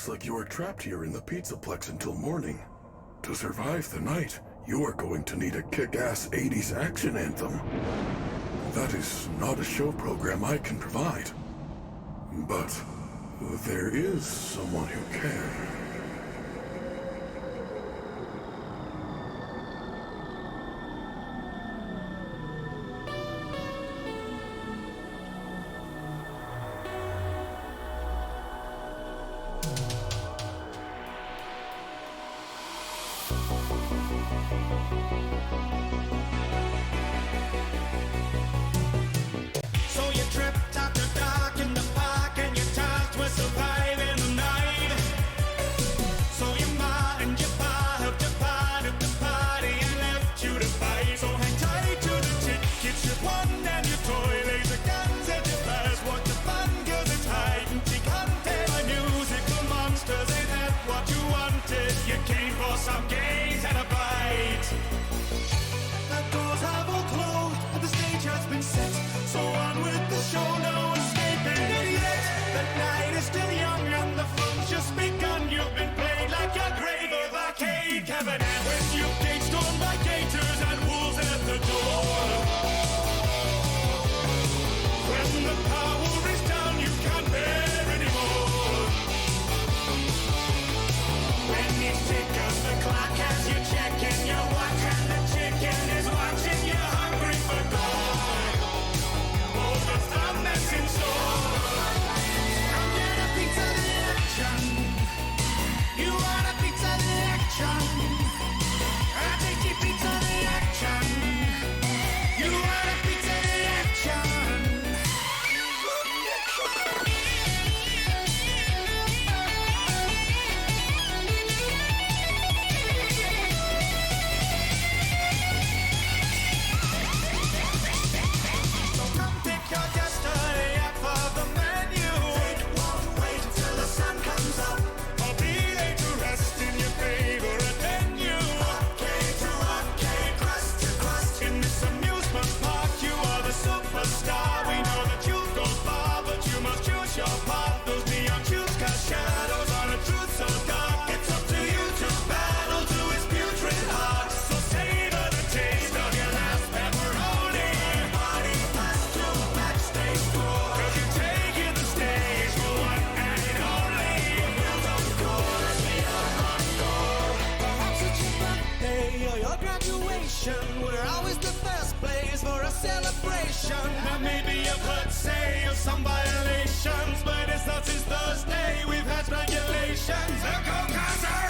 Looks like you are trapped here in the Pizzaplex until morning. To survive the night, you are going to need a kick-ass 80s action anthem. That is not a show program I can provide. But there is someone who can. We're always the first place for a celebration. There may be a blood say of some violations, but it's not since Thursday we've had regulations. The coconuts are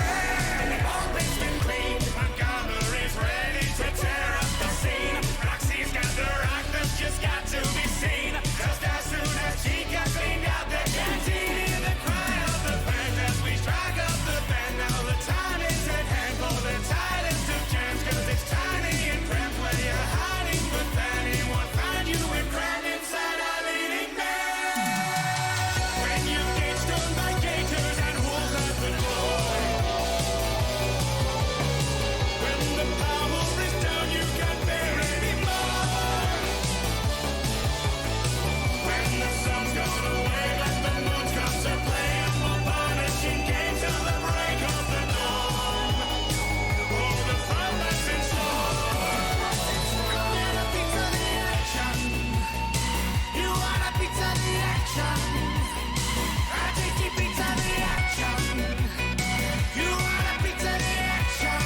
in, all things been cleaned. Montgomery's ready to tear up the scene. Roxy's got the rock that's just got to be seen. Just as soon as Chica cleaned out the canteen, hear the cry of the fans as we strike up the band. Now the time is at hand for the tightest of jams, 'cause it's tiny and cramped where you're hiding, but Fanny won't find you if crammed inside our leading man. When you get stoned by gators and wolves at the door, when the power is down, you can't bear anymore. When the sun's gone away, let the moon come to play a more punishing game till the break of the dawn. Oh, the fun that's in store. Come get a piece of the action. You want a piece of the action? I take you piece of the action. You want a piece of the action?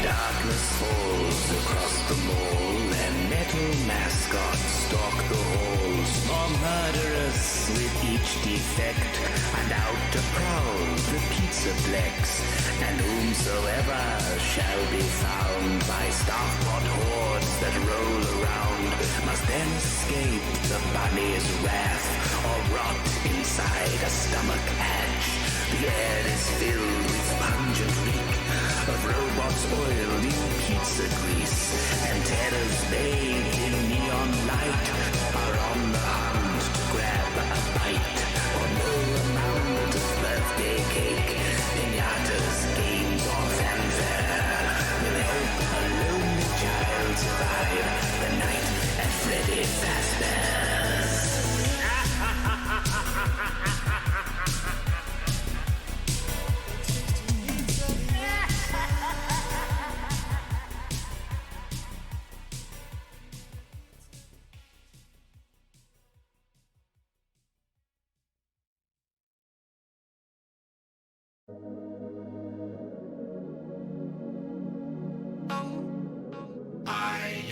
Darkness falls across the mall, and metal mascots stalk the halls. More murderous with each defect, and out to prowl the Pizzaplex. And whomsoever shall be found by staff-pot hordes that roll around must then escape the bunny's wrath, or rot inside a stomach hatch. The air is filled with pungent reek of robots oiled in pizza grease, and terrors bathed in neon light are on the hunt to grab a bite. Or no amount of birthday cake, pinatas, games, or fanfare will help a lonely child survive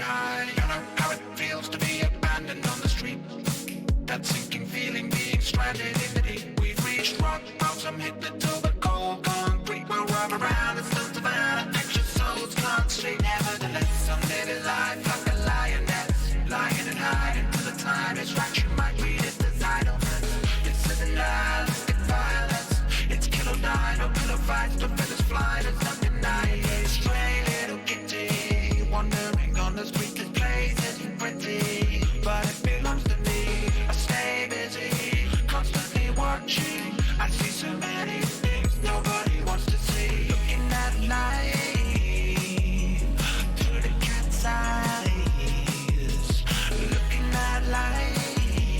I don't know how it feels to be abandoned on the street. That sinking feeling, being stranded in the deep. We've reached rock bottom, hit the to the cold concrete. We'll rub around and still savannah, anxious souls can't sleep. Nevertheless, I'm living life like a lioness, lying and hiding till the time is right. You might read it as idleness. It's an nihilistic violence. It's kill or die, no pillow fights, no feathers fly. There's nothing nice. Stray little kitty, wandering on the street. This place isn't pretty, but it belongs to me. I stay busy, constantly watching. I see so many things nobody wants to see. Looking at life through the cat's eyes. Looking at life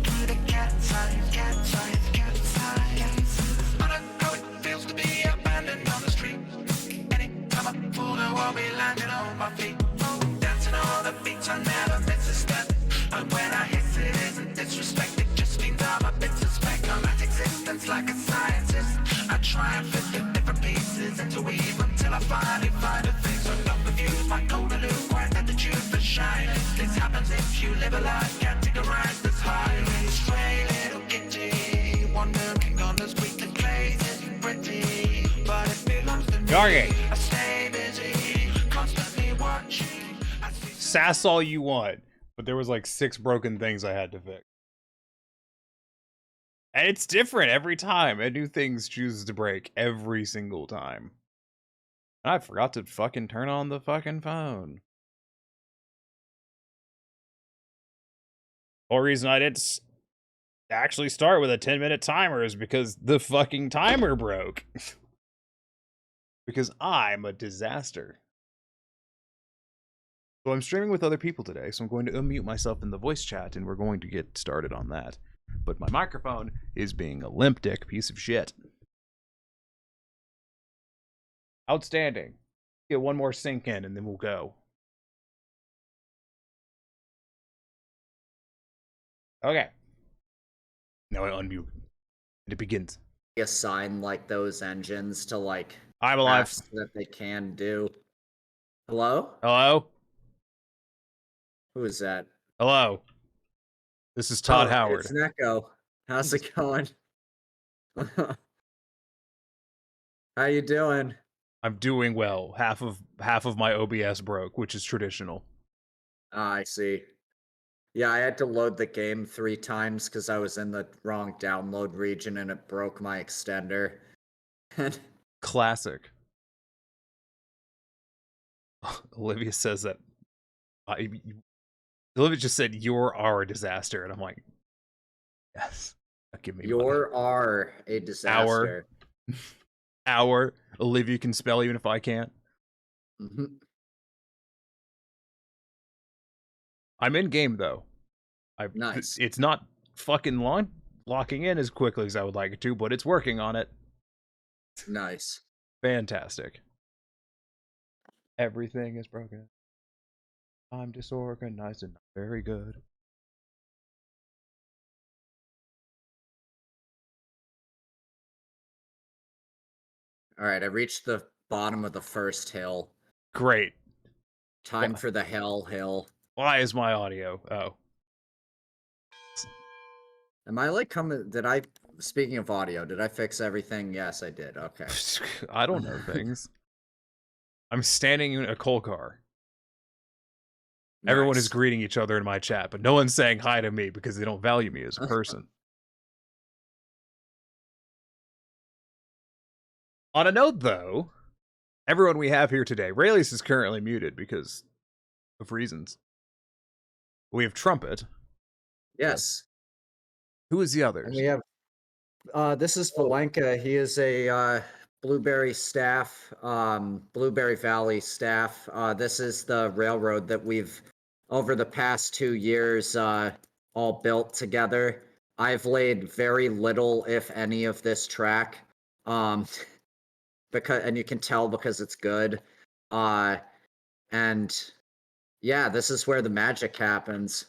through the cat's eyes, cat's eyes, cat's eyes. I don't know how it feels to be abandoned on the street. Anytime I pull, I will be landing on my feet. Dancing on the beach, I never miss a step. And when I hiss, it isn't disrespect. It just means I'm a bit suspect. I'm at existence like a scientist. I try and fit the different pieces into weave until I finally find a fix. So don't confuse my golden lukewarm attitude for shyness. This happens if you live a life categorized this highly. Stray little kitty, wandering on the street. The place isn't pretty, but it belongs to me. Gargate. I stay busy, constantly watching. I see Sass all you want, but there was like 6 broken things I had to fix. And it's different every time. A new things chooses to break every single time. And I forgot to fucking turn on the fucking phone. The whole reason I didn't actually start with a 10-minute timer is because the fucking timer broke. Because I'm a disaster. So I'm streaming with other people today, so I'm going to unmute myself in the voice chat, and we're going to get started on that. But my microphone is being a limp dick piece of shit. Outstanding. Get one more sync in, and then we'll go. Okay. Now I unmute. And it begins. Assign like those engines to like I'm alive. tasks that they can do. Hello? Hello? Who is that? Hello? This is Todd Oh, Howard. It's Neko. How's it going? How you doing? I'm doing well. Half of my OBS broke, which is traditional. Ah, I see. Yeah, I had to load the game 3 times because I was in the wrong download region and it broke my extender. Classic. Olivia says that. Olivia just said, "You're our disaster," and I'm like, yes. Give me You're a disaster. Our Olivia can spell even if I can't. Mm-hmm. I'm in game though. Nice. It's not fucking locking in as quickly as I would like it to, but it's working on it. Nice. Fantastic. Everything is broken. I'm disorganized and not very good. All right, I reached the bottom of the first hill. Great. Time for the hill. Why is my audio? Oh. Am I like coming? Speaking of audio, did I fix everything? Yes, I did. Okay. I don't know things. I'm standing in a coal car. Everyone is Nice. greeting each other in my chat, but no one's saying hi to me because they don't value me as a person. On a note, though, everyone we have here today, Rayleigh is currently muted because of reasons. We have Trumpet. Yes. Who is the others? And we have this is Valenka. He is a Blueberry staff, Blueberry Valley staff. This is the railroad that we've over the past 2 years all built together. I've laid very little, if any, of this track. And you can tell because it's good. And yeah, this is where the magic happens.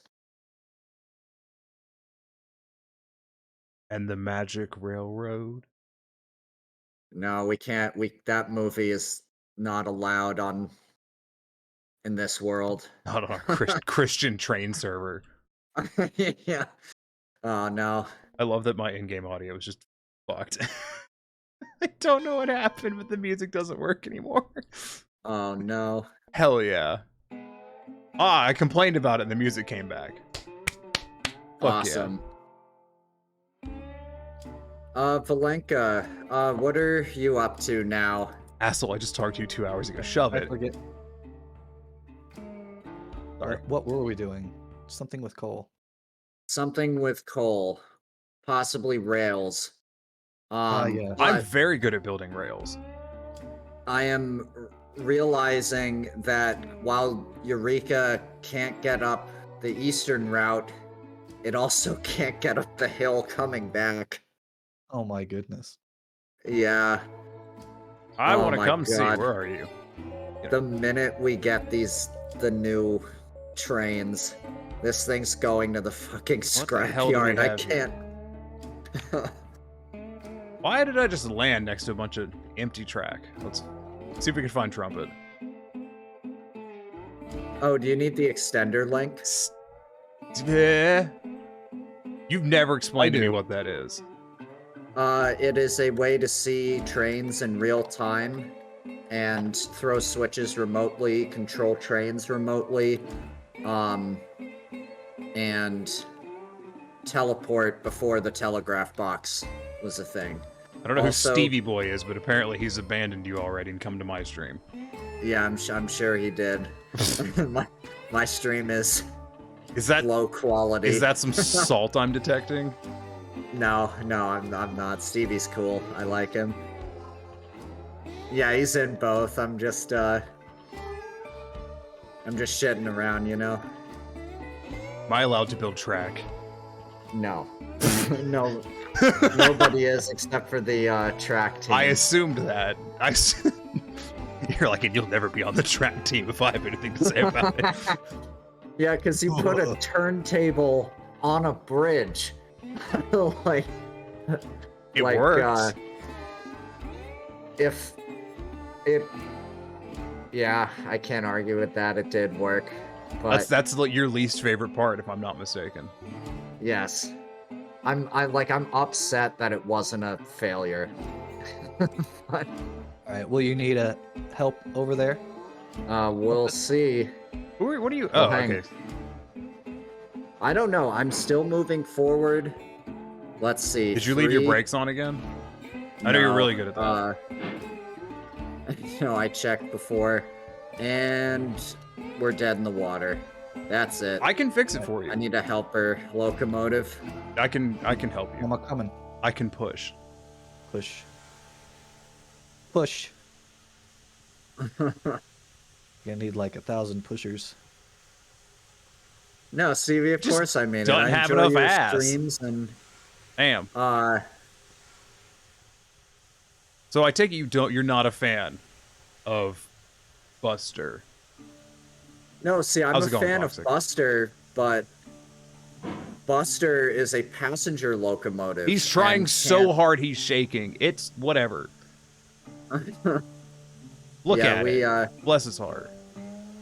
And the Magic Railroad? No, we can't. That movie is not allowed on in this world. Not on a Christian train server. Yeah. Oh no. I love that my in-game audio is just fucked. I don't know what happened, but the music doesn't work anymore. Oh no. Hell yeah. I complained about it and the music came back. Fuck Awesome. Valenka, what are you up to now? Yeah. Asshole, I just talked to you 2 hours ago. Shove I it. forget. Sorry. What were we doing? Something with coal. Something with coal, possibly rails. Yeah. I'm but very good at building rails. I am realizing that while Eureka can't get up the eastern route, it also can't get up the hill coming back. Oh my goodness. Yeah, I Oh want to my come see. God. Where are you? the minute we get the new trains, this thing's going to the fucking the hell do we scrapyard. I have here? can't. Why did I just land next to a bunch of empty track? Let's see if we can find Trumpet. Oh, do you need the extender link? You've never explained I to me do. what that is. It is a way to see trains in real time and throw switches remotely, control trains remotely, and teleport before the telegraph box was a thing. I don't know Also- who Stevie Boy is, but apparently he's abandoned you already and come to my stream. Yeah, I'm sure he did. my stream is Is that low quality. is that some salt I'm detecting? No, I'm not. Stevie's cool. I like him. Yeah, he's in both. I'm just shitting around, you know? Am I allowed to build track? No. No. Nobody is except for the track team. I assumed that. You're like, and you'll never be on the track team if I have anything to say about it. Yeah, because you put a turntable on a bridge. like, It like, works. if it, yeah, I can't argue with that. It did work, but That's your least favorite part, if I'm not mistaken. yes, I'm upset that it wasn't a failure. But, All right. Will you need help over there? we'll see. What are you? Oh, Oh, hang. okay. I don't know. I'm still moving forward. Let's see. Did you leave your 3? brakes on again? I know you're No, really good at that. No, I checked before, and we're dead in the water. That's it. I can fix it for I you. need a helper locomotive. I can help you. I'm coming. I can push. Push. Push. Gonna need like 1,000 pushers. No, Stevie, of Just course I mean it. don't I have enjoy enough your ass. streams and Damn. So I take it you're not a fan of Buster. no, see, I'm How's a it going, fan Toxic? of Buster, but Buster is a passenger locomotive. He's trying and so hard he's shaking. It's whatever. Look Yeah, at we, it. Bless his heart.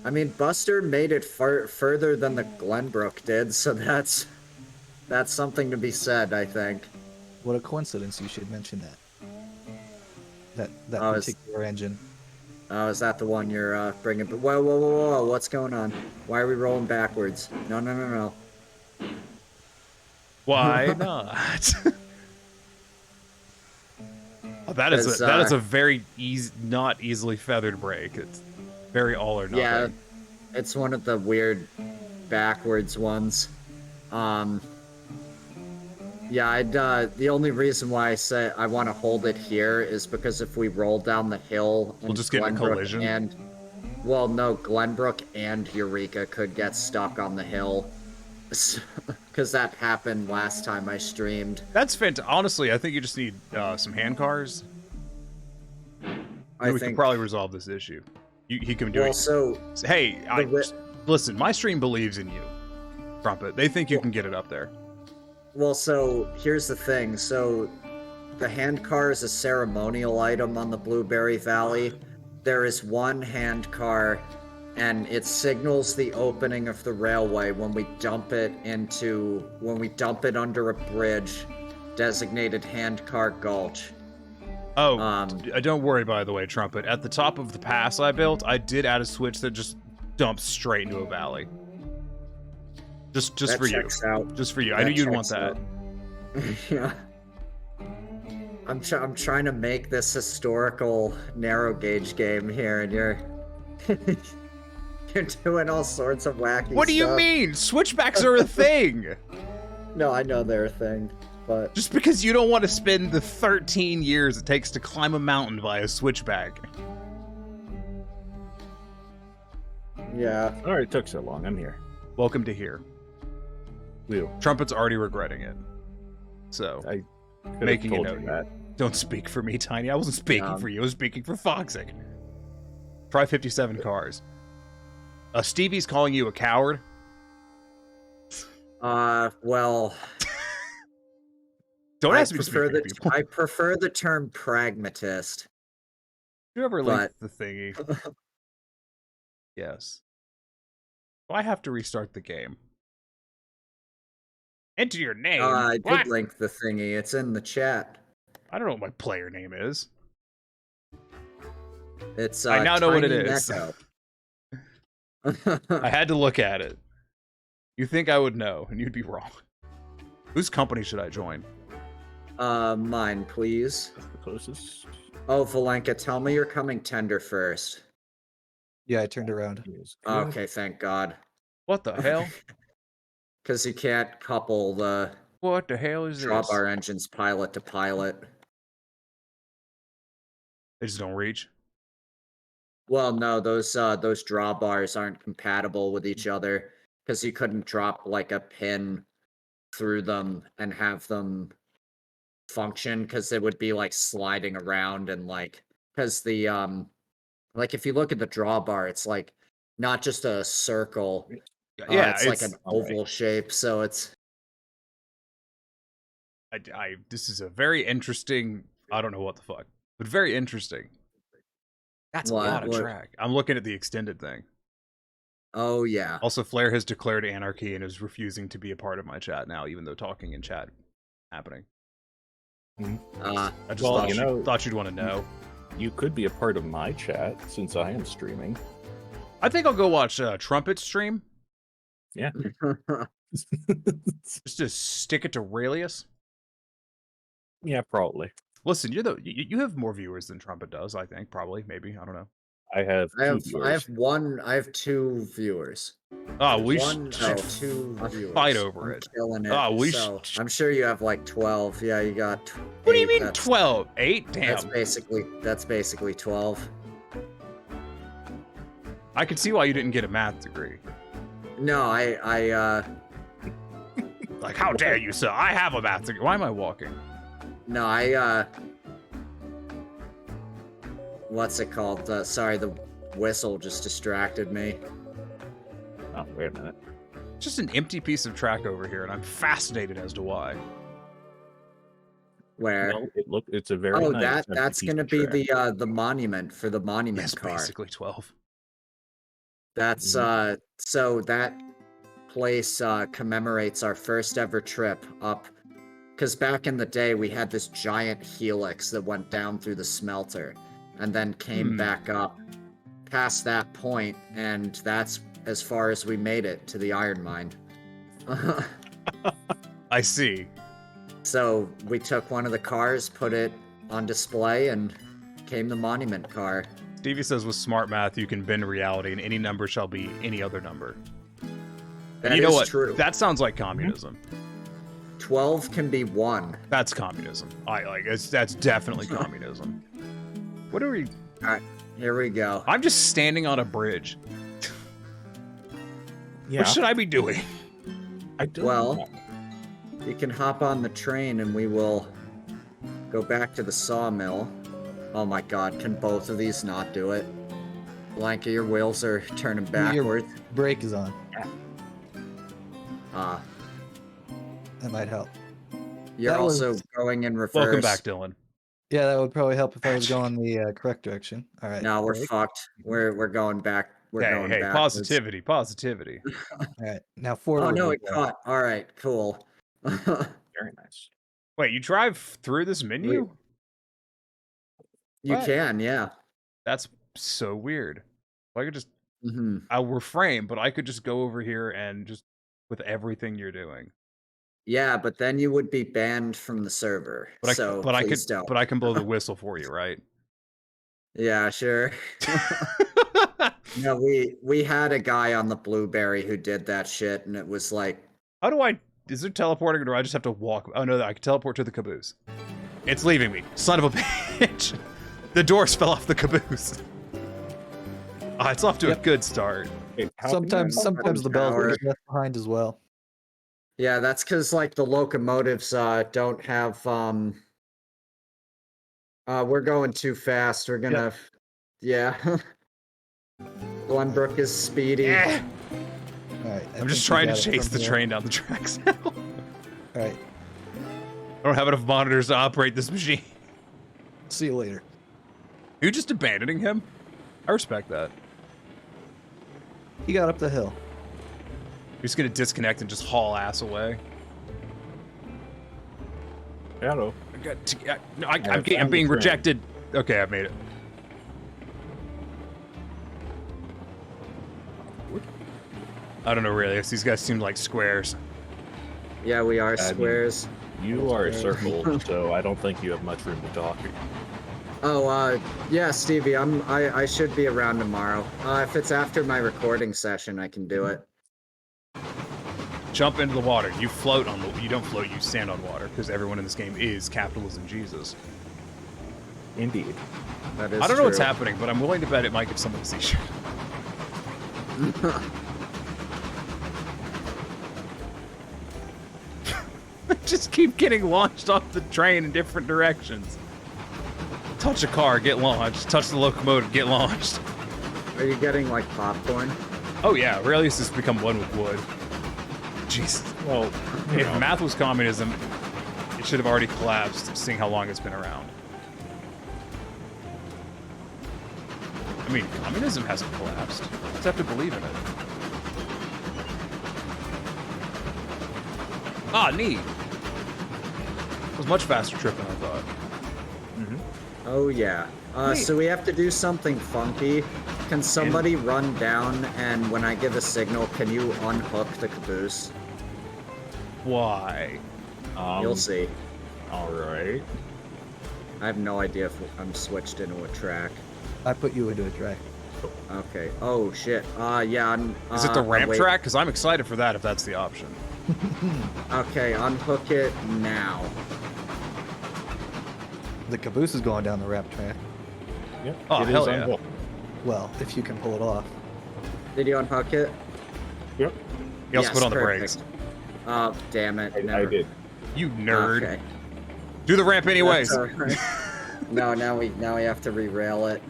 I mean, Buster made it further than the Glenbrook did, so that's something to be said, I think. What a coincidence! You should mention that. That Oh, is- particular engine. Oh, is that the one you're bringing? But whoa! What's going on? Why are we rolling backwards? No. Why not? Oh, that is Because, a very not easily feathered break. It's very all or nothing. Yeah, it's one of the weird backwards ones. Yeah, the only reason why I say I want to hold it here is because if we roll down the hill, and We'll just get in a Glenbrook collision? And well, no, Glenbrook and Eureka could get stuck on the hill, because that happened last time I streamed. That's fantastic. Honestly, I think you just need some hand cars. I We think. could probably resolve this issue. He can do Well, it. so Hey, ri- listen. My stream believes in you, Trumpet. They think you can get it up there. Well, so here's the thing. So the hand car is a ceremonial item on the Blueberry Valley. There is one hand car and it signals the opening of the railway when we dump it under a bridge designated Handcar Gulch. Oh, don't worry, by the way, Trumpet. At the top of the pass I built, I did add a switch that just dumps straight into a valley. Just for you. Out. Just for you. I knew you'd want that. Yeah. I'm trying to make this historical narrow gauge game here, and you're doing all sorts of wacky stuff. What do you mean? Switchbacks are a thing! No, I know they're a thing, but... Just because you don't want to spend the 13 years it takes to climb a mountain via switchback. Yeah. Sorry it took so long. I'm here. Welcome to here. Whew. Trumpet's already regretting it. So, I making a told note you here. that. Don't speak for me, Tiny. I wasn't speaking for you. I was speaking for Foxic. Try 57 cars. Stevie's calling you a coward. Well... Don't ask me to speak for people. I prefer the term pragmatist. You ever link the thingy? Yes. Do I have to restart the game? Enter your name. I did link the thingy. It's in the chat. I don't know what my player name is. It's I now know what it Tiny is. Neko. I had to look at it. You think I would know, and you'd be wrong. Whose company should I join? Mine, please. That's the closest. Oh, Valenka, tell me you're coming tender first. Yeah, I turned around. Okay, thank God. What the hell? Because you can't couple the What the hell is this? drawbar engines pilot to pilot. They just don't reach. Well, no, those drawbars aren't compatible with each other because you couldn't drop like a pin through them and have them function because it would be like sliding around and like because the like if you look at the drawbar, it's like not just a circle. Yeah, it's like an oval shape, so it's. This is a very interesting. I don't know what the fuck, but very interesting. That's a lot of track. I'm looking at the extended thing. Oh yeah. Also, Flair has declared anarchy and is refusing to be a part of my chat now, even though talking in chat happening. I just thought you'd want to know. You could be a part of my chat since I am streaming. I think I'll go watch Trumpet stream. Yeah. Just to stick it to Raelius. Yeah, probably. Listen, you have more viewers than Trumpet does. I think probably, maybe, I don't know. I have two viewers. Oh, we two viewers. Fight over it. Killing it. Oh, I'm sure you have like 12. Yeah, you got. What do you mean 12? 8? Damn. That's basically 12. I can see why you didn't get a math degree. No, I like, how dare you, sir? I have a math degree. Why am I walking? No, what's it called? Sorry, the whistle just distracted me. Oh, wait a minute. Just an empty piece of track over here, and I'm fascinated as to why. Where? Well, it's a very nice that's gonna be the monument for the monument car. Basically 12. That's so that place commemorates our first ever trip up. Because back in the day, we had this giant helix that went down through the smelter and then came back up past that point, and that's as far as we made it to the iron mine. I see. So we took one of the cars, put it on display, and came the monument car. Stevie says with smart math, you can bend reality, and any number shall be any other number. That you know is what? True. That sounds like communism. 12 can be 1. That's communism. That's definitely communism. What are we? All right, here we go. I'm just standing on a bridge. Yeah. What should I be doing? I don't Well, know. you can hop on the train and we will go back to the sawmill. Oh my god, can both of these not do it? Blanca, your wheels are turning backwards. Your brake is on. That might help. You're That also was- going in reverse. Welcome back, Dylan. Yeah, that would probably help if I was going the correct direction. All right. No, we're brake. fucked. We're going back we're going hey, backwards. positivity. All right, now forward. Oh no, we it go. caught. All right, cool. Very nice. Wait, you drive through this menu? You What? can, yeah. That's so weird. I could just, Hmm. I'll reframe, but I could just go over here and just with everything you're doing. Yeah, but then you would be banned from the server. But So I please could, don't. but I can blow the whistle for you, right? Yeah, sure. No, we had a guy on the Blueberry who did that shit, and it was like, How do I? Is there teleporting, or do I just have to walk? Oh no, I can teleport to the caboose. It's leaving me, son of a bitch. The doors fell off the caboose. It's off to a good start. Hey, how can Sometimes the bells Power. are left behind as well. yeah, that's because like the locomotives don't have we're going too fast. We're gonna yeah. Glenbrook is speedy. Yeah. All right, I'm just trying to chase the train down the tracks now. All right, I don't have enough monitors to operate this machine. see you later. Are you just abandoning him? I respect that. He got up the hill. You're just gonna disconnect and just haul ass away. Hello. I'm being found the train. rejected. Okay, I've made it. I don't know really. These guys seem like squares. Yeah, we are I mean, squares. You are a circle, so I don't think you have much room to talk. Oh, yeah, Stevie, I should be around tomorrow. If it's after my recording session, I can do it. Jump into the water. You float on the. You don't float. You stand on water because everyone in this game is capitalism Jesus. Indeed. That is I don't know what's true. happening, but I'm willing to bet it might give someone a seizure. Just keep getting launched off the train in different directions. Touch a car, get launched. Touch the locomotive, get launched. Are you getting like popcorn? Oh yeah, Aurelius has become one with wood. Jesus. Well, If math was communism, it should have already collapsed, seeing how long it's been around. I mean, communism hasn't collapsed. You just have to believe in it. Ah, neat. It was much faster trip than I thought. Oh yeah. So we have to do something funky. Can somebody run down and when I give a signal, can you unhook the caboose? Why? You'll see. All right. I have no idea if I'm switched into a track. I put you into a track. Okay. Oh shit. Yeah. Is it the ramp wait. track? Because I'm excited for that if that's the option. Okay, unhook it now. The caboose is going down the ramp track. Yep. Oh, it hell is yeah. unhooked. Well, if you can pull it off. Did you unhook it? Yep. You also Yes, put on the perfect. brakes. Oh, damn it. I Never. did. You nerd. Okay. Do the ramp anyways. That's all right. No, now we have to re-rail it.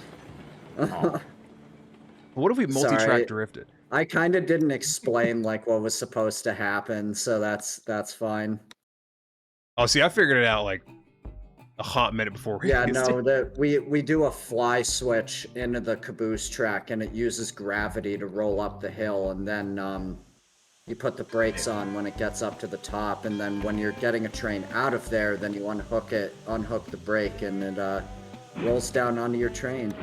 What if we multi-track Sorry. drifted? I kind of didn't explain like what was supposed to happen, so that's fine. Oh, see, I figured it out like a hot minute before we Yeah, used no, it. we do a fly switch into the caboose track, and it uses gravity to roll up the hill, and then you put the brakes on when it gets up to the top, and then when you're getting a train out of there, then you unhook the brake, and it rolls down onto your train.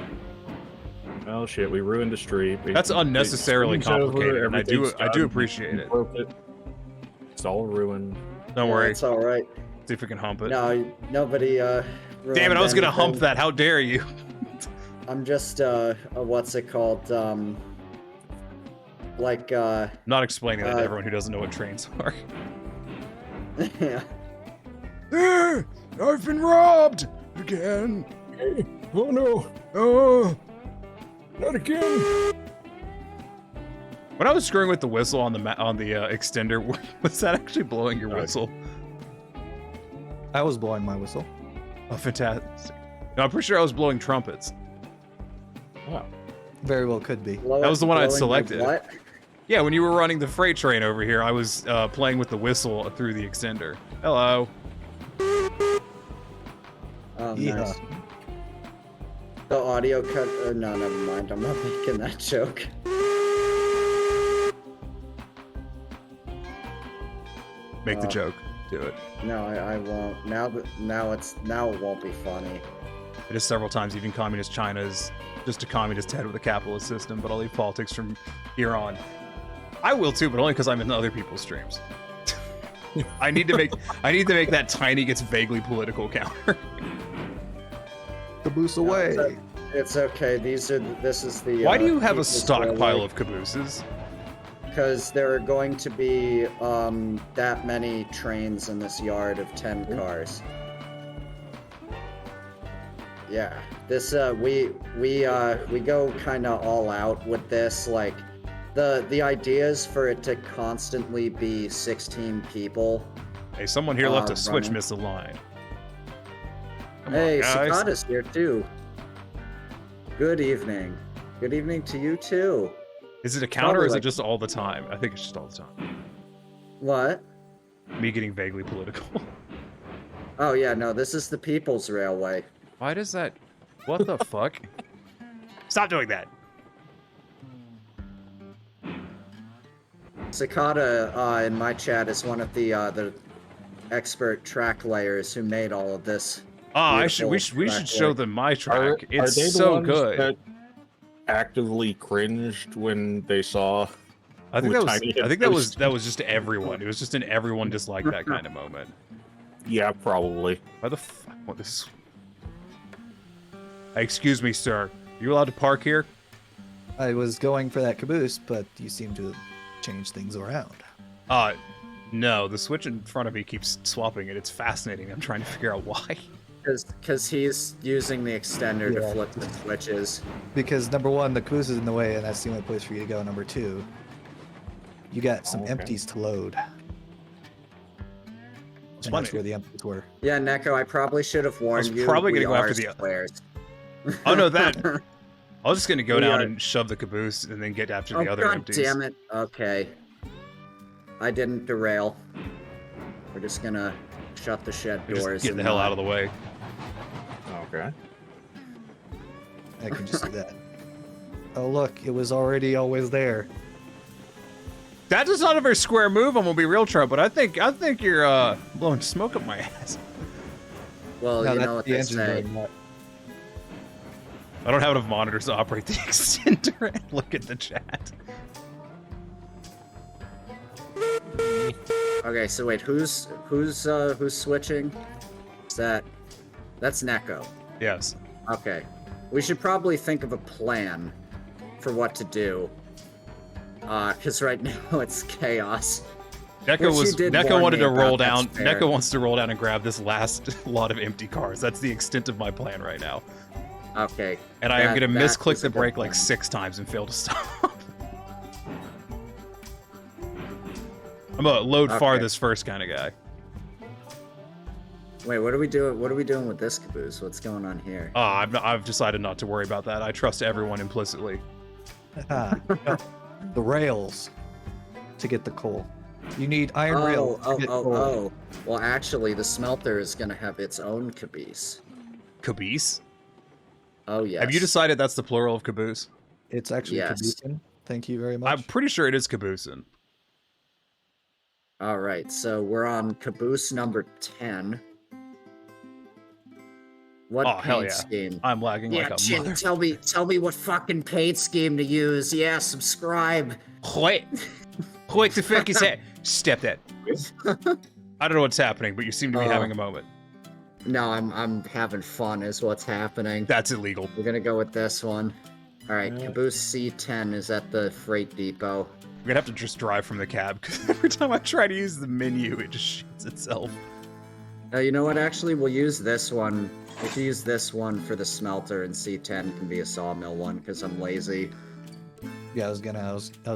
Oh shit, we ruined a street. That's unnecessarily It's over, complicated, and I do everything's done, appreciate we it. broke it. It's all ruined. Don't Yeah, worry. it's all right. See if we can hump it. No, nobody. Damn it! ruined I was gonna hump anything. that. How dare you? I'm just what's it called? Like Not explaining that to Uh, everyone who doesn't know what trains are. yeah. I've been robbed again. Oh no, Oh, not again! When I was screwing with the whistle on the extender, was that actually blowing your whistle? I was blowing my whistle. Oh, fantastic! No, I'm pretty sure I was blowing trumpets. Wow. Very well could be. That was the one I'd Blowing selected. What? Yeah, when you were running the freight train over here, I was playing with the whistle through the extender. Hello. Oh, Yeah. nice. The audio cut. No, never mind. I'm not making that joke. Make the joke. Do it. No, I won't. Now it won't be funny. It is several times. Even communist China is just a communist head with a capitalist system. But I'll leave politics from here on. I will too, but only because I'm in other people's streams. I need to make that Tiny gets vaguely political counter. Caboose away. It's okay. This is the. Why do you have a people's stockpile railway. of cabooses? Because there are going to be that many trains in this yard of 10 cars. Yeah, this we go kind of all out with this. Like, the idea is for it to constantly be 16 people. Hey, someone here left a switch running. misaligned. Come Hey, on, guys. Cicada's here too. Good evening. Good evening to you too. Is it a counter or is Probably it just all the time? I think it's just all the time. What? Me getting vaguely political. Oh yeah, no, this is the People's Railway. Why does that... What the fuck? Stop doing that. Cicada in my chat is one of the expert track layers who made all of this. Oh, beautiful we should track show work. them my Are track. It's they the so ones good. that actively cringed when they saw? I think who that was Tiny had I think that was posted? just everyone. It was just an everyone disliked that kind of moment. Yeah, probably. Why the fuck? What this? Excuse me, sir. Are you allowed to park here? I was going for that caboose, but you seem to change things around. No. The switch in front of me keeps swapping it. It's fascinating. I'm trying to figure out why. Because he's using the extender to Yeah. flip the switches. Because number one, the caboose is in the way, and that's the only place for you to go. Number two, you got some Okay. empties to load. And funny. that's where the empties were. Yeah, Neko, I probably should have warned was you. probably we gonna go are after the- squares. Oh no, that. I was just gonna go We down are- and shove the caboose and then get after Oh, the other God empties. damn it. Okay. I didn't derail. We're just gonna shut the shed Just doors. get the hell out of the way. Okay. I can just do that. Oh look, it was already always there. That is not a very square move. I'm gonna be real, Trump, but I think you're blowing smoke up my ass. Well, No, you that's know what the they engine say. doing that. I don't have enough monitors to operate the extender and look at the chat. Okay, so wait, who's switching? Is that's Neko. Yes. Okay. We should probably think of a plan for what to do. Because right now it's chaos. Neko wanted to roll down. That's fair. Neko wants to roll down and grab this last lot of empty cars. That's the extent of my plan right now. Okay. And I am gonna that misclick is a the good brake like plan. 6 times and fail to stop. I'm a load Okay. farthest first kind of guy. Wait, what are we doing? What are we doing with this caboose? What's going on here? I've decided not to worry about that. I trust everyone implicitly. Ah, no. The rails to get the coal. You need iron rails to get coal. Oh. Well, actually, the smelter is gonna have its own caboose. Caboose? Oh yes. Have you decided that's the plural of caboose? It's actually Yes. caboosin. Thank you very much. I'm pretty sure it is caboosin. All right, so we're on caboose number 10. What Oh, paint hell yeah. scheme? I'm lagging Yeah, like a Chin, mother. tell me what fucking paint scheme to use. Yeah, subscribe. What? What the fuck is that? Step that. I don't know what's happening, but you seem to be having a moment. No, I'm having fun is what's happening. That's illegal. We're gonna go with this one. All right, caboose C10 is at the freight depot. We're gonna have to just drive from the cab because every time I try to use the menu, it just shoots itself. You know what? Actually, we'll use this one. We can use this one for the smelter, and C10 can be a sawmill one because I'm lazy. Yeah, I was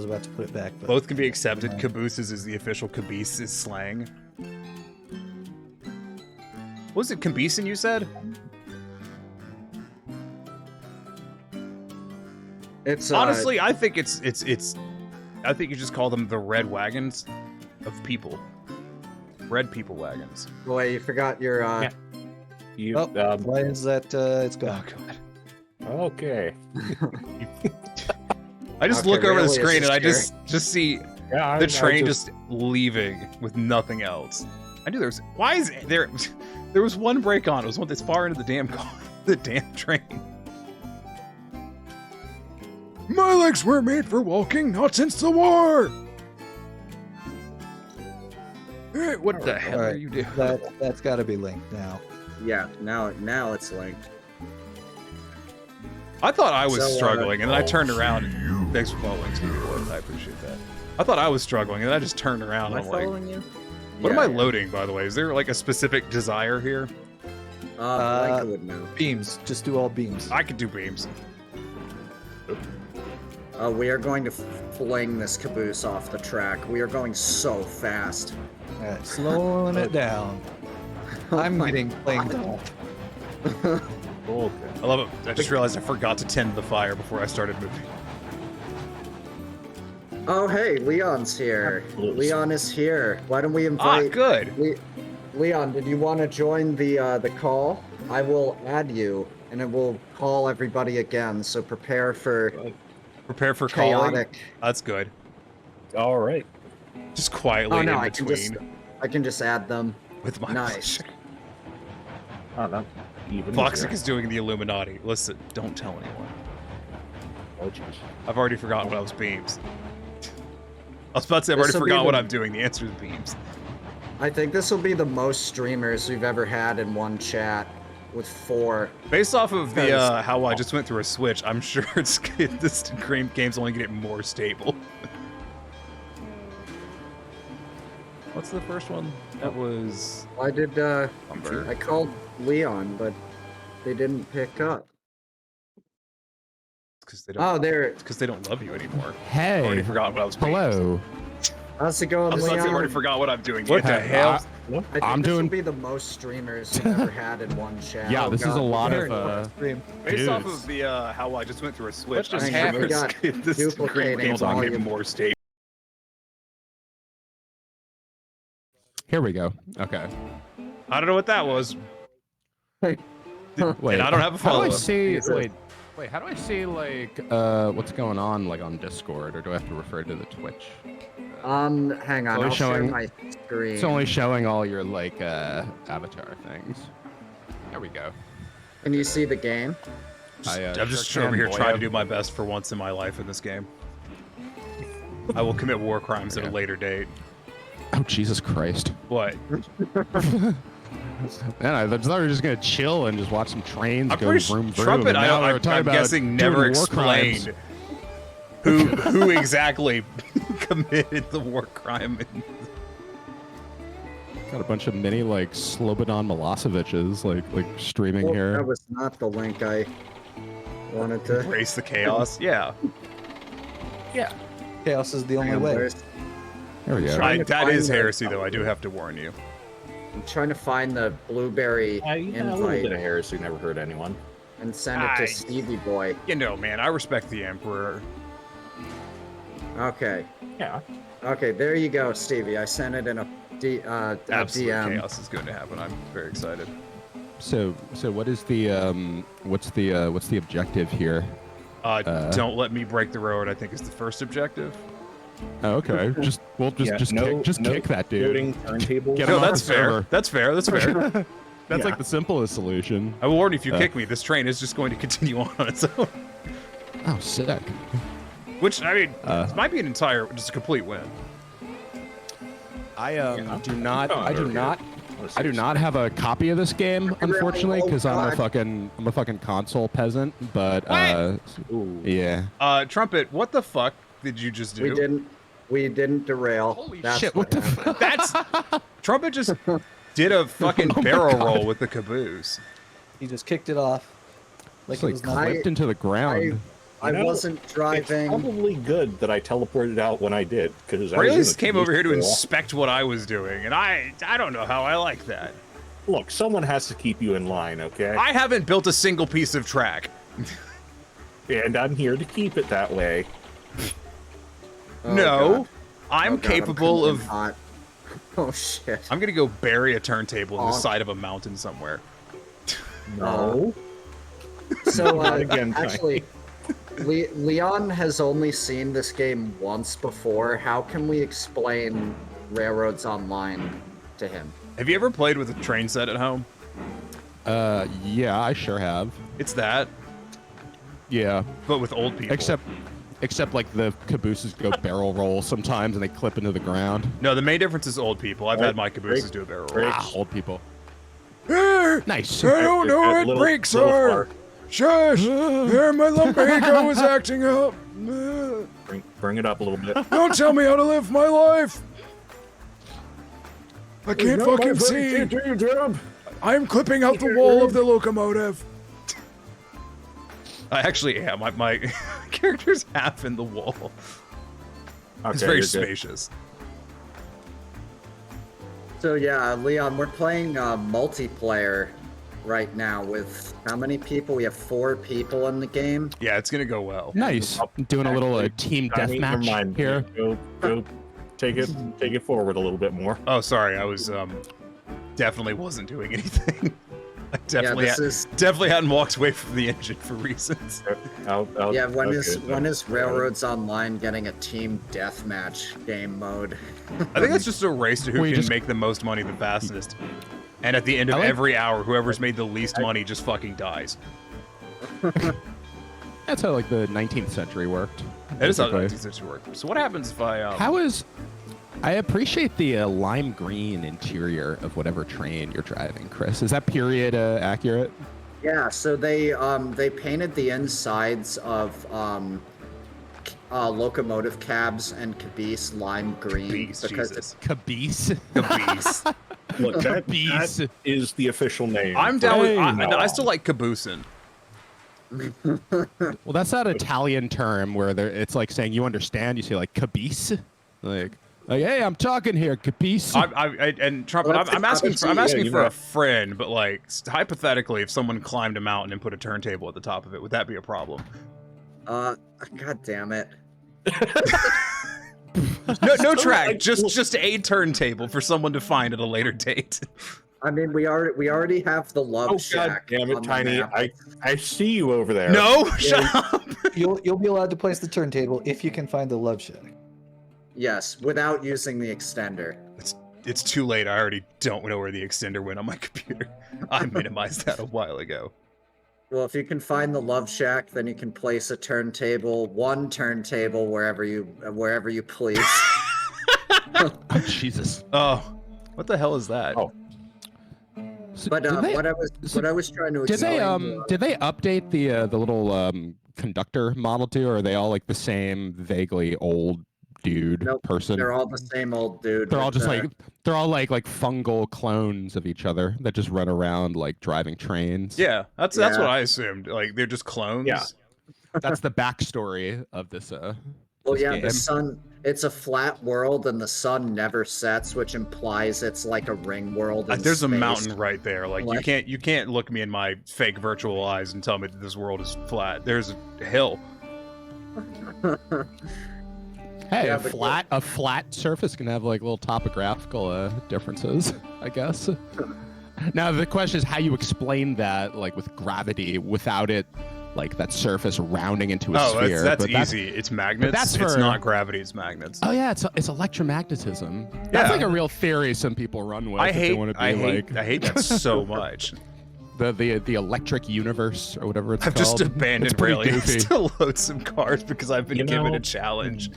about to put it back, but Both can be accepted. Cabooses is the official caboose is slang. What was it caboose you said? It's Honestly, I think it's I think you just call them the red wagons of people. Red people wagons. boy, you forgot your You, oh, why is that? It's Oh gone. god. Okay. I just Okay, look over the really, it's screen and I just just see Yeah, the train just leaving with nothing else. I knew there was. Why is there? There was one brake on. It was one that's far into the damn car, the damn train. My legs were made for walking, not since the war. Hey, what the hell are Alright, you doing? That's got to be linked now. Yeah, now it's linked. I thought I was So, struggling, and then I turned around. Thanks for following, Stevie Boy. I appreciate that. I thought I was struggling, and then I just turned around. Am I And I'm like, following you? what am Yeah, I yeah. loading, by the way? Is there like a specific desire here? Blanca would know. Beams. Just do all beams. I could do beams. We are going to fling this caboose off the track. We are going so fast. Alright, slowing it down. I'm getting clanged off. Okay. I love it. I just realized I forgot to tend the fire before I started moving. Oh, hey, Leon's here. Oops. Leon is here. Why don't we Ah, invite... good. Leon, did you want to join the call? I will add you, and it will call everybody again, so prepare for Prepare for calling. chaotic... That's good. All right. Just quietly Oh, no, in I can just add them. with my Nice. Oh, no. Even Foxic easier. is doing the Illuminati. Listen, don't tell anyone. Oh, jeez. I've already forgotten what I was beams. I was about to say I've already This'll be forgot what the- I'm doing. The answer is beams. I think this will be the most streamers we've ever had in one chat, with 4. Based off of the Because- how I just went through a switch, I'm sure this game's only gonna get more stable. What's the first one? That was I did, Lumber. I called Leon, but they didn't pick up. Because they don't. Oh, there. Because they don't love you anymore. I already Hey, forgot what I was. hello. How's it I going, was about to say I already Leon? forgot what I'm doing. What Yeah. the hell? I think I'm this will doing- be the most streamers we've ever had in one chat. Yeah, Oh, this is God. a lot Here, of Based off dudes. of the how I just went through a switch, What just I'm happened? sure We this, got this duplicating game's only getting volume. more stable. Here we go. Okay. I don't know what that was. Wait, And I don't have a how do I follow-up. see? Wait. How do I see like what's going on like on Discord, or do I have to refer to the Twitch? Hang on, Only I'll share showing- my screen. It's only showing all your like avatar things. There we go. Can you see the game? I'm just sure over here can, trying to boyo. do my best for once in my life in this game. I will commit war crimes at a Okay. later date. Oh Jesus Christ! What? Man, I thought we were just gonna chill and just watch some trains I'm go pretty vroom vroom. Trumpet. and now they're I'm talking about guessing doing never war crimes. explained who exactly committed the war crime. Got a bunch of mini like Slobodan Milosevic's like streaming Well, here. that was not the link I wanted to. Embrace the chaos. Yeah. Chaos is the only Hang on, way. There we go. Trying to That find is the- heresy, though. I do have to warn you. I'm trying to find the blueberry Yeah, a little invite bit of heresy never hurt anyone. and send it to I- Stevie Boy. You know, man, I respect the Emperor. Okay. Yeah. Okay, there you go, Stevie. I sent it in a Absolute DM. chaos is going to happen. I'm very excited. So what is the what's the objective here? Don't let me break the road, I think is the first objective. Oh, okay. Just kick that dude. Loading turntable. Get No, him off that's the fair. server. That's fair. That's fair. That's like the simplest solution. I will warn you, if you kick me, this train is just going to continue on its own. Oh, sick. Which, I mean, this might be an entire, just a complete win. I do not. Oh, I do okay. not. I do not have a copy of this game, unfortunately, because I'm a fucking console peasant. But Ooh. yeah. Trumpet, what the fuck did you just do? We didn't derail. Holy That's shit! What the? happened. That's Trumpet just did a fucking Oh my barrel God. roll with the caboose. He just kicked it off. Like It's it like was nothing. clipped into the ground. I wasn't It's driving. probably good that I teleported out when I did, because Rayleigh came over here to inspect what I was doing, and I don't know how I like that. Look, someone has to keep you in line, okay? I haven't built a single piece of track. And I'm here to keep it that way. Oh, No, God. I'm Oh, God, capable coming in of. hot. Oh shit. I'm gonna go bury a turntable in the Oh. side of a mountain somewhere. No. So again, actually, Leon has only seen this game once before. How can we explain Railroads Online to him? Have you ever played with a train set at home? Yeah, I sure have. It's that, Yeah, but with old people. except like the cabooses go barrel roll sometimes and they clip into the ground. No, the main difference is old people. I've had my cabooses do a barrel roll. Ah, old people. Nice. I don't know what Little- brakes little are. far. Shush! There, my lumbago is acting up. Bring it up a little bit. Don't tell me how to live my life. I can't fucking see. I'm clipping out the wall of the locomotive. I actually am. My character's half in the wall. It's Okay, very you're good. spacious. So yeah, Leon, we're playing multiplayer right now with how many people? We have 4 people in the game. Yeah, it's gonna go well. Nice. Doing a little team Never deathmatch mind. here. Go. Take it forward a little bit more. Oh, sorry. I was definitely wasn't doing anything. I definitely definitely hadn't walked away from the engine for reasons. Yeah, when is okay. Railroads Online getting a team deathmatch game mode? I think that's just a race to who Well, you can just- make the most money the fastest. And at the end of I like- every hour, whoever's made the least money just fucking dies. That's how like the 19th century worked. That is how basically. 19th century worked. So what happens if I How is? I appreciate the lime green interior of whatever train you're driving, Chris. Is that period accurate? Yeah, so they painted the insides of locomotive cabs and caboose lime green Beast, because Jesus. Caboose. The beast. Look, that Beast. is the official name. I'm down with. Hey, I still like caboosin. Well, that's that Italian term where it's like saying you understand. You say like caboose, like hey, I'm talking here, caboose. And Trump, Well, I'm asking for you a know. friend, but like hypothetically, if someone climbed a mountain and put a turntable at the top of it, would that be a problem? God damn it. No track, just a turntable for someone to find at a later date. I mean, we already have the Love Oh Shack. god damn on it, the Tiny! map. I see you over there. No, shut up. You'll be allowed to place the turntable if you can find the Love Shack. Yes, without using the extender. It's too late. I already don't know where the extender went on my computer. I minimized that a while ago. Well, if you can find the Love Shack, then you can place a turntable, one turntable wherever you please. Oh, Jesus. Oh, what the hell is that? Oh. So But did they- what I was trying to Did they explain. did they update the little conductor model too, or are they all like the same vaguely old dude Nope, person? They're all the same old dude. They're all with just the- like they're all like fungal clones of each other that just run around like driving trains. Yeah, that's Yeah. what I assumed. Like they're just clones. Yeah. That's the backstory of this. Well, this yeah, game. the sun. It's a flat world, and the sun never sets, which implies it's like a ring world. In There's a space. mountain right there. Like Like- you can't look me in my fake virtual eyes and tell me that this world is flat. There's a hill. Hey, Yeah, a flat surface can have like little topographical differences, I guess. Now the question is how you explain that, like with gravity, without it, like that surface rounding into a Oh, sphere. that's But easy. It's magnets. that's It's for- not gravity. It's magnets. Oh yeah, it's electromagnetism. Yeah. That's like a real theory some people run with. I if they hate. want to be I hate. like I hate that so much. the electric universe or whatever it's I've called. just abandoned It's pretty railing goofy. to load some cars because I've been You given know- a challenge.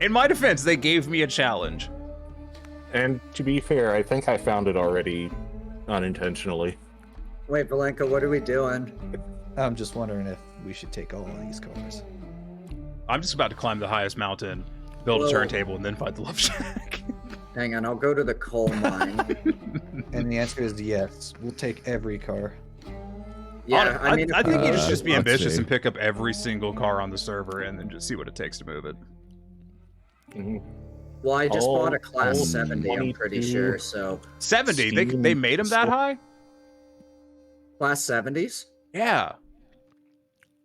In my defense, they gave me a challenge. And to be fair, I think I found it already unintentionally. Wait, Valenka, what are we doing? I'm just wondering if we should take all of these cars. I'm just about to climb the highest mountain, build a Whoa. turntable, and then find the Love Shack. Hang on, I'll go to the coal mine. And the answer is yes. We'll take every car. Yeah, I mean, think you if- should just be let's ambitious see. and pick up every single car on the server and then just see what it takes to move it. Mhm. Well, I just All- bought a class all 70. I'm pretty 22 sure. So 70. They Steam made them that stuff. high? class 70s. Yeah.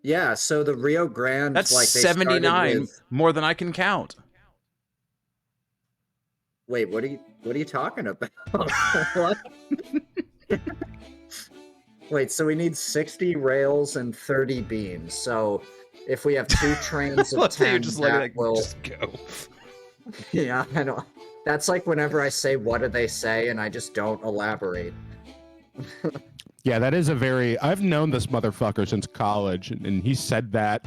Yeah. So the Rio Grande, That's like they started 79 with- more than I can count. Wait, what are you talking about? What? Wait, so we need 60 rails and 30 beams. So if we have 2 trains of Let's say 10, you're just letting that it will... just go. Yeah, I know. That's like whenever I say, what do they say? And I just don't elaborate. Yeah, that is a very. I've known this motherfucker since college, and he said that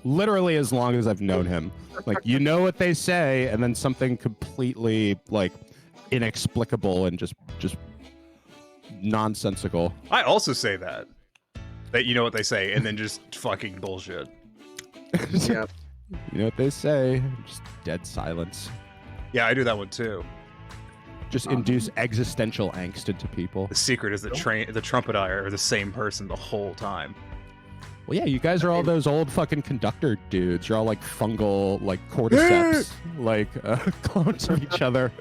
literally as long as I've known him. Like, you know what they say, and then something completely like inexplicable and just nonsensical. I also say that you know what they say, and then just fucking bullshit. Yeah. You know what they say? Just dead silence. Yeah, I do that one too. Just induce existential angst into people. The secret is that the trumpet and I are the same person the whole time. Well, yeah, you guys are all those old fucking conductor dudes. You're all like fungal, like cordyceps, like clones of each other.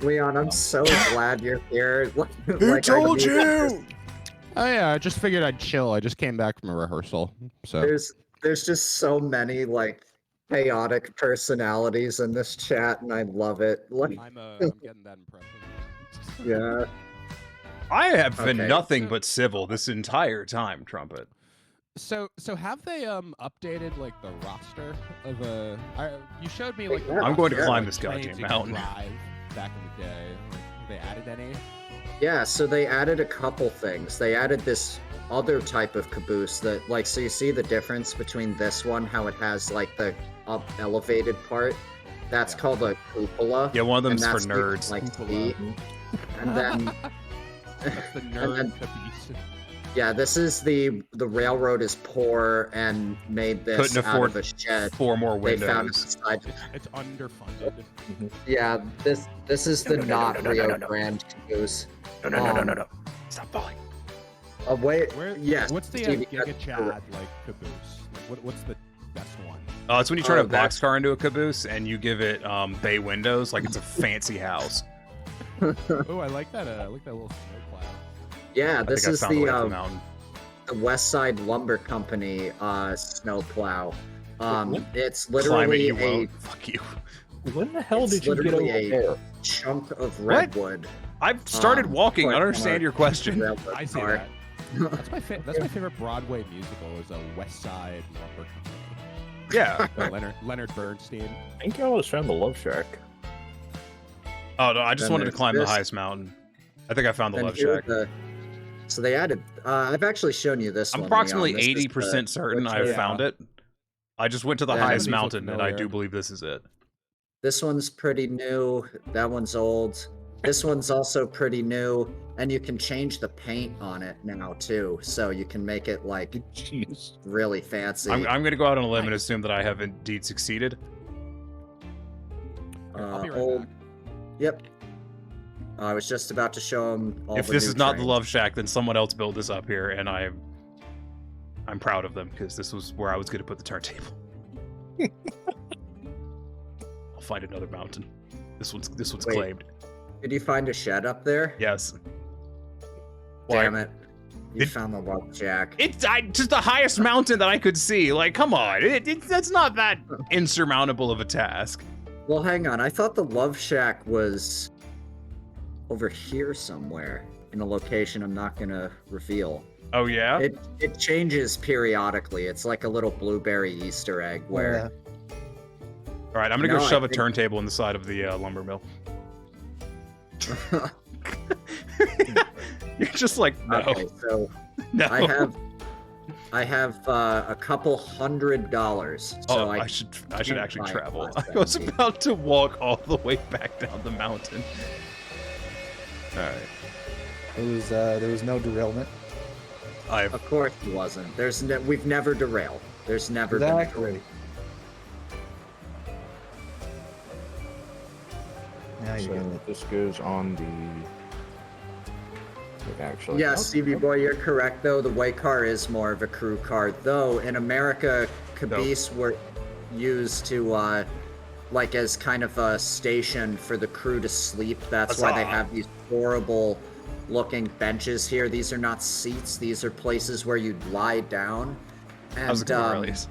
Leon, I'm so glad you're here. Who told you? Oh yeah, I just figured I'd chill. I just came back from a rehearsal, so. There's just so many like chaotic personalities in this chat, and I love it. Like, I'm getting that impression. yeah. I have been Okay. nothing but civil this entire time, Trumpet. So have they updated like the roster of you showed me like. I'm going to roster climb of this trains goddamn you could mountain. drive back in the day. Like, have they added any? Yeah, so they added a couple things. They added this other type of caboose that, like, so you see the difference between this one, how it has like the up elevated part. That's called a cupola. Yeah, one of and them's for that's what you can, nerds. like, Cupola. see. And then That's the And nerd then- caboose. yeah, this is the railroad is poor and made this Couldn't out afford of a shed. 4 more They found it windows. beside. It's underfunded. Yeah, this is the not Rio Grande caboose. No. Stop falling. Wait, Where? yes. What's the Stevie, Giga that's Chad correct. like caboose? What's the best one? It's when you turn Oh, a that's- boxcar into a caboose and you give it bay windows like it's a fancy house. Oh, I like that. I like that little snowplow. Yeah, I this think I is found the way up the the mountain. West Side Lumber Company snowplow. It's Climate literally you a won't. Fuck you. When the hell It's did you get over literally there? chunk of redwood. I've started walking. I put on understand a your question. railroad I see car. that. That's my favorite Broadway musical is a West Side Lumber Company. Yeah. By Leonard Bernstein. I think I always found the Love Shack. Oh no, I just Then wanted to there's climb the this. highest mountain. I think I found the And Love here Shack. so they added. I've actually shown you this I'm one. approximately Leon. This is 80% certain which I've is- found it. I just went to the Yeah, highest these look mountain, and I familiar. do believe this is it. This one's pretty new. That one's old. This one's also pretty new, and you can change the paint on it now too, so you can make it like Jeez. really fancy. I'm going to go out on a limb and assume that I have indeed succeeded. I'll be right old. back. Yep. I was just about to show him all If the this new is not the trains. Love Shack, then someone else built this up here, and I'm proud of them because this was where I was going to put the turntable. I'll find another mountain. This one's Wait. claimed. Did you find a shed up there? Yes. Damn it. You Did- found the Love Jack. It's just the highest mountain that I could see. Like, come on. That's not that insurmountable of a task. Well, hang on. I thought the Love Shack was over here somewhere in a location I'm not gonna reveal. Oh, yeah? It changes periodically. It's like a little blueberry Easter egg where All right, I'm going to go No, I shove a think- turntable in the side of the lumber mill. You're just like, no. Okay, so No. I have a couple $100. So Oh, I should can't actually buy travel. Class I was 17. about to walk all the way back down the mountain. All right. There was no derailment. I've Of course it wasn't. We've never derailed. There's never been. Exactly. Now you get So it. this goes on the. Actually, Yeah, Stevie boy, you're correct though. The white car is more of a crew car, though. In America, caboose were used to, like, as kind of a station for the crew to sleep. That's why they Huzzah. have these horrible-looking benches here. These are not seats. These are places where you'd lie down. how's it And going, Release?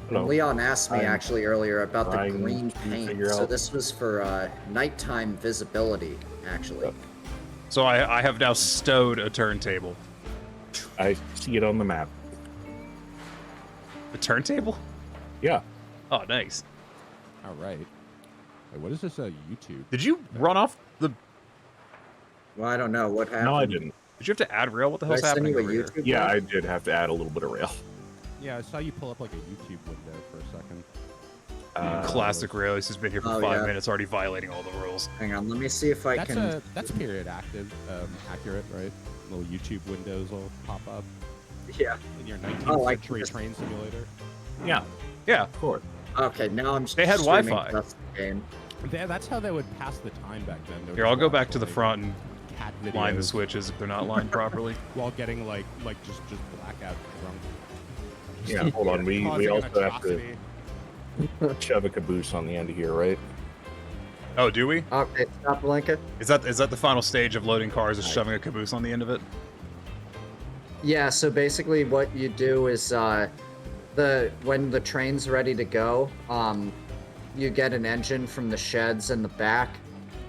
Hello. Leon asked me I'm actually earlier about the trying green to paint. figure So out- this was for nighttime visibility, actually. So I have now stowed a turntable. I see it on the map. A turntable? Yeah. Oh, nice. All right. Wait, what is this? YouTube? Did you run off the? Well, I don't know what happened. No, I didn't. Did you have to add rail? What the Did hell's I send happening you a over here? YouTube Yeah, link? I did have to add a little bit of rail. Yeah, I saw you pull up like a YouTube window for a second. Classic rail. This has been here for Oh, 5 yeah. minutes, already violating all the rules. Hang on, let me see if I can. That's period active, accurate, right? Little YouTube windows will pop up Yeah. in your 19th Oh, I century just- train simulator. Yeah, Yeah. of course. Okay, now I'm. They had streaming Wi-Fi. just the game. That's how they would pass the time back then. They would Here, I'll just go watch, back to the like, front and cat line the videos switches if they're not lined properly. while getting like just blackout drunk. Yeah, hold on. We Causing an also have to atrocity. shove a caboose on the end of here, right? Oh, do we? Okay, stop blinking. Is that the final stage of loading cars? Is shoving a caboose on the end of it? Yeah, so basically what you do is when the train's ready to go, you get an engine from the sheds in the back,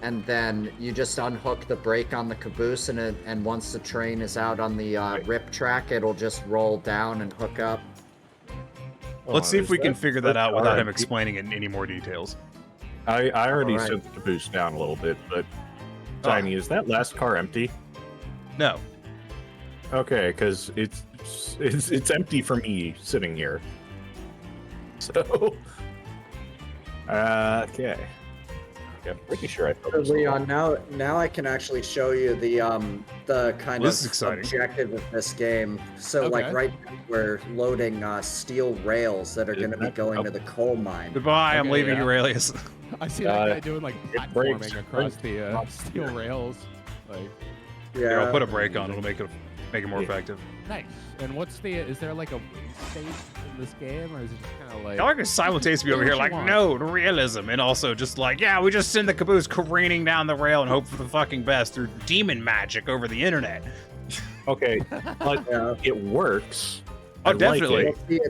and then you just unhook the brake on the caboose, and once the train is out on the rip track, it'll just roll down and hook up. Let's see if we can figure that out without him alright. explaining it in any more details. I already Alright. sent the caboose down a little bit, but Tiny, is that last car empty? No. Okay, because it's empty for me sitting here. So, okay. Yeah, I'm pretty sure I So focused on Leon, now I can actually show you the kind This is of exciting. objective of this game. So like Okay. right now we're loading steel rails that are Is going to be that- going oh. to the coal mine. Goodbye, I'm Okay, leaving yeah. Aurelius. I see that Uh, guy doing like it breaks- platforming across the steel rails. Like Here, Yeah. I'll put a brake on. It'll make it more Yeah. effective. nice. And is there like a win state in this game, or is it just kind of like? I like to simultaneously be over Do here what like, you want. no, realism, and also just like, yeah, we just send the caboose careening down the rail and hope for the fucking best through demon magic over the internet. Okay, but Yeah. it works. Oh, I like definitely. it. See,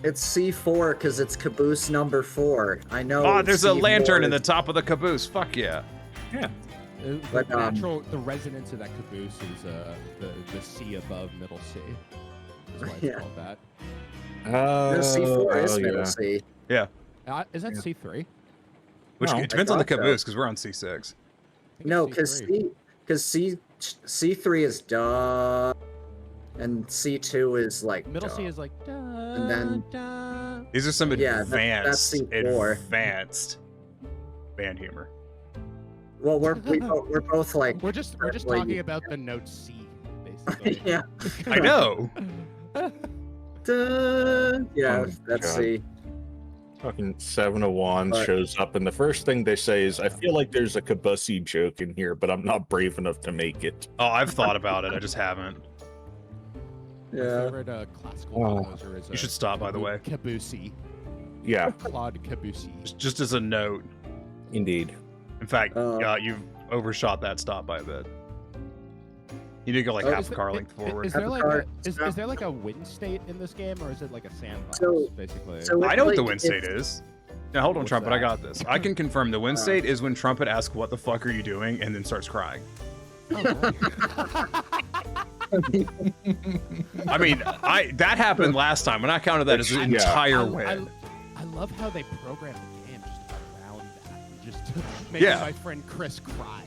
it's C4 because it's caboose number 4. I know. Oh, there's a C4 lantern in the is- top of the caboose. Fuck yeah. But, the resonance of that caboose is the C above middle C. Is why it's Yeah. called that. No, C4 is middle yeah. C. Is that C3? Which No, it depends on the I thought so. caboose because we're on C6. No, because C3 is duh, and C2 is like Middle duh. C is like da, And then- da. These are some Yeah, that's advanced, C4. advanced band humor. Well, we're both like We're just Like- talking about the note C, basically. yeah. I know. Duh. Yeah, Oh, that's God. C. Fucking 7 of Wands But- shows up, and the first thing they say is, I feel like there's a Kabusi joke in here, but I'm not brave enough to make it. Oh, I've thought about it. I just haven't. My Yeah. favorite classical Oh. composer is You should stop, by the way. Cabusi. Yeah, Claude Cabusi. Just as a note. indeed. In fact, Oh. you've overshot that stop by a bit. You need to go like Oh, half Is a there- car length forward. Is there Half a like car- is there like a win state in this game, or is it like a sandbox? So- basically. so I it's know what the like- win state it's- is. Now hold on, What's Trumpet. I that? got this. I can confirm the win Uh. state is when Trumpet asks, "What the fuck are you doing?" and then starts crying. Oh, really? I mean, that happened last time, and I counted that as an Yeah. entire I, win. I love how they programmed the game just around that, just to make Yeah. my friend Chris cry.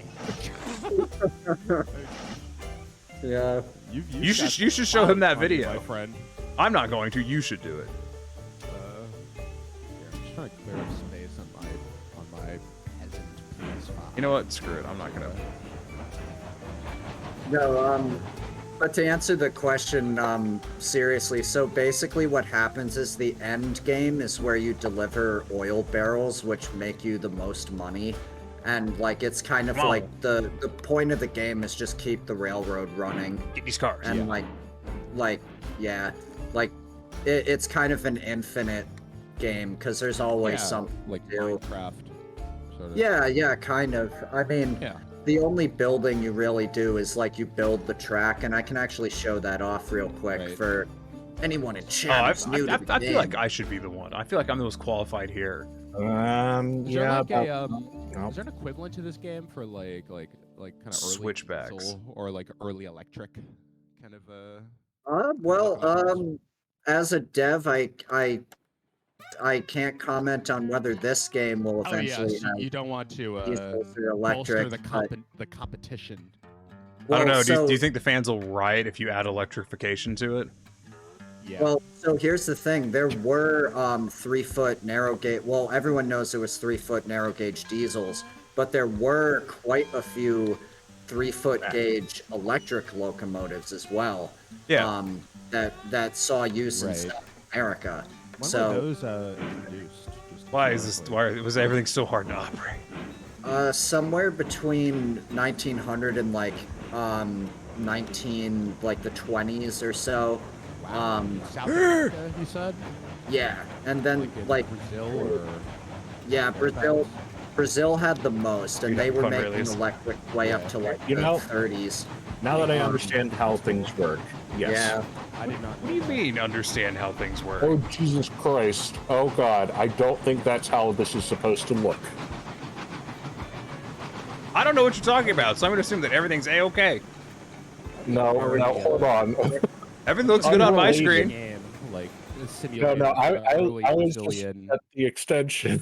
Yeah. You should show him that video. my friend. I'm not going to. You should do it. Here, I'm just trying to clear up space on my peasant PS5. You know what? Screw it. I'm not gonna. No, but to answer the question seriously, so basically what happens is the end game is where you deliver oil barrels, which make you the most money. And like it's kind of Come on. like the point of the game is just keep the railroad running. Get these cars. And like yeah, like it's kind of an infinite game because there's always something like to do. Minecraft. Sort of. Yeah, kind of. I mean, Yeah. the only building you really do is like you build the track, and I can actually show that off real quick Right. for anyone in Oh, chat who's new to the I game. feel like I should be the one. I feel like I'm the most qualified here. Is there Yeah, like a no. is there an equivalent to this game for like like kind of early Switchbacks. diesel or like early electric kind of As a dev, I can't comment on whether this game will Oh yes, eventually have you don't want to diesels or bolster electric. the competition. I don't know. Well, Do you so- think the fans will riot if you add electrification to it? Yeah. Well, so here's the thing. There were 3-foot narrow gauge. Well, everyone knows there was 3-foot narrow gauge diesels, but there were quite a few 3-foot gauge electric locomotives as well. Yeah. That saw use in Right. South America. When so were those introduced? Just Why is this? historically? Why was everything so hard to operate? somewhere between 1900 and like 19 like the 20s or so. Wow. South America, you said? Yeah, and then in like Brazil or yeah, Brazil had the most, and You'd they have were fun making release. electric way up to like You the know- 30s. Now that I understand how things work, yes. Yeah, I did not. What do you mean understand how things work? Oh, Jesus Christ. Oh, God. I don't think that's how this is supposed to look. I don't know what you're talking about, so I'm gonna assume that everything's a-okay. No, hold on. Everything looks good on my Unrelated. screen. Game, like No, simulated, I early was just Brazilian at the extension.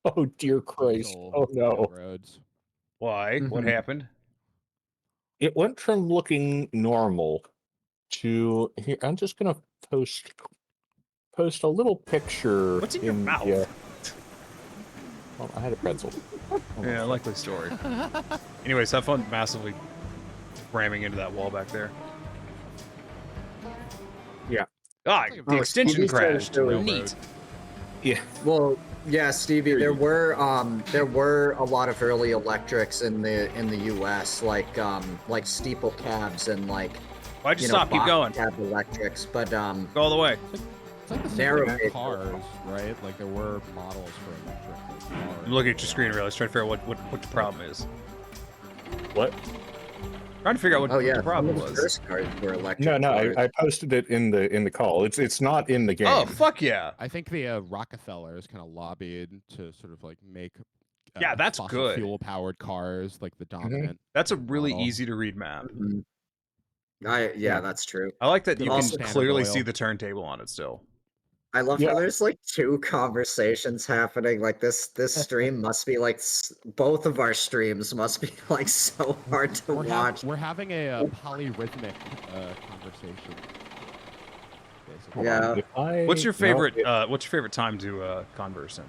Oh, dear Christ. diesel Oh, no. roads. Why? What Mhm. happened? It went from looking normal to here. I'm just gonna post a little picture. What's in your mouth? Well, I had a pretzel. Yeah, likely story. Anyways, have fun massively ramming into that wall back there. Yeah. Ah, Like a- the Oh, extension Stevie said crashed. it was No neat. road. Yeah. well, yeah, Stevie. There were a lot of early electrics in the U.S. like steeple cabs and like Why'd you you know stop? Keep box going. cab electrics, but Go all the way. It's like the same Narrow thing with gauge. cars, right? Like there were models for electric cars. I'm looking at your screen, really. I was trying to figure out what the problem is. What? Trying to figure out what, oh what yeah, the problem some of the was. first cars were electric. No, cars. I posted it in the call. It's not in the game. Oh, fuck yeah. I think the Rockefellers kind of lobbied to sort of like make Yeah, that's fossil good. fuel powered cars like the dominant. That's a really Model. easy to read map. Mhm. yeah, that's true. I like that you can Also- clearly Standard see oil. the turntable on it still. I love Yeah. how there's like two conversations happening. Like this stream must be like both of our streams must be like so hard to watch. We're having a polyrhythmic conversation. Basically. Hold Yeah. on. If I- What's your no, favorite it- what's your favorite time to converse in?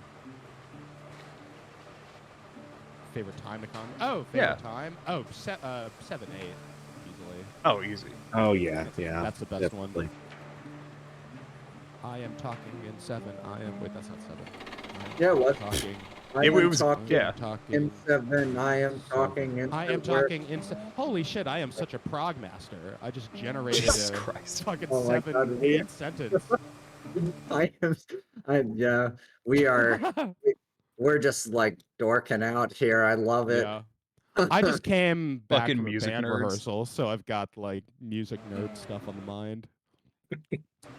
Favorite time to con? Oh, Yeah. favorite time? Oh, 7, 8, easily. Oh, easy. Oh yeah, yeah. That's the best definitely. one. I am talking in 7. I am. Wait, that's not 7. I am Yeah, what? Talking. I It am was- talking yeah. Talking. in 7. I am talking in I am 7. talking in. Holy shit! I am such a prog master. I just generated Jesus a Christ. fucking Oh my 7, God, 8 sentence. Yeah, we're just like dorking out here. I love it. Yeah. I just came back Fucking from a music band nerds. rehearsal, so I've got like music nerd stuff on the mind.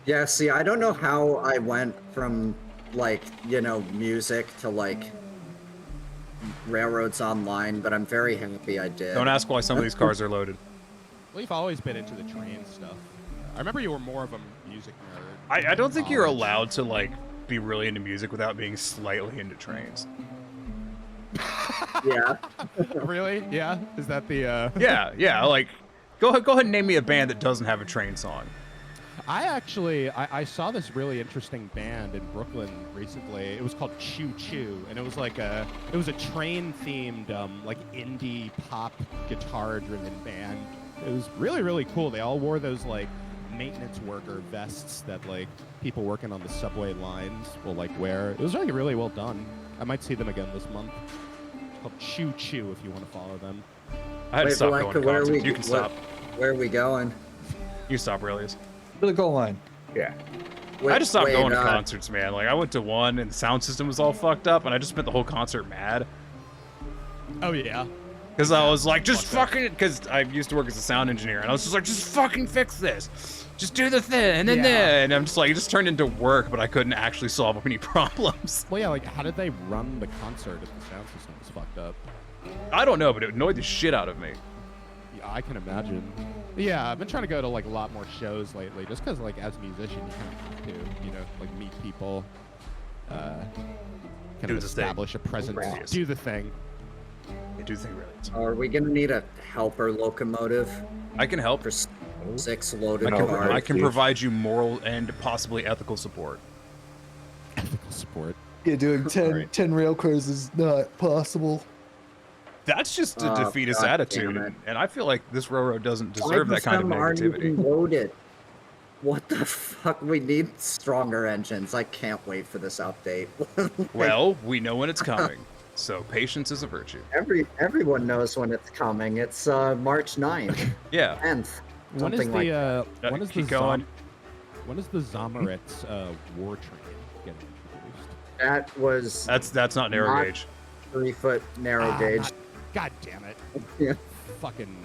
Yeah, see, I don't know how I went from like, music to like Railroads Online, but I'm very happy I did. Don't ask why some of these cars are loaded. Well, you've always been into the train stuff. I remember you were more of a music nerd. I don't think you're college. allowed to like be really into music without being slightly into trains. Yeah. Really? Yeah? Is that the? Yeah, like go ahead and name me a band that doesn't have a train song. I saw this really interesting band in Brooklyn recently. It was called Choo Choo, and it was a train themed like indie pop guitar driven band. It was really, really cool. They all wore those like maintenance worker vests that like people working on the subway lines will like wear. It was really, really well done. I might see them again this month. It's called Choo Choo if you want to follow them. I had to Wait, stop Blanca, going to where are concerts. we- You can stop. Where are we going? You stop, Aurelius. To the goal line. Yeah. I just stopped Wait, going to concerts, man. Like I went to one and the sound system was all fucked up, and I just spent the whole concert mad. Oh yeah. Because I was like, just fucking, because I used to work as a sound engineer, and I was just like, just fucking fix this. Just do the thing, and then there. And I'm just like, it just turned into work, but I couldn't actually solve any problems. Well, yeah, like, how did they run the concert if the sound system was fucked up? I don't know, but it annoyed the shit out of me. Yeah, I can imagine. Yeah, I've been trying to go to, like, a lot more shows lately, just because, like, as a musician, you kind of have to, you know, like, meet people, kind Do of the thing. establish a presence, Right. do the thing. I do think really. Are we gonna need a helper locomotive I can help. for 6 loaded I know, cars? I can provide you moral and possibly ethical support. Ethical support. Yeah, doing 10, Right. 10 rail cars is not possible. That's just a Oh, defeatist God attitude, damn it. and I feel like this railroad doesn't deserve that kind of them aren't negativity. even loaded. What the fuck? We need stronger engines. I can't wait for this update. Well, we know when it's coming, so patience is a virtue. Everyone knows when it's coming. It's March 9th, Yeah. 10th, When is something like the when is the keep going. when is the Zomaret's war train getting introduced? that. Was That's not narrow Not- gauge. 3-foot narrow gauge. God damn it! Yeah. Fucking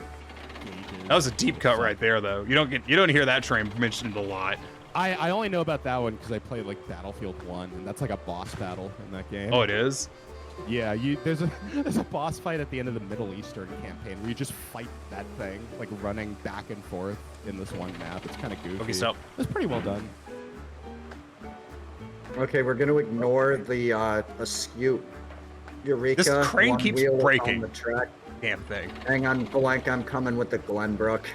gauges. That was a deep cut right there, though. You don't hear that train mentioned a lot. I only know about that one because I played like Battlefield 1, and that's like a boss battle in that game. Oh, it is. Yeah, there's a boss fight at the end of the Middle Eastern campaign where you just fight that thing, like running back and forth in this one map. It's kind of goofy. Okay, stop. It's pretty well done. Okay, we're gonna ignore the askew Eureka. This crane one keeps wheel on breaking. the track. Damn thing. Hang on, Blank. I'm coming with the Glenbrook.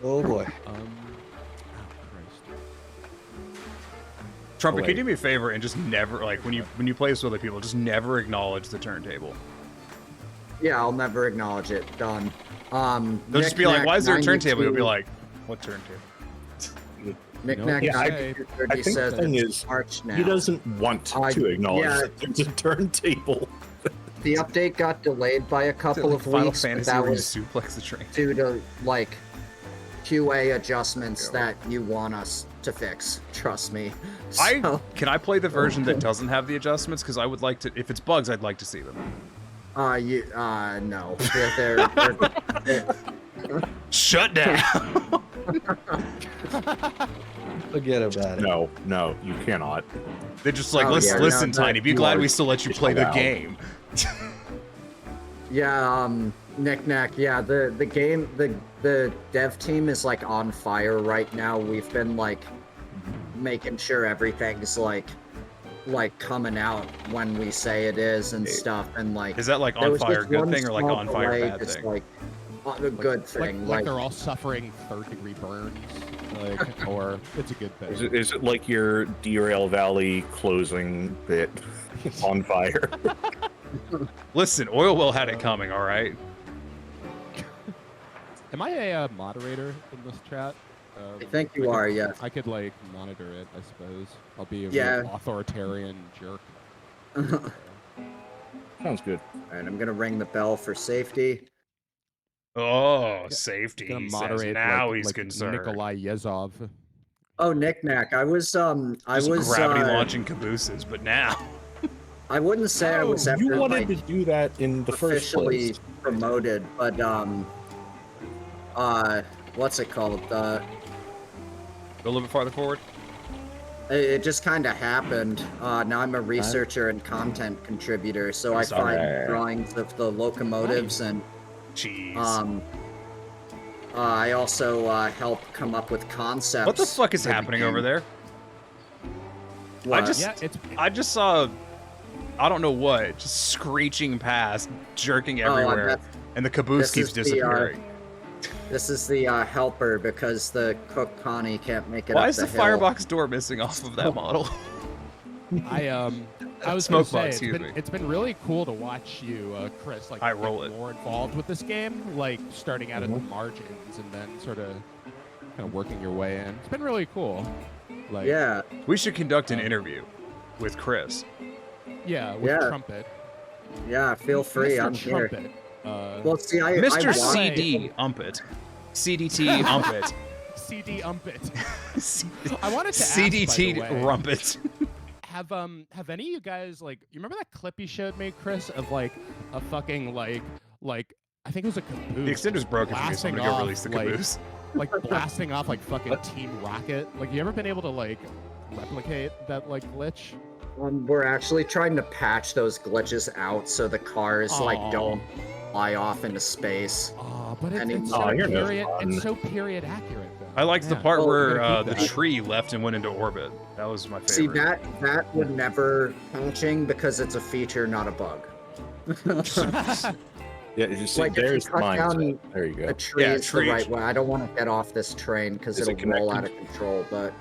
Oh boy. Oh Christ. Trumpet, Oh, can you wait. do me a favor and just never, like, when you play this with other people, just never acknowledge the turntable. Yeah, I'll never acknowledge it. Done. They'll just be like, why is there a turntable? You'll be like, what turntable? Knick-knack Yeah, I 9230 I think the says thing it's is, March now. he doesn't want I- to acknowledge yeah. that there's a turntable. The update got delayed by a couple of Final weeks, but Fantasy that where you was suplex the train. due to like QA adjustments that you want us to fix. Trust me. So, Can I play the version that doesn't have the adjustments? Because I would like to. If it's bugs, I'd like to see them. no. They're Shut down. Forget about it. No, you cannot. They're just like, Oh, listen, yeah, listen, no, Tiny. Be you glad are we still let you play the allowed. game. Yeah, Knick-knack, yeah, the game, the dev team is like on fire right now. We've been like making sure everything's like coming out when we say it is and stuff, and like Is that like there on was fire just good one thing or like small on fire delay, bad just thing? like a good thing. Like they're all suffering third-degree burns, like, or it's a good thing. Is it like your Derail Valley closing bit on fire? Listen, Oil Well had it coming. All right. Am I a moderator in this chat? I think you are, yeah. I could like monitor it, I suppose. I'll be a Yeah. real authoritarian jerk. Sounds good. Alright, I'm gonna ring the bell for safety. Oh, safety. Gonna He says moderate now like, he's like concerned. Nikolai Yezov. Oh, Knick-knack, I was Just gravity launching cabooses, but now. I wouldn't say I was ever you wanted like to do that in the first officially place. promoted, but what's it called? Go a little bit farther forward. It just kind of happened. Now I'm a researcher and content contributor, so I find Alright. drawings of the locomotives, and Jeez. I also help come up with concepts. What the fuck is for the happening game. over there? What? Yeah, it's I just saw, I don't know what, just screeching past, jerking everywhere, that's- and the caboose this keeps is the, disappearing. This is the helper because the cook Connie can't make it Why up is the hill. firebox door missing off of that model? I was Smoke gonna box, say, excuse me. it's been really cool to watch you, Chris, like I get roll it. more involved with this game, like starting out at the margins and then sort of kind of working your way in. It's been really cool. Like Yeah, We should conduct an interview with Chris. yeah, with Yeah. Trumpet. yeah. Feel free. Mr. I'm here. Trumpet. Well, see, I Mr. I CD Umpet. CDT Umpet. CD Umpet. I wanted to ask, CDT by the way, Rumpet. have any of you guys like you remember that clip you showed me, Chris, of like a fucking like I think it was a caboose. The extender's broken for me, so I'm gonna go release the caboose. Like blasting off like fucking Team Rocket. Like, you ever been able to like replicate that like glitch? We're actually trying to patch those glitches out so the cars like don't fly off into space. Oh, but it's anymore. so you're no period. fun. It's so period accurate. Though. I liked the Man. part Oh, where we're gonna the keep that. tree left and went into orbit. That was my favorite. See, that would never patching because it's a feature, not a bug. Yeah, you see, Like, if you there's cut mindset. down There you go. A tree Yeah, is the tree. right way. I don't want to get off this train because Is it it'll roll out of connected? control. But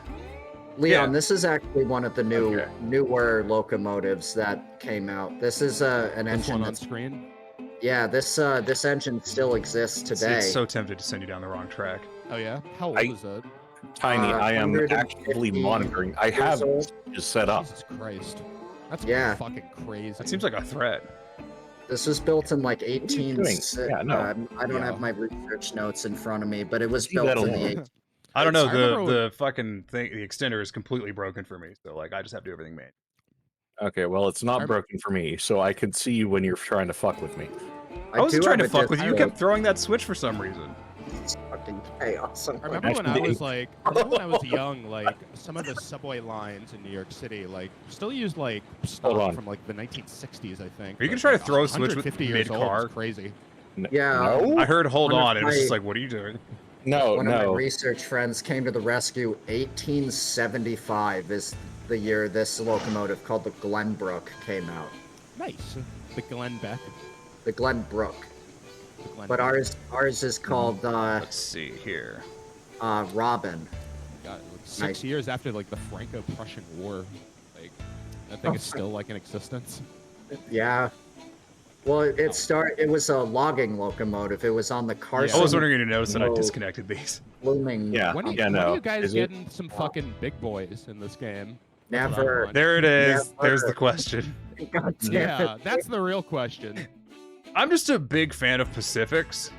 Leon, Yeah. this is actually one of the Okay. newer locomotives that came out. This is an This engine one on that's screen. this engine still exists today. It's so tempted to send you down the wrong track. Oh yeah. How old I- is it? Tiny, I am 150 actively monitoring. I years have old. just set up. Jesus Christ. That's Yeah. fucking crazy. That seems like a threat. This was built in like are you 18. doing? Yeah, no. I don't Yeah. have my research notes in front of me, but it was Leave that built in the alone. 18. I don't know. I remember The fucking thing, the extender is completely broken for me. So like, I just have to do everything manually. Okay, well, it's not I'm- broken for me, so I could see you when you're trying to fuck with me. I wasn't do trying to have a fuck with you. You display. kept throwing that switch for some reason. It's fucking chaos. I remember when I was like, I remember when I was young, like some of the subway lines in New York City, like still used like stock on. from like the 1960s, I think. Are you gonna But, try to like, throw a switch with 150 years old, it's mid-car? crazy. Yeah, No, I heard hold One of on, and it was just my- like, what are you doing? no, One of my no. research friends came to the rescue. 1875 is the year this locomotive called the Glenbrook came out. Nice. The Glenn Beck. The Glenbrook. The Glenn But Beck. ours is called Let's see here. Robin. Got like, 6 Nice. years after like the Franco-Prussian War. Like that thing is still like in existence. Yeah. Well, it was a logging locomotive. It was on the Carson I was wondering if you noticed that I No. disconnected these. blooming. Yeah. When are you, yeah, when are no. you guys Is it- getting some fucking big boys in this game? That's what I Never. want. There it is. Yeah, There's the fucker. question. God damn Yeah, it. that's the real question. I'm just a big fan of Pacifics.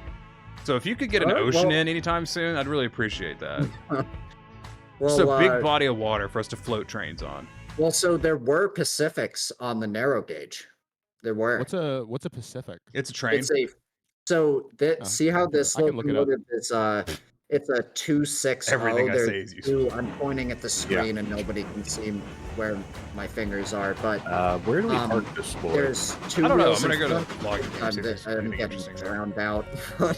So if you could get an Oh, ocean well- in anytime soon, I'd really appreciate that. Well, Just a big body of water for us to float trains on. Well, so there were Pacifics on the narrow gauge. There were. What's a Pacific? It's a train. It's a so that Oh, see how this I can look it up. locomotive is it's a 260. Everything I There's say is useful. I'm pointing at the screen and nobody can see where my fingers are, but Where do we Um, park this boy? there's two I don't know. I'm wheels gonna in go to front. log in and see if there's I'm anything getting interesting there. drowned out.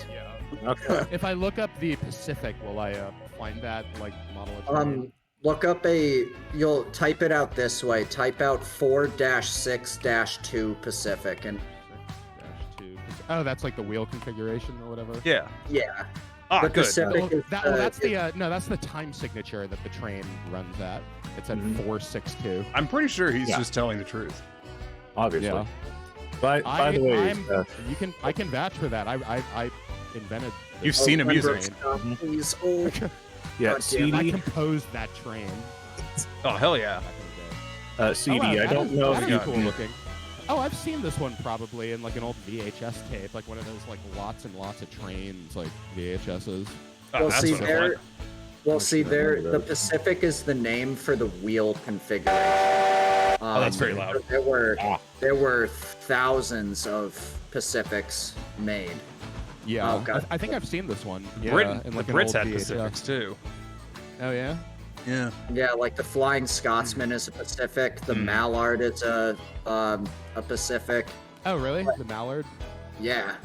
Yeah. Okay. If I look up the Pacific, will I find that like model of train? Look up you'll type it out this way. Type out 4-6-2 Pacific and -2. Oh, that's like the wheel configuration or whatever. Yeah. yeah. Ah, The good. Pacific- Well, is, that's the no, that's the time signature that the train runs at. It's at 462. I'm pretty sure he's Yeah. just telling the truth. Obviously. Yeah. By the way, I can vouch for that. I invented. You've this seen him use train. it. Please. Oh, yeah, God damn, I CD, composed that train. Oh, hell yeah. Back in the day. CD. Oh, wow, I that don't is- know that if is you cool can. looking. Oh, I've seen this one probably in like an old VHS tape, like one of those like lots and lots of trains, like VHSs. Oh, well, that's see what I there. want. Well, see sure I there. remember The those. Pacific is the name for the wheel configuration. Oh, that's very loud. There were thousands of Pacifics made. Yeah, Oh, God. I think I've seen this one. Yeah, Britain, in the like an Brits old had VHS. Pacifics too. Oh yeah. Yeah. Yeah, like the Flying Scotsman is a Pacific. The Mm. Mallard is a Pacific. Oh really? The Mallard. Yeah.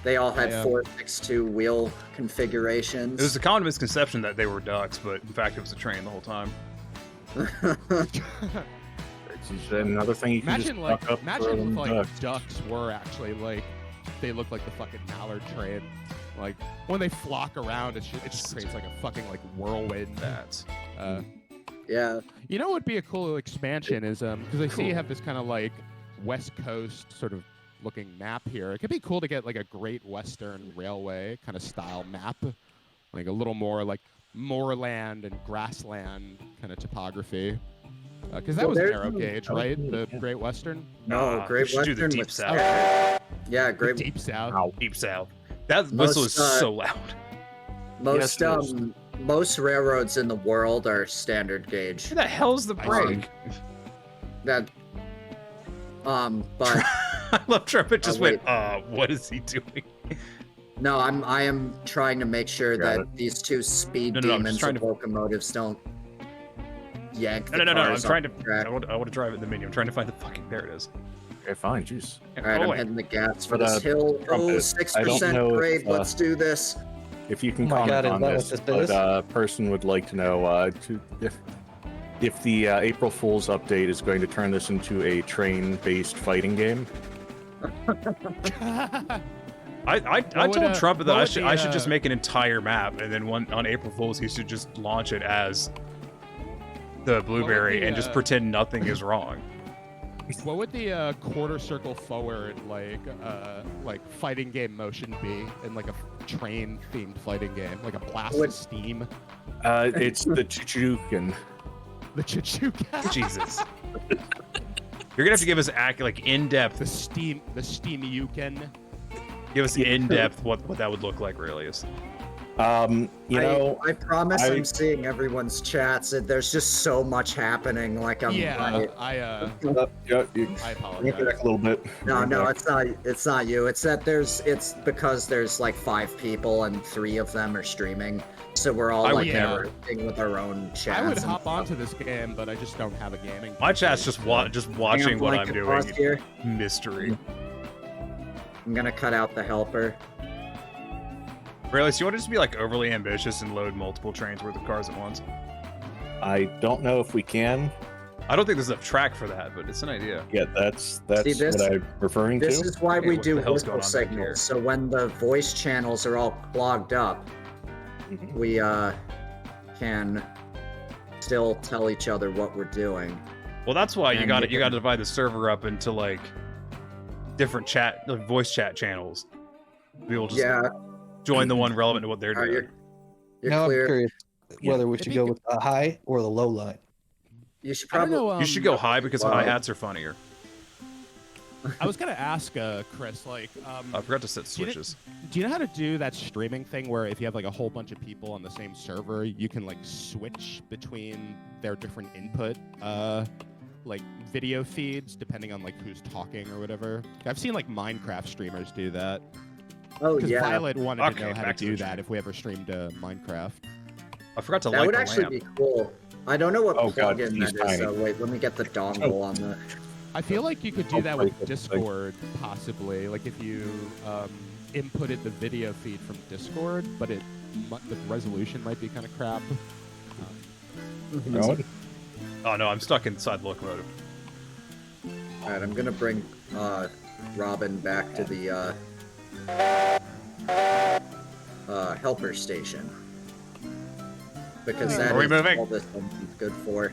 They all had Yeah. 462 wheel configurations. It was a common misconception that they were ducks, but in fact, it was a train the whole time. It's another thing you can Imagine just like fuck up imagine if like ducks. ducks were actually like they look like the fucking Mallard train. Like when they flock around, it just creates like a fucking like whirlwind. That's Yeah. You know what would be a cool expansion is because I see you have this kind of like West Coast sort of looking map here. It could be cool to get like a Great Western Railway kind of style map, like a little more like moorland and grassland kind of topography. Because that Well, was there's narrow no- gauge, right? The Great Western, No, Nah, Great we should do the Western Deep was South. Yeah, the Great. Deep South. Deep South. That Most, whistle is so loud. Most Yes, it is. most railroads in the world are standard gauge. Where the hell's the I brake? That but I love Trumpet just wait. went, what is he doing? No, I am trying to make sure Got that it. these two speed No, I'm just demons trying of to- locomotives don't yank No, the I'm cars trying off to. the track. I want to drive it in the menu. I'm trying to find the fucking. There it is. Okay, fine. Jeez. Yeah, All right, go I'm away. hitting the gas for But, this hill. Trumpet, Oh, I don't 6% know if, grade. Let's do this. If you can Oh my comment God, is on that this, what this but is? person would like to know if the April Fool's update is going to turn this into a train-based fighting game. I would, told Trump that what I would should the, I should just make an entire map, and then on April Fools he should just launch it as the blueberry the, and just pretend nothing is wrong. What would the quarter circle forward like fighting game motion be in like a train themed fighting game, like a blast of steam? It's the Chuchukan. The Chichuka, Jesus. You're gonna have to give us in depth. the steam Yuken. Give us in depth what that would look like, Aurelius. I promise I- I'm seeing everyone's chats. There's just so much happening. Like I'm. Yeah, I Yeah, you I look apologize. back a little bit. No, it's not. It's not you. It's that it's because there's like 5 people and 3 of them are streaming, so we're all I like would never- interacting with our own chats. I would and hop stuff. onto this game, but I just don't have a gaming. My chat's PC, just so- just Hang on, watching what Blank, I'm pause doing. here. Mystery. I'm gonna cut out the helper. Aurelius, you want to just be overly ambitious and load multiple trains worth of cars at once? I don't know if we can. I don't think there's enough track for that, but it's an idea. Yeah, that's See, this- what I'm referring This to. is why Okay, we what do the hell's going whistle on back here? signals. So when the voice channels are all clogged up, Mhm. we can still tell each other what we're doing. Well, that's why you And got you You got to can- divide the server up into different voice chat channels. We'll just Yeah. join the one relevant to what they're Are doing. you're Now I'm clear. curious Yeah, whether we it'd should be go good- with the high or the low line. You should I don't probably. know. You should go high because wow. hi-hats are funnier. I was gonna ask Chris, I forgot to set Do you kn- switches. do you know how to do that streaming thing where if you have a whole bunch of people on the same server, you can switch between their different input video feeds depending on who's talking or whatever? I've seen Minecraft streamers do that. Oh Because yeah. Violet wanted to Okay, know how to back to do the that stream. if we ever streamed Minecraft. I forgot to That light would the actually lamp. be cool. I don't know what Oh, God, plugin he's that is. tiny. So wait, let me get the dongle on the. I feel like you could do Oh, that right, with that's Discord, possibly. If you inputted the video feed from Discord, but the resolution might be kind of crap. Going? Oh no, I'm stuck inside the locomotive. All right, I'm gonna bring Robin back to the helper station because that Are we is moving? all this one's good for.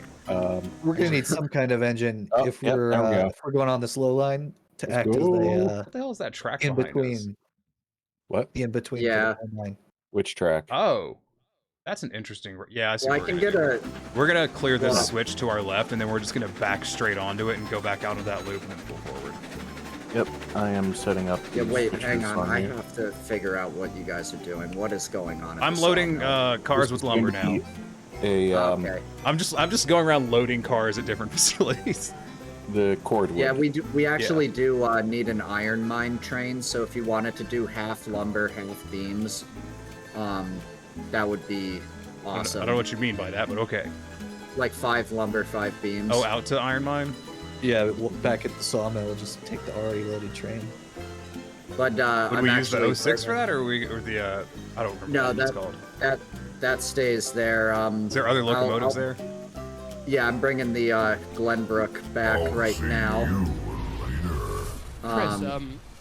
We're gonna need some kind of engine Oh, if yep, we're there we go. if we're going on this low line to Let's act as go. What the hell is that track in behind us? between What? the in between. Yeah. Line. Which track? Oh, that's an interesting. Yeah, I see. Well, I what can we're get gonna do. a. We're gonna clear this Well- switch to our left, and then we're just gonna back straight onto it and go back out of that loop and then pull forward. Yep, I am setting up. Yeah, these wait, switches hang on. I you. have to figure out what you guys are doing. What is going on? at I'm the loading sawmill? cars This with is going lumber to now. be Okay. I'm just going around loading cars at different facilities. the cordwood. Yeah, we actually do need an iron mine train. So if you wanted to do half lumber, half beams, that would be awesome. I don't know what you mean by that, but okay. Like 5 lumber, 5 beams. Oh, out to Iron Mine. Yeah, back at the sawmill, we'll just take the already loaded train. But Would I'm we use the actually 06 for that, or the I don't remember No, what it's called. that stays there. Is there other locomotives there? Yeah, I'm bringing the Glenbrook back right now. Chris,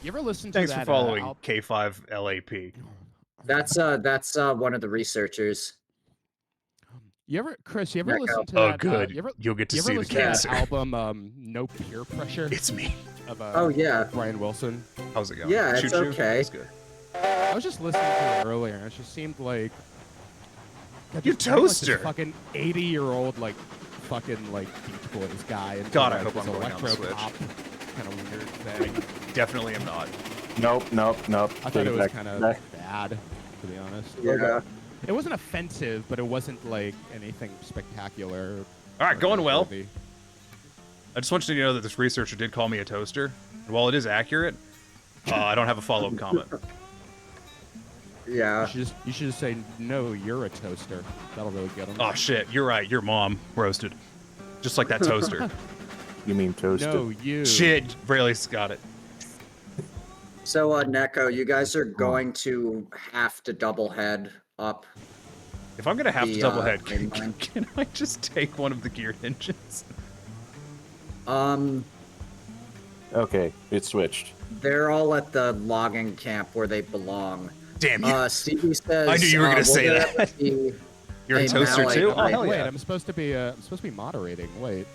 you ever listen to Thanks that? for following al- K5 LAP. That's one of the researchers. Chris, you ever Check listen out- to Oh, that? good. You ever You'll get to see the listen to that cancer. album, No Peer Pressure? It's me. Of, Oh yeah, Brian Wilson. How's it going? Yeah, it's Choo-choo? okay. It's good. I was just listening to it earlier, and it just seemed like God, You this guy, like, this toaster. fucking 80-year-old fucking Beach Boys guy. And God, I like, hope this I'm going on the electro Switch. pop kind of weird thing. Definitely am not. Nope. I Take thought it was back. kind of Back. bad, to be honest. yeah. It wasn't offensive, but it wasn't anything spectacular. All right, going well. worthy. I just want you to know that this researcher did call me a toaster. While it is accurate, I don't have a follow-up comment. Yeah. You should just say, no, you're a toaster. That'll really get them. Oh shit, you're right. Your mom roasted, just like that toaster. You mean toasted? No, you. Shit, Brayley's got it. So, Neko, you guys are going to have to double head up. If I'm gonna have to The, double head, main line. can I just take one of the geared engines? Okay, it switched. They're all at the logging camp where they belong. Damn you! Stevie says. I knew you were gonna will say there that. be You're a toaster melee too? Oh type? hell Wait, yeah! I'm supposed to be moderating. Wait.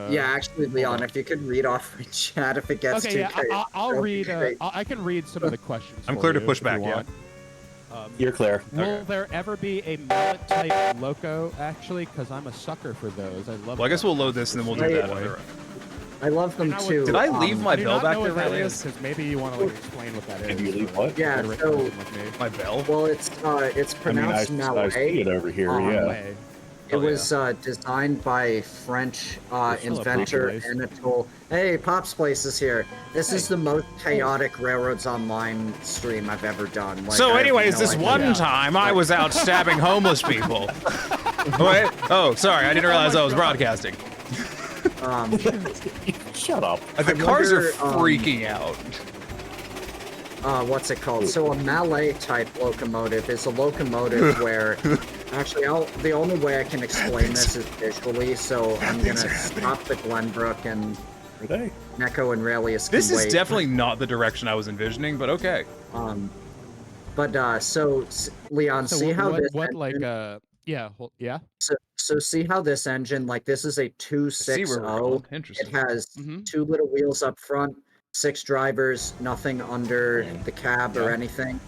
Yeah, actually, Leon, if you could read off my chat if it gets Okay, too yeah, chaotic, I'll that'd be read. great. I can read some of the questions. I'm for clear to you push if you back, yeah. want. You're clear. Will there ever be a mallet type loco? Actually, because I'm a sucker for those. I love. Well, I guess that. we'll load this and then we'll do Wait, that other. I love them Now what- too. Did I leave my I do bell not back know there, what that is, Rayleigh? because maybe you want to like explain what that is. Did you leave what? Yeah, Better so explain with me. My bell? well, it's pronounced I see mallet. it over here. Um, Yeah. Way. It Oh, yeah. was designed by French still a inventor Pop's Place. Anatole. Hey, Pop's Place is here. This is the most chaotic Railroads Online stream I've ever done. Like, I So, have anyways, no this idea. one time I was out stabbing homeless people. Wait. Oh, sorry, I didn't realize I was broadcasting. Shut up. The cars are wonder, freaking out. What's it called? So a Mallet type locomotive is a locomotive where, actually, the only way I can explain this is visually. So I'm gonna stop the Glenbrook and Are they? Neko and Raelius. This can is wait. definitely not the direction I was envisioning, but okay. Leon, So see what, how what, this what like engine, yeah. so see how this engine, like this is a See where we're 260. going. It Interesting. has Mhm. 2 little wheels up front, 6 drivers, nothing under the cab or anything.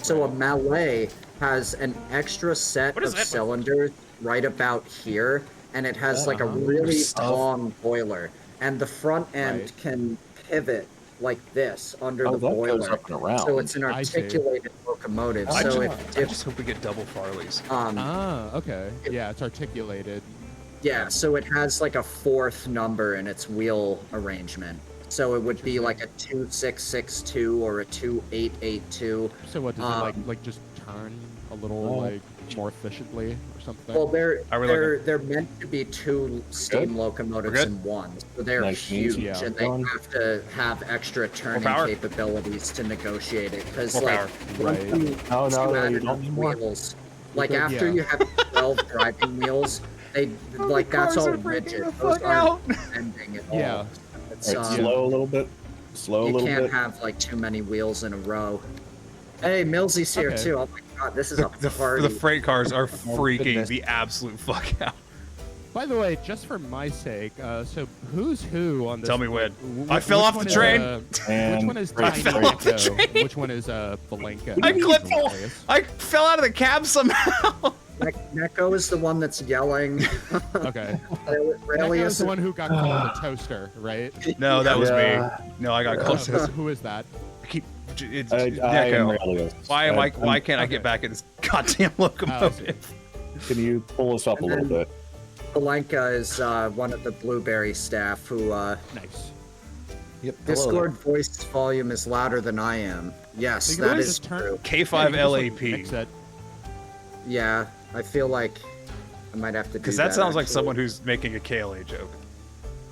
So a Mallet has an extra set What is of that? cylinders right about here, and it has like a Uh-huh. really Stuff. long boiler, and the front end Right. can pivot like this under Oh, the that boiler. goes up and around. So it's an I see. articulated locomotive. I So just, I just hope we get double Farleys. Okay. Yeah, it's articulated. Yeah, so it has like a 4th number in its wheel arrangement. So it would be like a 2662 or a 2882. So what does it like just turn a little like more efficiently or something? Well, Are we they're meant to be 2 steam Good. locomotives We're good? in one. So they're Nice and easy. huge, Yeah. and they Done. have to have extra turning power. capabilities to negotiate it. Because More like power. once Right. you, No, once no, you no, add you enough don't need more. wheels, like good. after Yeah. you have 12 driving wheels, they like that's cars all are freaking rigid. the Those fuck aren't bending at all. Yeah. It's, All right, slow a little bit. Slow a you little can't bit. have like too many wheels in a row. Hey, Millsy's here Okay. too. Oh my god, this is a party. The freight cars are freaking goodness. the absolute fuck out. By the way, just for my sake, so who's who on this? Tell me when. like, I fell which off the one is, train. which And one is I Tiny fell off the Rico? train. Which one is Valenka? I clipped. Hilarious. I fell out of the cab somehow. Neko is the one that's yelling. Okay. Really That was is the one who got called a toaster, right? No, that was Yeah. me. No, I got Oh, close. who is that? I keep. It's I am Neko. Aurelius. Why can't I get okay. back in this goddamn locomotive? Can you pull us up a little bit? Palenka is one of the Blueberry staff who Nice. Yep. Discord voice volume is louder than I am. Yes, So you can that always is just turn- true. Yeah, you K5 can just, like, LAP. mix it. Yeah, I feel like I might have to do Because that sounds like actually. someone who's making a KLA joke.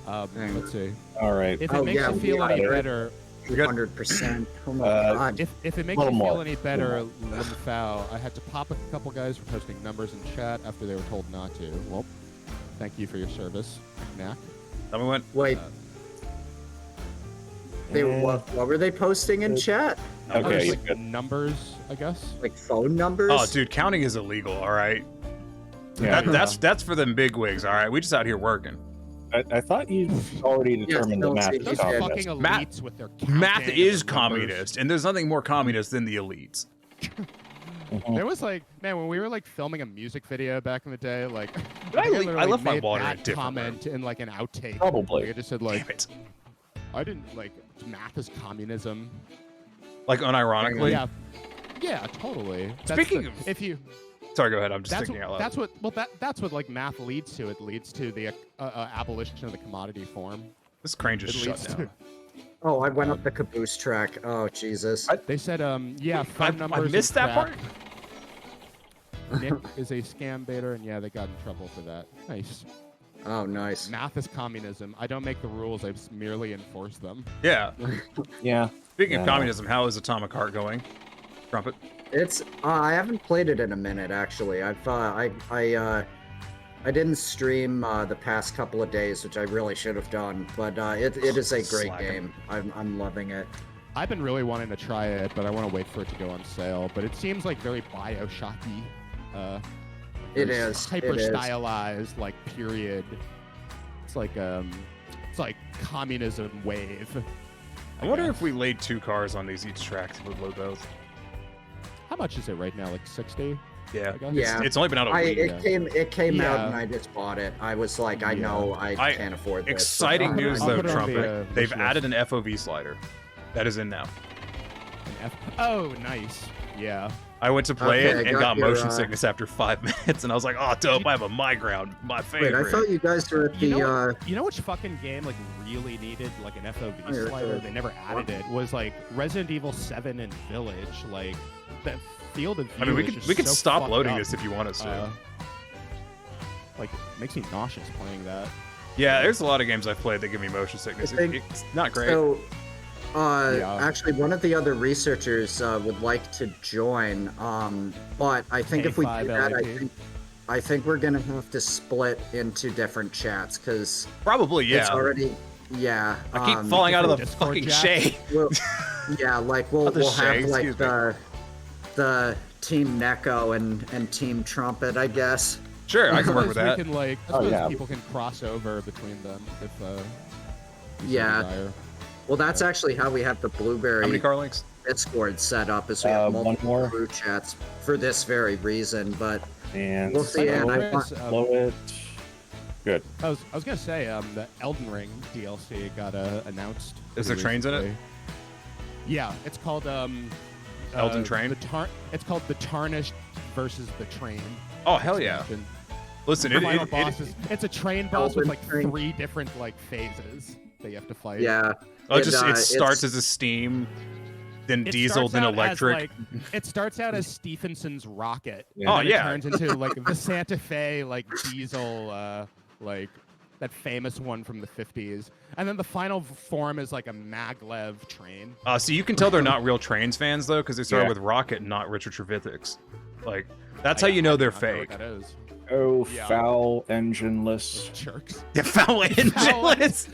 Hang Let's see. All right. If it Oh, makes yeah, you feel we any got it. better, 200%. Oh my Uh, god. if it makes Little you feel more. any better, Limfow, I had to pop a couple guys for posting numbers in chat after they were told not to. Well, thank you for your service, Knack. Tell me when. Wait, what were they posting in chat? Okay, Just, you're like good. numbers, I guess. Like phone numbers? Oh, dude, counting is illegal. All right. Yeah. That's for them big wigs. All right, we just out here working. I thought you already determined the don't math see is Those Yeah. communist. fucking Math- elites with their Math counting is of numbers. communist, and there's nothing more communist than the elites. There was like, man, when we were like filming a music video back in the day, like I think leave- I literally left my made water in a that different comment in like an outtake. Probably. Like, I just said Damn like, it. I didn't like math is communism. Like unironically. Yeah, yeah, totally. Speaking of- if you, Sorry, go ahead. I'm just that's thinking out what, loud. that's what, well, that's what like math leads to. It leads to the abolition of the commodity form. This crane just It shut leads down. Oh, I went up the caboose track. Oh, Jesus. They said, yeah, phone I numbers. missed that part. Nick is a scam baiter, and yeah, they got in trouble for that. Nice. Oh, nice. Math is communism. I don't make the rules; I merely enforce them. Yeah. Yeah. Speaking of communism, how is Atomic Heart going? Trumpet. It's I haven't played it in a minute actually. I didn't stream the past couple of days, which I really should have done, but it is a great Slacking. game. I'm loving it. I've been really wanting to try it, but I want to wait for it to go on sale. But it seems like very Bioshocky. It very is. hyper It is. stylized, like period. It's like communism wave. I wonder guess. if we laid 2 cars on these each tracks would load those. How much is it right now? Like 60? Yeah. I guess? Yeah. It's only been out a week. It came out Yeah. and I just bought it. I was like, I know I can't afford this. Exciting but- news I'll though, put it on Trumpet. the, They've wish added an FOV slider. That is in now. Oh, nice. Yeah. I went to play Okay, it I and got got your, motion sickness after 5 minutes, and I was like, "Oh, dope! I have a my ground, my Wait, favorite." I thought you guys were at the You know which fucking game like really needed like an FOV Oh, you're slider? good. They never added it. Was like Resident Evil 7 and Village. Like that field of view. I mean, is just we could so stop fucked loading up. this if you want us to. Like it makes me nauseous playing that. Yeah, there's a lot of games I've played that give me motion sickness. I think- It's not great. So, Yeah. actually, one of the other researchers would like to join, but I think if we do A5 that, LAP. I think we're gonna have to split into different chats because Probably, it's yeah. already, yeah. I keep falling out of the Discord fucking chat. shade. We'll, yeah, like we'll The have shade, like excuse me. the Team Neko and Team Trumpet, I guess. Sure, I can work with We that. can like, I Oh, suppose yeah. people can cross over between them if. Yeah. desire. Well, that's actually how we have the How Blueberry many car links? Discord set up, is we have one multiple more. group chats for this very reason. But And we'll see. And I Chris, want, blow it. Good. I was gonna say the Elden Ring DLC got announced. Is there pretty trains in it? recently. Yeah, it's called Elden Train? It's called the Tarnished versus the Train. Oh hell yeah! expansion. Listen, The it, final it, boss it, is it's a train boss with Elden like Train. 3 different like phases that you have to fight. yeah. oh, just it it's- starts as a steam, then It diesel, starts then out as, electric. like- it starts out as Stephenson's rocket. Yeah. Oh, and yeah. It turns into like the Santa Fe like diesel like that famous one from the 50s. And then the final form is like a maglev train. So you can tell they're not real trains fans though, because they started Yeah. with Rocket, not Richard Trevithick's. Like that's how you know they're I don't know fake. what that is. Oh, Yeah. foul engineless. Jerks. Yeah, foul engineless.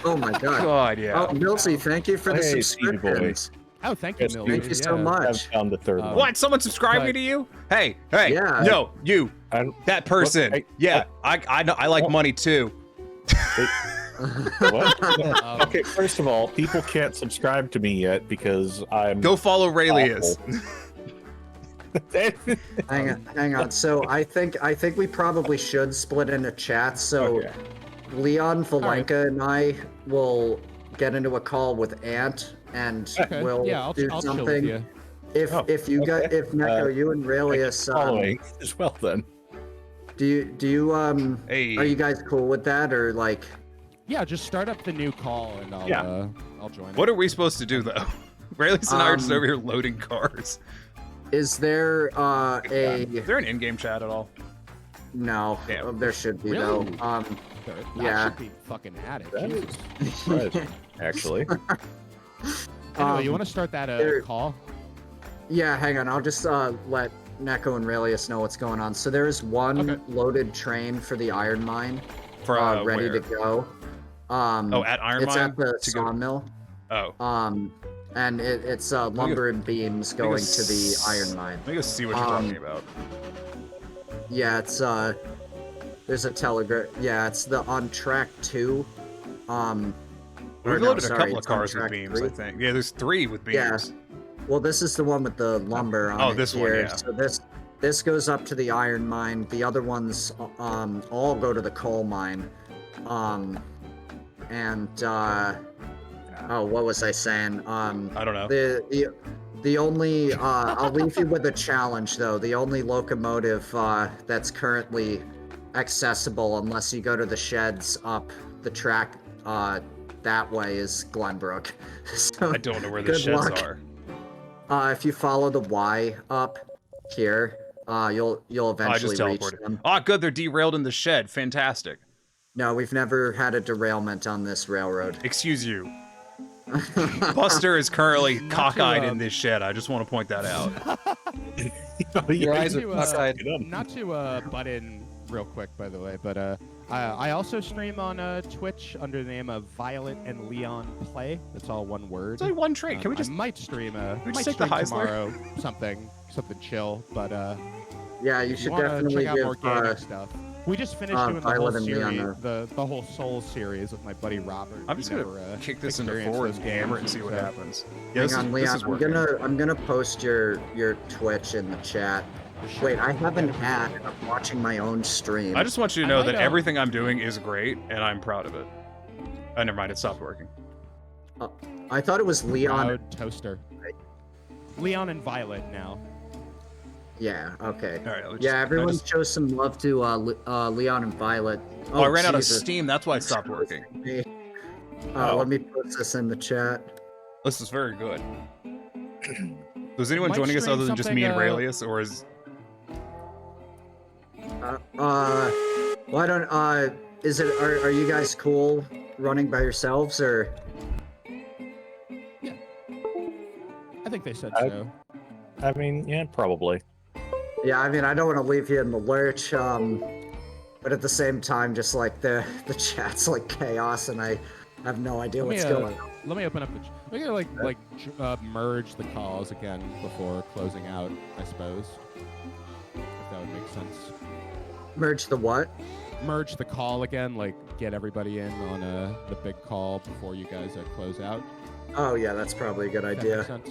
Oh my god. God, yeah. Oh, Milsey, thank you for the Hey, Stevie boy. subscriptions. Oh, thank you, Yes, Millie. Thank you so Yeah. much. I've found the third one. What? Someone subscribed me But- to you? Hey, hey, Yeah. no, you, I, that person. What? Yeah, I know. I like money too. what? Um, Okay, first of all, people can't subscribe to me yet because I'm. Go follow Raelius. Hang on. So I think we probably should split into chats. So Okay. Leon, right. Valenka, and I will get into a call with Ant, and okay. we'll Yeah, do I'll chill with something. you. If you got okay. if Neko, you and Raelius, following as well then. do you Hey. are you guys cool with that, or like? Yeah, just start up the new call and I'll join. What are we supposed to do though? Raelius and I are just Um, over here loading cars. Is there Is there an in-game chat at all? no? Damn. There should be Really? though. That yeah. should be fucking at it. That Jesus. is surprising, actually. Anyway, you want to start that there- call? Yeah, hang on. I'll just let Neko and Raelius know what's going on. So there is one Okay. loaded train for the iron mine, For ready where? to go. Oh, at Iron it's Mine at the to go- sawmill. Oh, And it's lumber and beams go going to the iron mine. Let me go see what you're talking about. Yeah, it's there's a telegram. Yeah, it's the on track 2. or We've no, loaded a sorry, couple of it's on cars with track beams, 3. I think. Yeah, there's 3 with beams. Yeah. Well, this is the one with the lumber on Oh, it this one, here. yeah. So this goes up to the iron mine. The other ones all go to the coal mine. Oh, what was I saying? I don't know. The only I'll leave you with a challenge though. The only locomotive that's currently accessible, unless you go to the sheds up the track that way is Glenbrook. So I don't know where the good sheds luck. are. If you follow the Y up here, you'll I eventually just reach teleported. them. Ah, good. They're derailed in the shed. Fantastic. No, we've never had a derailment on this railroad. Excuse you. Buster is currently Not to, cockeyed in this shed. I just want to point that out. Your eyes are to, cockeyed. not to butt in real quick, by the way, but I also stream on Twitch under the name of Violet and Leon Play. That's all one word. It's only one trait. Can we just I might stream we just take the Heisler? tomorrow something chill, but Yeah, you if should wanna definitely check out more give gaming stuff. We just finished doing the whole Violet and series, Leon, the whole Souls series with my buddy Robert. I'm just gonna kick this into forward camera and see what happens. Yeah, Hang on, Leon. I'm gonna post your Twitch in the chat. Wait, I have an ad. And I'm watching my own stream. I just want you to know might, that everything I'm doing is great, and I'm proud of it. Oh, never mind. It stopped working. I thought it was Leon. Proud toaster. Leon and Violet now. Yeah. Okay. All right. Yeah, everyone show some love to Leon and Violet. Oh, I ran out of Jesus. steam. That's why it stopped working. Let me post this in the chat. This is very good. So is anyone Might joining us stream other than just me and something, Raelius, or is... Why don't is it are you guys cool running by yourselves or? I think they said I- so. I mean, yeah, probably. Yeah, I mean I don't want to leave you in the lurch, but at the same time, just like the chat's like chaos, and I have no idea what's going on. Let me open up the. We gotta merge the calls again before closing out, I suppose. If that would make sense. Merge the what? Merge the call again, like get everybody in on the big call before you guys close out. Oh yeah, that's probably a good If that idea. makes sense.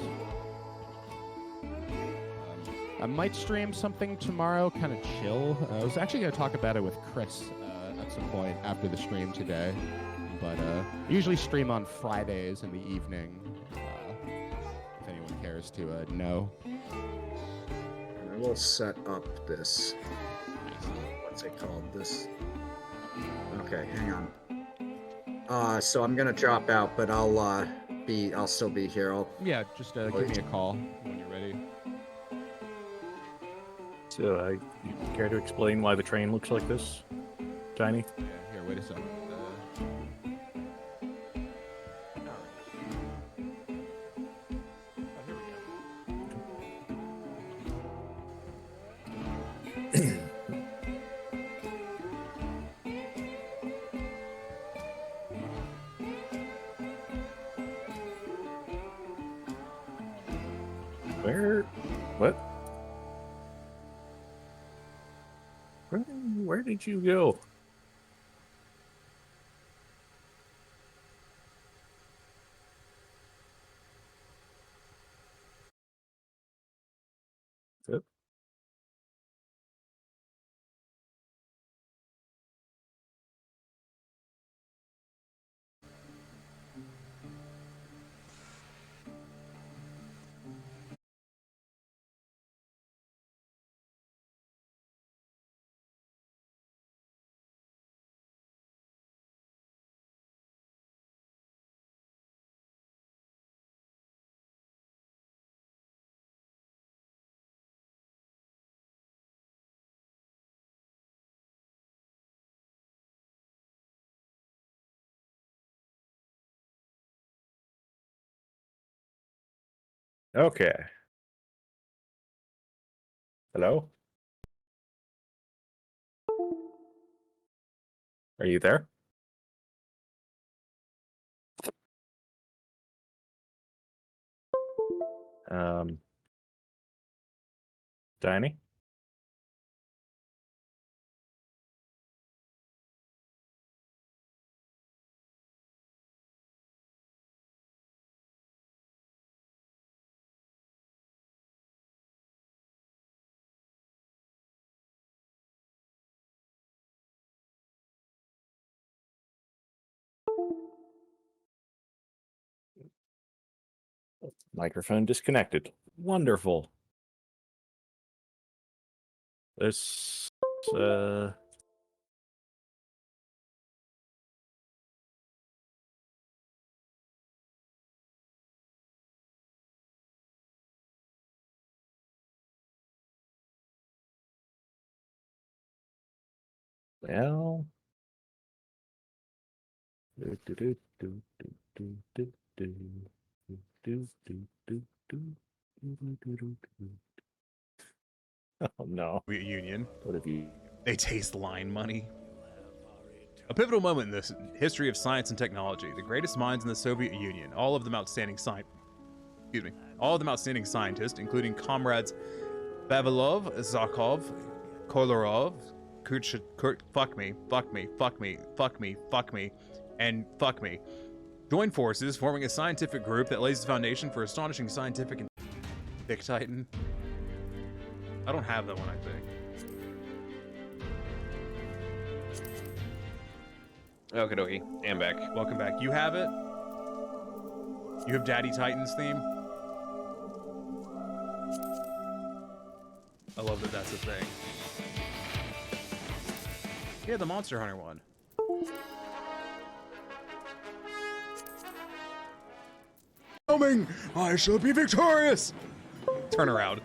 I might stream something tomorrow, kind of chill. I was actually going to talk about it with Chris at some point after the stream today. But I usually stream on Fridays in the evening, if anyone cares to know. I will set up this. What's it called? This. Okay, hang on. So I'm gonna drop out, but I'll still be here. Yeah, just give me a call when you're ready. So, you care to explain why the train looks like this, Tiny? Yeah, here, wait a second. Where? What? Where did you go? Yep. Okay. Hello? Are you there? Tiny? Microphone disconnected. Wonderful. This, Well. Oh no. Soviet Union. What have you? They taste line money. A pivotal moment in the history of science and technology. The greatest minds in the Soviet Union, all of them outstanding scientists, including comrades Vavilov, Zakov, Kolarov, fuck me, and fuck me, join forces, forming a scientific group that lays the foundation for astonishing scientific and Thick Titan. I don't have that one, I think. Okie dokie. I'm back. Welcome back. You have it? You have Daddy Titan's theme? I love that that's a thing. Yeah, the Monster Hunter one. Coming! I shall be victorious! Turn around.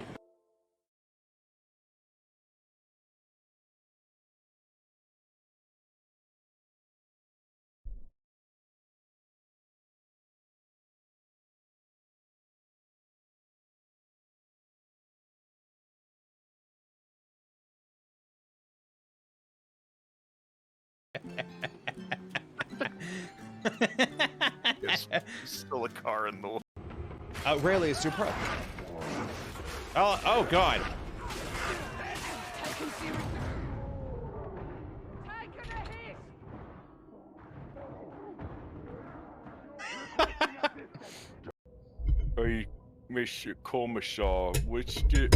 There's still a car in the way. Rayleigh is super. Oh god. Hey, Mr. Commissar, what's the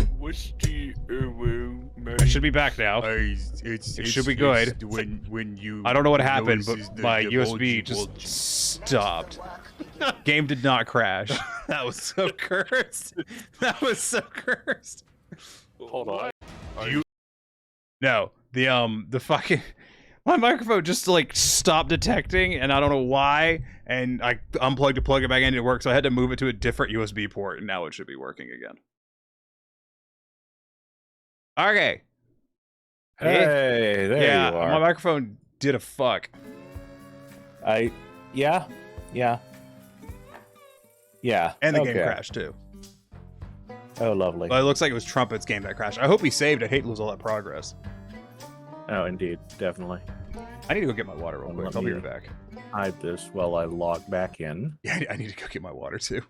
I should be back now. It should be good. When you I don't know what happened, but my USB just stopped. Game did not crash. That was so cursed. That was so cursed. Hold on. No, the fucking my microphone just like stopped detecting, and I don't know why. And I unplugged to plug it back in, and it worked. So I had to move it to a different USB port, and now it should be working again. Okay. Hey, there Yeah, you are. my microphone did a fuck. Yeah. And the game okay. crashed too. Oh, lovely. But it looks like it was Trumpet's game that crashed. I hope he saved. I'd hate to lose all that progress. Oh, indeed, definitely. I need to go get my water real quick. I'll be right back. Hide this while I log back in. Yeah, I need to go get my water too.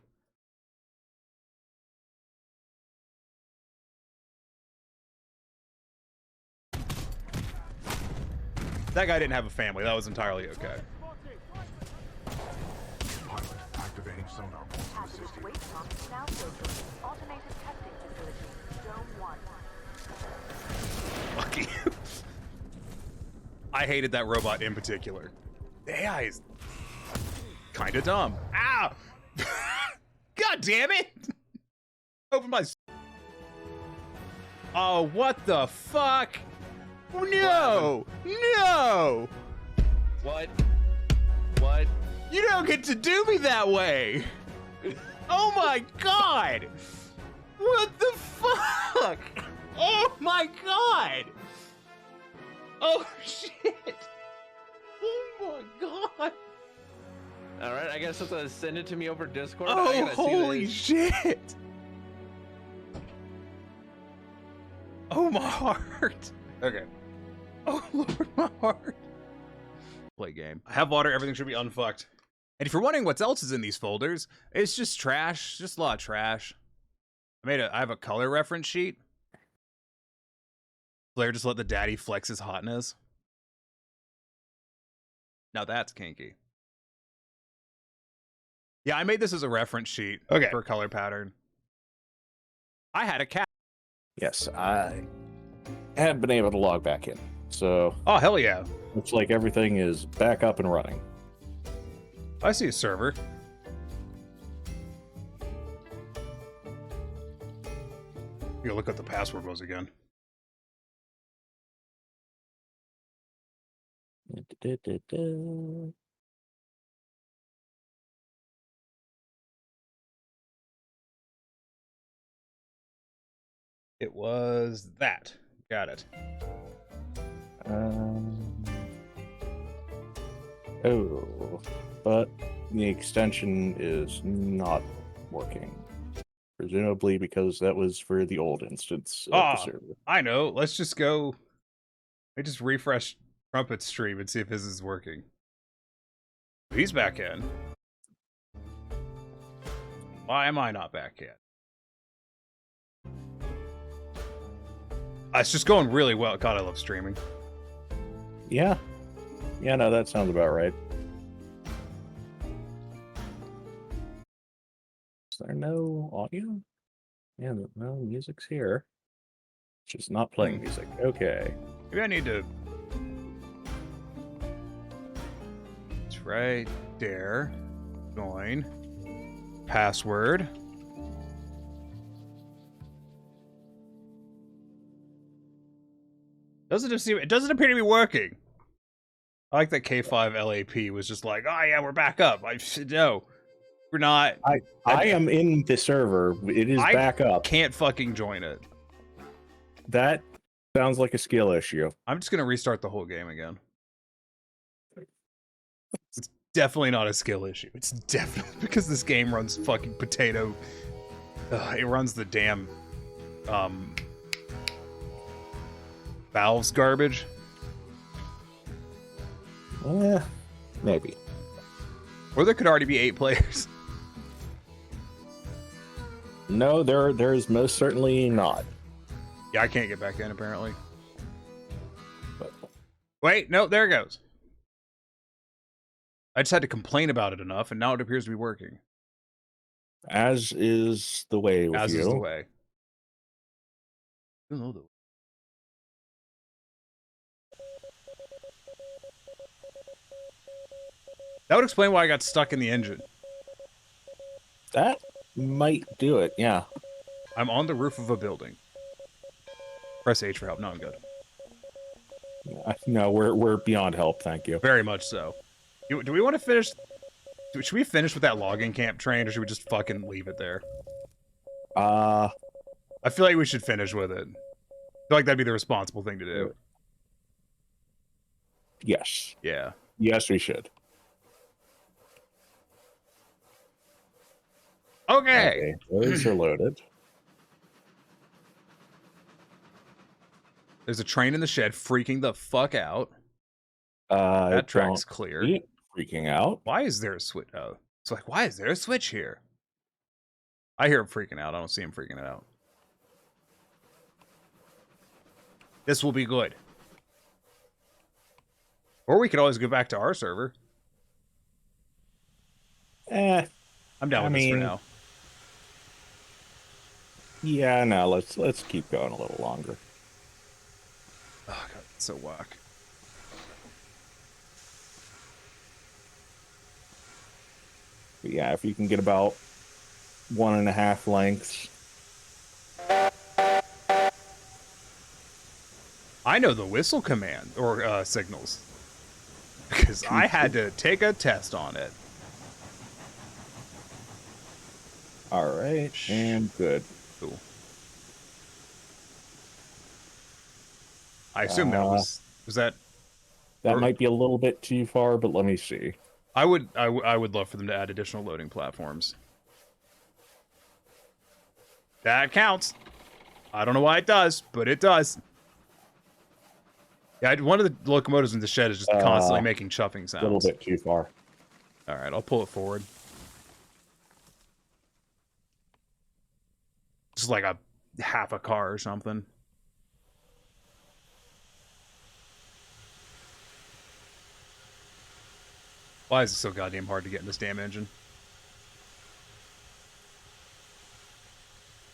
That guy didn't have a family. That was entirely okay. Activating sonar pulse system. Now filtering. Automated testing facility. Zone 1. Lucky. I hated that robot in particular. The AI is kind of dumb. Ow! God damn it! Open my. Oh, what the fuck? No! No! What? You don't get to do me that way! Oh my god! What the fuck? Oh my god! Oh shit! Oh my god! Alright, I guess have to send it to me over Discord. I Oh, gotta see holy this. shit! Oh, my heart! Okay. Oh, Lord, my heart. Play game. I have water, everything should be unfucked. And if you're wondering what else is in these folders, it's just trash, just a lot of trash. I have a color reference sheet. Blair just let the daddy flex his hotness. Now that's kinky. Yeah, I made this as a reference sheet for a color pattern. I had a cat. Yes, I have been able to log back in. So, Oh, hell yeah. looks like everything is back up and running. I see a server. You look what the password was again. It was that. Got it. Oh, but the extension is not working. Presumably because that was for the old instance of the server. I know. Let's just go. I just refresh Trumpet's stream and see if his is working. He's back in. Why am I not back yet? It's just going really well. God, I love streaming. Yeah. Yeah, no, that sounds about right. Is there no audio? Yeah, no music's here. It's just not playing music. Okay. Maybe I need to... It's right there. Join. Password. It doesn't appear to be working. I like that K5 LAP was just like, oh yeah, we're back up. No, we're not. I am in the server. It is back up. Can't fucking join it. That sounds like a skill issue. I'm just gonna restart the whole game again. It's definitely not a skill issue. It's definitely because this game runs fucking potato. It runs the damn valves garbage. Maybe. Or there could already be 8 players. No, there's most certainly not. Yeah, I can't get back in apparently. Wait, no, there it goes. I just had to complain about it enough, and now it appears to be working. As is the way with As you. is the way. I don't know the way. That would explain why I got stuck in the engine. That might do it, yeah. I'm on the roof of a building. Press H for help. No, I'm good. No, we're beyond help, thank you. Very much so. Do we want to finish? Should we finish with that logging camp train, or should we just fucking leave it there? I feel like we should finish with it. I feel like that'd be the responsible thing to do. Yes. Yeah. Yes, we should. Okay. Those are loaded. There's a train in the shed freaking the fuck out. That track's clear. Freaking out. Why is there a switch? Oh, it's like, why is there a switch here? I hear him freaking out. I don't see him freaking out. This will be good. Or we could always go back to our server. I'm down with this for now. Yeah, no, let's keep going a little longer. Oh god, it's so whack. But yeah, if you can get about 1.5 lengths. I know the whistle command or signals because I had to take a test on it. All right, and good. Cool. I assume that was that. That might be a little bit too far, but let me see. I would love for them to add additional loading platforms. That counts. I don't know why it does, but it does. Yeah, one of the locomotives in the shed is just constantly making chuffing sounds. A little bit too far. All right, I'll pull it forward. Just like a half a car or something. Why is it so goddamn hard to get in this damn engine?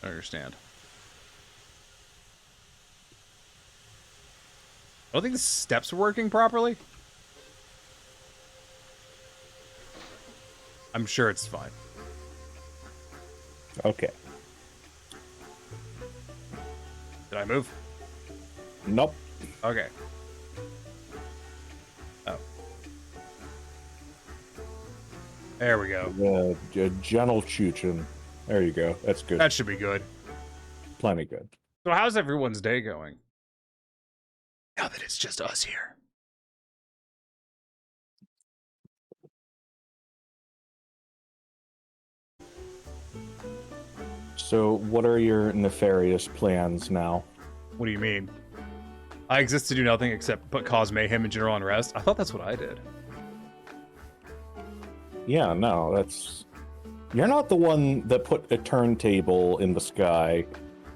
I don't understand. I don't think the steps are working properly. I'm sure it's fine. Okay. Did I move? Nope. Okay. Oh. There we go. Gentle chooching. There you go. That's good. That should be good. Plenty good. So how's everyone's day going? Now that it's just us here. So, what are your nefarious plans now? What do you mean? I exist to do nothing except but cause mayhem and general unrest? I thought that's what I did. Yeah, no, that's... You're not the one that put a turntable in the sky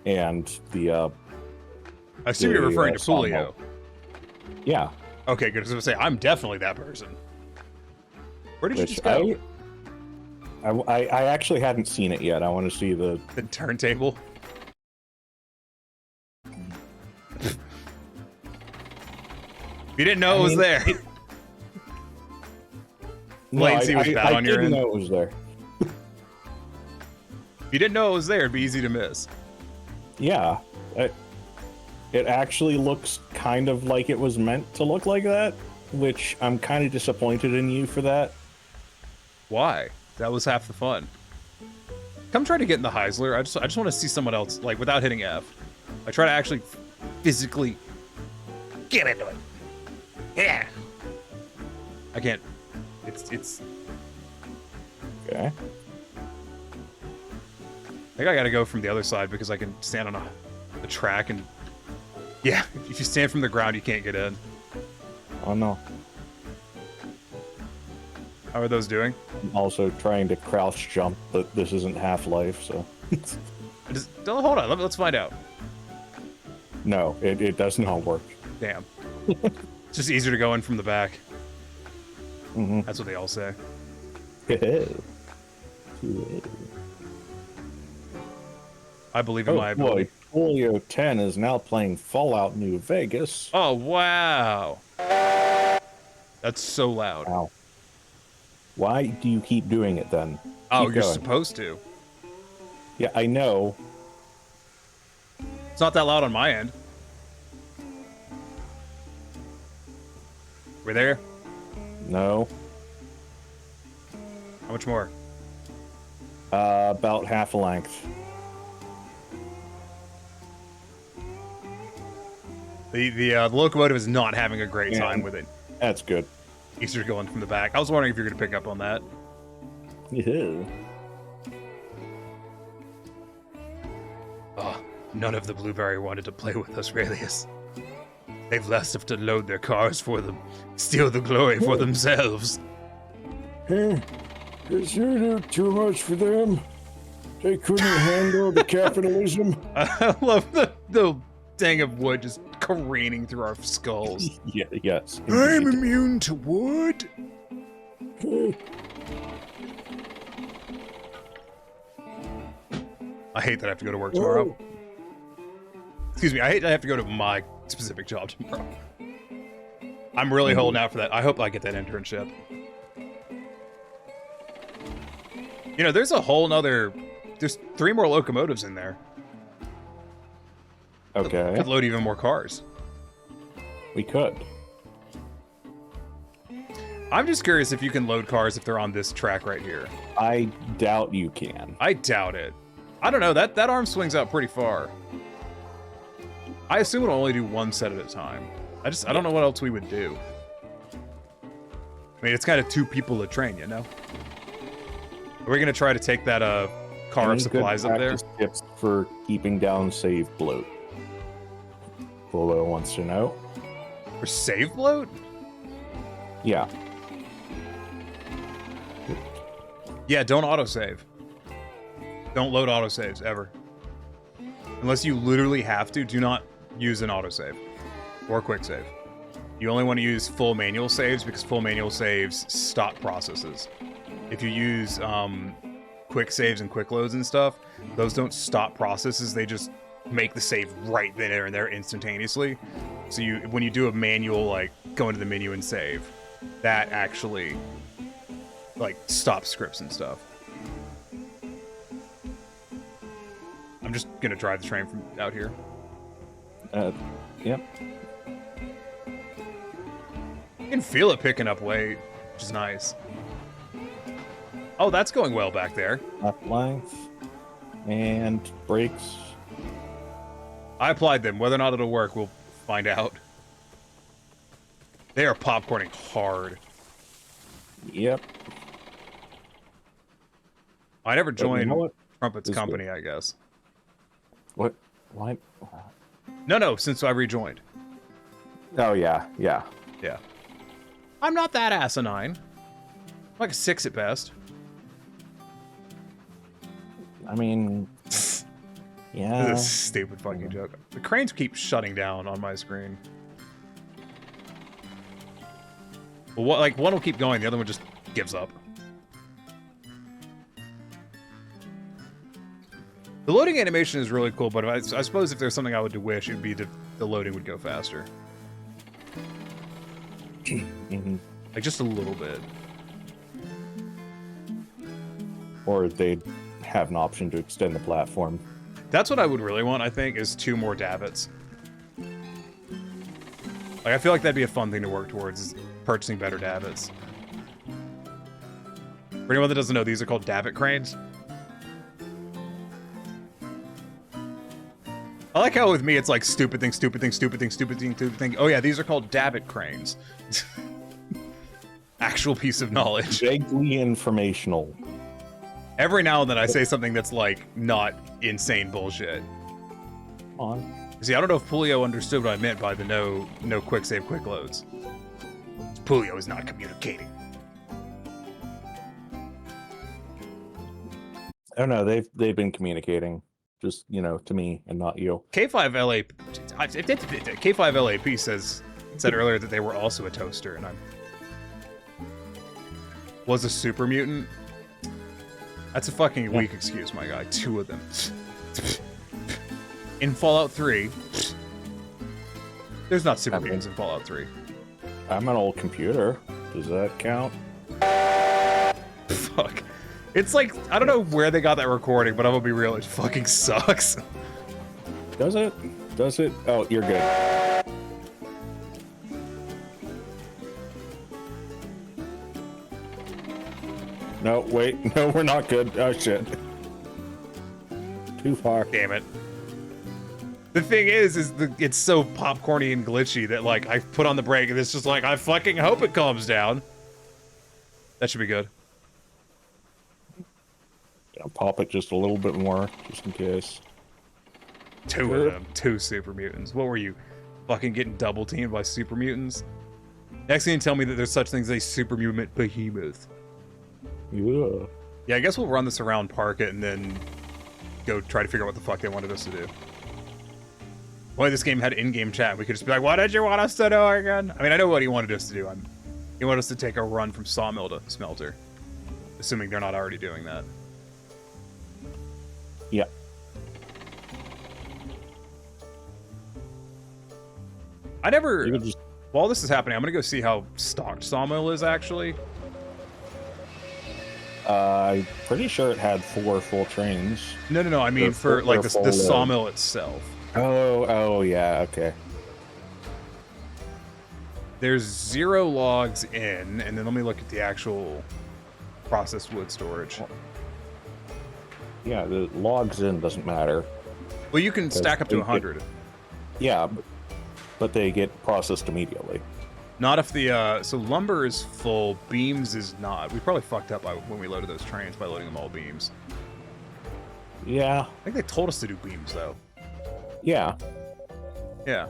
and the, I assume you're referring to Julio. Yeah. Okay, good. I was going to say, I'm definitely that person. Where did you Which just go? I actually hadn't seen it yet. I want to see the turntable. You didn't know it was there. Latency was bad on your end. I didn't know it was there. If you didn't know it was there, it'd be easy to miss. Yeah. It actually looks kind of like it was meant to look like that, which I'm kind of disappointed in you for that. Why? That was half the fun. Come try to get in the Heisler. I just want to see someone else, like, without hitting F. I try to actually physically get into it. Yeah. I can't. It's. Okay. I think I gotta go from the other side because I can stand on a track and... Yeah, if you stand from the ground, you can't get in. Oh, no. How are those doing? I'm also trying to crouch jump, but this isn't Half-Life, so... Hold on, let's find out. No, it does not work. Damn. It's just easier to go in from the back. Mm-hmm. That's what they all say. I believe in my ability. Boy, Julio 10 is now playing Fallout New Vegas. Oh, wow. That's so loud. Wow. Why do you keep doing it then? Oh, Keep you're going. supposed to. Yeah, I know. It's not that loud on my end. We're there? No. How much more? About half a length. The locomotive is not having a great time with it. That's good. Easter's going from the back. I was wondering if you're going to pick up on that. Yeah. Oh, none of the Blueberry wanted to play with us, Raelius. They've left us to load their cars for them, steal the glory for themselves. Is there too much for them? They couldn't handle the capitalism? I love the thing of wood just careening through our skulls. Yeah, yes. I'm immune to wood. I hate that I have to go to work tomorrow. Excuse me, I hate that I have to go to my specific job tomorrow. I'm really holding out for that. I hope I get that internship. You know, there's a whole nother... There's 3 more locomotives in there. Okay. Could load even more cars. We could. I'm just curious if you can load cars if they're on this track right here. I doubt you can. I doubt it. I don't know. That arm swings out pretty far. I assume it'll only do one set at a time. I don't know what else we would do. I mean, it's kind of 2 people to train, you know? Are we going to try to take that car Any of supplies good up there? practice tips for keeping down save bloat? Polo wants to know. For save bloat? Yeah. Yeah, don't autosave. Don't load autosaves, ever. Unless you literally have to, do not use an autosave. Or quick save. You only want to use full manual saves because full manual saves stop processes. If you use quick saves and quick loads and stuff, those don't stop processes, they just make the save right there and there instantaneously. So when you do a manual, like, go into the menu and save, that actually, like, stops scripts and stuff. I'm just gonna drive the train from out here. Yep. You can feel it picking up weight, which is nice. Oh, that's going well back there. Left length. And brakes. I applied them. Whether or not it'll work, we'll find out. They are popcorning hard. Yep. I never But you joined know what? Trumpet's It's company, good. I guess. What? What? No, since I rejoined. Oh yeah, yeah. Yeah. I'm not that asinine. I'm like a 6 at best. I mean, yeah. This is a stupid fucking joke. The cranes keep shutting down on my screen. Well, what, like, one will keep going, the other one just gives up. The loading animation is really cool, but I suppose if there's something I would wish, it would be that the loading would go faster. Like, just a little bit. Or they'd have an option to extend the platform. That's what I would really want, I think, is 2 more davits. Like, I feel like that'd be a fun thing to work towards, is purchasing better davits. For anyone that doesn't know, these are called davit cranes. I like how with me it's like stupid thing, stupid thing, stupid thing, stupid thing, stupid thing. Oh yeah, these are called davit cranes. Actual piece of knowledge. Vaguely informational. Every now and then I say something that's like not insane bullshit. Come on. See, I don't know if Pulio understood what I meant by the no quick save, quick loads. Pulio is not communicating. Oh no, they've been communicating. Just, you know, to me and not you. K5LAP said earlier that they were also a toaster, and I was a super mutant. That's a fucking weak excuse, my guy. 2 of them. In Fallout 3, there's not super mutants in Fallout 3. I'm an old computer. Does that count? Fuck. It's like, I don't know where they got that recording, but I'm gonna be real, it fucking sucks. Does it? Does it? Oh, you're good. No, wait. No, we're not good. Oh, shit. Too far. Damn it. The thing is it's so popcorny and glitchy that, like, I put on the brake and it's just like, I fucking hope it calms down. That should be good. I'll pop it just a little bit more, just in case. 2 of them. 2 super mutants. What were you? Fucking getting double teamed by super mutants? Next thing you tell me that there's such things as a super mutant behemoth. Yeah. Yeah, I guess we'll run this around, park it, and then go try to figure out what the fuck they wanted us to do. Boy, this game had in-game chat. We could just be like, what did you want us to do again? I mean, I know what he wanted us to do. He wanted us to take a run from sawmill to smelter. Assuming they're not already doing that. Yeah. I never... While this is happening, I'm gonna go see how stocked sawmill is, actually. I'm pretty sure it had 4 full trains. No, I mean for, like, the sawmill itself. Oh, yeah, okay. There's 0 logs in, and then let me look at the actual processed wood storage. Yeah, the logs in doesn't matter. Well, you can stack up to 100. Yeah, but they get processed immediately. Not if the, so lumber is full, beams is not. We probably fucked up when we loaded those trains by loading them all beams. Yeah. I think they told us to do beams, though. Yeah. Yeah.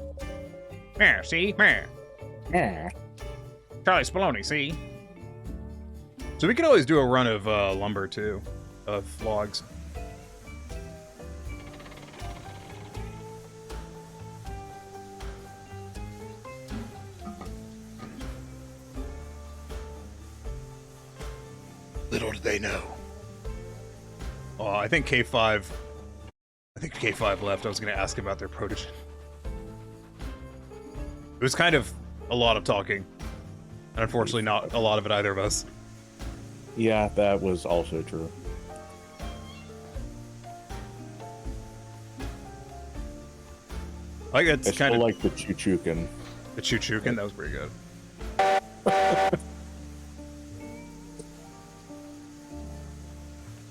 Yeah, see? Yeah. Charlie Spallone, see? So we could always do a run of lumber, too. Of logs. Little did they know. Oh, I think K5 left. I was going to ask about their protogen. It was kind of a lot of talking. And unfortunately not a lot of it either of us. Yeah, that was also true. I think that's kind of like the Chuchukin. The Chuchukin? That was pretty good.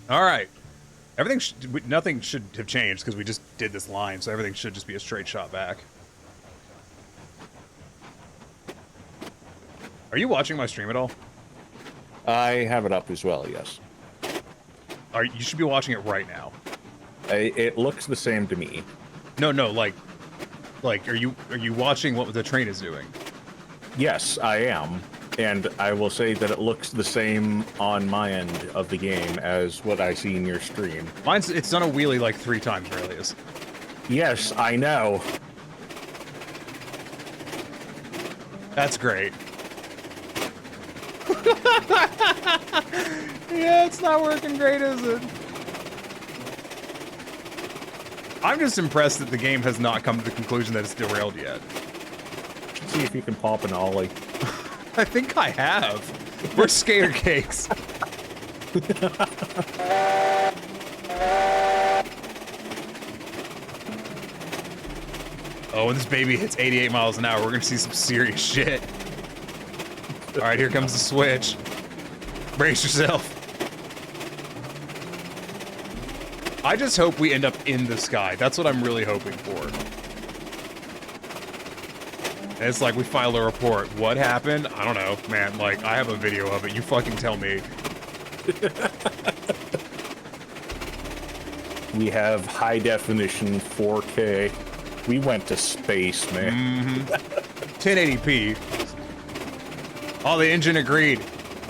All right. Nothing should have changed because we just did this line, so everything should just be a straight shot back. Are you watching my stream at all? I have it up as well, yes. You should be watching it right now. It looks the same to me. No, like, are you watching what the train is doing? Yes, I am. And I will say that it looks the same on my end of the game as what I see in your stream. It's done a wheelie like 3 times, Aurelius. Yes, I know. That's great. Yeah, it's not working great, is it? I'm just impressed that the game has not come to the conclusion that it's derailed yet. See if you can pop an ollie. I think I have. We're skater cakes. Oh, when this baby hits 88 miles an hour, we're gonna see some serious shit. All right, here comes the switch. Brace yourself. I just hope we end up in the sky. That's what I'm really hoping for. And it's like we file a report. What happened? I don't know, man. Like, I have a video of it. You fucking tell me. We have high definition 4K. We went to space, man. 1080p. Oh, the engine agreed.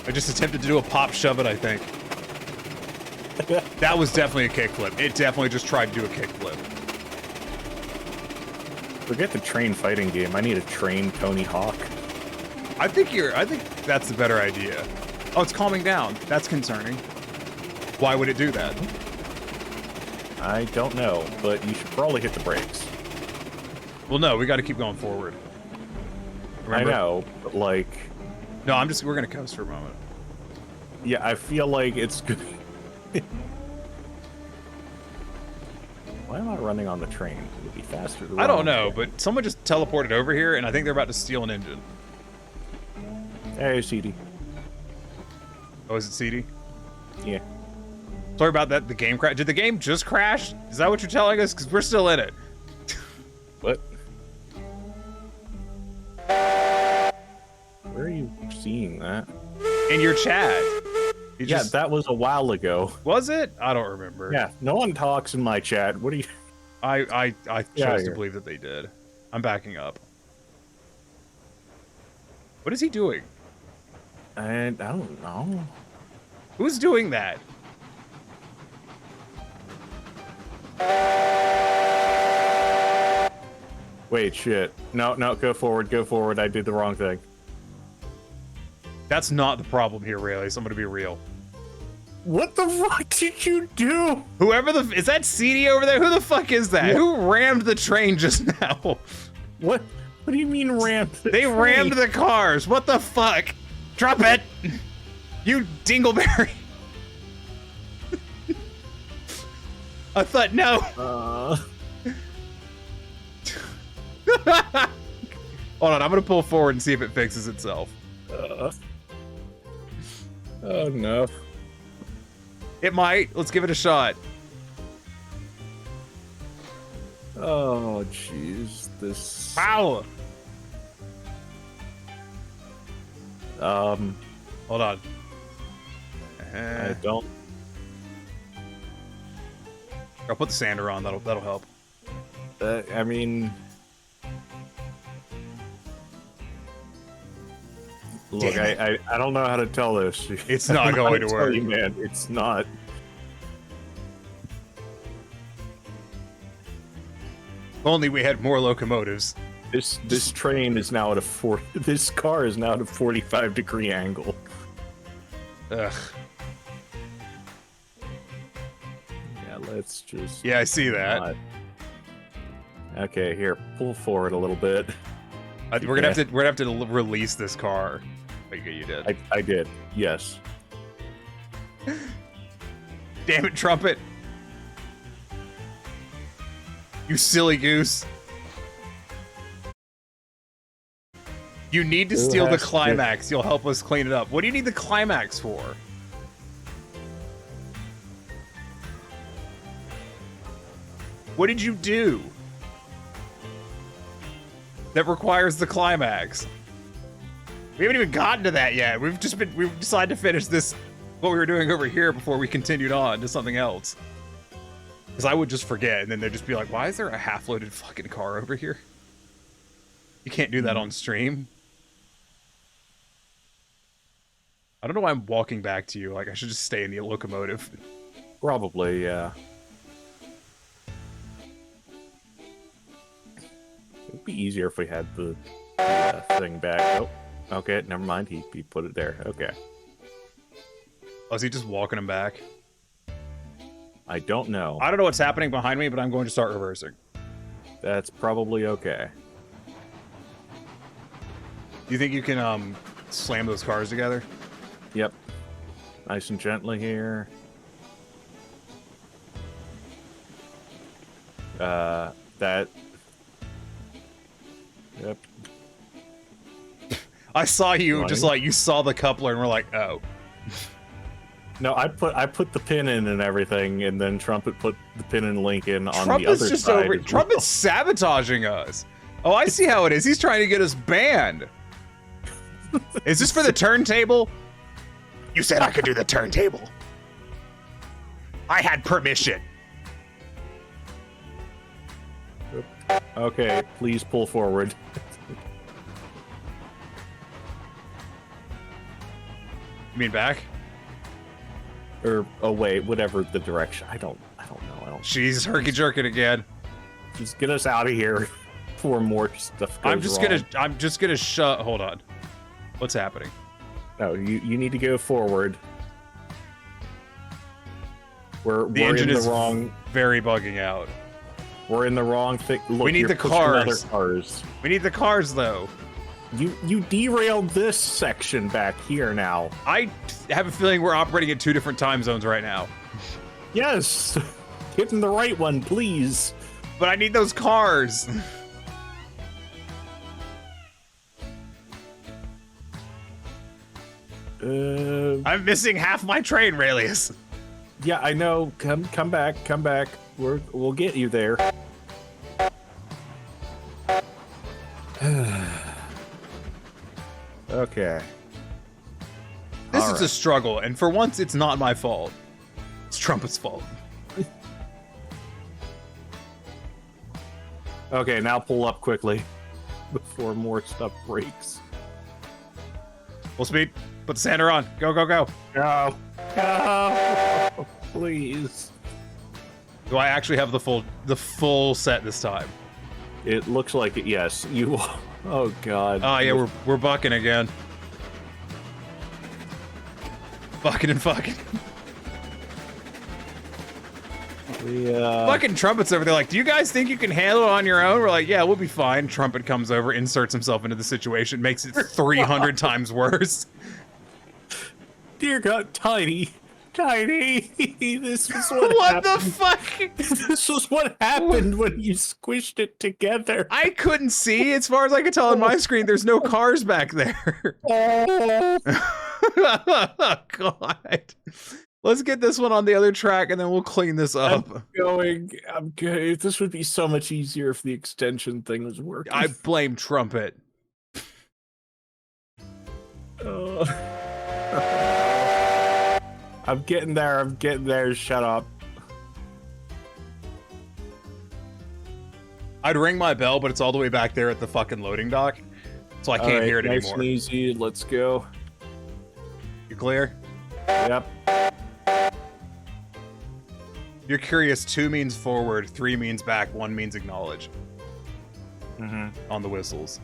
I just attempted to do a pop shove it, I think. That was definitely a kickflip. It definitely just tried to do a kickflip. Forget the train fighting game. I need a train Tony Hawk. I think that's the better idea. Oh, it's calming down. That's concerning. Why would it do that? I don't know, but you should probably hit the brakes. Well, no, we got to keep going forward. Remember? I know, but like... No, we're going to coast for a moment. Yeah, I feel like it's good. Why am I running on the train? It would be faster to run I don't on the know, train. but someone just teleported over here, and I think they're about to steal an engine. Hey, CD. Oh, is it CD? Yeah. Sorry about that. The game crashed. Did the game just crash? Is that what you're telling us? Because we're still in it. What? Where are you seeing that? In your chat. Yeah, that was a while ago. Was it? I don't remember. Yeah, no one talks in my chat. What do you... I Yeah, chose to believe that they did. I'm backing up. What is he doing? I don't know. Who's doing that? Wait, shit. No, go forward, go forward. I did the wrong thing. That's not the problem here, really. I'm gonna be real. What the fuck did you do? Whoever is that CD over there? Who the fuck is that? What? Who rammed the train just now? What do you mean rammed? They rammed the cars. What the fuck? Drop it! You dingleberry. I thought no. Hold on, I'm gonna pull forward and see if it fixes itself. Oh no. It might. Let's give it a shot. Oh jeez, this. Ow! Hold on. I don't. I'll put the sander on. That'll help. I mean, look, I don't know how to tell this. It's not going to work, man. It's not. If only we had more locomotives. This train is now at a 40. This car is now at a 45-degree angle. Ugh. Yeah, let's just. Yeah, I see that. not- Okay, here, pull forward a little bit. We're gonna have to release this car. Oh, you did. I did. Yes. Damn it, Trumpet! You silly goose! You need to Who steal the has to- climax. You'll help us clean it up. What do you need the climax for? What did you do that requires the climax? We haven't even gotten to that yet. We've decided to finish this, what we were doing over here before we continued on to something else. Because I would just forget, and then they'd just be like, why is there a half-loaded fucking car over here? You can't do that on stream. I don't know why I'm walking back to you. Like, I should just stay in the locomotive. Probably, yeah. It'd be easier if we had the thing back. Oh, okay, never mind. He put it there. Okay. Oh, is he just walking him back? I don't know. I don't know what's happening behind me, but I'm going to start reversing. That's probably okay. Do you think you can slam those cars together? Yep. Nice and gently here. That. Yep. I saw you just like you saw the coupler and we're like, oh. No, I put the pin in and everything, and then Trumpet put the pin and link in on the other just side. over. Trumpet's sabotaging us. Oh, I see how it is. He's trying to get us banned. Is this for the turntable? You said I could do the turntable. I had permission. Okay, please pull forward. You mean back? Or away, whatever the direction. I don't know. She's herky jerking again. Just get us out of here before more stuff goes I'm just gonna shut. Hold on. What's happening? No, you need to go forward. The engine is very bugging out. We're in the wrong thing. Look, we need the cars. cars. We need the cars, though. You derailed this section back here now. I have a feeling we're operating at 2 different time zones right now. Yes. Get in the right one, please. But I need those cars. I'm missing half my train, Raelius. Yeah, I know. Come back. We'll get you there. Okay. This is a struggle, and for once, it's not my fault. It's Trumpet's fault. Okay, now pull up quickly before more stuff breaks. Full speed. Put the sander on. Go, go, go. Go. Go. Please. Do I actually have the full set this time? It looks like it, yes. You. Oh, God. Oh, yeah, we're bucking again. Bucking and fucking. Fucking Trumpet's over there like, do you guys think you can handle it on your own? We're like, yeah, we'll be fine. Trumpet comes over, inserts himself into the situation, makes it 300 times worse. Dear God, Tiny. This was what What happened. the fuck? This was what happened when you squished it together. I couldn't see. As far as I could tell on my screen, there's no cars back there. Oh, God. Let's get this one on the other track, and then we'll clean this up. I'm good. This would be so much easier if the extension thing was working. I blame Trumpet. I'm getting there. Shut up. I'd ring my bell, but it's all the way back there at the fucking loading dock, so I can't hear it nice anymore. And easy. Let's go. You clear? Yep. You're curious. 2 means forward, 3 means back, 1 means acknowledge. On the whistles.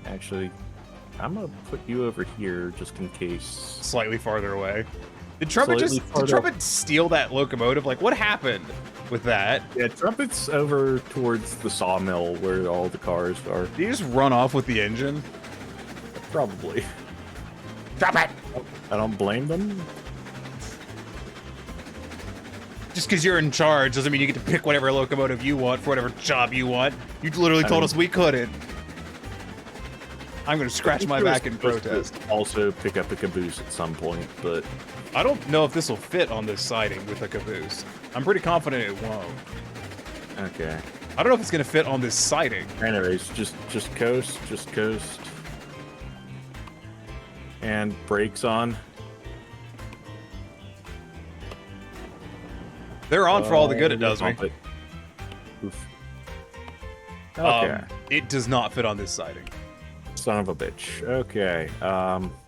Actually, I'm gonna put you over here just in case. Slightly farther away. Did Trumpet steal that locomotive? Like, what happened with that? Yeah, Trumpet's over towards the sawmill where all the cars are. Did he just run off with the engine? Probably. Drop it! I don't blame them. Just because you're in charge doesn't mean you get to pick whatever locomotive you want for whatever job you want. You literally told us we couldn't. I'm going to scratch my back in protest. Also pick up a caboose at some point, but I don't know if this will fit on this siding with a caboose. I'm pretty confident it won't. Okay. I don't know if it's going to fit on this siding. Anyways, just coast. And brakes on. They're on for all the good it does me. Pump it. Oof. Okay. It does not fit on this siding. Son of a bitch. Okay.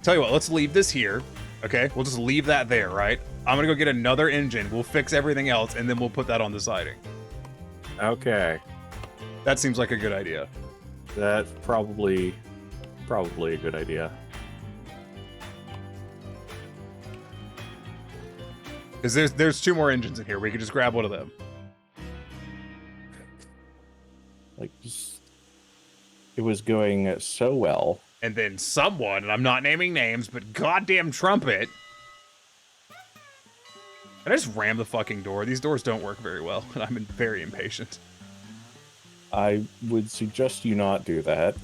Tell you what, let's leave this here. Okay, we'll just leave that there, right? I'm gonna go get another engine. We'll fix everything else, and then we'll put that on the siding. Okay. That seems like a good idea. That's probably a good idea. Because there's 2 more engines in here. We could just grab one of them. Like, it was going so well. And then someone, and I'm not naming names, but goddamn trumpet. And I just ram the fucking door. These doors don't work very well, and I'm very impatient. I would suggest you not do that.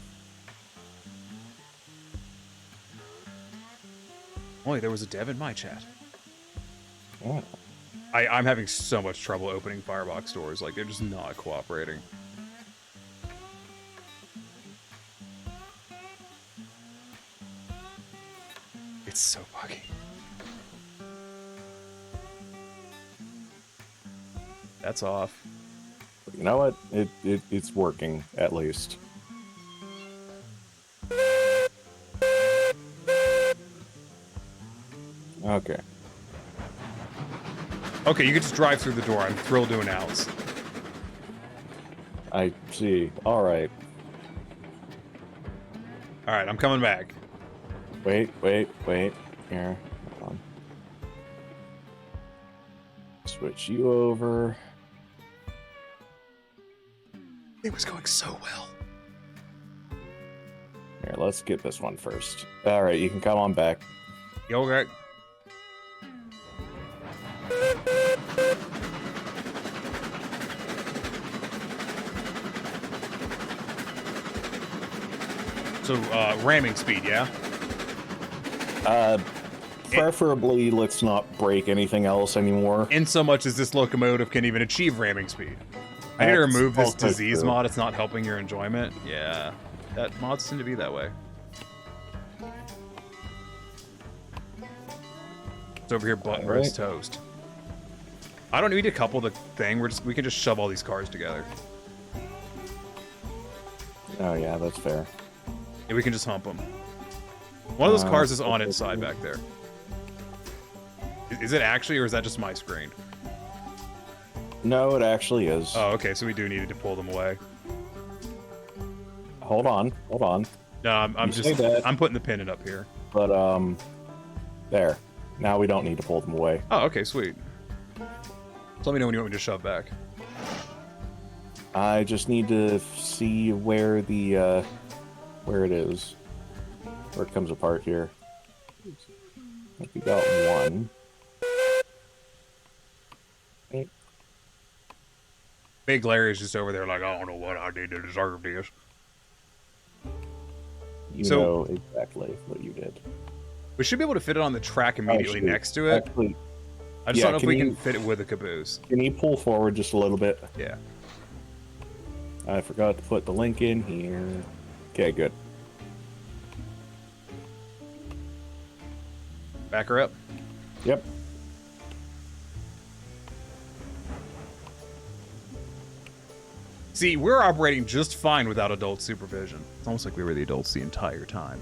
Boy, there was a dev in my chat. Oh. I'm having so much trouble opening firebox doors. Like, they're just not cooperating. It's so buggy. That's off. You know what? It's working, at least. Okay. Okay, you can just drive through the door. I'm thrilled to announce. I see. Alright. Alright, I'm coming back. Wait. Here. Hold on. Switch you over. It was going so well. Here, let's get this one first. Alright, you can come on back. Yo, okay. So, ramming speed, yeah? Preferably, let's not break anything else anymore. In so much as this locomotive can even achieve ramming speed. I need to That's remove this also disease true. mod. It's not helping your enjoyment. Yeah, that mods tend to be that way. It's over here, button roast toast. I don't need to couple the thing. We can just shove all these cars together. Oh yeah, that's fair. Yeah, we can just hump them. One of those cars is on its side back there. Is it actually, or is that just my screen? No, it actually is. Oh, okay, so we do need to pull them away. Hold on. No, I'm putting the pin in up here. But, there. Now we don't need to pull them away. Oh, okay, sweet. So let me know when you want me to shove back. I just need to see where the, where it is. Where it comes apart here. I think we got one. Okay. Big Larry is just over there like, I don't know what I did to deserve this. You know exactly what you did. We should be able to fit it on the track immediately next to it. Actually, I just don't know if we can fit it with a caboose. Can you pull forward just a little bit? Yeah. I forgot to put the link in here. Okay, good. Back her up. Yep. See, we're operating just fine without adult supervision. It's almost like we were the adults the entire time.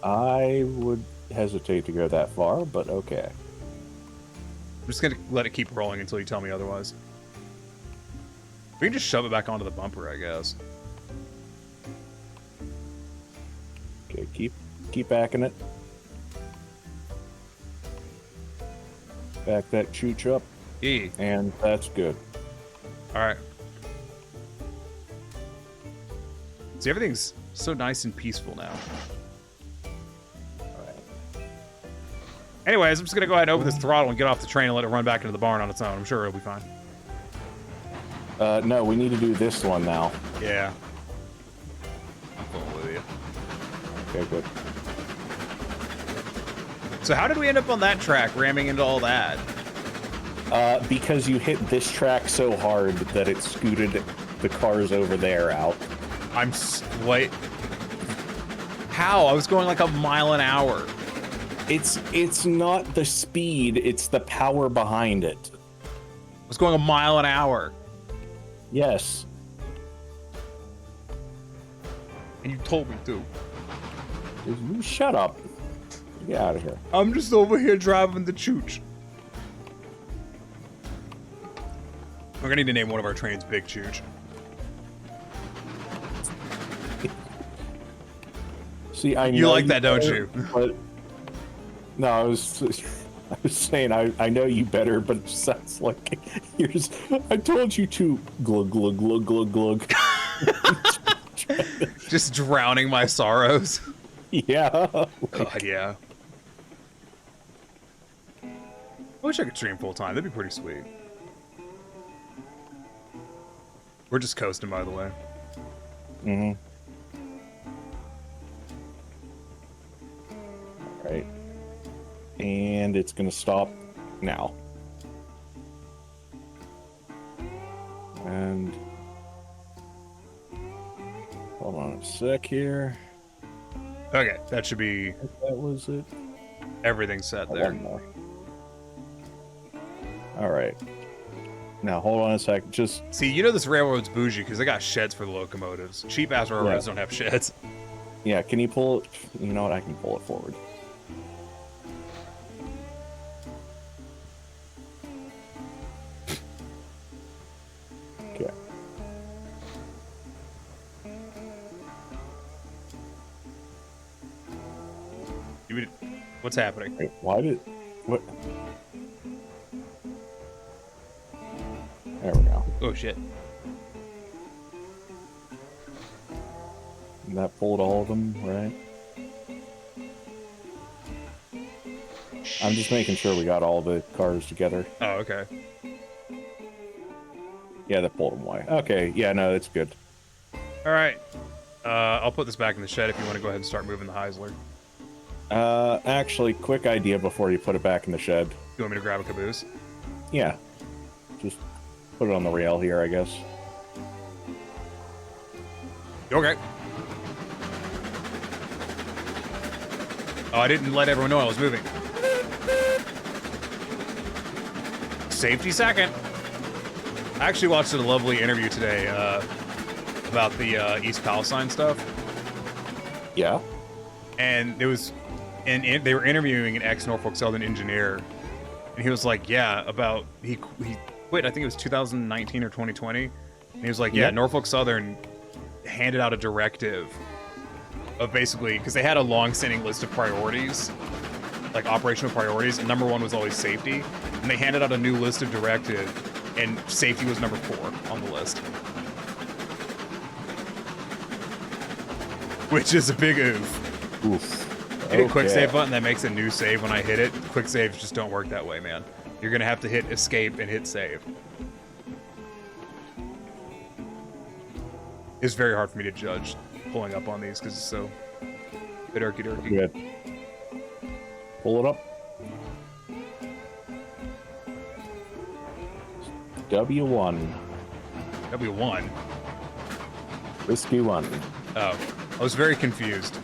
I would hesitate to go that far, but okay. I'm just gonna let it keep rolling until you tell me otherwise. We can just shove it back onto the bumper, I guess. Okay, keep backing it. Back that chooch up. E. And that's good. Alright. See, everything's so nice and peaceful now. Anyways, I'm just gonna go ahead and open this throttle and get off the train and let it run back into the barn on its own. I'm sure it'll be fine. No, we need to do this one now. Yeah. I'm going with you. Okay, good. So how did we end up on that track, ramming into all that? Because you hit this track so hard that it scooted the cars over there out. Wait. How? I was going like a mile an hour. It's not the speed, it's the power behind it. It was going a mile an hour. Yes. And you told me to. You shut up. Get out of here. I'm just over here driving the chooch. We're gonna need to name one of our trains Big Chooch. See, I know you like that, don't you? But no, I was saying I know you better, but it sounds like here's. I told you to glug glug glug glug glug. Just drowning my sorrows. Yeah. God, yeah. I wish I could stream full time. That'd be pretty sweet. We're just coasting, by the way. Mm-hmm. Right. And it's gonna stop now. And hold on a sec here. Okay, that should be. That was it. Everything set there. One more. All right. Now hold on a sec. Just see, you know this railroad's bougie because they got sheds for the locomotives. Cheap ass railroads don't have sheds. Yeah, can you pull it? You know what? I can pull it forward. Okay. What's happening? Wait, why did what? There we go. Oh shit. And that pulled all of them, right? I'm just making sure we got all the cars together. Oh, okay. Yeah, that pulled them away. Okay, yeah, no, it's good. All right. I'll put this back in the shed if you want to go ahead and start moving the Heisler. Actually, quick idea before you put it back in the shed. You want me to grab a caboose? Yeah. Just put it on the rail here, I guess. Okay. Oh, I didn't let everyone know I was moving. Safety second. I actually watched a lovely interview today about the East Palestine stuff. Yeah. And it was, and they were interviewing an ex-Norfolk Southern engineer, and he was like, yeah, about he quit. I think it was 2019 or 2020. And he was like, yeah, Norfolk Southern handed out a directive of basically, because they had a long-standing list of priorities, like operational priorities, and number one was always safety, and they handed out a new list of directive, and safety was number 4 on the list. Which is a big oof. Oof. Hit a quick save button that makes a new save when I hit it. Quick saves just don't work that way, man. You're gonna have to hit escape and hit save. It's very hard for me to judge pulling up on these because it's so bit irky-dirky. Good. Pull it up. W1. W1? Whiskey 1. Oh. I was very confused.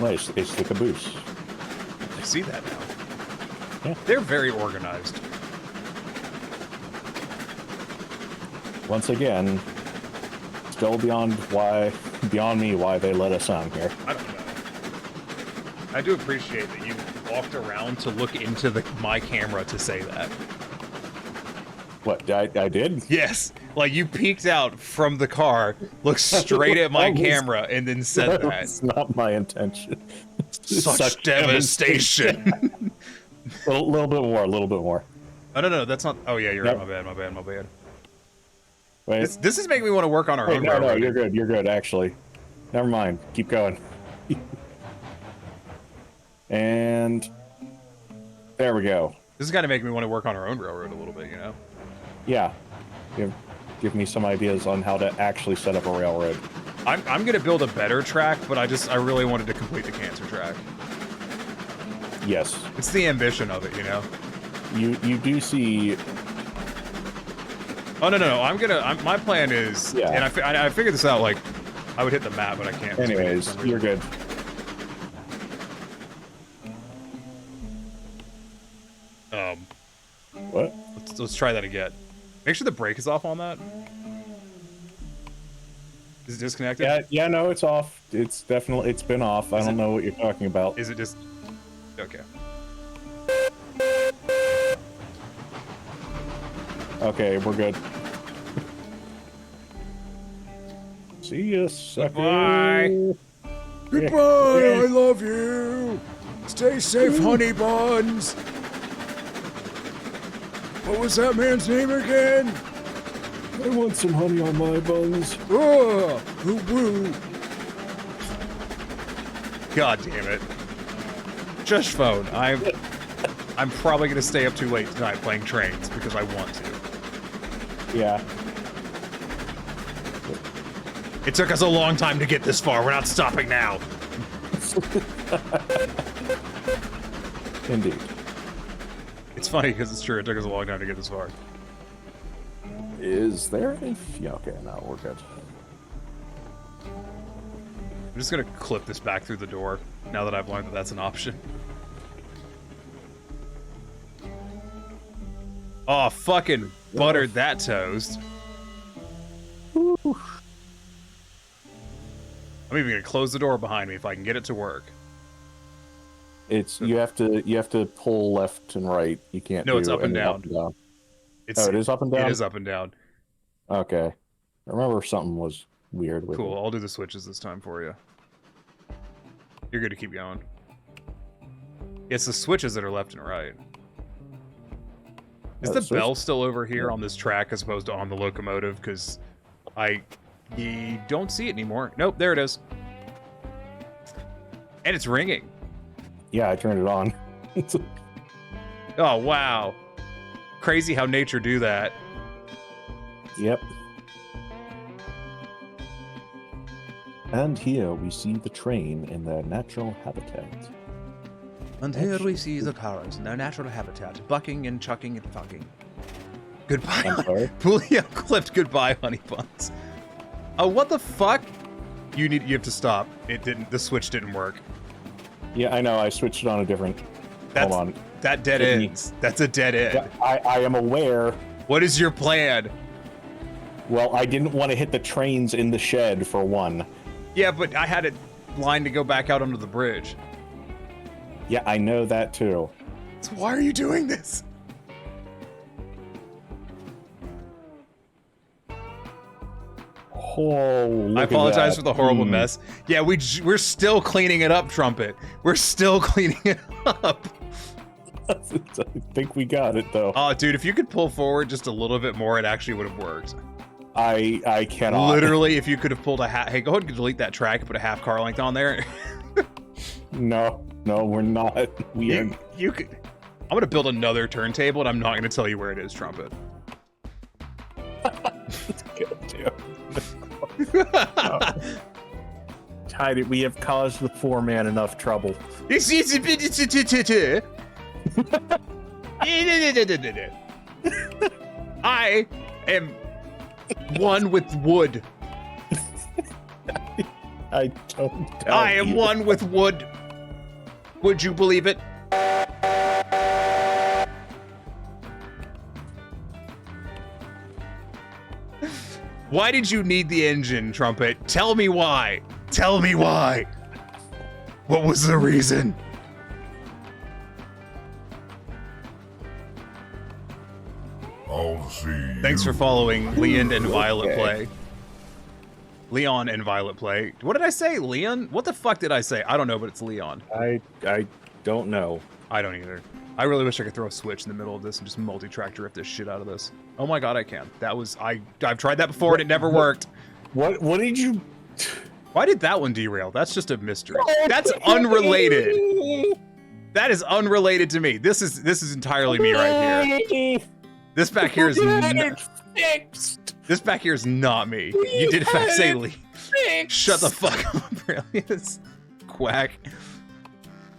Well, it's the caboose. I see that now. Yeah. They're very organized. Once again, still beyond me why they let us on here. I don't know. I do appreciate that you walked around to look into my camera to say that. What, I did? Yes. Like, you peeked out from the car, looked straight at my camera, and then said that. That's not my intention. Such devastation. A little bit more. Oh, no, that's not... Oh, yeah, you're right. My bad. Wait. This is making me want to work on our own. No, you're good, actually. Never mind. Keep going. And there we go. This is kind of making me want to work on our own railroad a little bit, you know? Yeah. Give me some ideas on how to actually set up a railroad. I'm going to build a better track, but I really wanted to complete the cancer track. Yes. It's the ambition of it, you know? You do see... Oh, no. My plan is... Yeah. And I figured this out, like... I would hit the map, but I can't. Anyways, you're good. What? Let's try that again. Make sure the brake is off on that. Is it disconnected? Yeah, no, it's off. It's been off. I don't know what you're talking about. Is it just... Okay. Okay, we're good. See ya, sucker. Bye. Goodbye, I love you. Stay safe, honey buns. What was that man's name again? I want some honey on my buns. Oh, woo. God damn it. Just phone. I'm probably gonna stay up too late tonight playing trains because I want to. Yeah. It took us a long time to get this far. We're not stopping now. Indeed. It's funny because it's true. It took us a long time to get this far. Is there a... Yeah, okay, no, we're good. I'm just gonna clip this back through the door now that I've learned that that's an option. Oh, fucking buttered that toast. Woo. I'm even gonna close the door behind me if I can get it to work. It's you have to pull left and right. You can't. No, do it's up and down. Up and down. It is up and down. It is up and down. Okay. I remember something was weird with Cool. it. I'll do the switches this time for you. You're good to keep going. It's the switches that are left and right. Is the bell still over here on this track as opposed to on the locomotive? Because you don't see it anymore. Nope, there it is. And it's ringing. Yeah, I turned it on. Oh, wow. Crazy how nature do that. Yep. And here we see the train in their natural habitat. And here we see the cars in their natural habitat, bucking and chucking and fucking. Goodbye. I'm sorry? Julio clipped goodbye, honey buns. Oh, what the fuck? You have to stop. It didn't. The switch didn't work. Yeah, I know. I switched it on a different. Hold on. That dead ends. That's a dead end. Yeah, I am aware. What is your plan? Well, I didn't want to hit the trains in the shed for one. Yeah, but I had it lined to go back out under the bridge. Yeah, I know that too. So why are you doing this? Oh, I apologize for the horrible mess. Yeah, we're still cleaning it up, Trumpet. We're still cleaning it up. I think we got it though. Oh, dude, if you could pull forward just a little bit more, it actually would have worked. I cannot. Literally, if you could have pulled a half. Hey, go ahead and delete that track and put a half car length on there. No, we're not. You could. I'm gonna build another turntable, and I'm not gonna tell you where it is, Trumpet. Tidy, we have caused the poor man enough trouble. I am one with wood. I don't tell I am you. one with wood. Would you believe it? Why did you need the engine, Trumpet? Tell me why. Tell me why. What was the reason? I'll see. Thanks for following Leon and Violet Play. Leon and Violet Play. What did I say? Leon? What the fuck did I say? I don't know, but it's Leon. I don't know. I don't either. I really wish I could throw a switch in the middle of this and just multi-track drift this shit out of this. Oh my god, I can. That was I've tried that before and it never worked. What did you? Why did that one derail? That's just a mystery. That's unrelated. That is unrelated to me. This is entirely me right here. This back here is this back here is not me. You did in fact say Lee. Shut the fuck up, Aurelius. Quack.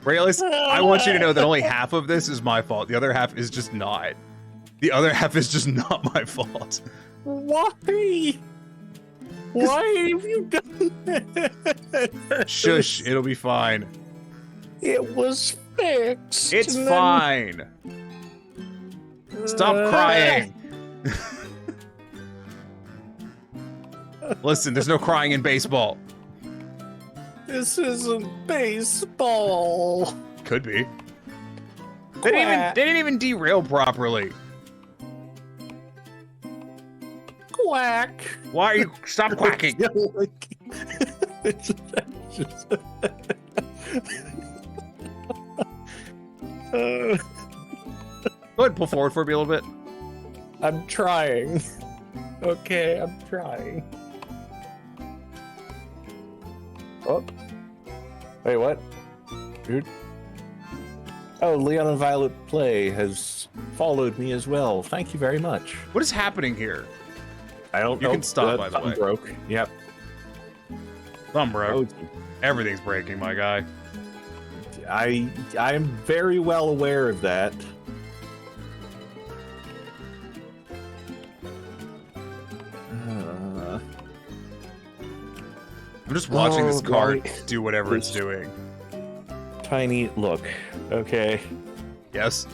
Aurelius, I want you to know that only half of this is my fault. The other half is just not. The other half is just not my fault. Why? Why have you done that? Shush, it'll be fine. It was fixed. It's and then- fine. Stop crying. Listen, there's no crying in baseball. This isn't baseball. Could be. They didn't even derail properly. Quack. Why are you stop quacking? Go ahead, pull forward for me a little bit. I'm trying. Okay, I'm trying. Oh. Wait, what? Dude. Oh, Leon and Violet Play has followed me as well. Thank you very much. What is happening here? I don't know. You can stop, by the thumb way. Broke. Yep. Thumb broke. Oh, Everything's breaking, my guy. I'm very well aware of that. I'm just watching this cart right. do whatever it's doing. Tiny, look. Okay. Yes.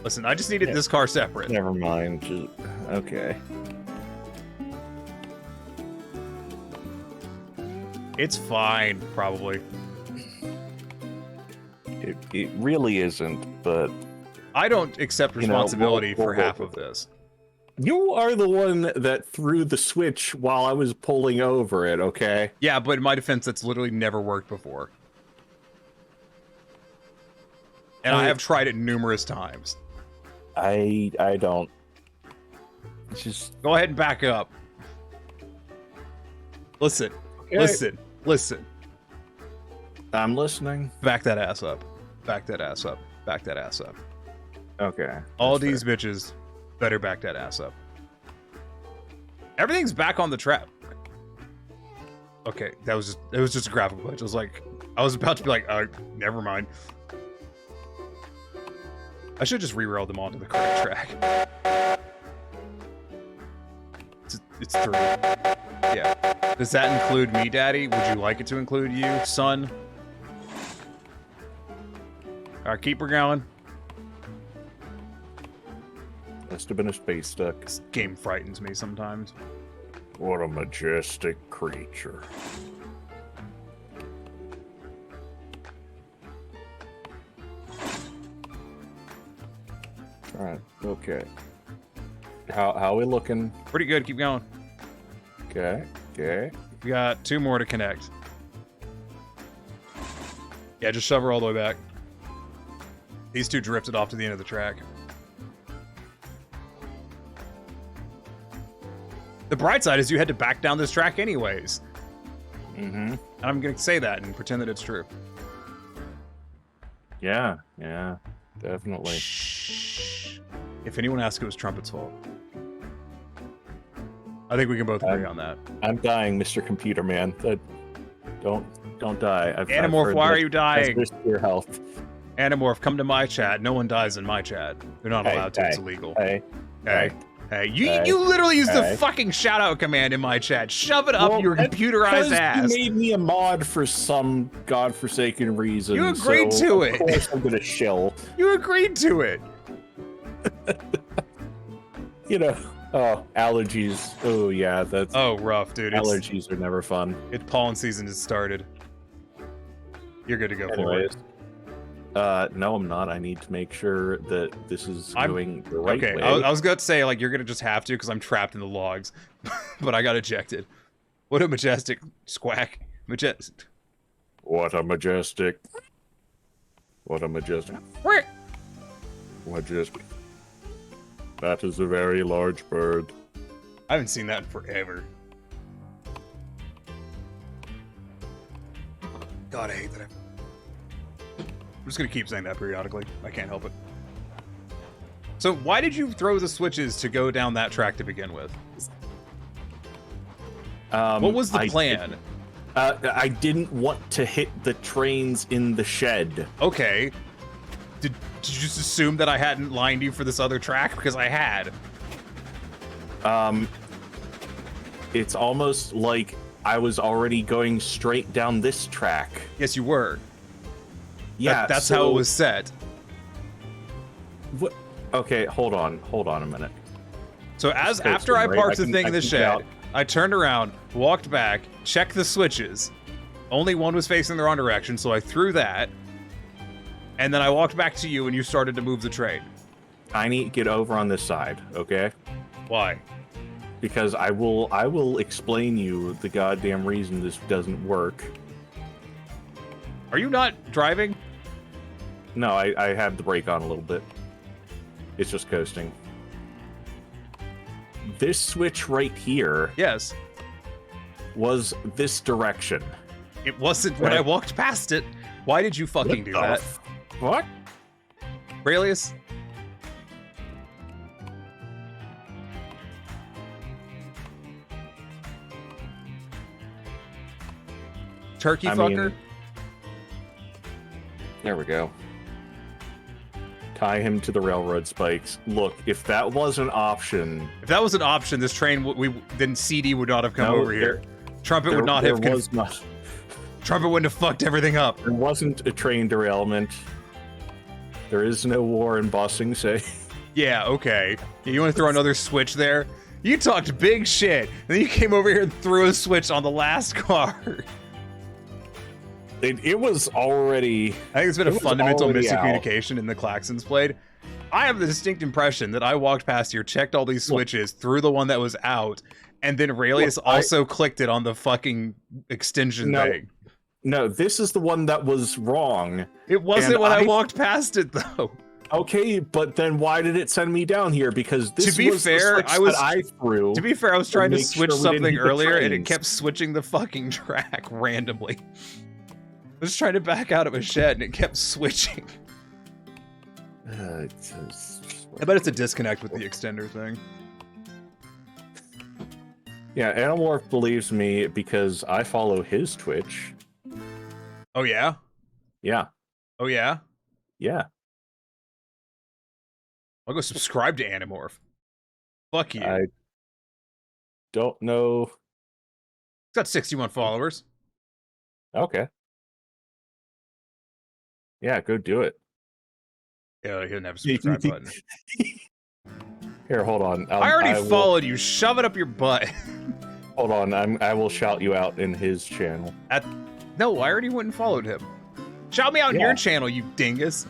Listen, I just needed this car separate. Never mind. Just, okay. It's fine, probably. It really isn't, but I don't accept responsibility for half we'll- of this. you are the one that threw the switch while I was pulling over it, okay? Yeah, but in my defense, that's literally never worked before. And I have tried it numerous times. I don't. Just Go ahead and back up. Listen, listen. I'm listening. Back that ass up. Back that ass up. Back that ass up. Okay. All that's these bitches better back that ass up. Everything's back on the trap. Okay, it was just a graphical glitch. I was about to be like, never mind. I should just re-rail them onto the correct track. It's 3. Yeah. Does that include me, Daddy? Would you like it to include you, son? Alright, keep her going. Must have been a space duck. This game frightens me sometimes. What a majestic creature. Alright, okay. How are we looking? Pretty good, keep going. Okay, okay. We got 2 more to connect. Yeah, just shove her all the way back. These 2 drifted off to the end of the track. The bright side is you had to back down this track anyways. Mm-hmm. And I'm going to say that and pretend that it's true. Yeah, definitely. Shh. If anyone asks, it was Trumpet's fault. I think we can both agree on that. I'm dying, Mr. Computer Man. Don't die. I've Animorph, heard why that are you dying? has risked your health. Animorph, come to my chat. No one dies in my chat. They're not allowed to. It's illegal. Hey. You literally used the fucking shout out command in my chat. Shove it up your computerized ass. You made me a mod for some godforsaken reason. You agreed to it. Of course I'm gonna shill. You agreed to it. Allergies. Oh yeah, that's rough, dude. Allergies are never fun. It's pollen season has started. You're good to go Anyways. forward. No, I'm not. I need to make sure that this is going the right okay, way. I was going to say, you're going to just have to because I'm trapped in the logs. But I got ejected. What a majestic squack. Majestic. What a majestic. What a majestic. Majestic. That is a very large bird. I haven't seen that in forever. God, I hate that. I'm just going to keep saying that periodically. I can't help it. So why did you throw the switches to go down that track to begin with? What was the plan? I didn't want to hit the trains in the shed. Okay. Did you just assume that I hadn't lined you for this other track? Because I had. It's almost like I was already going straight down this track. Yes, you were. Yeah, that's so, how it was set. What? Okay, hold on a minute. So after I parked the thing in the shed, I turned around, walked back, checked the switches. Only one was facing the wrong direction, so I threw that. And then I walked back to you and you started to move the train. Tiny, get over on this side, okay? Why? Because I will explain you the goddamn reason this doesn't work. Are you not driving? No, I have the brake on a little bit. It's just coasting. This switch right here, yes, was this direction. It wasn't when I walked past it. Why did you fucking do that? What? Raelius? Turkey fucker? There we go. Tie him to the railroad spikes. Look, if that was an option... If that was an option, this train, then CD would not have come over here. Trumpet would not have... Trumpet wouldn't have fucked everything up. There wasn't a train derailment. There is no war in Bossing, say. Yeah, okay. You want to throw another switch there? You talked big shit, and then you came over here and threw a switch on the last car. It was already... I think it's been a fundamental miscommunication in the Klaxons played. I have the distinct impression that I walked past here, checked all these switches, threw the one that was out, and then Raelius also clicked it on the fucking extension thing. No, this is the one that was wrong. It wasn't when I walked past it, though. Okay, but then why did it send me down here? Because this to be was fair, the switch that I threw. To be fair, I was trying to switch something earlier, and it trains. kept switching the fucking track randomly. I was trying to back out of a shed, and it kept switching. I bet it's a disconnect with the extender thing. Yeah, Animorph believes me because I follow his Twitch. Oh, yeah? Yeah. Oh, yeah? Yeah. I'll go subscribe to Animorph. Fuck you. I don't know. It's got 61 followers. Okay. Yeah, go do it. Yeah, he doesn't have a subscribe button. Here, hold on. I already followed you. Shove it up your butt. Hold on. I will shout you out in his channel. No, I already went and followed him. Shout me out in your channel, you dingus.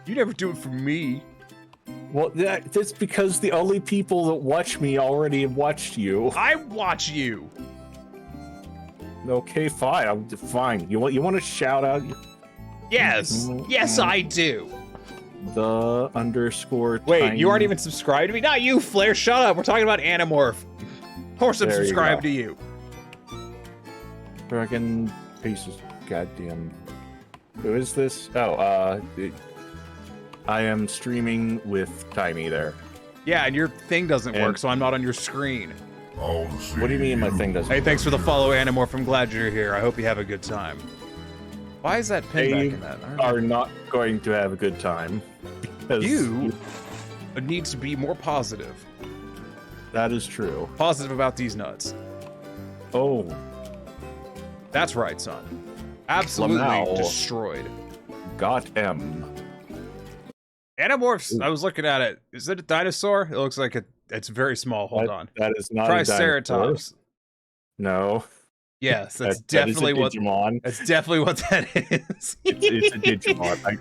You never do it for me. Well, that's because the only people that watch me already have watched you. I watch you. Okay, fine. I'm fine. You want to shout out? Yes. Yes, I do. The _. Wait, tiny... you aren't even subscribed to me? Not you, Flair. Shut up. We're talking about Animorph. Of course I'm subscribed to you. Dragon pieces. Goddamn. Who is this? Oh, I am streaming with Tiny there. Yeah, and your thing doesn't work, so I'm not on your screen. What do you mean my thing doesn't Hey, work? thanks for the follow, Animorph. I'm glad you're here. I hope you have a good time. Why is that pin back in that? Are not going to have a good time. You need to be more positive. That is true. Positive about these nuts. Oh. That's right, son. Absolutely Lamau. destroyed. Got M. Animorphs, I was looking at it. Is it a dinosaur? It looks like it's very small. Hold on. That is not Triceratops. No. Yes, that's definitely what. Digimon. That's definitely what that is. It's a Digimon.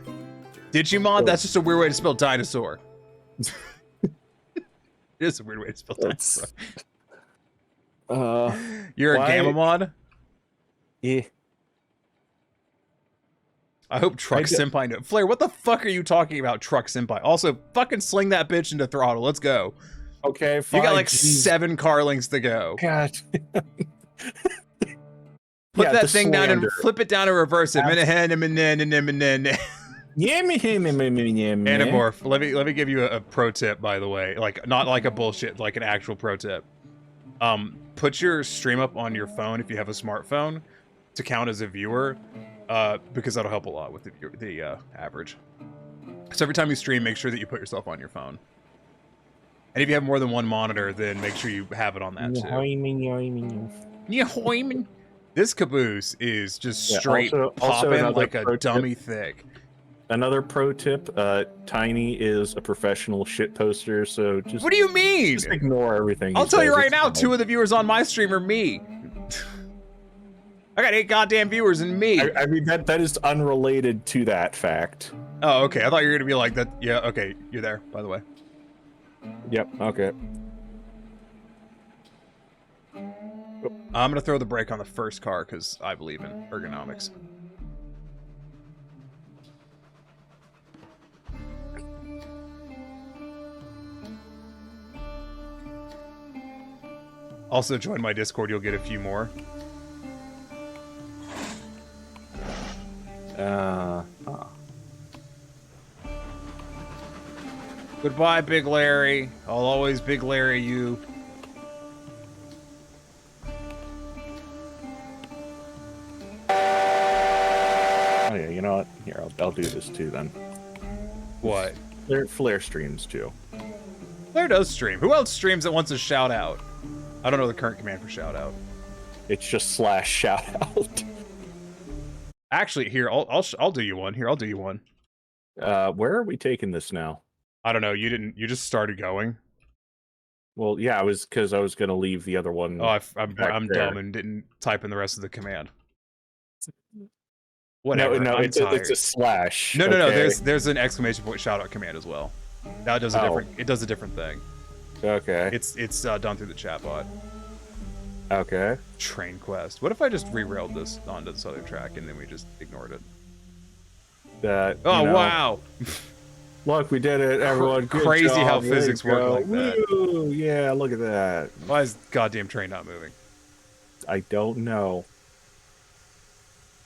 Digimon? That's just a weird way to spell dinosaur. It is a weird way to spell dinosaur. You're a Gamamon? Yeah. I hope Truck Senpai knows. Flair, what the fuck are you talking about, Truck Senpai? Also, fucking sling that bitch into throttle. Let's go. Okay, fine. You got like 7 car links to go. God. Put that thing down and flip it down and reverse it. Animorph, let me give you a pro tip, by the way. Like, not like a bullshit, like an actual pro tip. Put your stream up on your phone if you have a smartphone to count as a viewer, because that'll help a lot with the average. So every time you stream, make sure that you put yourself on your phone. And if you have more than one monitor, then make sure you have it on that too. Yeah, this caboose is just straight popping like a dummy thick. Another pro tip, Tiny is a professional shit poster, so just... What do you mean? Just ignore everything I'll he tell you says, right it's now, fine. 2 of the viewers on my stream are me. I got 8 goddamn viewers and me. I mean, that is unrelated to that fact. Oh, okay. I thought you were gonna be like that. Yeah, okay. You're there, by the way. Yep, okay. I'm gonna throw the brake on the first car because I believe in ergonomics. Also, join my Discord, you'll get a few more. Goodbye, Big Larry. I'll always Big Larry you. Oh yeah, you know what? Here, I'll do this too then. What? Flare streams too. Flare does stream. Who else streams that wants a shout out? I don't know the current command for shout out. It's just / shout out. Actually, here I'll do you one. Here, I'll do you one. Where are we taking this now? I don't know. You didn't. You just started going. Well, yeah, because I was gonna leave the other one. Oh, I'm there. dumb and didn't type in the rest of the command. Whatever. No, I'm it's a /. No. Okay? There's an exclamation point shout out command as well. That does a different. It does a different thing. Okay. It's done through the chat bot. Okay. Train quest. What if I just re-railed this onto this other track and then we just ignored it? Oh, wow. Look, we did it, everyone. Good Crazy job. how There physics you work go. like that. Woo! Yeah, look at that. Why is the goddamn train not moving? I don't know.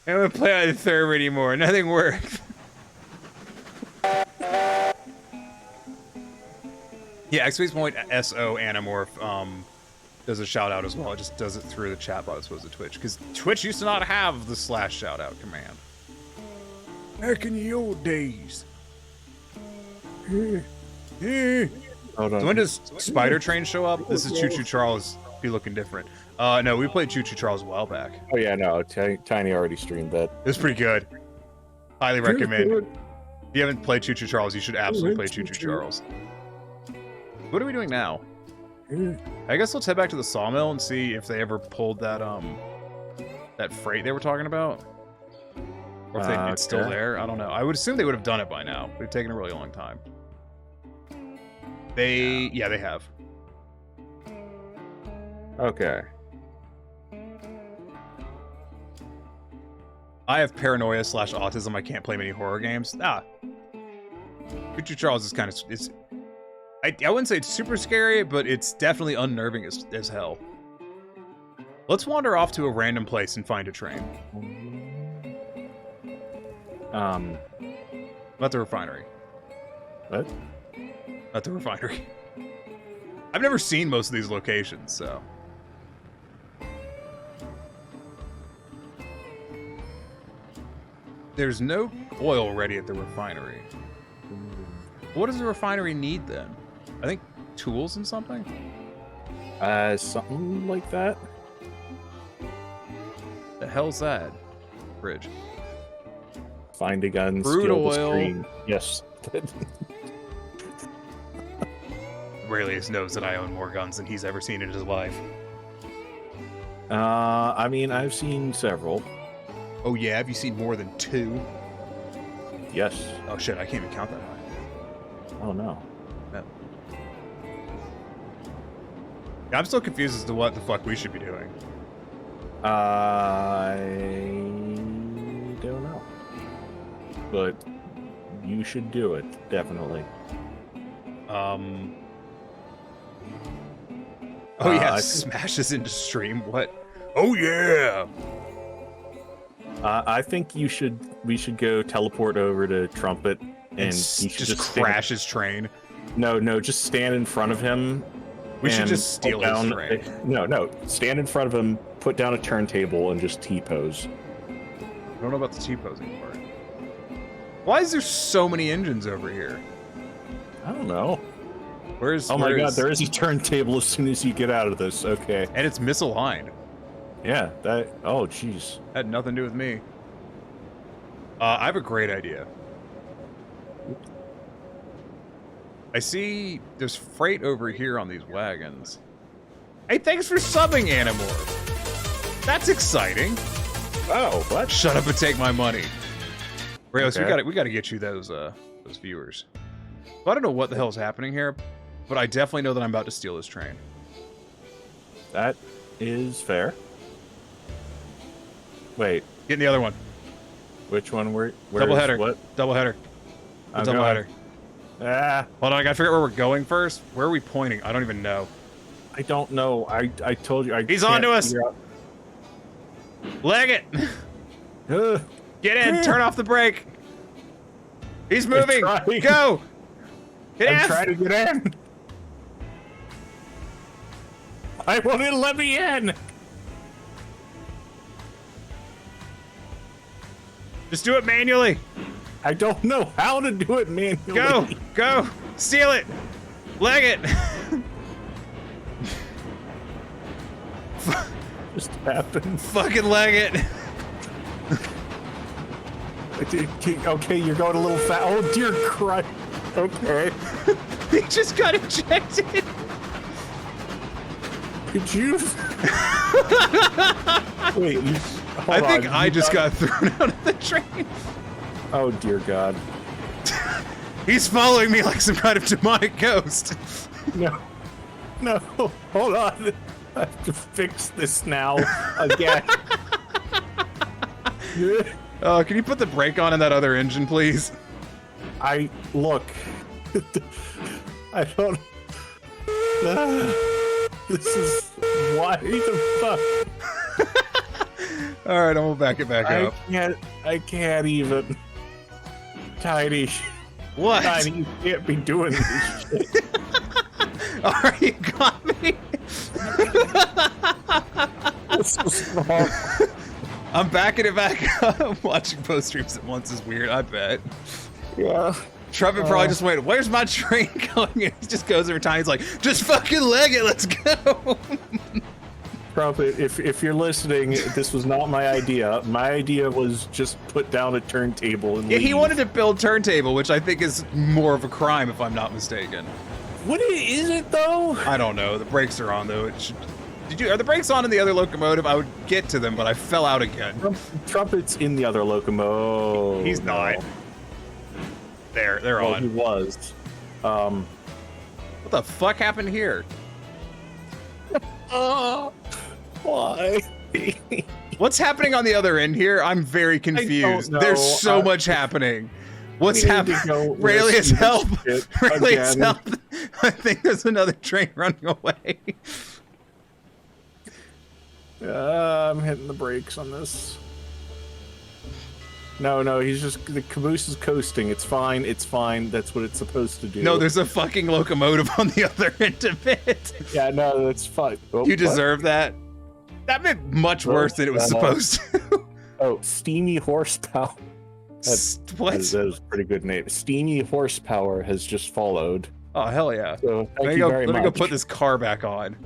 I don't want to play on the server anymore. Nothing works. Yeah, Point SO Animorph does a shout out as well. It just does it through the chat bot as opposed to Twitch. Because Twitch used to not have the / shout out command. Back in the old days. Hold on. So when does Spider Train show up? This is Choo Choo Charles be looking different. No, we played Choo Choo Charles a while back. Oh yeah, no, Tiny already streamed that. It was pretty good. Highly recommend. If you haven't played Choo Choo Charles, you should absolutely play Choo Choo Charles. What are we doing now? I guess let's head back to the sawmill and see if they ever pulled that that freight they were talking about. Or if it's still there. I don't know. I would assume they would have done it by now. They've taken a really long time. Yeah, they have. Okay. I have paranoia / autism. I can't play many horror games. Choo Choo Charles is kind of... I wouldn't say it's super scary, but it's definitely unnerving as hell. Let's wander off to a random place and find a train. Not the refinery. What? Not the refinery. I've never seen most of these locations, so... There's no oil ready at the refinery. What does the refinery need then? I think tools and something? Something like that. The hell's that? Bridge. Find a gun, Crude steal oil. the screen. Yes. Raelius knows that I own more guns than he's ever seen in his life. I mean, I've seen several. Oh yeah, have you seen more than 2? Yes. Oh shit, I can't even count that high. Oh no. No. I'm still confused as to what the fuck we should be doing. I don't know. But you should do it, definitely. Oh yeah, smashes into stream. What? Oh yeah. I think we should go teleport over to Trumpet and he should just crash his train. No, just stand in front of him. We should just steal his train. No, stand in front of him, put down a turntable, and just T-pose. I don't know about the T-posing part. Why is there so many engines over here? I don't know. Oh my god, there is a turntable as soon as you get out of this. Okay. And it's misaligned. Yeah, that... Oh, jeez. Had nothing to do with me. I have a great idea. I see there's freight over here on these wagons. Hey, thanks for subbing, Animorph. That's exciting. Oh, what? Shut up and take my money. Rayos, Okay. we gotta get you those viewers. So I don't know what the hell is happening here, but I definitely know that I'm about to steal this train. That is fair. Wait, Get in the other one. which one were... Double header. What? Double header. I'm Double going. header. Ah, Hold on, I gotta figure out where we're going first. Where are we pointing? I don't even know. I don't know. I told you. He's can't onto us. figure out- Leg it. Ugh. Get in. Turn off the brake. He's moving. trying. Go. Hit I'm F. trying to get in. I won't even let me in. Just do it manually. I don't know how to do it manually. Go. Go. Steal it. Leg it. Just happened. Fucking leg it. Okay, you're going a little fast. Oh dear Christ. Okay. He just got ejected. Could you? Wait. I think I just got thrown out of the train. Oh dear God. He's following me like some kind of demonic ghost. No. No. Hold on. I have to fix this now again. Can you put the brake on in that other engine, please? Look. I don't. This is why the fuck. All right, I'm gonna back it back up. I can't even. Tiny. What? Tiny, you can't be doing this shit. All right, you got me. This is wrong. I'm backing it back up. Watching post streams at once is weird, I bet. Yeah. Trumpet probably just went, where's my train going? And he just goes every time. He's like, just fucking leg it, let's go. Trumpet, if you're listening, this was not my idea. My idea was just put down a turntable and Yeah, leave. he wanted to build turntable, which I think is more of a crime if I'm not mistaken. What is it though? I don't know. The brakes are on though. It should... Are the brakes on in the other locomotive? I would get to them, but I fell out again. Trumpet's in the other locomotive. He's not. They're Well, on. he was. What the fuck happened here? Why? What's happening on the other end here? I'm very confused. know. There's so much happening. What's We need to happening? go Rayleigh's rescue help! this shit Rayleigh's again. help! I think there's another train running away. I'm hitting the brakes on this. No, he's just... The caboose is coasting. It's fine. It's fine. That's what it's supposed to do. No, there's a fucking locomotive on the other end of it. Yeah, no, that's fine. Oh, You deserve that. That meant much worse than it was supposed to. Oh, steamy horsepower. What? That is a pretty good name. Steamy horsepower has just followed. Oh, hell yeah. So thank Let me you go, very let much. me go put this car back on.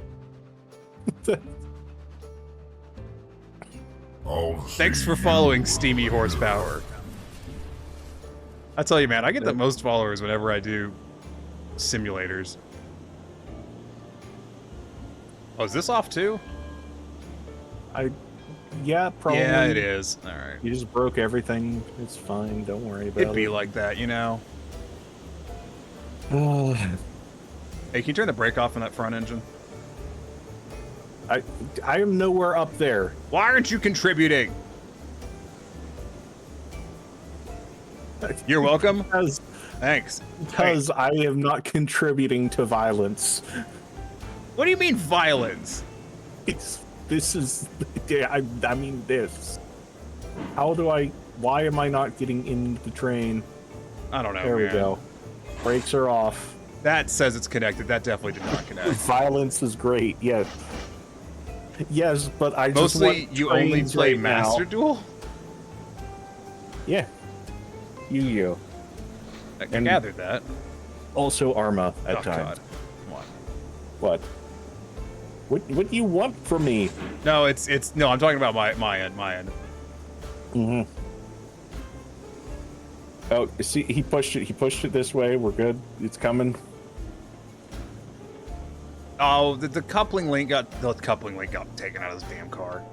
Thanks for following Steamy Horsepower. I tell you, man, I get the most followers whenever I do simulators. Oh, is this off too? Yeah, probably. Yeah, it is. All right. You just broke everything. It's fine. Don't worry about It'd be it. like that, you know? Oh. Hey, can you turn the brake off on that front engine? I am nowhere up there. Why aren't you contributing? You're welcome. Thanks. Because I am not contributing to violence. What do you mean violence? This is... Yeah, I mean this. Why am I not getting in the train? I don't know, There we man. go. Brakes are off. That says it's connected. That definitely did not connect. Violence is great, yes. Yes, but I just Mostly, want you only trains play right now. Master Duel? Yeah. Yu-Gi-Oh. I gathered that. also Arma at Oh, times. God. Come on. What? What do you want from me? No, it's no. I'm talking about my end. Mm-hmm. Oh, see, he pushed it. He pushed it this way. We're good. It's coming. Oh, the coupling link got taken out of this damn car.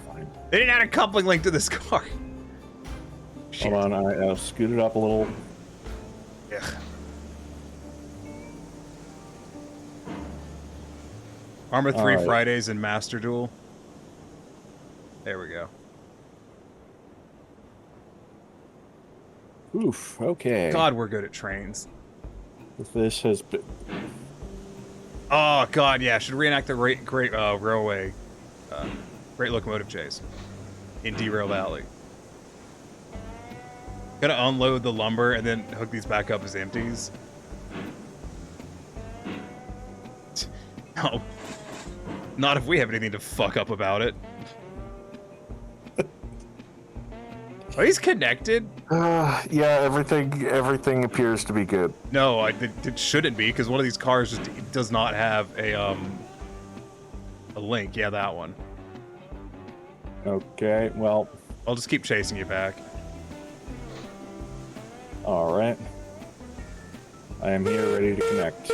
Fine. They didn't add a coupling link to this car. Shit. Hold on, I'll scoot it up a little. Ugh. Arma 3 right. Fridays and Master Duel. There we go. Oof. Okay. God, we're good at trains. This has been. Oh God, yeah. Should reenact the great railway, great locomotive chase in Derail Valley. Gonna unload the lumber and then hook these back up as empties. No, not if we have anything to fuck up about it. Are these connected? Yeah, everything appears to be good. No, it shouldn't be, because one of these cars just does not have a link. Yeah, that one. Okay, well. I'll just keep chasing you back. All right. I am here ready to connect.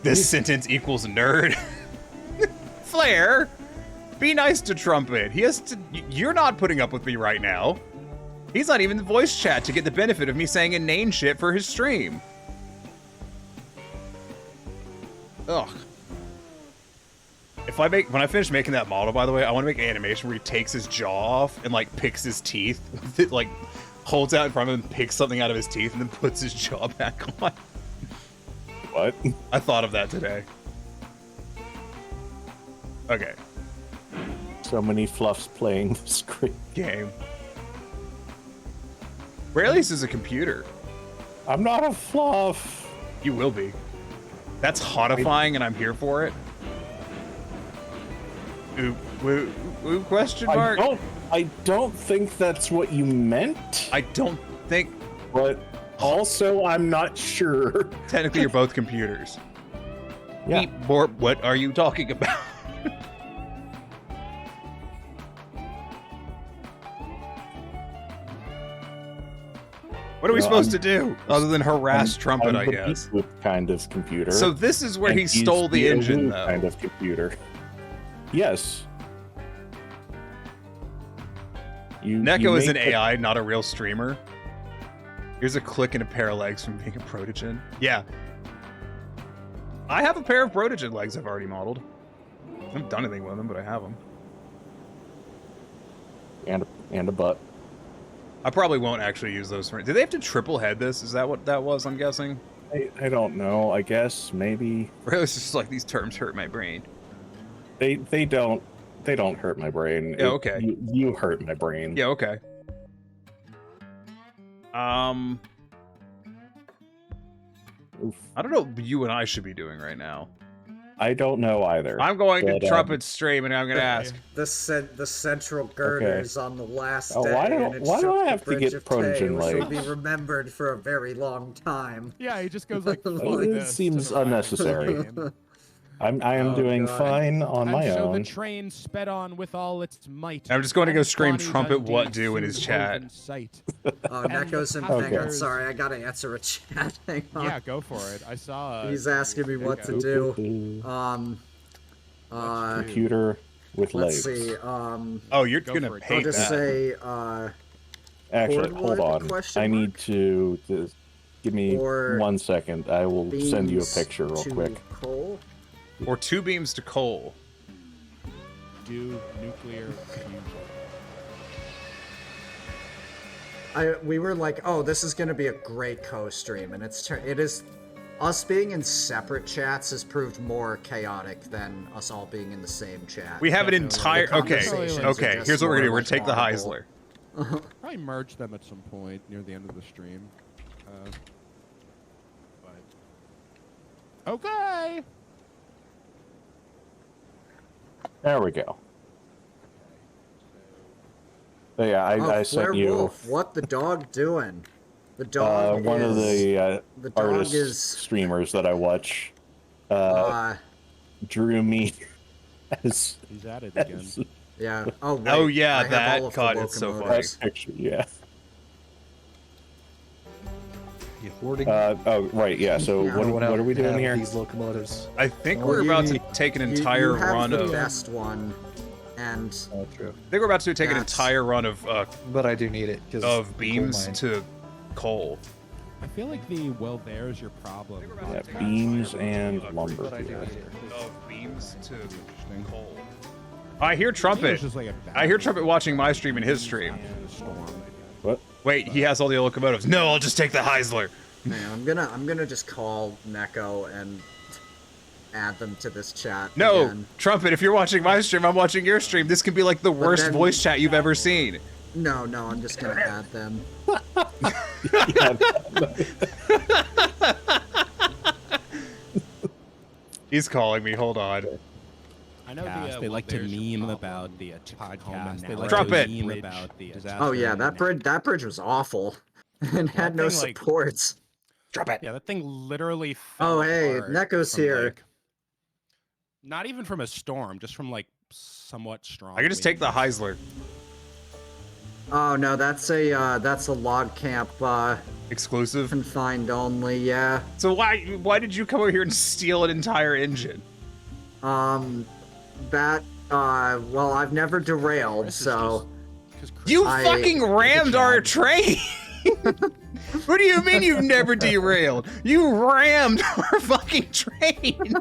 This sentence equals nerd. Flair, be nice to Trumpet. He has to. You're not putting up with me right now. He's not even in voice chat to get the benefit of me saying inane shit for his stream. Ugh. When I finish making that model, by the way, I want to make an animation where he takes his jaw off and like picks his teeth, like holds out in front of him, picks something out of his teeth, and then puts his jaw back on. What? I thought of that today. Okay. So many fluffs playing the screen. Game. Rayleigh is a computer. I'm not a fluff. You will be. That's hotifying, and I'm here for it. Ooh, question mark? I don't think that's what you meant. I don't think. But also, I'm not sure. Technically, you're both computers. Yeah. Beep, borp, what are you talking about? What are we supposed to do other than harass Trumpet, I guess? Kind of computer. So this is where and he stole the he's engine, Woo though. Kind of computer. Yes. Neko is an AI, not a real streamer. Here's a click and a pair of legs from being a protogen. Yeah. I have a pair of protogen legs I've already modeled. I haven't done anything with them, but I have them. And a butt. I probably won't actually use those for. Did they have to triple head this? Is that what that was? I'm guessing. I don't know. I guess maybe. Really, it's just like these terms hurt my brain. They don't hurt my brain. Yeah. Okay. You hurt my brain. Yeah. Okay. Oof. I don't know what you and I should be doing right now. I don't know either. I'm going to Trumpet's stream and I'm going to ask. The central girders on the last day. Why do I have to get protogen legs? Will legs? be remembered for a very long time. Yeah, he just goes like. It seems unnecessary. I am doing fine on my so own. the train sped on with all its might. I'm just going to go scream Bonnie Trumpet Dundee what do in his soon chat. in sight. Oh, Neko's in. Okay. Hang on, sorry, I gotta answer a chat. Hang on. Yeah, go for it. I saw. He's asking me what to do. Computer with Let's legs. see. Oh, you're gonna I'll hate just that. say. Actually, hold Cordwood, on. question I mark? need to give me Or 1 second. I will send you a beams picture real to quick. Coal. Or 2 beams to coal. Do nuclear fusion. We were like, oh, this is gonna be a great co-stream, and it is. Us being in separate chats has proved more chaotic than us all being in the same chat. We have an entire. The Okay. conversations are Okay. just Here's what we're gonna do. more We're gonna take the audible. Heisler. Probably merge them at some point near the end of the stream. But okay. There we go. Yeah, I Flare sent you Wolf, what the dog doing? The dog one of the the dog artist is streamers that I watch. Drew me as He's at it again. yeah. Oh wait. Oh yeah, I have that all of God, the it's so funny. locomotives. picture. Yeah. You hoarding? Oh right, yeah. So Yeah. what are we doing here? These locomotives. I think Oh, we're you about to need- take an You entire have run the of. best one, and Oh, true. I think we're about to take an That's- entire run of But I do need it because beams to coal. I feel like the well, there's your problem. Yeah, beams and lumber. But I do here. need it. Of beams to coal. I hear It's trumpet. just like a I hear trumpet watching my stream and his stream. storm. What? Wait, he has all the locomotives. No, I'll just take the Heisler. man, I'm gonna just call Neko and add them to this chat. No, again. trumpet. If you're watching my stream, I'm watching your stream. This could be like the worst then- voice chat you've ever seen. No, I'm just gonna add them. He's calling me. Hold on. I know they like to meme about the podcast. They like Trumpet. to meme about the disaster. Oh yeah, that bridge was awful, and had no thing, like- supports. Trumpet. Yeah, that thing literally. Oh fell hey, apart Neko's from, here. like, not even from a storm, just from like somewhat strong. I can just take the winds. Heisler. Oh no, that's a log camp Exclusive. confined only. Yeah. So why did you come over here and steal an entire engine? That well, I've never derailed, Chris is so. just- 'cause Chris- You I- fucking rammed our train. What do you mean you've never derailed? You rammed our fucking train.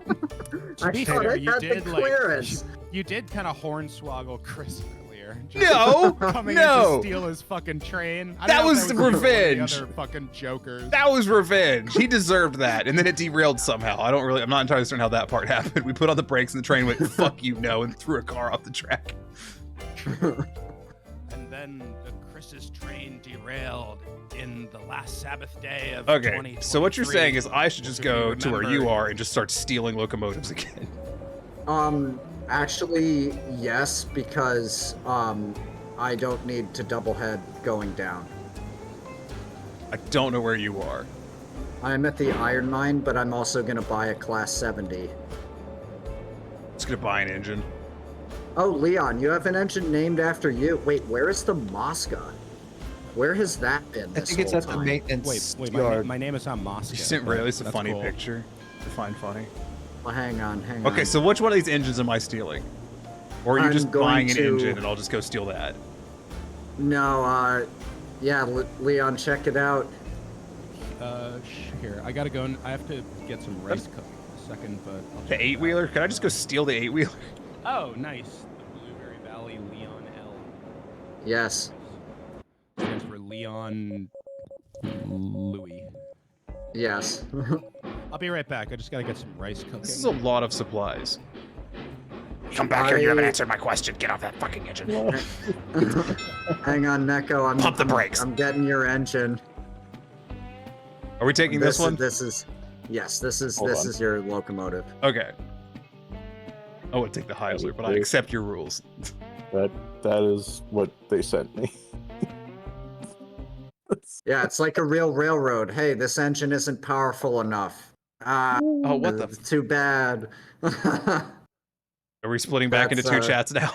I be thought fair, I you had the did, like- clearance. You did kind of hornswoggle Chris earlier. just No, coming no. in to steal his fucking train. I That don't know if was you or one of the revenge. other fucking jokers. That was revenge. He deserved that, and then it derailed somehow. I'm not entirely certain how that part happened. We put on the brakes and the train went "fuck you, no," and threw a car off the track. And then Chris's train derailed in the last Sabbath day of Okay, so what you're 2023, saying is I should just which if go you to where you remember- are and just start stealing locomotives again. Actually, yes, because I don't need to double head going down. I don't know where you are. I'm at the iron mine, but I'm also gonna buy a class 70. Just gonna buy an engine. Oh, Leon, you have an engine named after you. Wait, where is the Mosca? Where has that been I this think it's whole at the time? maintenance Wait, yard. my name is not Moscow. You sent but really a that's funny cool. picture to find funny. Well, hang on. Okay, so which one of these engines am I stealing? Or are you I'm just going buying an to- engine and I'll just go steal that? No, yeah, Leon, check it out. Here, I gotta go. I have to get some rice cooked in a second, but I'll The check it out. 8-wheeler? Could I just go steal the 8-wheeler? Oh, nice. The Blueberry Valley Leon L. Yes. Stands for Leon Louis. Yes. I'll be right back. I just gotta get some rice cooking. This is a lot of supplies. Come back here, you haven't answered my question. Get off that fucking engine. Hang on, Neko. Pump the brakes. I'm getting your engine. Are we taking this one? This is Hold on. your locomotive. Okay. I would take the Heisler, but I accept your rules. That is what they sent me. Yeah, it's like a real railroad. Hey, this engine isn't powerful enough. Oh, what the? Too bad. Are we splitting back into That's, two chats now?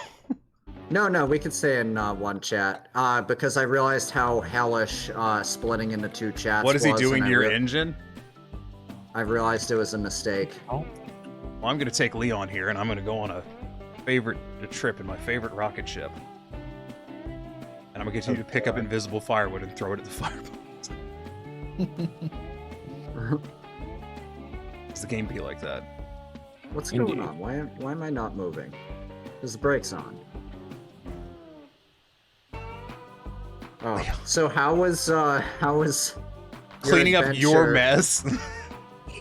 No, we could stay in one chat. Because I realized how hellish splitting into two chats What is he was, doing and to your engine? I realized it was a mistake. Well, I'm gonna take Leon here, and I'm gonna go on a trip in my favorite rocket ship. And I'm gonna continue to pick up invisible firewood and throw it at the fireballs. Does the game be like that? What's Indeed. going on? Why am I not moving? Is the brakes on? Oh, so how was Cleaning up your adventure? mess.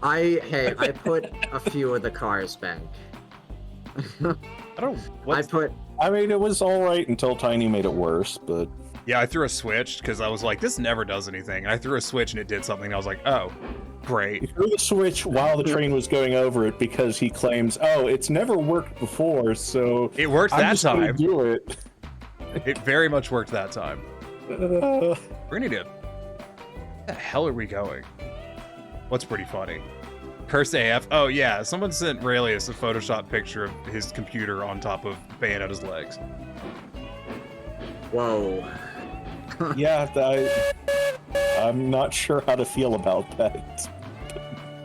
I put a few of the cars back. I don't. What's, I mean, it was all right until Tiny made it worse, but yeah, I threw a switch because I was like, this never does anything. And I threw a switch and it did something. And I was like, oh, he great. threw the switch while the train was going over it because he claims, oh, it's never worked before, so It worked I'm that just gonna time. do it. It very much worked that time. We're gonna need to... Where the hell are we going? What's pretty funny? Curse AF. Oh yeah, someone sent Raelius a Photoshop picture of his computer on top of Bayonetta's legs. Whoa. Yeah, I'm not sure how to feel about that.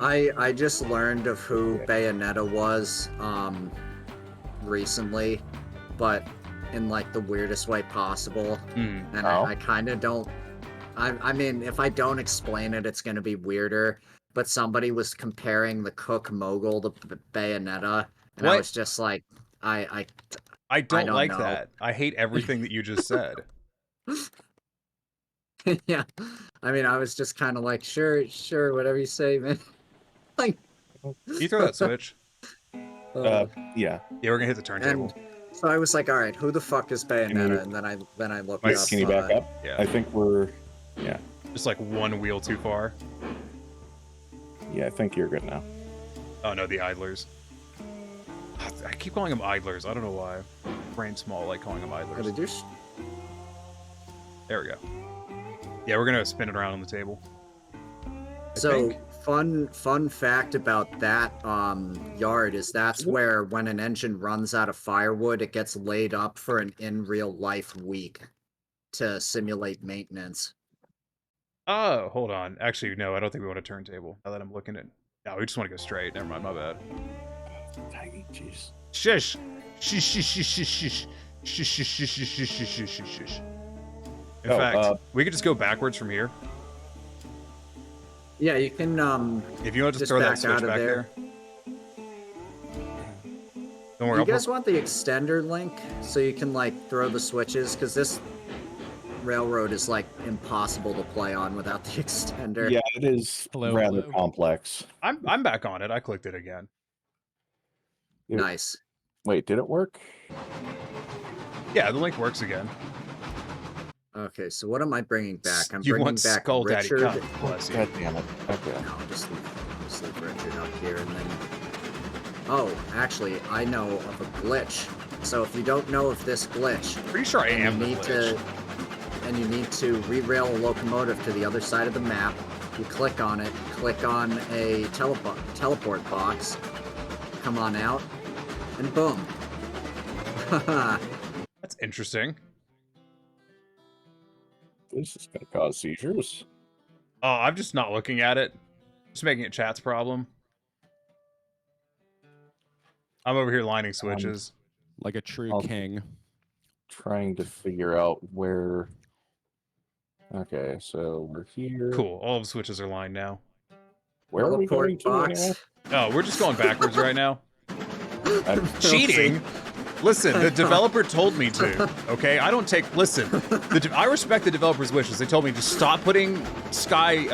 I just learned of who Bayonetta was recently, but in like the weirdest way possible. And I kind of don't. I mean, if I don't explain it, it's gonna be weirder. But somebody was comparing the Cook Mogul to Bayonetta, and I was just like, I don't like know. that. I hate everything that you just said. Yeah, I mean, I was just kind of like, sure, whatever you say, man. Like, you throw that switch? Yeah. Yeah, we're gonna hit the turntable. And so I was like, all right, who the fuck is Bayonetta? And then I looked up. Can you back up? Yeah. I think we're, yeah. Just like one wheel too far. Yeah, I think you're good now. Oh no, the idlers. I keep calling them idlers. I don't know why. Brain small, like calling them idlers. There we go. Yeah, we're gonna spin it around on the table. So fun fact about that yard is that's where when an engine runs out of firewood, it gets laid up for an in real life week to simulate maintenance. Oh, hold on. Actually, no, I don't think we want a turntable. Now that I'm looking at... No, we just want to go straight. Never mind, my bad. Tiny, jeez. Shush! Shush, shush, shush, shush, shush. Shush, shush, shush, shush, shush, shush, shush, shush. In fact, we could just go backwards from here. Yeah, you can, if you want to just throw that back switch out of back there. Don't worry, you guys want the extender link so you can, like, throw the switches? Because this railroad is, like, impossible to play on without the extender. Yeah, it is rather complex. I'm back on it. I clicked it again. Nice. Wait, did it work? Yeah, the link works again. Okay, so what am I bringing back? I'm You bringing want back Skull Daddy Richard. Cup, bless you. God damn it. Okay. No, just leave Richard up here and then... Oh, actually, I know of a glitch. So if you don't know of this glitch... Pretty sure I am the glitch. And you need to re-rail a locomotive to the other side of the map. You click on it, click on a teleport box, come on out, and boom. That's interesting. This is gonna cause seizures. Oh, I'm just not looking at it. Just making it chat's problem. I'm over here lining switches. Like a true king. Trying to figure out where... Okay, so we're here. Cool. All of the switches are lined now. Where are we going to anyway? Oh, we're just going backwards right now. Cheating? Listen, the developer told me to, okay? I don't take... Listen, I respect the developer's wishes. They told me to stop putting Sky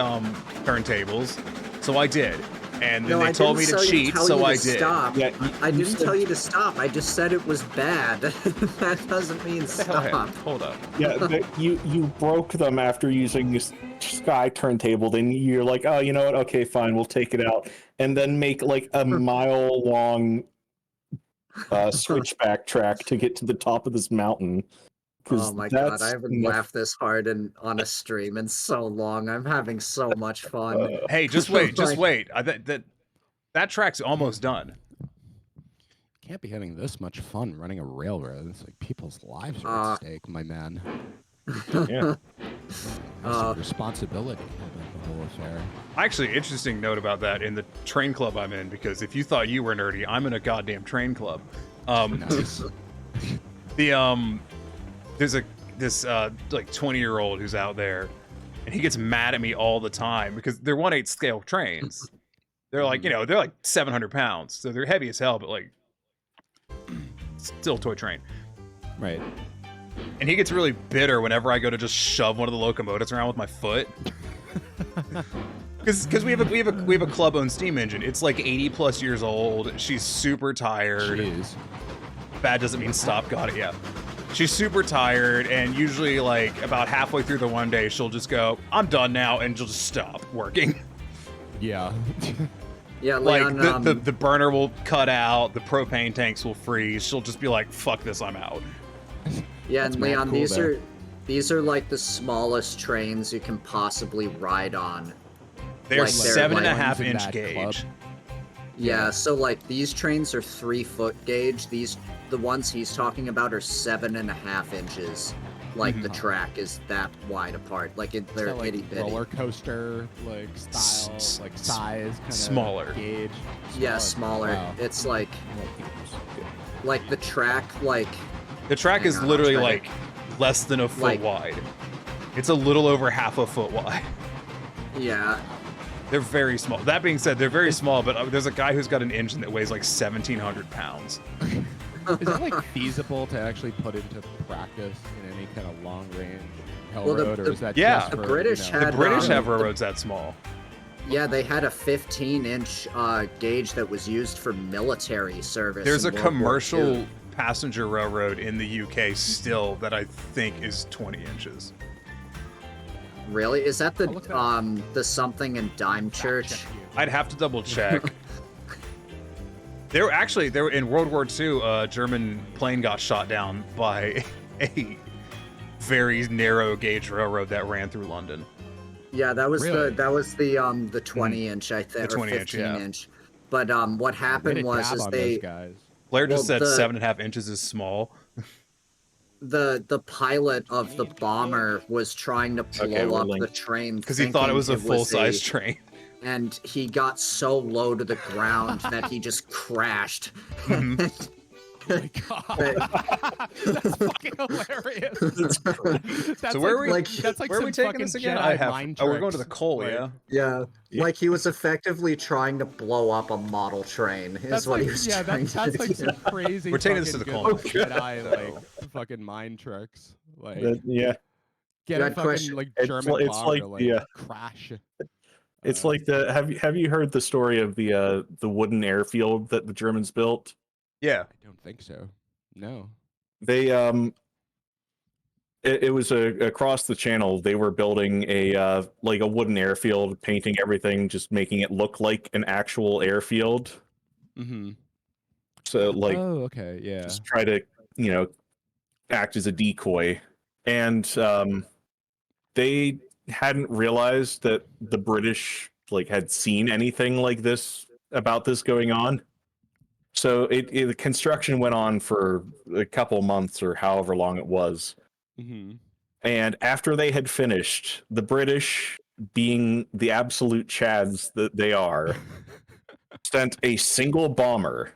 turntables, so I did. And then they told me to cheat, so I did. Stop. Yeah, I didn't tell you to stop. I just said it was bad. That doesn't mean stop. Hold up. Yeah, you broke them after using this Sky turntable. Then you're like, oh, you know what? Okay, fine, we'll take it out, and then make like a mile-long switchback track to get to the top of this mountain. Oh my god, I haven't laughed this hard on a stream in so long. I'm having so much fun. Hey, just wait, just wait. That track's almost done. Can't be having this much fun running a railroad. It's like people's lives are at stake, my man. Yeah. Responsibility about the whole affair. Actually, interesting note about that in the train club I'm in, because if you thought you were nerdy, I'm in a goddamn train club. Nice. There's this like 20-year-old who's out there, and he gets mad at me all the time because they're 1/8 scale trains. They're like, they're like 700 pounds, so they're heavy as hell, but like still a toy train. Right. And he gets really bitter whenever I go to just shove one of the locomotives around with my foot. Because we have a club-owned steam engine. It's like 80+ years old. She's super tired. Jeez. Bad doesn't mean stop. Got it. Yeah. She's super tired, and usually, like, about halfway through the one day, she'll just go, I'm done now, and she'll just stop working. Yeah. Yeah, like, Leon, the burner will cut out, the propane tanks will freeze, she'll just be like, fuck this, I'm out. Yeah, That's and mad Leon, cool there. these are like the smallest trains you can possibly ride on. They're Like, they're 7.5 in inch that gauge. club. Yeah, so like these trains are 3-foot gauge. The ones he's talking about are 7.5 inches. Like the track is that wide apart. Like they're Is that, itty like bitty. roller coaster like style, like size, kind of Smaller. gauge. Yeah, smaller. Wow. It's like the track like The track Hang is on, I'll literally try to- like less than a foot Like- wide. It's a little over half a foot wide. yeah. They're very small. That being said, they're very small, but there's a guy who's got an engine that weighs like 1,700 pounds. Is that like feasible to actually put into practice in any kind of long range Well, railroad, or is that yeah. just The for, British you know, had The British um, have railroads that small. Yeah, they had a 15-inch gauge that was used for military service. There's a in World War commercial II. passenger railroad in the UK still that I think is 20 inches. Really? Is that I'll look that up. the something in Dime Church? I'd have to double check. They were in World War II. A German plane got shot down by a very narrow gauge railroad that ran through London. Yeah, that was Really? the 20-inch, I think, The or 20-inch, yeah. 15-inch. But what Way happened to was dab is on they those guys. Blair just Well, said the- 7.5 inches is small. the pilot of the bomber was trying to blow Okay, we're up the linked. train Because he thought it thinking was a full-size train. and he got so low to the ground that he just crashed. Oh my god, that's fucking hilarious. That's So where are we? like- That's like where are some we taking fucking this again? Jedi mind Oh, we're going to the tricks. coal, Like, yeah. Yeah, like he was effectively trying to blow up a model train. Is That's what like, he was yeah, trying that's to like do. some crazy. We're taking this to fucking the good coal. Jedi like fucking mind tricks. Like Yeah, get You a had fucking question- like It's German li- it's bomber like to, the, crash. it's like the have you heard the story of the wooden airfield that the Germans built? Yeah. I don't think so. No. They it was across the channel. They were building a like a wooden airfield, painting everything, just making it look like an actual airfield. Mm-hmm. So like Oh, okay, yeah. just try to act as a decoy, and they hadn't realized that the British like had seen anything like this about this going on. So the construction went on for a couple months or however long it was. Mm-hmm. And after they had finished, the British, being the absolute chads that they are, sent a single bomber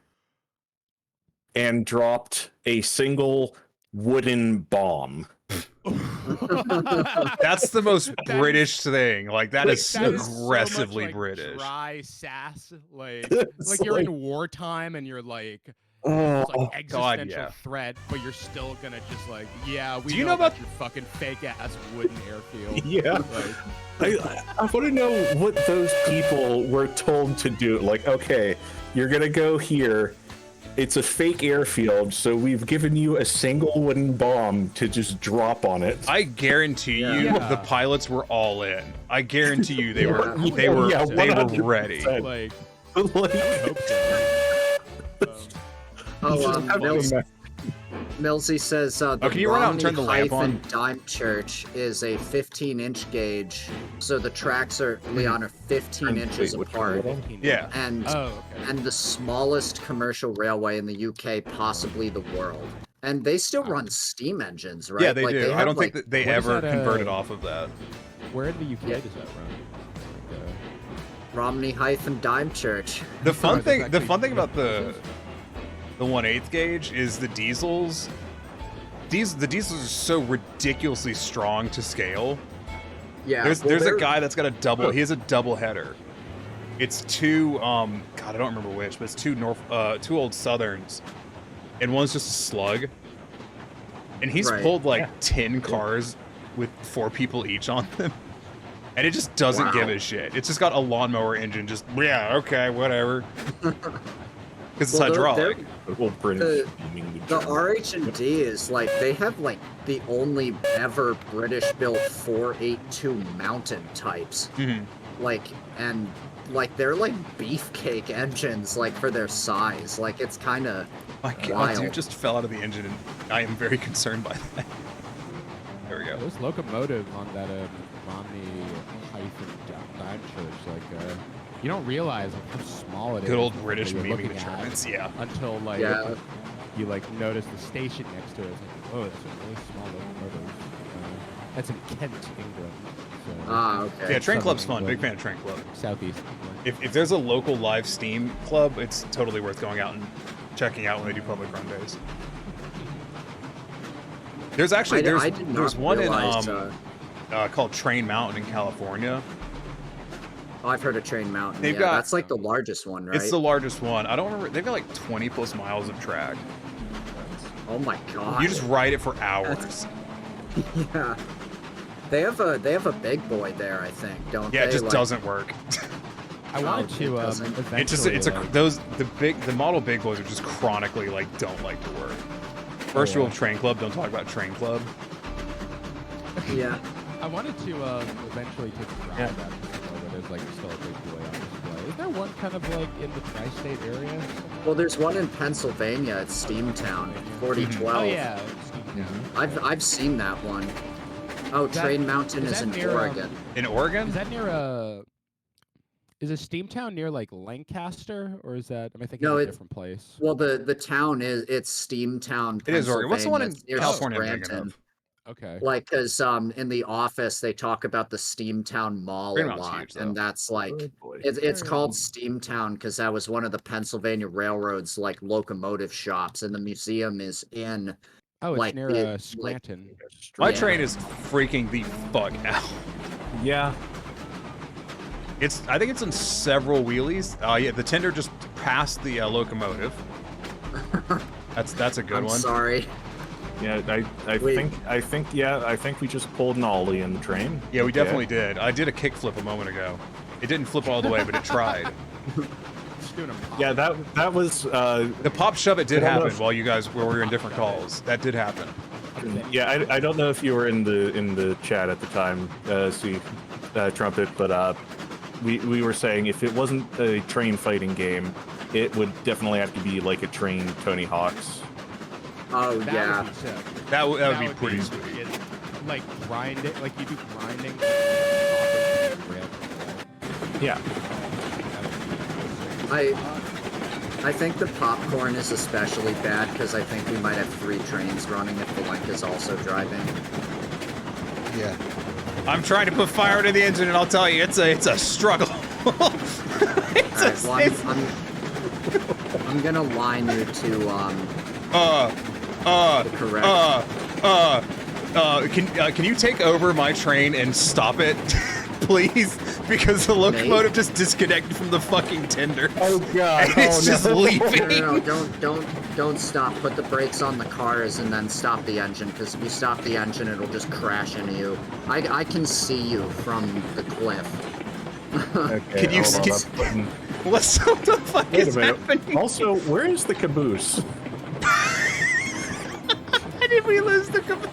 and dropped a single wooden bomb. That's the most That British thing. Like that is that is so much, aggressively like, British. Dry sass, like It's you're like- in wartime and you're like, Oh, it's like existential yeah. threat, but you're still gonna just like, yeah, we Do you know know about about- your fucking fake ass wooden airfield. yeah. Like, I want to know what those people were told to do. Like, okay, you're gonna go here. It's a fake airfield, so we've given you a single wooden bomb to just drop on it. I guarantee you, Yeah. the pilots were all in. I guarantee you, they Yeah. were Yeah, they were 100%. ready. like, Like, hope so. Millsy says the can you run out and turn the lamp on? Dime Church is a 15-inch gauge, so the tracks are Leon are 15 inches apart. Yeah. And Oh, okay. and the smallest commercial railway in the UK, possibly the world. And they still run steam engines, right? Yeah, they Like, do. I have, don't like, think that they what is ever that, converted off of that. Where in the UK Yeah. does that run? Like, Romney-Dime Church. The fun That's thing, the actually fun thing about pretty the 1/8 gauge is the diesels. The diesels are so ridiculously strong to scale. Yeah, There's well, a they're- guy that's got a double. He has a double header. It's two God, I don't remember which, but it's two old Southerns, and one's just a slug. And he's Right. pulled like 10 cars with 4 people each on them, and it just doesn't give a shit. It's just got a lawnmower engine. Just yeah, okay, whatever. Because it's Well, hydraulic. well, British. The RH&D is like they have like the only ever British built 482 mountain types. Mhm. Like they're like beefcake engines like for their size. Like it's kind of My god, Wild. dude just fell out of the engine, and I am very concerned by that. There we go. There's locomotive on that Romney Dime Church. Like, you don't realize how small it is. Good old British that you're memeing looking the at Germans, yeah. Until like you like notice the station next to it. It's like, oh, it's a really small locomotive. That's in Kent, England. So, okay. Yeah, Train Club's Southern fun. Big England, fan of Train Club. Southeast England. If there's a local live Steam club, it's totally worth going out and checking out when they do public run days. There's actually there's one realize, in called Train Mountain in California. Oh, I've heard of Train Mountain. They've Yeah, got- that's like the largest one, right? It's the largest one. I don't remember. They've got like 20 plus miles of track. Oh my god. You just ride it for hours. Yeah. They have a big boy there, I think, don't they? Yeah, it just Like- doesn't work. I wanted it to doesn't. It just eventually, it's a like, the model big boys are just chronically like don't like to work. First rule of Train Club: don't talk about Train Club. Yeah. I wanted to eventually take a ride at it is like still a big boy on display. Is there one kind of like in the tri-state area? Well, there's one in Pennsylvania at Steamtown, 4012. Oh yeah. I've seen that one. Oh, That- Train Mountain is is that in near, Oregon. In Oregon? Is that near a? Is a Steamtown near like Lancaster, or is that? Am I thinking No, of a it- different place? Well, the town it's Steamtown, It is Oregon. What's the one in Pennsylvania. It's near California I'm thinking Scranton. of? Okay. Like, cause in the office they talk about the Steamtown Mall a Greenmont's lot, huge, though. and that's like boy. it's called Steamtown because that was one of the Pennsylvania Railroad's like locomotive shops, and the museum is in. Oh, it's like, near it- like- Scranton. My Yeah. train is freaking the fuck out. Yeah. I think it's in several wheelies. Yeah, the tender just passed the locomotive. That's a good I'm one. sorry. Yeah, I Wait. think we just pulled an ollie in the train. Yeah, we Okay. definitely did. I did a kickflip a moment ago. It didn't flip all the way, but it tried. Just doing a pop. Yeah, that was The pop shove it did I don't know happen if- while you guys were in different calls. That did happen. yeah. I don't know if you were in the chat at the time, Trumpet, but we were saying if it wasn't a train fighting game, it would definitely have to be like a train Tony Hawk's. Oh That yeah. would be sick. That would be pretty sweet. Like grind it, like you do grinding. Yeah. I think the popcorn is especially bad because I think we might have 3 trains running if Valenk is also driving. Yeah. I'm trying to put fire into the engine, and I'll tell you, it's a struggle. It's Alright, well, I'm gonna line you to the correct. Can you take over my train and stop it, please? Because the locomotive just disconnected from the fucking tender. Oh god. And it's just leaving. No, don't stop. Put the brakes on the cars and then stop the engine. Because if you stop the engine, it'll just crash into you. I can see you from the cliff. Okay, Can you hold on, see- I'm putting- What the fuck Wait a is minute. happening? Also, where is the caboose? How did we lose the caboose?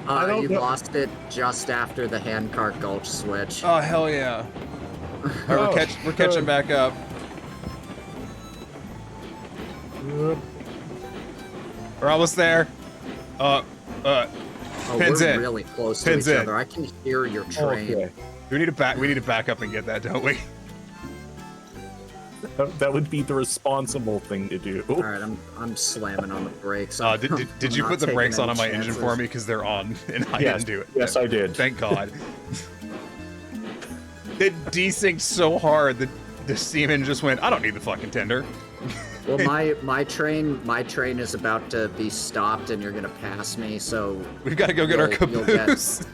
don't You know. lost it just after the handcart gulch switch. Oh hell yeah! All right, we're catching back up. We're almost there. Oh, pins we're in. really close to Pins each in. other. I can hear your train. Okay. We need to back up and get that, don't we? That would be the responsible thing to do. All right, I'm slamming on the brakes. Did I'm you not put the taking brakes on any my engine chances. for me? Because they're on, and I Yes, didn't do it. yes, I did. Thank God. It desynced so hard that the seaman just went, I don't need the fucking tender. Well, my train is about to be stopped, and you're gonna pass me. So We've got to go get our you'll get- caboose.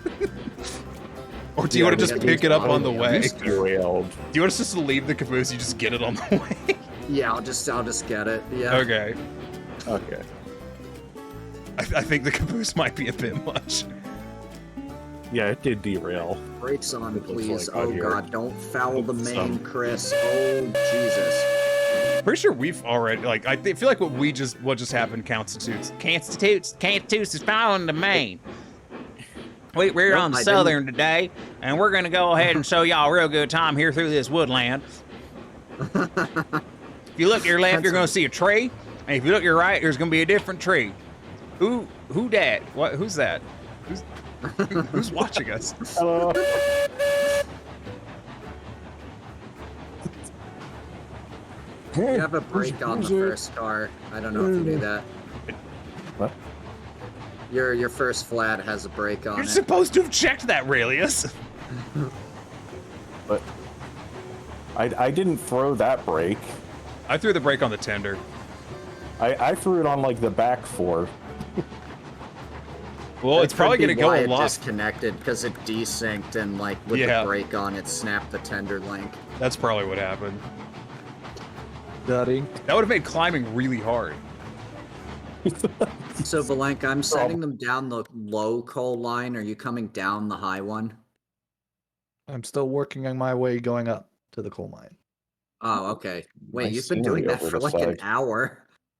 Or do you want to we just gotta pick it up on the follow way? you. Derailed. Do you want us just to leave the caboose? You just get it on the way. Yeah, I'll just get it. Yeah. Okay. Okay. I think the caboose might be a bit much. Yeah, it did derail. Brakes on, It looks please. like out Oh here. God, don't foul the main, Some- Chris. Oh Jesus. Pretty sure we've already I feel like what just happened constitutes is following the main. We're Nope, on I Southern today, and we're gonna go ahead and show y'all a real good time here through this woodland. If you look to your left, you're gonna see a tree. Hey, if you look to your right, there's gonna be a different tree. Who dat? What? Who's that? Who's watching us? Hello. You have a brake on the first car. I don't know if you knew that. What? Your first flat has a brake on You're it. supposed to have checked that, Raelius. But I didn't throw that brake. I threw the brake on the tender. I threw it on like the back four. Well, it's probably gonna go a lot. Disconnected because it desynced and like with the brake on, it snapped the tender link. That's probably what happened. Daddy. That would have made climbing really hard. So Valenka, I'm sending them down the low coal line. Are you coming down the high one? I'm still working on my way going up to the coal mine. Oh, okay. Wait, Nice you've been doing scenery that over for the like an side. hour.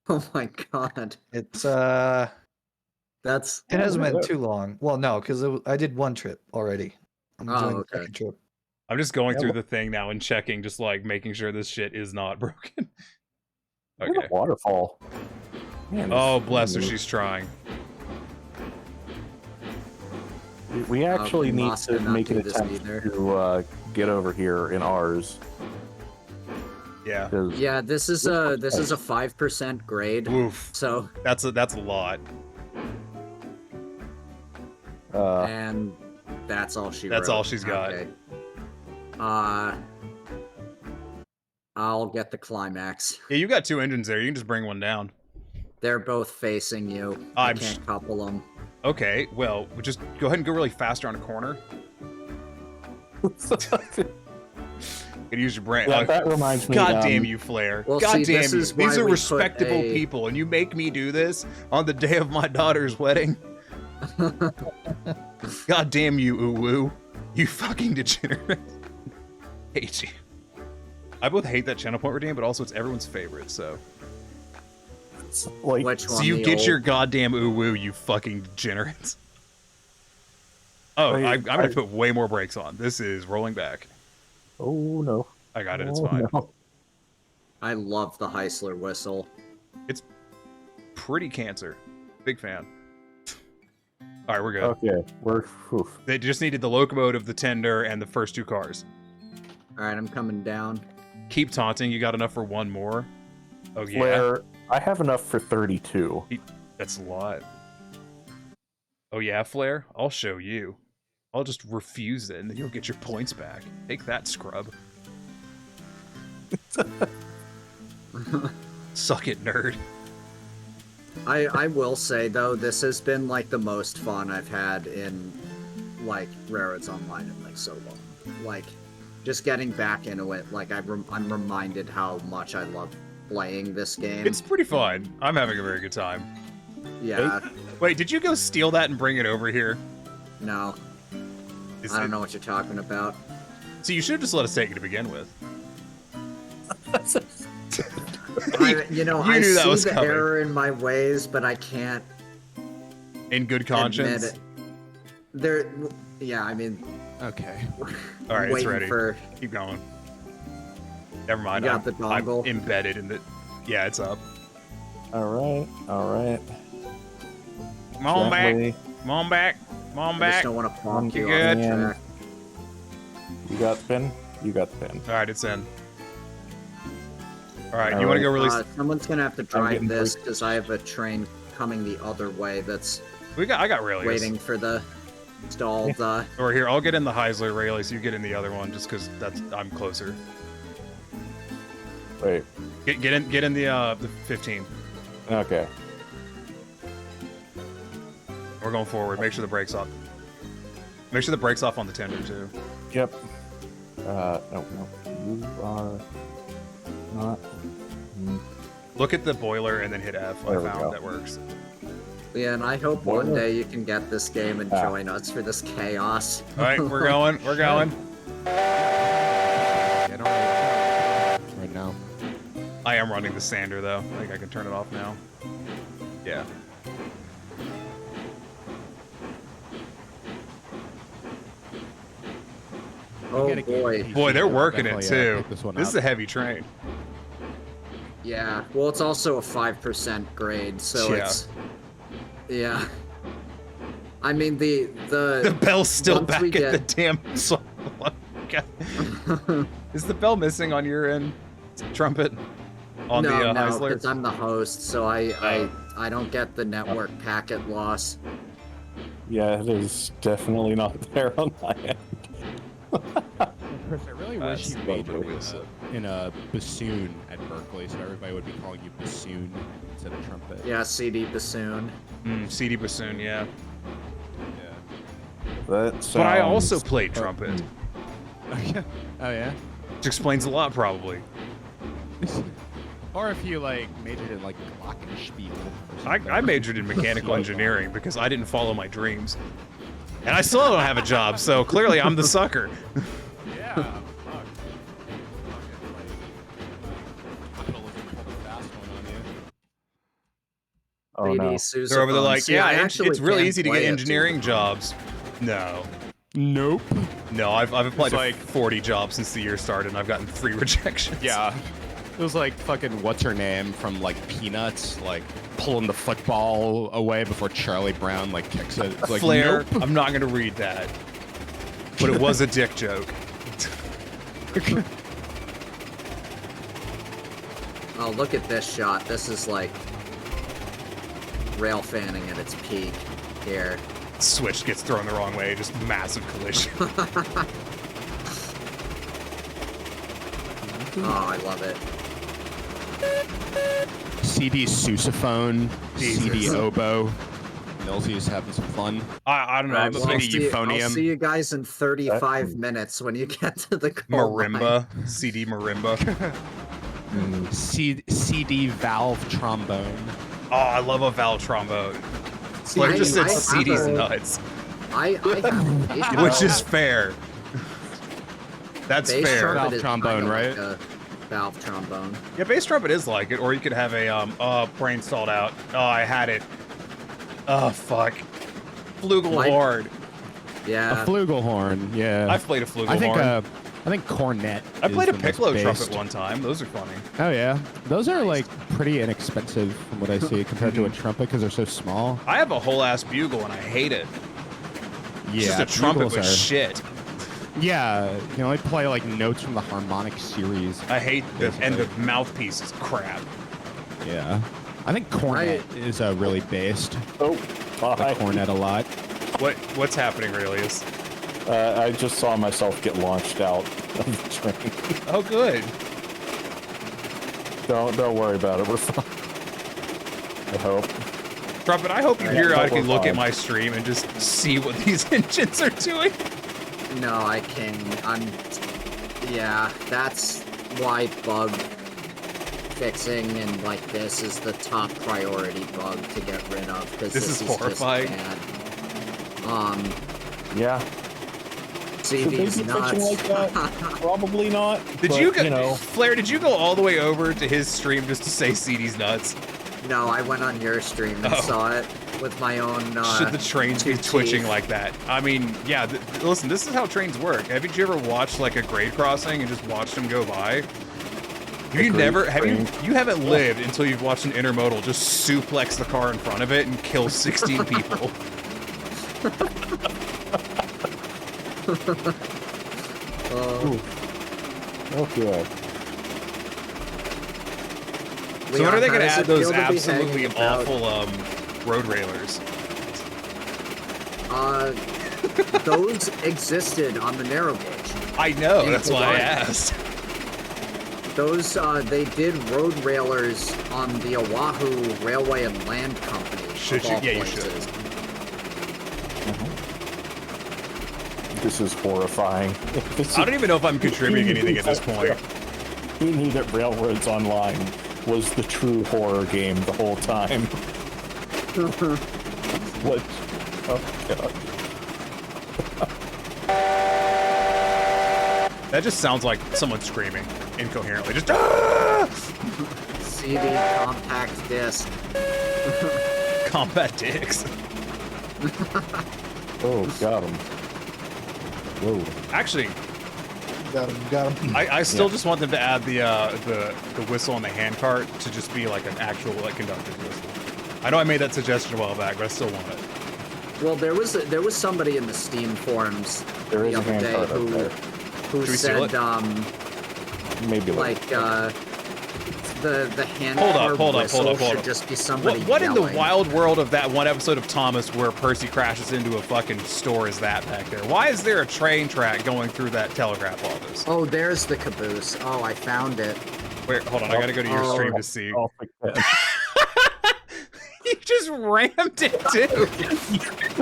Oh my god. It's That's it hasn't been too long. Well, no, because I did one trip already. I'm doing the second trip. I'm just going through the thing now and checking, just like making sure this shit is not broken. Okay. Waterfall. Man, Oh, bless her, she's trying. We actually need Moss to did not make an do this attempt either. to get over here in ours. Yeah. 'Cause Yeah, this is a 5% grade. Oof. So That's a lot. and that's all she That's wrote. all she's got. Okay. I'll get the climax. Yeah, you got two engines there. You can just bring one down. They're both facing you. I can't couple them. Okay, well, we'll just go ahead and go really fast around a corner. Could use your brain. Yeah, that reminds me. God damn you, Flair. Well, God see, damn this you. is why These are we put respectable a- people, and you make me do this on the day of my daughter's wedding. God damn you, Uwu. You fucking degenerate. Hate you. I both hate that channel point redeem, but also it's everyone's favorite, so. Like, Which So one? you The get old- your goddamn Uwu, you fucking degenerates. Oh, I'm gonna put way more brakes on. This is rolling back. Oh no. I got it, it's Oh, fine. no. I love the Heisler whistle. It's pretty cancer. Big fan. All right, we're good. Okay, we're. Oof. They just needed the locomotive, the tender, and the first two cars. All right, I'm coming down. Keep taunting. You got enough for one more. Oh yeah, Flair, I have enough for 32. That's a lot. Oh yeah, Flair. I'll show you. I'll just refuse it, and then you'll get your points back. Take that, scrub. Suck it, nerd. I will say though, this has been like the most fun I've had in like Railroads Online in like so long. Like just getting back into it, like I'm reminded how much I love playing this game. It's pretty fun. I'm having a very good time. Yeah. Wait, did you go steal that and bring it over here? No. Is I don't it- know what you're talking about. So you should have just let us take it to begin with. You know, You I knew that see was the coming. error in my ways, but I can't In good admit conscience. it. There, yeah, I mean, Okay. All right, it's waiting ready. for Keep going. Never mind. You got the I'm dongle? embedded in the. Yeah, it's up. All right, all right. Come on Gently. back. Come on back. Come on I just back. don't want to bonk you You off the good? track. You got the pin? You got the pin. All right, it's in. All right, All you want to right. go really? Someone's gonna have to drive getting this freaked. because I have a train coming the other way that's I got Raelius. waiting for the stalled. Or here, I'll get in the Heisler Raelius. You get in the other one, just because I'm closer. Wait. Get in the 15. Okay. We're going forward. Make sure the brakes off. Make sure the brakes off on the tender too. Yep. No. You are not. Look at the boiler and then hit F. There I we found go. that works. Yeah, and I hope What? one day you can get this game and Ah. join us for this chaos. All right, we're going. We're going. Get on right now. I am running the sander though. I think I can turn it off now. Yeah. Oh Get a boy. game. Boy, they're working it Definitely, too. pick this one This is up. a heavy train. Yeah, well, it's also a 5% grade, so Yeah. it's... Yeah. I mean, the bell's still once back we at get- the damn song. Is the bell missing on your end, Trumpet? On no, the no, Heisler? because I'm the host, so I don't get the network packet loss. Yeah, it is definitely not there on my end. Chris, I really wish you That's majored obviously. in a bassoon at Berkeley, so everybody would be calling you bassoon instead of trumpet. Yeah, CD bassoon. CD bassoon, yeah. Yeah. That But I sounds- also played trumpet, Oh yeah. Oh yeah. which explains a lot, probably. Or if you like majored in like glockenspiel. Or something. I majored in mechanical engineering because I didn't follow my dreams. And I still don't have a job, so clearly I'm the sucker. Yeah. Fuck. Capitalism pulled a fast one on you. Oh CD no. sousaphone. They're over there like, See, yeah, I it's actually really can easy to play get it, engineering sousaphone. jobs. No. Nope. No, I've applied to like- 40 jobs since the year started, and I've gotten 3 rejections. Yeah. It was like fucking what's her name from like Peanuts, like pulling the football away before Charlie Brown like kicks it. It's like Flair, nope. I'm not gonna read that. But it was a dick joke. Oh, look at this shot. This is like rail fanning at its peak here. Switch gets thrown the wrong way, just massive collision. Oh, I love it. CD sousaphone, Jesus. CD oboe. Millsy's having some fun. I don't know. Right, I'm a well, big I'll euphonium. see you guys in 35 minutes when you get to the goal line. marimba, CD marimba. CD valve trombone. Oh, I love a valve trombone. Flair I- just said I have CD's a- nuts, I have a bass which is drum. fair. That's Bass fair. trumpet Valve is trombone, kinda right? like a valve trombone. Yeah, bass trumpet is like it, or you could have a brain stalled out. Oh, I had it. Oh fuck. Flugelhorn. Yeah. A flugelhorn, yeah. I've played a flugelhorn. I think cornet. I played a is the most piccolo based. trumpet one time. Those are funny. Oh yeah, those are like pretty inexpensive from what I see compared to a trumpet because they're so small. I have a whole ass bugle and I hate it. It's Yeah, just a trumpet bugles with are- shit. Yeah, you can only play like notes from the harmonic series. I hate the and the mouthpiece is crap. Yeah, I think cornet is really based. Oh, I hi. like cornet a lot. What's happening, Aurelius? I just saw myself get launched out of the train. Oh, good. Don't worry about it. We're fine. I hope. Trumpet, I hope you Yeah, periodically we're look at fine. my stream and just see what these engines are doing. No, I can. Yeah, that's why bug fixing and like this is the top priority bug to get rid of because This is horrifying. Just bad. Yeah. Should they be CD's fixing nuts. like that? Probably not. Did but, you go, know, Flair? Did you go all the way over to his stream just to say CD's nuts? No, I went on your stream and Oh. saw it with my own. Should the trains be two twitching teeth. like that? I mean, yeah. Listen, this is how trains work. Haven't you ever watched like a grade crossing and just watched them go by? A You grade never have you? train? You haven't lived until you've watched an intermodal just suplex the car in front of it and kill 16 people. okay. So when are they going to how does add it feel those to be absolutely hanging about? awful road railers? Those existed on the narrow gauge. I know. In That's why I Hawaii. asked. Those, they did road railers on the Oahu Railway and Land Company. Should of you? all Yeah, you should. places. This is horrifying. I don't even know if I'm contributing anything at this point. Who knew that Railroads Online was the true horror game the whole time? What? Oh, God. That just sounds like someone screaming incoherently. Just "Ah!" CD compact disc. Combat dicks. Oh, got him. Whoa. Actually, Got him. I still just want them to add the whistle on the hand cart to just be like an actual like conductor's whistle. I know I made that suggestion a while back, but I still want it. Well, there was somebody in the Steam forums There is the a other hand day cart up there. who Should we steal said it? Maybe like the hand Hold cart up, hold up, whistle hold up, hold should up. just be somebody What in the yelling. wild world of that one episode of Thomas where Percy crashes into a fucking store is that back there? Why is there a train track going through that telegraph office? Oh, there's the caboose. Oh, I found it. Where? Hold on, I gotta go to your stream to see. I'll fix that. You just rammed it, dude.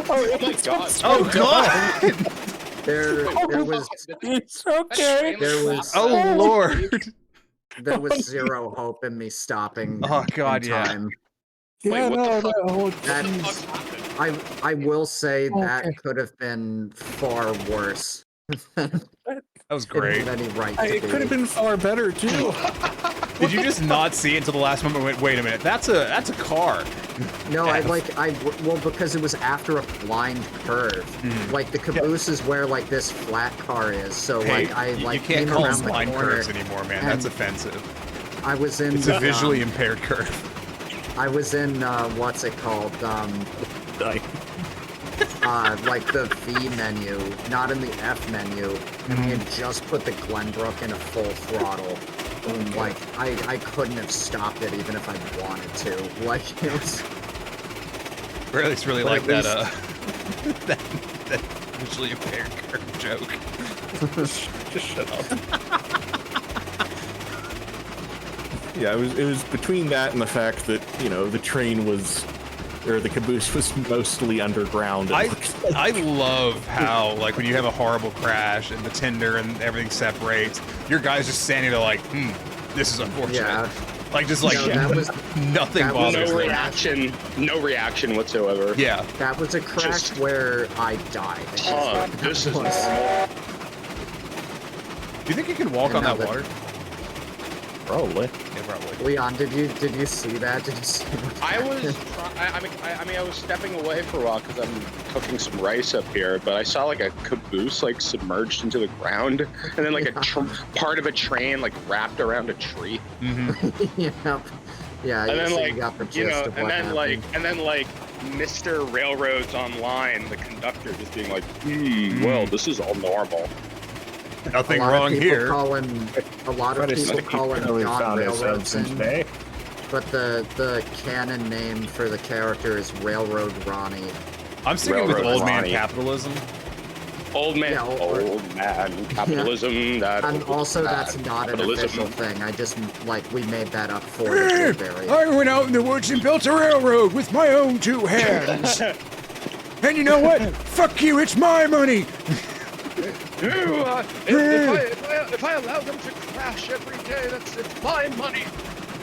Oh my god. Oh god. There was It's okay. there was Oh lord. there was zero hope in me stopping. Oh god, in yeah. time. Yeah, what the no, fuck? That I will say that could have been far worse. That was It great. had any right to It be. could have been far better too. Did you just not see it until the last moment? And went, wait a minute, that's a car. No, F. well, because it was after a blind curve. Like the caboose is where like this flat car is. So Hey, like I like you can't came call around them the blind corner. curves anymore, man. That's and offensive. I was in It's a visually impaired curve. I was in what's it called? Like the V menu, not in the F menu, and we had just put the Glenbrook in a full throttle. Like I couldn't have stopped it even if I wanted to. Like it was. Or at least really But like at that that visually impaired curve joke. Just shut up. Yeah, it was between that and the fact that, you know, the train was, or the caboose was mostly underground. I love how, like, when you have a horrible crash and the tinder and everything separates, your guys just standing there like, this is unfortunate. Yeah. Like, just like, No, that was- nothing that was bothers no them. No reaction whatsoever. Yeah. That was a crash Just- where I died. This is was- normal. Do you think you can walk And on now that that- water? Probably. Yeah, probably. Leon, did you see that? Did you see what I was, happened? I mean, I was stepping away for a while because I'm cooking some rice up here, but I saw like a caboose like submerged into the ground, and then like a part of a train like wrapped around a tree. Mm-hmm. Yeah, And then so like you got the you gist know, of and what then happened. like Mr. Railroads Online, the conductor, just being like, well, this is all normal. Nothing a lot wrong of people here. Call him, a lot of people call him John Railroadson, but the canon name for the character is Railroad Ronnie. I'm sticking with Railroad old man Ronnie. capitalism. Old man, Yeah, old man capitalism. That And old also, man that's not an capitalism. official thing. I just like we made that up for the Blueberry. I went out in the woods and built a railroad with my own two hands. And you know what? Fuck you, it's my money. If I allow them to crash every day, it's my money.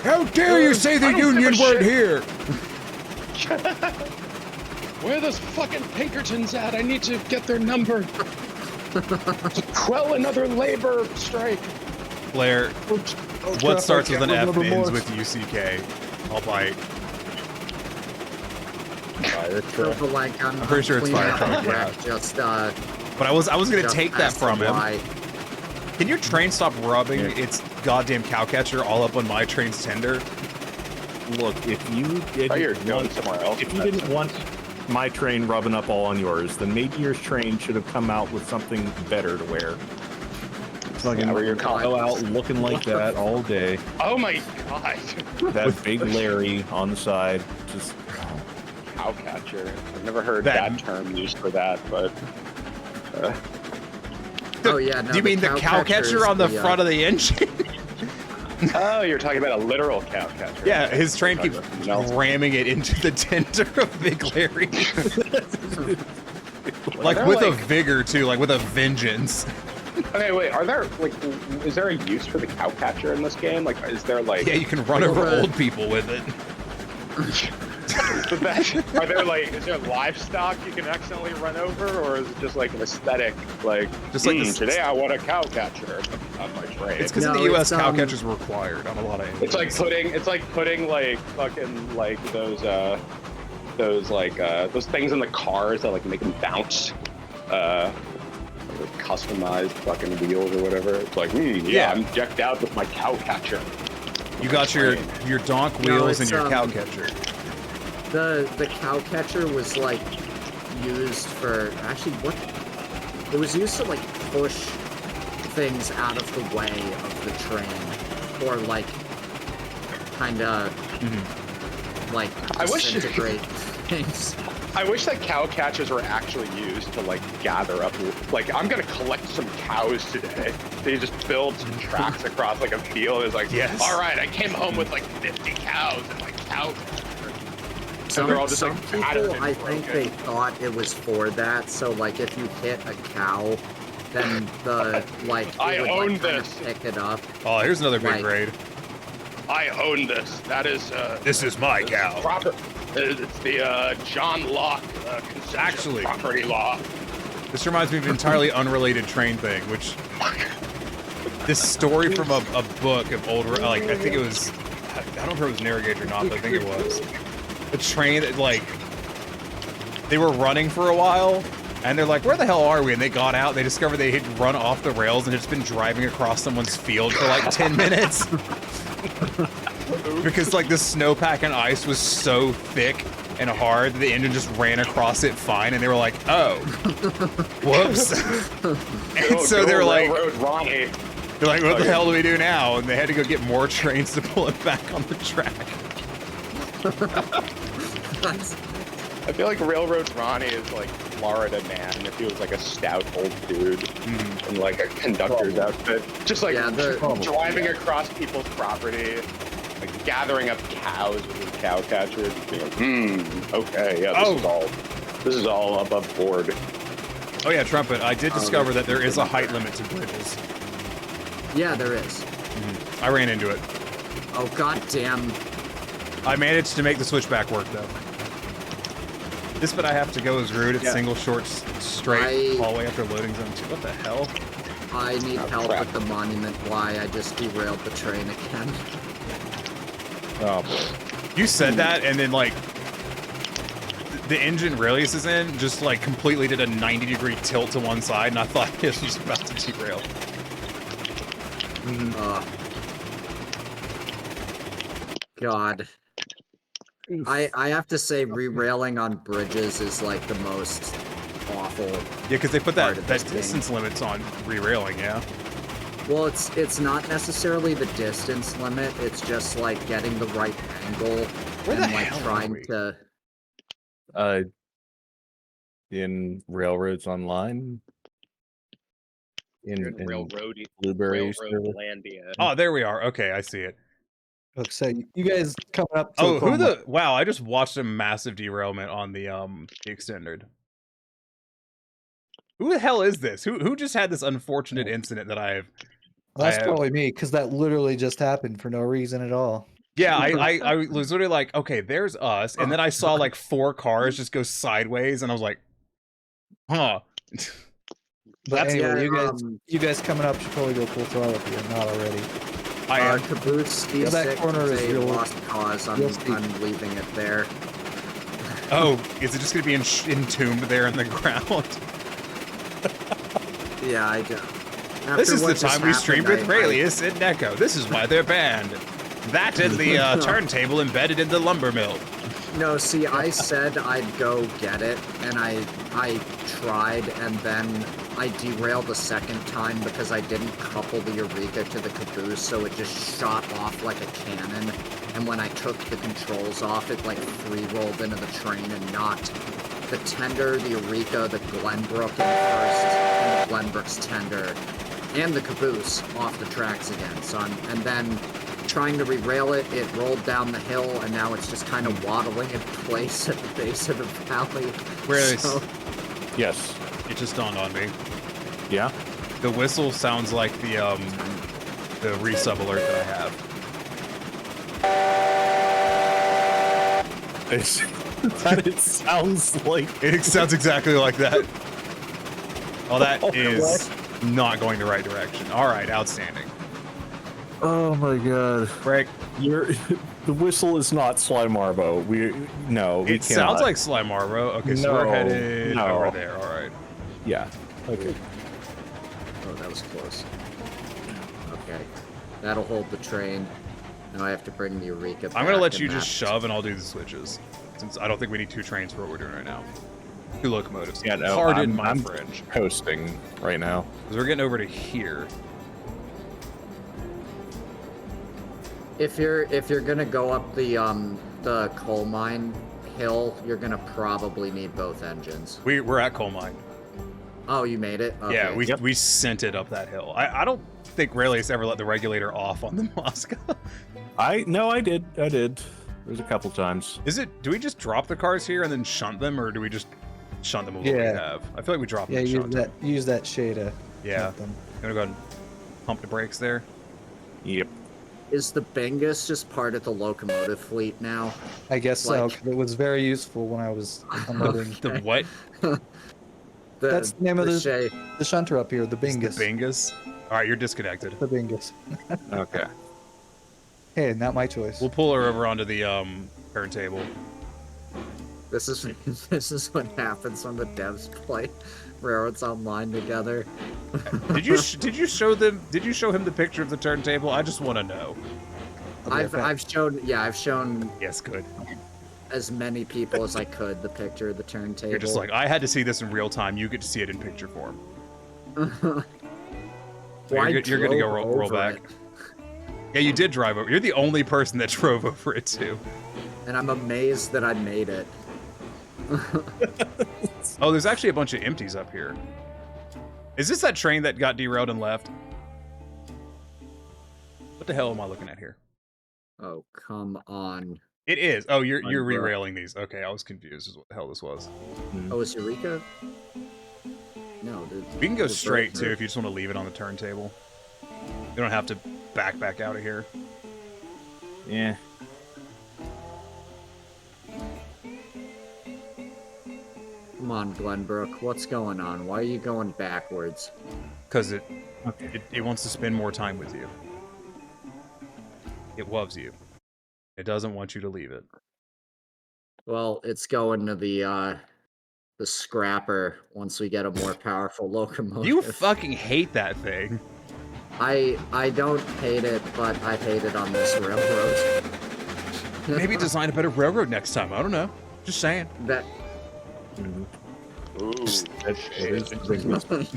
How dare you say the I don't give a union word shit. here? Where are those fucking Pinkertons at? I need to get their number to quell another labor strike. Blair, what starts with an F and ends with UCK? I'll bite. Fire truck. Like, I'm pretty sure it's fire truck, yeah. Just But I was gonna just take that ask from him. why. Can your train stop rubbing its goddamn cow catcher all up on my train's tender? Look, if you didn't you're going somewhere else. If you didn't want my train rubbing up all on yours, then maybe your train should have come out with something better to wear. Fucking where you're go out looking like that all day. Oh my god. That big Larry on the side, just Cowcatcher. I've never heard That- that term used for that, but Oh yeah, no. Do you mean the cow catcher on the front of the engine? oh, you're talking about a literal cowcatcher. Yeah, his train keeps No. ramming it into the tender of Big Larry. Like Are with there, a vigor too, like with a vengeance. Okay, wait. Are there like, is there a use for the cowcatcher in this game? Like, is there like? Yeah, you can run over old people with it. But are there like, is there livestock you can accidentally run over, or is it just like an aesthetic? Like, Just like this- today I want a cowcatcher on my train. It's because in the U.S. cow catchers were required on a lot of. It's like putting like fucking like those things in the cars that like make them bounce. customized fucking wheels or whatever. It's like, yeah, I'm decked out with my cow catcher. You got your donk wheels and your cow catcher. The cow catcher was like used for it was used to like push things out of the way of the train, or like kind of like disintegrate things. I wish that cow catchers were actually used to like gather up. Like, I'm gonna collect some cows today. They just build some tracks across like a field. It's like, yes. All right, I came home with like 50 cows and like cow. Some they're all just, people, I think they thought it was for that. So like, if you hit a cow, then the like it I would, own like, kind of this. pick it up. Oh, here's another big raid. I own this. That is. This is my cow. Proper. It's the John Locke concession property law. This reminds me of an entirely unrelated train thing, which this story from a book of old, like I think it was, I don't know if it was Narragator or not, but I think it was. The train that like they were running for a while, and they're like, "Where the hell are we?" And they got out. They discovered they had run off the rails and had just been driving across someone's field for like 10 minutes. Because like the snowpack and ice was so thick and hard that the engine just ran across it fine, and they were like, "Oh, whoops!" And so they were like, Ronnie. "They're like, what the hell do we do now?" And they had to go get more trains to pull it back on the track. I feel like Railroad Ronnie is like Florida man if he was like a stout old dude in like a conductor's outfit. Just like driving across people's property, like gathering up cows with his cow catcher. Just being like, okay, yeah, this is all above board. Oh yeah, Trumpet, I did discover that there is a height limit to bridges. Yeah, there is. I ran into it. Oh god damn. I managed to make the switchback work though. This bit I have to go is rude. It's single short straight hallway after loading zone 2. What the hell? I need help with the monument. Why? I just derailed the train again. Oh boy. You said that, and then like the engine release is in, just like completely did a 90-degree tilt to one side, and I thought it was about to derail. God. I have to say, re-railing on bridges is like the most awful. Yeah, because they put that distance limits on re-railing, yeah. Well, it's not necessarily the distance limit. It's just like getting the right angle and like trying to. In Railroads Online. In Railroad Blueberry. Railroadlandia. Oh, there we are. Okay, I see it. Okay, so you guys coming up to wow, I just watched a massive derailment on the extended. Who the hell is this? Who just had this unfortunate incident that I That's probably me, because that literally just happened for no reason at all. Yeah, I was literally like, okay, there's us, and then I saw like 4 cars just go sideways, and I was like, huh. But anyway, you guys coming up should probably go full throttle if you're not already. I am. Caboose that corner is a real lost cause. I'm leaving it there. Oh, is it just gonna be entombed there in the ground? Yeah, I do. This is the time we streamed with Raelius and Neko. This is why they're banned. That is the turntable embedded in the lumber mill. No, see, I said I'd go get it, and I tried, and then I derailed the second time because I didn't couple the Eureka to the caboose, so it just shot off like a cannon. And when I took the controls off, it like free-rolled into the train and knocked the tender, the Eureka, the Glenbrook and the Glenbrook's tender, and the caboose off the tracks again. So and then trying to re-rail it, it rolled down the hill, and now it's just kind of waddling in place at the base of the valley. Yes. It just dawned on me. Yeah? The whistle sounds like the resub alert that I have. It sounds like... It sounds exactly like that. Oh, that is not going the right direction. All right, outstanding. Oh my god. Break. The whistle is not Sly Marbo. We It sounds like Sly Marbo. Okay, so we're headed over there. All right. Yeah. Okay. Oh, that was close. Okay. That'll hold the train. Now I have to bring the Eureka back. I'm gonna let and you just that's- shove and I'll do the switches. Since I don't think we need 2 trains for what we're doing right now. 2 locomotives. Yeah, no, Pardon my I'm French. hosting right now. Because we're getting over to here. If you're gonna go up the coal mine hill, you're gonna probably need both engines. We're at coal mine. Oh, you made it? Okay. Yeah, we sent it up that hill. I don't think Rayleigh's ever let the regulator off on the Moscow. No, I did. There's a couple times. Do we just drop the cars here and then shunt them, or do we just shunt them with what we have? I feel like we drop them Yeah, and use shunt that use that shade to Yeah. shunt them. I'm gonna go ahead and pump the brakes there. Yep. Is the Bingus just part of the locomotive fleet now? I guess so. Like- 'Cause it was very useful when I was unloading. The what? That's the name of the Shay. shunter up here, the It's Bingus. the Bingus. All right, you're disconnected. The Bingus. Okay. Hey, not my choice. We'll pull her over onto the turntable. This is what happens when the devs play Railroads Online together. Did you show them? Did you show him the picture of the turntable? I just want to know. I've shown Yes, good. as many people as I could the picture of the turntable. You're just like, I had to see this in real time. You get to see it in picture form. Well, I you're good to go. drove Roll over back. it, Yeah, you did drive over. You're the only person that drove over it too. and I'm amazed that I made it. Oh, there's actually a bunch of empties up here. Is this that train that got derailed and left? What the hell am I looking at here? Oh, come on. It is. Oh, you're Unbro- re-railing these. Okay, I was confused as what the hell this was. Oh, is Eureka? No, dude. We can go They're straight both too there. if you just want to leave it on the turntable. You don't have to back out of here. Yeah. Come on, Glenbrook. What's going on? Why are you going backwards? Because it wants to spend more time with you. It loves you. It doesn't want you to leave it. Well, it's going to the scrapper once we get a more powerful locomotive. You fucking hate that thing. I don't hate it, but I hate it on this railroad. Maybe design a better railroad next time. I don't know. Just saying. That Ooh,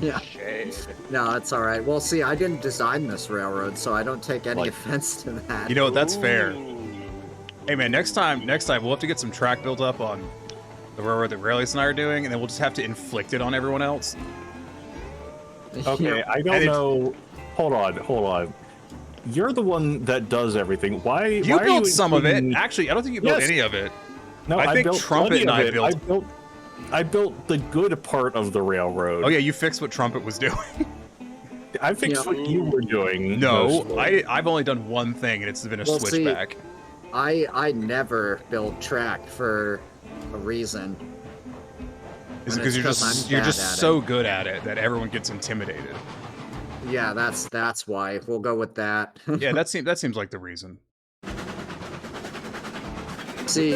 yeah. shade. No, it's all right. Well, see, I didn't design this railroad, so I don't take any offense to that. You know what? That's fair. Hey man, next time we'll have to get some track built up on the railroad that Rayleigh and I are doing, and then we'll just have to inflict it on everyone else. Okay, Yeah. I don't know. Hold on. You're the one that does everything. Why? You why are built you some of it. including- Actually, I don't think you built Yes. any of it. No, I think built Trumpet plenty and of I it. built- I built the good part of the railroad. Oh yeah, you fixed what Trumpet was doing. I fixed what you were doing. No, mostly. I've only done one thing, and it's been a Well, see, switchback. I never build track for a reason. Is it and because it's you're I'm just bad at so good at it that everyone gets intimidated? Yeah, that's why. We'll go with that. Yeah, that seems like the reason. See,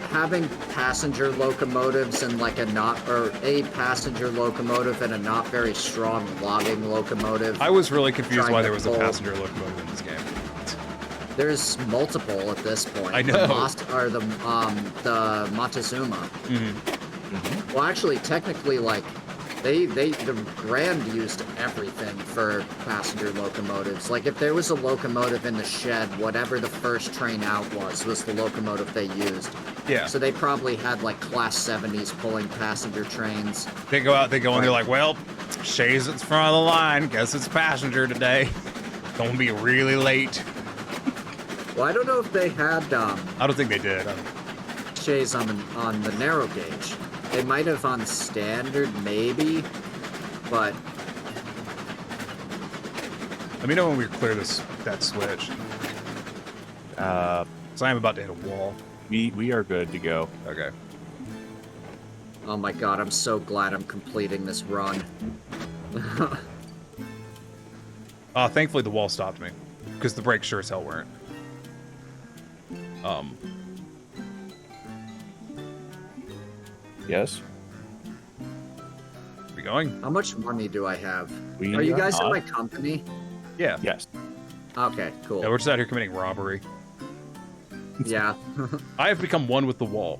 having passenger locomotives and like a passenger locomotive and a not very strong logging locomotive. I was really confused trying why to there was a pull- passenger locomotive in this game. There's multiple at this point. I know. The Montezuma. Mm-hmm. Well, actually, technically, like the Grand used everything for passenger locomotives. Like if there was a locomotive in the shed, whatever the first train out was the locomotive they used. Yeah. So they probably had like class 70s pulling passenger trains. They go and they're like, well, Shay's at the front of the line. Guess it's passenger today. Gonna be really late. Well, I don't know if they had I don't think they did. Shays on the narrow gauge. They might have on standard, maybe, but Let me know when we clear that switch. So I am about to hit a wall. We are good to go. Okay. oh my god, I'm so glad I'm completing this run. Thankfully the wall stopped me, because the brakes sure as hell weren't. Yes. We going? How much money do I have? We Are you are guys in not. my company? Yeah. Yes. Okay, cool. Yeah, we're just out here committing robbery. Yeah. I have become one with the wall.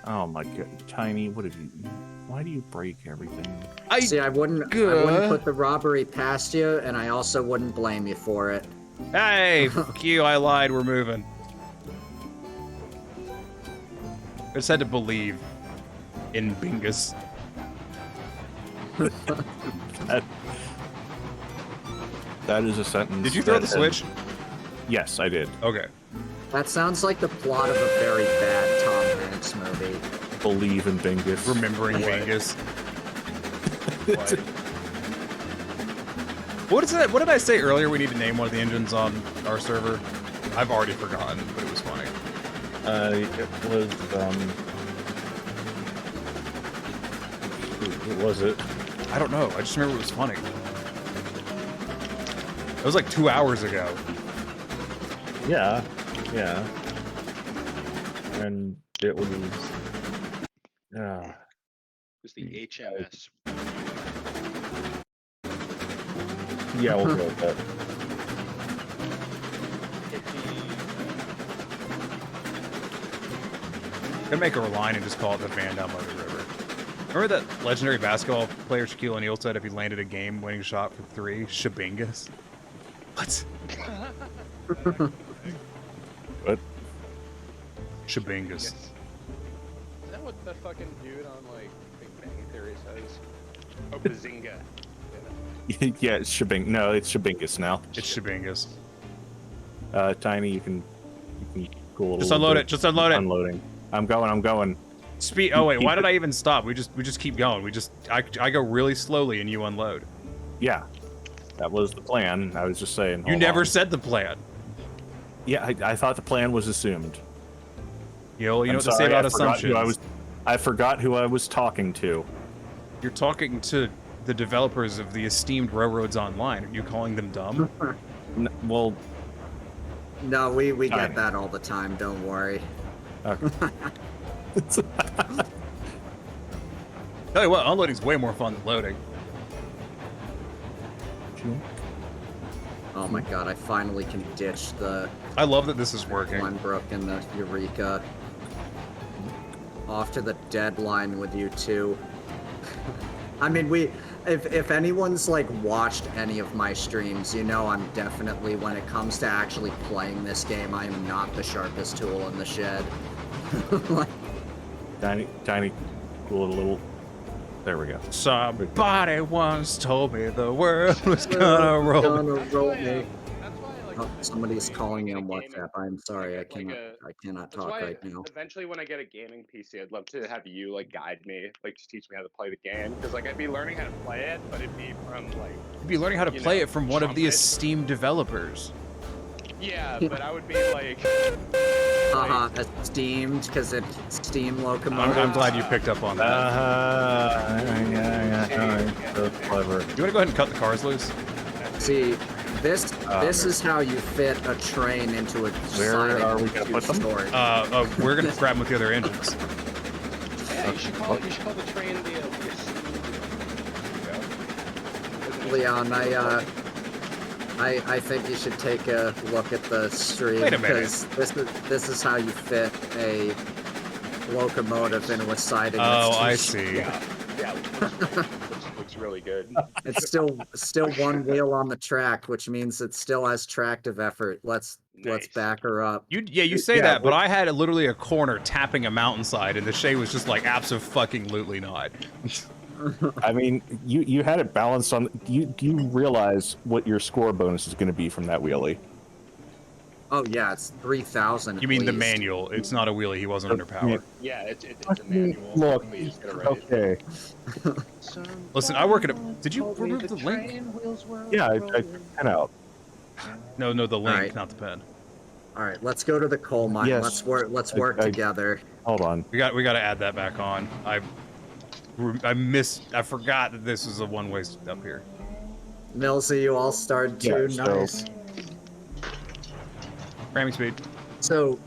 Oh my god, Tiny, what have you? Why do you break everything? See, I wouldn't put the robbery past you, and I also wouldn't blame you for it. Hey, fuck you, I lied, we're moving. I just had to believe in Bingus. That is a sentence. Did you throw that the has- switch? Yes, I did. Okay. That sounds like the plot of a very bad Tom Hanks movie. Believe in Bingus. Remembering Bingus. What is that? What did I say earlier? We need to name one of the engines on our server. I've already forgotten, but it was funny. It was what was it? I don't know. I just remember it was funny. It was like 2 hours ago. Yeah, yeah. And it was. It was the HMS. Yeah, we'll go with that. Gonna make a line and just call it the Van Down by the River. Remember that legendary basketball player Shaquille O'Neal said if he landed a game-winning shot for 3, Shabingus? What? What? Shabingus. Is that what the fucking dude on like Big Bang Theory says? Oh, Bazinga. Yeah, it's No, it's Shabingus now. It's Shabingus. Tiny, you can cool. Just unload it. Just unload it. Unloading. I'm going. Speed. Oh wait, why did I even stop? We just keep going. I go really slowly and you unload. Yeah, that was the plan. I was just saying. You hold never on. said the plan. Yeah, I thought the plan was assumed. You know I'm what to say sorry, about I forgot who assumptions. I forgot who I was talking to. You're talking to the developers of the esteemed Railroads Online. Are you calling them dumb? Well, No, we get that all the time. Don't worry. Okay. Tell you what, unloading's way more fun than loading. Oh my god, I finally can ditch the I love that this is working. Glenbrook and the Eureka. Off to the deadline with you two. I mean, if anyone's like watched any of my streams, you know I'm definitely, when it comes to actually playing this game, I am not the sharpest tool in the shed. Tiny, cool it a little. There we go. Somebody once told me the world was gonna roll. Me. Oh, somebody's calling me on WhatsApp. I'm sorry, I cannot talk right now. Eventually, when I get a gaming PC, I'd love to have you like guide me, like just teach me how to play the game, because like I'd be learning how to play it, but it'd be from like. You'd be learning how to play it from one of the esteemed developers. Yeah, but I would be like. Esteemed, because it's Steam Locomotive. I'm glad you picked up on that. Yeah. So clever. You want to go ahead and cut the cars loose? See, this is how you fit a train into a Where are we gonna put them? story. We're gonna grab them with the other engines. Yeah, you should call the train the Leon, I think you should take a look at the stream. Wait a minute. Because this is how you fit a locomotive into a siding. Oh, that's too I sh- see. Yeah, looks really good. It's still one wheel on the track, which means it still has tractive effort. Let's back her up. You say that, but I had literally a corner tapping a mountainside, and the Shay was just like absolutely not. I mean, you had it balanced on. Do you realize what your score bonus is going to be from that wheelie? Oh yeah, it's 3,000. You mean the manual? It's not a wheelie. He wasn't under power. Yeah, it's a manual. Look, Please get it right. okay. Listen, I work at a. Did you remove the link? Yeah, I pen out. No, the link, Alright. not the pen. All right, let's go to the coal mine. Yes. Let's work together. Hold on. We got to add that back on. I forgot that this was a one-way up here. Millsy, you all started too. Yeah, so- Nice. Ramming speed. So,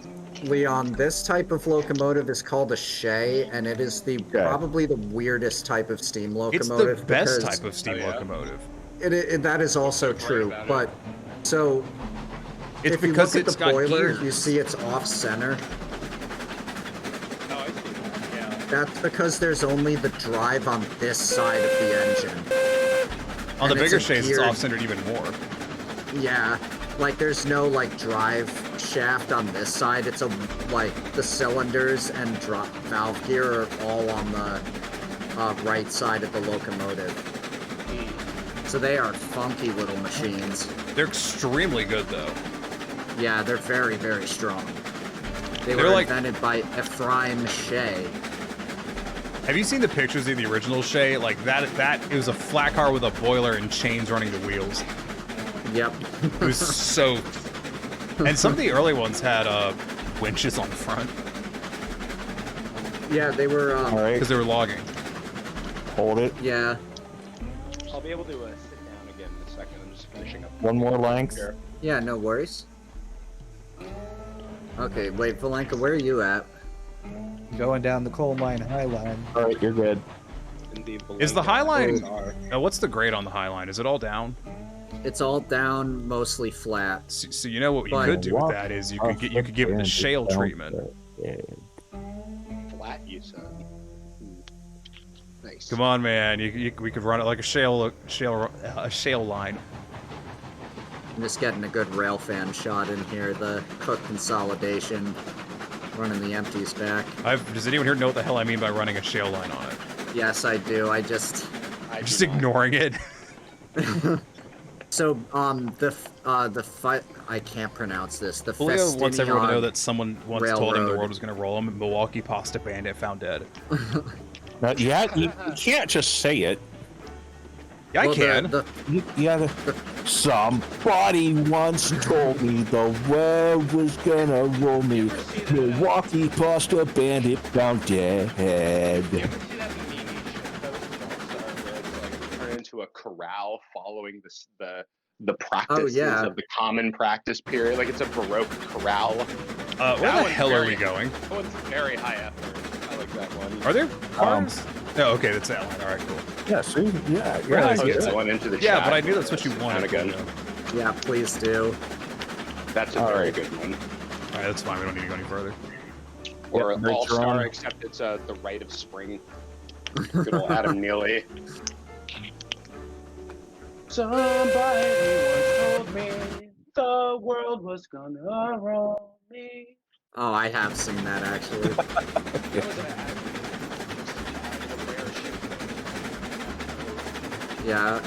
Leon, this type of locomotive is called a shay, and it is probably the weirdest type of steam It's locomotive. the best because type of steam locomotive. That is also true, but so It's if you because look at it's the got boiler, gears. you see it's off center. Oh, I see that. Yeah. That's because there's only the drive on this side of the engine. On the And bigger a shays, it's geared- off-centered even more. Yeah, like there's no like drive shaft on this side. It's like the cylinders and valve gear are all on the right side of the locomotive. So they are funky little machines. They're extremely good, though. Yeah, they're very, very strong. They're They're like- invented by Ephraim Shea. Have you seen the pictures of the original Shay? Like that it was a flat car with a boiler and chains running the wheels. Yep. It was so. And some of the early ones had winches on the front Yeah, they were. All right. because they were logging. Hold it. Yeah. I'll be able to sit down again in a second. I'm just finishing up. One more length. Here. Yeah, no worries. Okay, wait, Valenka, where are you at? Going down the coal mine high line. All right, you're good. Indeed, Is the Valenka. high line? What's the grade on the high line? Is it all down? It's all down, mostly flat. So you know what you But- could do with that is you could give it the shale treatment. Flat, you said. Nice. Come on, man. We could run it like a shale line. I'm just getting a good rail fan shot in here. The cook consolidation, running the empties back. Does anyone here know what the hell I mean by running a shale line on it? Yes, I do. I just. Just ignoring it. So, the fight. I can't pronounce this. The Julio wants everyone to know Festinian that someone once told him the Railroad. world was going to roll him, and Milwaukee Pasta Bandit found dead. You can't just say it. Yeah, I Well, can. You gotta. Somebody once told me the world was gonna roll me. Milwaukee Pasta Bandit found dead. You ever see that meme shit like turn into a corral following the practices yeah. of the common practice period? Like it's a Baroque corral. Where That the one's hell are very- we going? That one's very high effort. I like that one. Are there cars? No, okay, that's that one. All right, cool. Yeah, see? Yeah, Where are I these posted guys? one into the Yeah, chat. but I knew that's what you wanted. Again. Yeah, please do. That's a very good one. All right, that's fine. We don't need to go any further. Or Yep, All Star, Drone. except it's the Rite of Spring. Good old Adam Neely. Somebody once told me the world was gonna roll me. Oh, I have seen that actually. Yeah.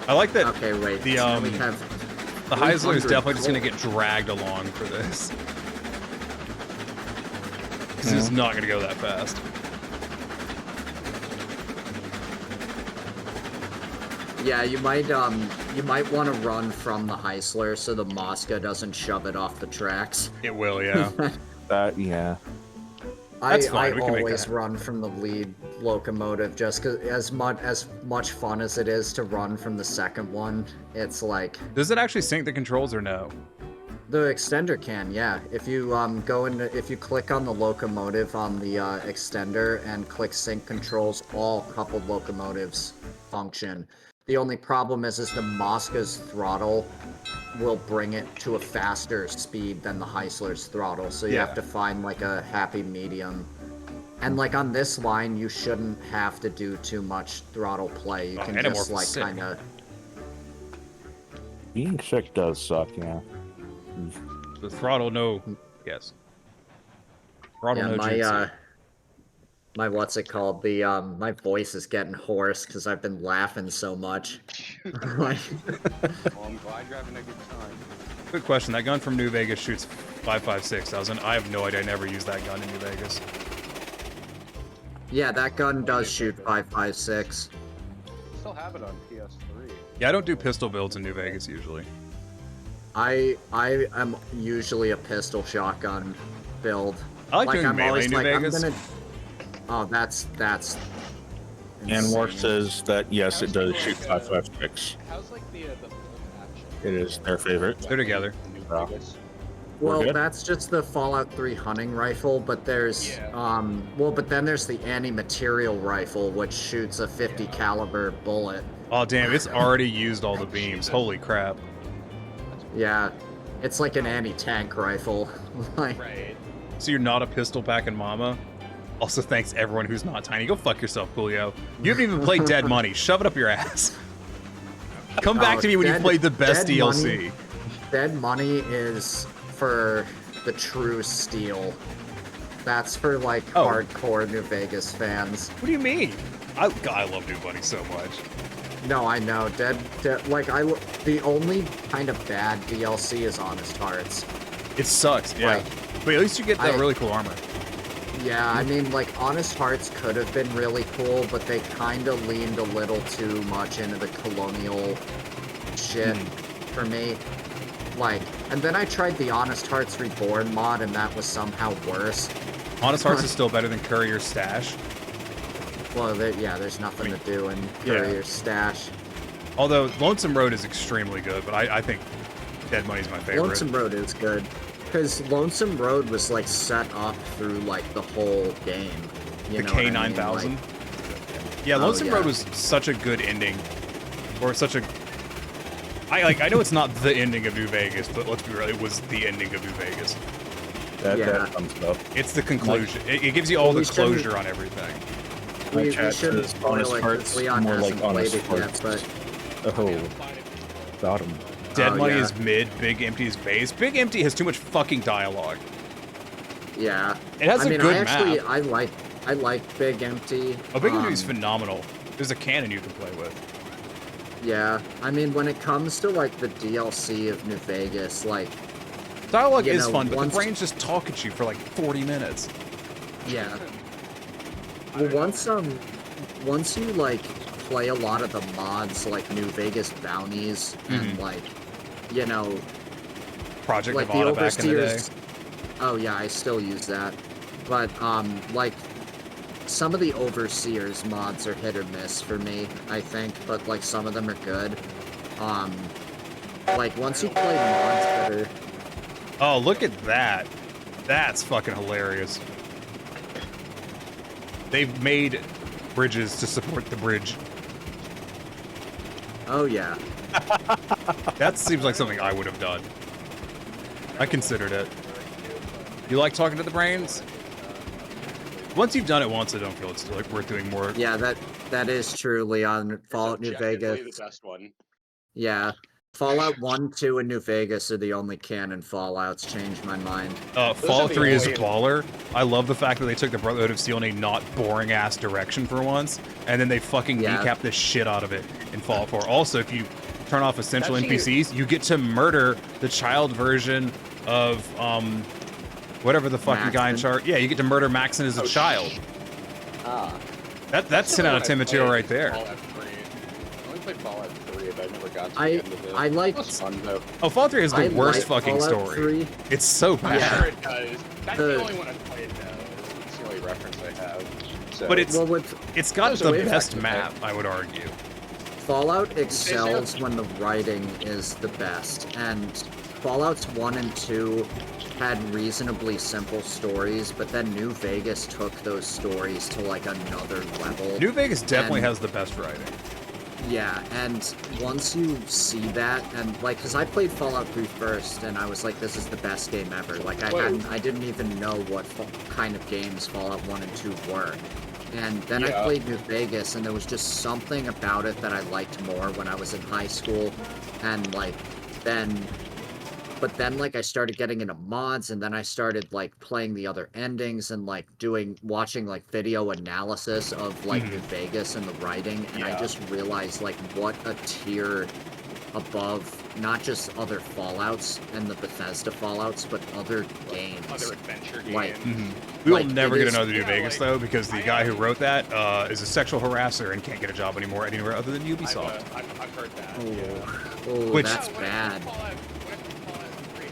I like that. Okay, wait. The so we have the Heisler is 300 definitely just going to gold. get dragged along for this. This is not going to go that fast. Yeah, you might want to run from the Heisler so the Mosca doesn't shove it off the tracks. It will, yeah. Yeah. That's I fine, we can make always that. run from the lead locomotive just because as much fun as it is to run from the second one, it's like Does it actually sync the controls or no? the extender can, yeah. If you if you click on the locomotive on the extender and click sync controls, all coupled locomotives function. The only problem is the Mosca's throttle will bring it to a faster speed than the Heisler's throttle, so you Yeah. have to find like a happy medium. And like on this line, you shouldn't have to do too much throttle play. You can Animorph just is like sick. kind of. Being sick does suck, yeah. The throttle, no. Yes. Throttle, Yeah, no jutsu. my what's it called? The my voice is getting hoarse because I've been laughing so much. Like, Well, I'm glad you're having a good time. Good question. That gun from New Vegas shoots 5.56. I have no idea. I never used that gun in New Vegas. yeah, that gun does shoot 5.56. Still have it on PS3. Yeah, I don't do pistol builds in New Vegas usually. I am usually a pistol shotgun build. I like doing I'm melee always in New like, I'm Vegas. gonna. Oh, that's. Anwar insane. says that yes, it does shoot 5.56. How's like the action? It is their favorite. They're together. in New Yeah. Vegas? Well, good? that's just the Fallout 3 hunting rifle, but there's but then there's the anti-material rifle, which shoots a 50 caliber bullet. Oh damn, it's already used all the beams. Holy crap. Yeah, it's like an anti-tank rifle. Like, Right. So you're not a pistol packing mama? Also, thanks everyone who's not tiny. Go fuck yourself, Julio. You haven't even played Dead Money. Shove it up your ass. Come back to me when you played the best Dead DLC. Money, Dead Money is for the true steal. That's for like hardcore New Vegas fans. What do you mean? God, I love New Money so much. No, I know. The only kind of bad DLC is Honest Hearts. It sucks, yeah. Like, but at least you get that really cool armor. Yeah, I mean, like, Honest Hearts could have been really cool, but they kind of leaned a little too much into the colonial shit for me. Like, and then I tried the Honest Hearts Reborn mod, and that was somehow worse. Honest Hearts is still better than Courier's Stash. Well, there's nothing to do in Courier's Stash. Although Lonesome Road is extremely good, but I think Dead Money's my favorite. Lonesome Road is good. Because Lonesome Road was, like, set up through, like, the whole game. The K9000? Like, yeah, Lonesome Road was such a good ending. Or such a... I know it's not the ending of New Vegas, but let's be real, it was the ending of New Vegas. That fun stuff. It's the conclusion. It gives you all the closure on everything. We shouldn't spoil it, because Leon hasn't played it yet, but... Oh, got him. Dead Money is mid, Big Empty is base. Big Empty has too much fucking dialogue. Yeah. It has a good map. I like Big Empty. Oh, Big Empty is phenomenal. There's a cannon you can play with. Yeah, I mean, when it comes to, like, the DLC of New Vegas, like... Dialogue is fun, but the brains just talk at you for, like, 40 minutes. Yeah. Well, once you, like, play a lot of the mods, like New Vegas Bounties, and, like, you know... Project like Nevada back in the day. Oh, yeah, I still use that. But, like... Some of the Overseers mods are hit or miss for me, I think, but, like, some of them are good. Like, once you play mods that are... Oh, look at that. That's fucking hilarious. They've made bridges to support the bridge. Oh, yeah. That seems like something I would have done. I considered it. You like talking to the brains? Once you've done it once, I don't feel it's like worth doing more. Yeah, that is true, Leon. Fallout New Vegas. The best one. Yeah. Fallout 1, 2, and New Vegas are the only canon Fallouts. Changed my mind. Fallout 3 is baller. I love the fact that they took the Brotherhood of Steel in a not boring-ass direction for once, and then they fucking kneecap the shit out of it in Fallout 4. Also, if you turn off essential NPCs, you get to murder the child version of, whatever the fucking guy in charge. Yeah, you get to murder Maxon as a child. That's 10 out of 10 material right there. Fallout 3. I only played Fallout 3, but I never got to the end of it. I like... It was fun, though. Oh, Fallout 3 is the worst fucking Fallout story. 3. It's so bad. I'm sure it does. That's the only one I've played, though. It's the only reference I have. So. But it's got the best back map, I would argue. Fallout excels when the writing is the best, and Fallouts 1 and 2 had reasonably simple stories, but then New Vegas took those stories to, like, another level. New Vegas definitely has the best writing. Yeah, and once you see that, and, like, because I played Fallout 3 first, and I was like, this is the best game ever. Like, I didn't even know what kind of games Fallout 1 and 2 were. And then I played New Vegas, and there was just something about it that I liked more when I was in high school, and, like, But then, like, I started getting into mods, and then I started, like, playing the other endings and, like, watching, like, video analysis of, like, New Vegas and the writing, and I just realized, like, what a tier above not just other Fallouts and the Bethesda Fallouts, but other games. Other adventure games. Like, We will never get another New Vegas, though, because the guy who wrote that is a sexual harasser and can't get a job anymore anywhere other than Ubisoft. I've heard that. Oh, that's bad.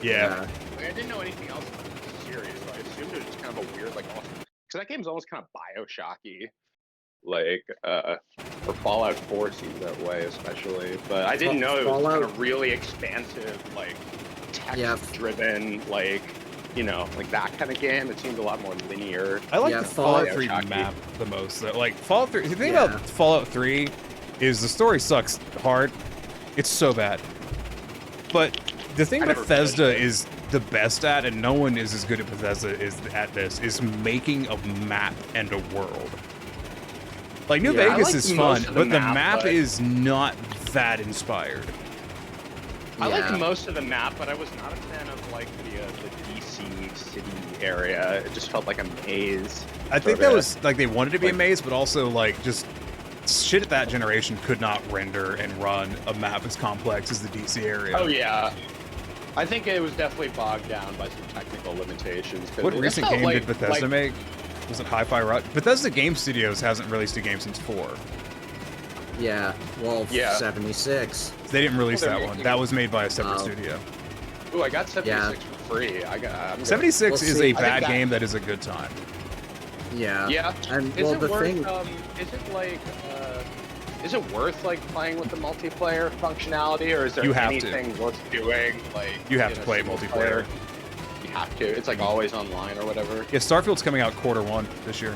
Yeah. Like, I didn't know anything else about the series, so I assumed it was just kind of a weird, like, because that game's almost kind of Bioshocky. Like, or Fallout 4 seems that way, especially. But I didn't know it was kind of really expansive, like, text-driven, like, you know, like that kind of game. It seemed a lot more linear. I like Yeah, the Fallout 3 Bioshocky. map the most. Though. Like Fallout 3, the thing Yeah. about Fallout 3 is the story sucks hard. It's so bad. But the thing I never Bethesda finished it. is the best at, and no one is as good at Bethesda at this, is making a map and a world. Like New Yeah, I Vegas like is most fun, of the but the map, map but- is not that inspired. I Yeah. like most of the map, but I was not a fan of like the DC city area. It just felt like a maze. I think sorta. that was like they wanted to be a Like- maze, but also like just shit at that generation could not render and run a map as complex as the DC area. Oh yeah. I think it was definitely bogged down by some technical limitations. 'cause What it recent felt game did like- Bethesda like- make? Was it Hi-Fi Rush? Bethesda Game Studios hasn't released a game since 4. Yeah, well, Yeah. 76. They didn't release Well, that they're one. making- That was made by a separate Oh. studio. Ooh, I got 76 for free. I'm gonna- 76 Well, is see, a I think bad that- game that is a good time. Yeah. Yeah. And Is well, it the worth? thing. Is it like? Is it worth like playing with the multiplayer functionality, or is there You have to. anything worth doing? Like You have in to a play single multiplayer. player? You have to. It's like always online or whatever. Yeah, Starfield's coming out Q1 this year.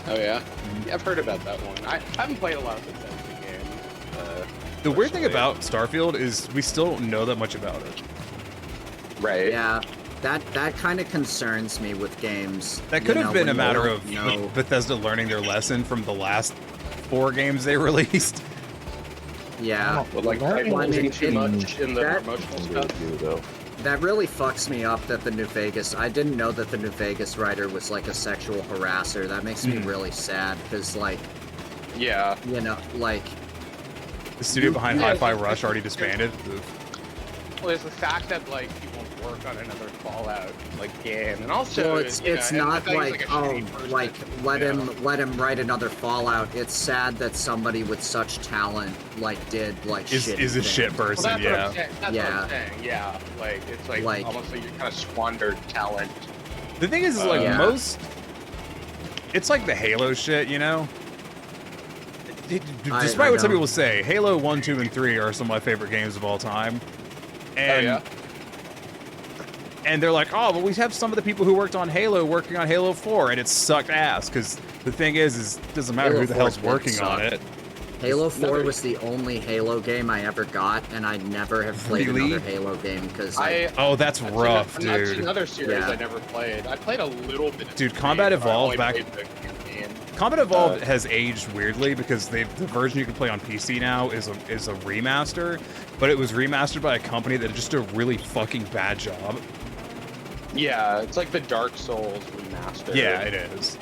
Oh yeah. Yeah, I've heard about that one. I haven't played a lot of Bethesda games. The weird thing personally. about Starfield is we still don't know that much about it. Right. Yeah, that kind of concerns me with games. That you could have know, been when a you matter don't of know. Bethesda learning their lesson from the last 4 games they released. Yeah, But like Learning divulging too was much in the that- promotional stuff. that really fucks me up that the New Vegas. I didn't know that the New Vegas writer was like a sexual harasser. That makes me really sad because, like, Yeah. you know, like, The studio behind Yeah, Hi-Fi it's- Rush already disbanded. Oof. Well, it's the fact that like he won't work on another Fallout like game, and also well, it's you know, it's and not the fact he's, like, a oh, shitty person, like let you know? him write another Fallout. It's sad that somebody with such talent like did like Is shitty a things. shit Well, person, that's what yeah. I'm saying. That's what Yeah. I'm saying. Yeah, like it's like almost like you kind of squandered talent. The thing is like Yeah. most, it's like the Halo shit, you know. Despite I what some know. people say, Halo 1, 2, and 3 are some of my favorite games of all time. And yeah? and they're like, oh, but we have some of the people who worked on Halo working on Halo 4, and it sucked ass because the thing is it doesn't matter Halo who the 4 hell's did working on suck. it. Halo 4 Another- was the only Halo game I ever got, and I never have played Really? another Halo game because Oh, that's rough, That's dude. another series Yeah. I never played. I played a little bit. Of Dude, three, Combat but I Evolved only back- played the campaign. Combat Evolved has aged weirdly because the version you can play on PC now is a remaster, but it was remastered by a company that did just a really fucking bad job. Yeah, it's like the Dark Souls remaster. Yeah, it is.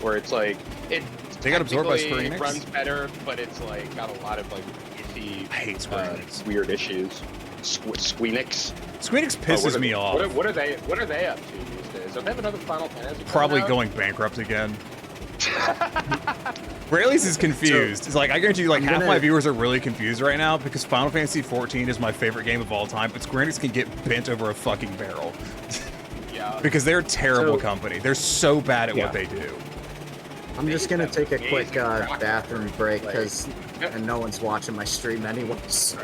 Where it's like it. They got absorbed by technically Square Enix? runs better, but it's like got a lot of like iffy, I hate Square Enix. weird issues. Squeenix. Squeenix pisses me off. What are they? What are they up to these days? Don't they have another Final Fantasy? coming Probably out? going bankrupt again. Rayleigh's is confused. It's like, I guarantee you, like, I'm half gonna- my viewers are really confused right now because Final Fantasy 14 is my favorite game of all time, but Square Enix can get bent over a fucking barrel. Yeah. Because they're a terrible So- company. They're so bad at Yeah. what they do. I'm just gonna take a quick amazing track bathroom record, break like- because and no one's watching my stream anyway, so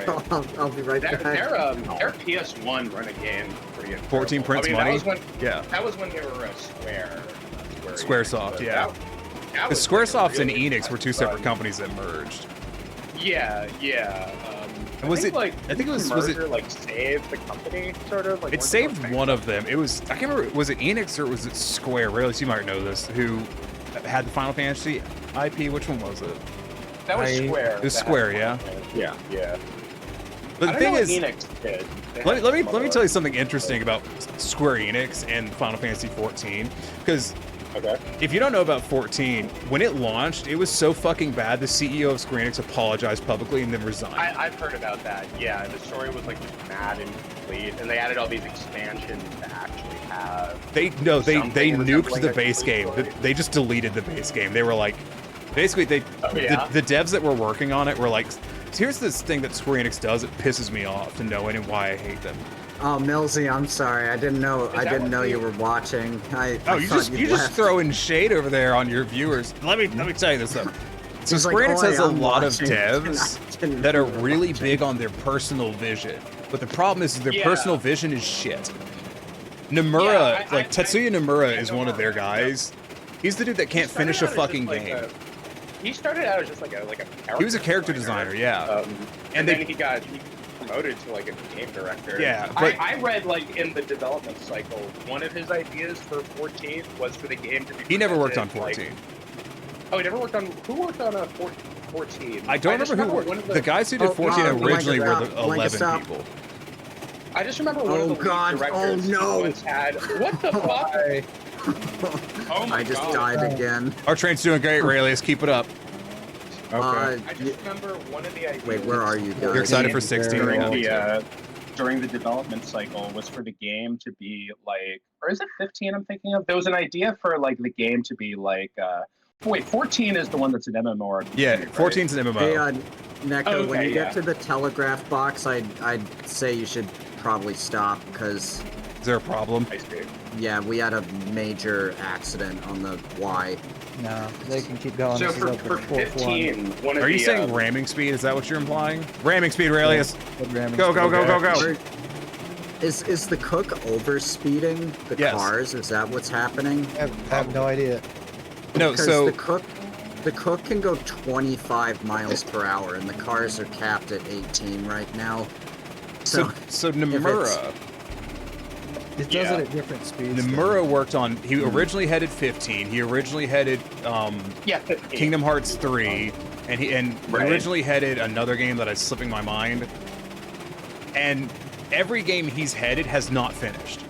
I'll be right back. Their PS1 run a game pretty incredible. 14 prints I mean, money? That was when, Yeah. That was when they were a Square. Squaresoft, Enix, yeah. that Because was, like, a Squaresoft and really Enix were two fun separate run. companies that merged. Yeah, yeah. Was think, it- Like, I think it was- the was it- merger, like saved the company, sort of. Like, It once saved they were one of them. It was, I can't remember, was it Enix or was it Square? Rayleigh, you might know this, who had the Final Fantasy IP. Which one was it? That was Square. It was that Square, had yeah. Final Fantasy. Yeah, yeah. But I the don't thing know is, what Enix did. They let had me some other- tell you something interesting about Square Enix and Final Fantasy 14. Because Okay. if you don't know about 14, when it launched, it was so fucking bad. The CEO of Square Enix apologized publicly and then resigned. I've heard about that. Yeah, the story was like just mad and complete, and they added all these expansions to actually have. They something nuked resembling the a base complete game. story. They just deleted the base game. They were like, basically Oh, yeah? the devs that were working on it were like, here's this thing that Square Enix does. It pisses me off to know it and why I hate them. Oh, Millsy, I'm sorry. I didn't know. Is I that didn't what know you- you were watching. I Oh, you thought just you'd you just left. throwing shade over there on your viewers. Let me tell you this though. So He's like, Square Enix "Oi, has a I'm lot of watching." devs I didn't that are know you were really watching. big on their personal vision. But the problem is their Yeah. personal vision is shit. Nomura, Tetsuya Nomura is one of their guys. He's the dude that can't finish a fucking game. He started out as just like a character He was a character designer, yeah. And then he got promoted to like a game director. Yeah, but I read like in the development cycle, one of his ideas for 14 was for the game to be. He never worked on presented, 14. Oh, he never worked on. Who worked on 14? I don't remember who worked. The guys who did 14 originally were the 11 people. I just remember one of the lead directors once had. What the fuck? Oh my I just God. died again. Our train's doing great, Raelius. Keep it up. I just remember one of the ideas. Wait, where are you guys? You're excited for 16? During the development cycle was for the game to be like, or is it 15 I'm thinking of? There was an idea for like the game to be like, wait, 14 is the one that's an MMO. Yeah, 14's an MMO. Hey, Neko, when you yeah. get to the telegraph box, I'd say you should probably stop, because... Is there a problem? Yeah, we had a major accident on the Y. No, they can keep going. So This is for like the fourth 15, one of Are you the, saying ramming speed? Is that what you're implying? Ramming speed, Raelius. Ramming Go, go, speed. go, go, go. Is the cook over speeding the Yes. cars? Is that what's happening? I have no idea. No, Because so the cook can go 25 miles per hour, and the cars are capped at 18 right now. so Nomura. It does it at different speeds. Nomura worked on. He originally headed 15. He originally headed 15. Kingdom Hearts 3, and he originally headed another game that is slipping my mind. And every game he's headed has not finished,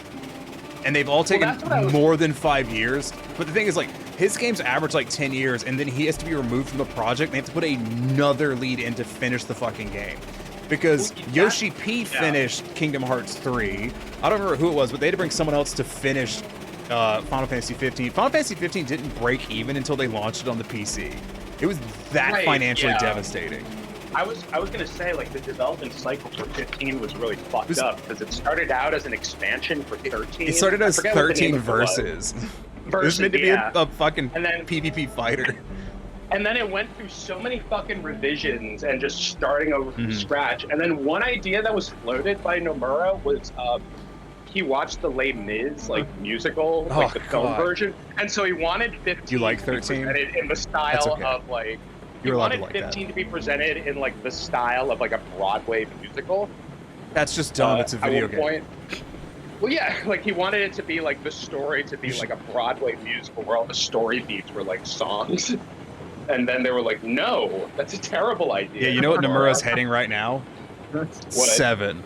and they've all taken more than 5 years. But the thing is, like, his games average like 10 years, and then he has to be removed from the project. And they have to put another lead in to finish the fucking game. Because Yoshi P finished Kingdom Hearts 3. I don't remember who it was, but they had to bring someone else to finish Final Fantasy 15. Final Fantasy 15 didn't break even until they launched it on the PC. It was that financially devastating. I was gonna say, like, the development cycle for 15 was really fucked up because it started out as an expansion for 13. It started as 13 verses. It was meant to be a fucking PvP fighter. And then it went through so many fucking revisions and just starting over from scratch. And then one idea that was floated by Nomura was he watched the Les Mis musical, like the film version, and so he wanted 15 you like 13? to be presented in the style of like. He wanted 15 to be presented in like the style of like a Broadway musical. That's just dumb. It's a video game. Point. Well, yeah, like he wanted it to be like the story to be like a Broadway musical where all the story beats were like songs. And then they were like, no, that's a terrible idea. Yeah, you know what Nomura's heading right now? 7.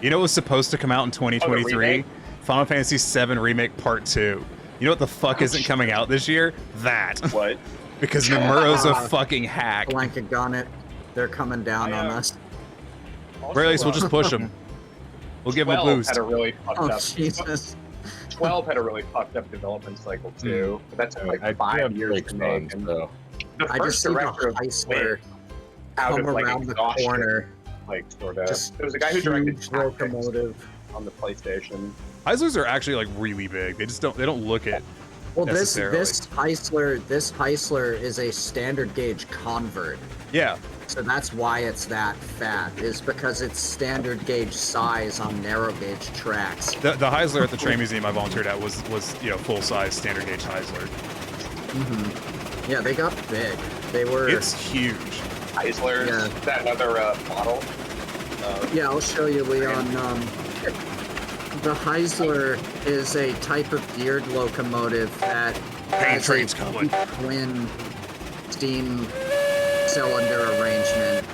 You know what was supposed to come out in 2023? Final Fantasy 7 Remake Part 2. You know what the fuck isn't coming out this year? That. What? Because Nomura's a fucking hack. Blanket gun it. They're coming down on us. Raelius, we'll just push them. We'll give them a boost. Had a really fucked up. Jesus. 12 had a really fucked up development cycle too. But that's like 5 years to make. And the I just see the Heisler come around the corner. Like sort of. Just There was a guy who directed huge locomotive on the PlayStation. Heislers are actually like really big. They just don't look it. Well, this Heisler is a standard gauge convert. Yeah. So that's why it's that fat, is because it's standard gauge size on narrow gauge tracks. The Heisler at the train museum I volunteered at was full size standard gauge Heisler. Yeah, they got big. They were. It's huge. Heislers. Yeah. Is that another model? Yeah, I'll show you, Leon. The Heisler is a type of geared locomotive that has a twin steam cylinder arrangement.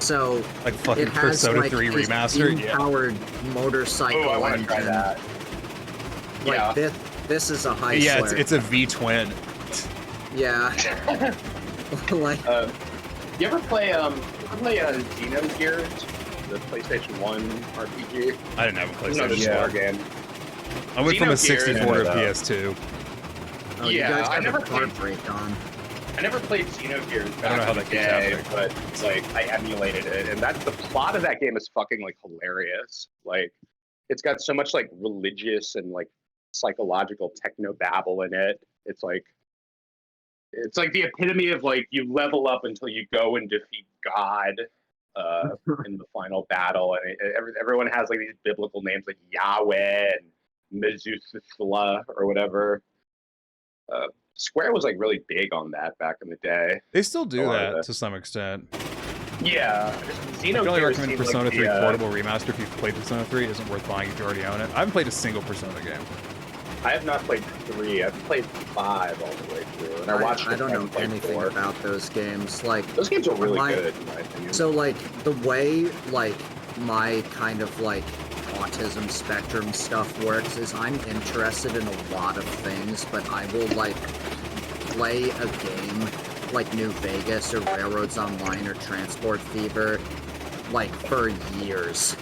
So like fucking it has Persona like 3 this remastered. powered motorcycle I want to engine. try that. Like this is a Heisler. Yeah, it's a V twin. Yeah. Like. You ever play Xenogears, the PlayStation 1 RPG? I didn't have a Another PlayStation. game. I went from a Xenogears 64 to a PS2. Oh, you guys have a car break on. I never played Xenogears I don't know how back that in the keeps day, but like I emulated it, and that's the plot of that game is fucking like hilarious. Like it's got so much like religious and like psychological techno babble in it. It's like the epitome of like you level up until you go and defeat God, in the final battle, and everyone has like these biblical names like Yahweh and Methuselah or whatever. Square was like really big on that back in the day. They still do that to some extent. Yeah, I can only recommend Persona 3 Portable Remaster if you've played Persona 3. It isn't worth buying if you already own it. I haven't played a single Persona game. I have not played 3. I've played 5 all the way through, and I watched. I don't know anything about those games. Like those games are really good, in my opinion. So like the way like my kind of like autism spectrum stuff works is I'm interested in a lot of things, but I will like play a game like New Vegas or Railroads Online or Transport Fever like for years.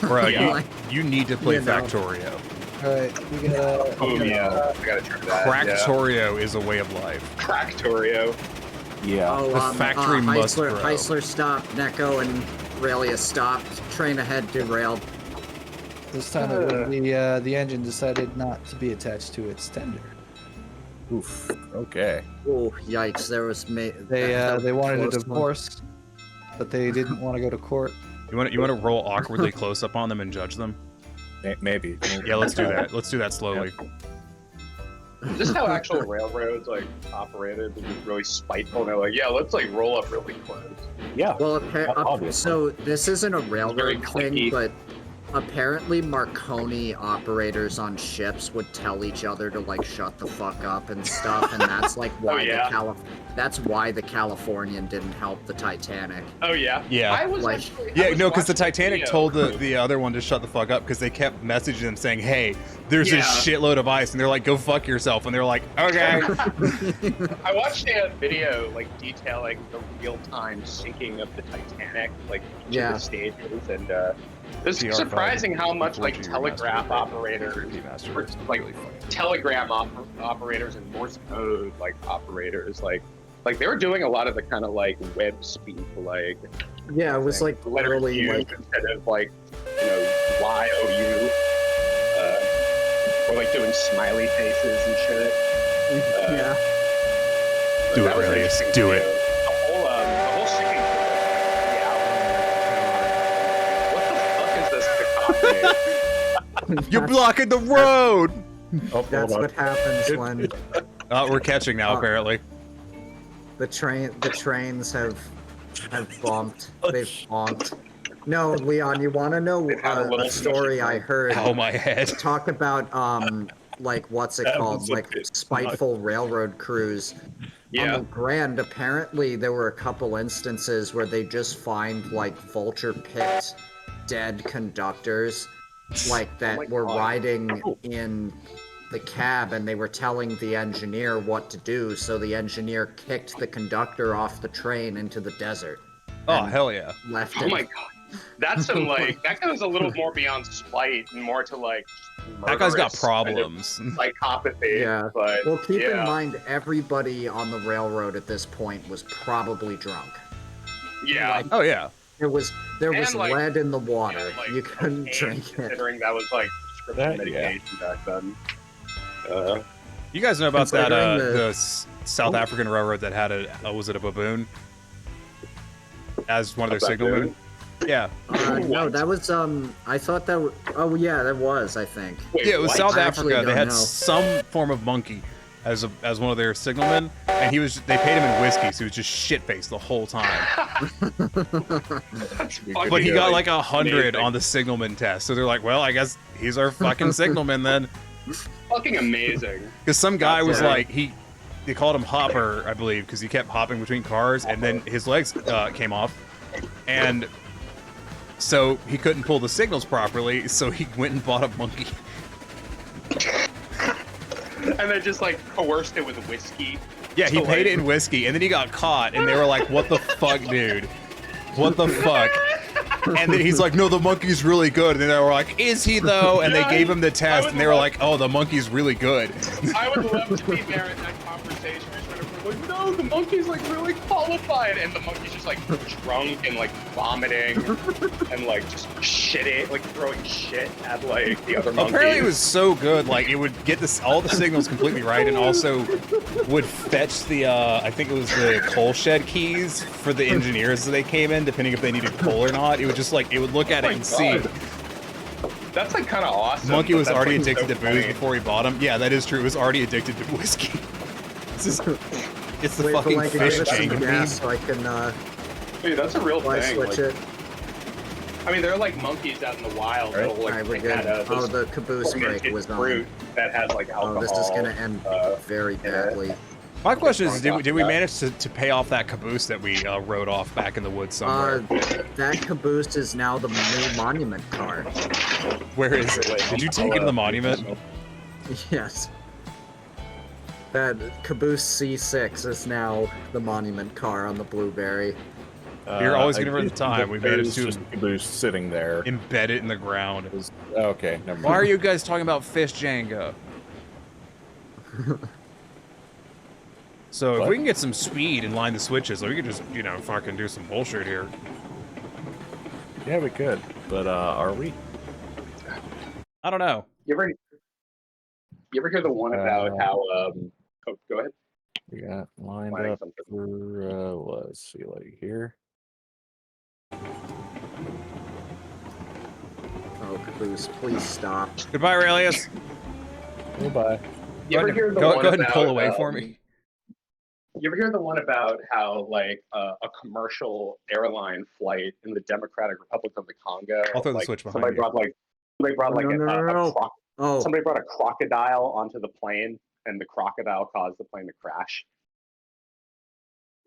Bro, Like, you need to play you know. Factorio. Alright, we gotta... Oh yeah, I gotta try that. Cractorio is a way of life. Cractorio. Yeah. Oh, The factory must Heisler, grow. Heisler stopped, Neko and Aurelia stopped, train ahead derailed. This time the engine decided not to be attached to its tender. Oof. Okay. Oh, yikes, there was... They wanted a divorce, but they didn't want to go to court. You want to roll awkwardly close up on them and judge them? Maybe. Yeah, let's do that. Let's do that slowly. Is this how actual railroads like operated? They're just really spiteful. And they're like, yeah, let's like roll up really close. Yeah. Well, obviously. so this isn't a railroad Very thing, clicky. but apparently Marconi operators on ships would tell each other to like shut the fuck up and stuff, and that's like why that's why the Californian didn't help the Titanic. Oh yeah. Yeah. I was Like- actually, I Yeah, was no, because the watching Titanic video. told the other one to shut the fuck up because they kept messaging them saying, hey, there's a Yeah. shitload of ice, and they're like, go fuck yourself, and they're like, okay. I watched a video like detailing the real-time sinking of the Titanic, like each of the stages, and it's PR5 surprising how much like 4G telegraph remastered, operators, remastered, or, it's like really funny. telegram operators and Morse code like operators, like they were doing a lot of the kind of like web speak, like Yeah, it was like letter literally U like instead of like YOU, or like doing smiley faces and shit. yeah. Do it, That was Aurelius, interesting do to it. The whole singing thing was like 3 hours. What the fuck is this cacophony? You're blocking the road! That's what happens when We're catching now, apparently. the trains have bumped. They've bonked. No, Leon, you want to know had a little a story I heard? Ow, my head. Talk about like what's it called? was a Like bit spiteful railroad crews. On Yeah. the Grand, apparently there were a couple instances where they just find like vulture-picked dead conductors, like that my were God. riding in the cab, and they were telling the engineer what to do, so the engineer kicked the conductor off the train into the desert. Oh, and hell yeah. Left Oh it. my god. That's some like that goes a little more beyond spite and more to like That guy's got murderous problems. kind of psychopathy. Yeah. But Well, keep in yeah. mind, everybody on the railroad at this point was probably drunk. Yeah. Like, Oh, yeah. there was And, like- lead in the water. and, like, You couldn't cocaine, drink it. Considering that was like prescription That- yeah. medication back then. You guys know about that, Considering the South African railroad that had was it a baboon? As one of their A baboon? signalmen? Yeah. No, that was I thought that. Oh yeah, that was. I think. Wait, Yeah, it was what? South I actually Africa. They don't had know. some form of monkey as one of their signalmen, and they paid him in whiskey, so he was just shit faced the whole time. That's But he got like 100 amazing. on the signalman test, so they're like, well, I guess he's our fucking signalman then. fucking amazing. Because some guy was Yeah. like, they called him Hopper, I believe, because he kept hopping between cars, and then his legs came off, and so he couldn't pull the signals properly, so he went and bought a monkey. And then just like coerced it with whiskey. Yeah, he So, paid like- it in whiskey, and then he got caught, and they were like, what the fuck, dude? What the fuck? And then he's like, no, the monkey's really good. And then they were like, is he though? And Yeah, they gave him the test, would and they were love- like, oh, the monkey's really good. I would love to be there at that conversation. We're like, no, the monkey's like really qualified, and the monkey's just like drunk and like vomiting and like just shitting, like throwing shit at like the other monkeys. Apparently it was so good, like it would get all the signals completely right, and also would fetch the I think it was the coal shed keys for the engineers as they came in, depending if they needed coal or not. It would just like it would look at it and see. That's like kind of awesome. Monkey was already like, addicted so to booze funny. before he bought him. Yeah, that is true. It was already addicted to whiskey. This is, it's the Wait, fucking Valenka, fish give us some Jenga gas meme. so I can Dude, that's a real fly thing. switch Like, it. I mean, they're like monkeys out in the wild. Right. That'll, like, Alright, we're drink good. out of Oh, this the caboose break fermented was fruit on. that has like alcohol. Oh, this is gonna end very badly. My question is, did we manage to pay off that caboose that we rode off back in the woods somewhere? That caboose is now the new monument car. Where is it? Did you take it to the monument? Yes. That caboose C6 is now the monument car on the Blueberry. You're always gonna run the time. We managed to just caboose sitting there. embed it in the ground. Okay, never mind. Why are you guys talking about fish Jenga? So if What? we can get some speed and line the switches, we could just, you know, fucking do some bullshit here. Yeah, we could, but are we? I don't know. You ever hear the one about how oh, go ahead. We got lined Planning up something. for let's see, like here. Oh, caboose, please stop. Goodbye, Aurelius. Goodbye. You ever hear the Go one ahead and about, pull away for me. You ever hear the one about how like a commercial airline flight in the Democratic Republic of the Congo? I'll throw the like, switch behind somebody you. brought like No. Oh, somebody brought a crocodile onto the plane, and the crocodile caused the plane to crash.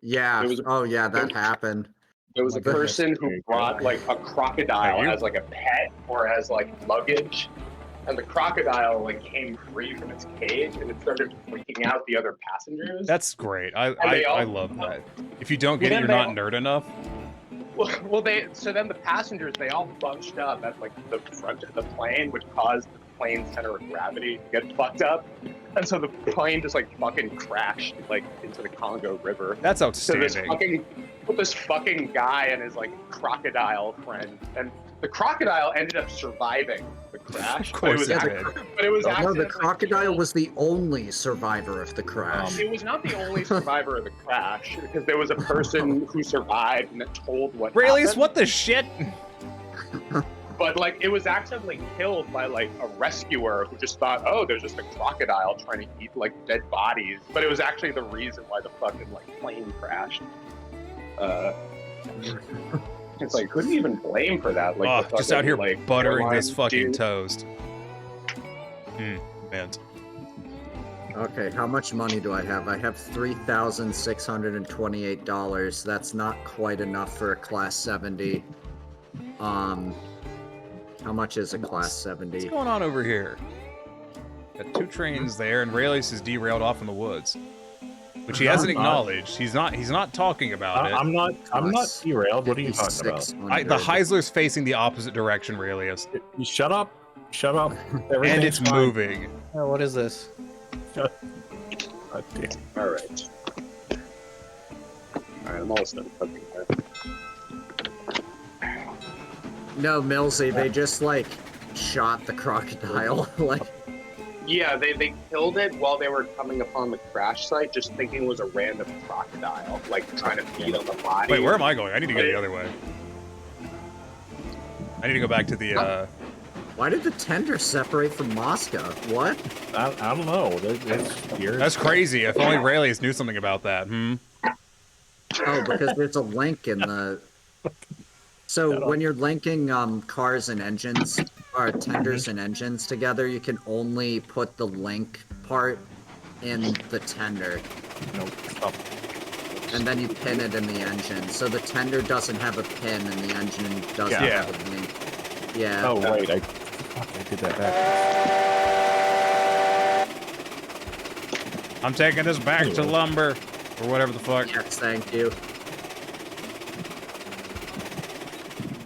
yeah. It was- Oh, yeah, that happened. There was a person who brought like a crocodile Are you? as like a pet or as like luggage, and the crocodile like came free from its cage and it started freaking out the other passengers. That's great. I they all- love that. If you don't get Well, it, then you're not they- nerd enough. Well, so then the passengers, they all bunched up at like the front of the plane, which caused the plane's center of gravity to get fucked up, and so the plane just like fucking crashed like into the Congo River. That's So outstanding. this fucking guy and his like crocodile friend, and the crocodile ended up surviving the crash. Of course it did. But it was No, the accidentally crocodile killed. was the only survivor of the crash. It was not the only survivor of the crash, because there was a person who survived and told what Aurelius, happened. what the shit? But like it was accidentally killed by like a rescuer who just thought, oh, there's just a crocodile trying to eat like dead bodies. But it was actually the reason why the fucking like plane crashed. It's like, who do you even blame for that? Like, Oh, the just out fucking, here like, buttering this airline fucking dude? toast. Man. Okay, how much money do I have? I have $3,628. That's not quite enough for a Class 70. How much is a Class 70? What's going on over here? Got two trains there, and Aurelius is derailed off in the woods. Which he hasn't acknowledged. He's not talking about it. I'm not derailed. What are you talking about? The Heisler's facing the opposite direction, Aurelius. Shut up. Shut up. And it's moving. Oh, what is this? God damn. All right. All right, I'm almost done cooking here. No, Millsy, they just like shot the crocodile. Like, Yeah, they killed it while they were coming upon the crash site, just thinking it was a random crocodile, like trying to feed on the body. Wait, where am I going? I need to go the other way. I need to go back to the, why did the tender separate from Moscow? What? I don't know. That's weird. That's crazy. If only Aurelius knew something about that. Oh, because there's a link in the. So when you're linking cars and engines, or tenders and engines together, you can only put the link part in the tender. Nope. Stop. And then you pin it in the engine. So the tender doesn't have a pin and the engine doesn't Yeah. have a link. Yeah. Oh wait, I did that back. I'm taking this back to lumber. Or whatever the fuck. Yes, thank you.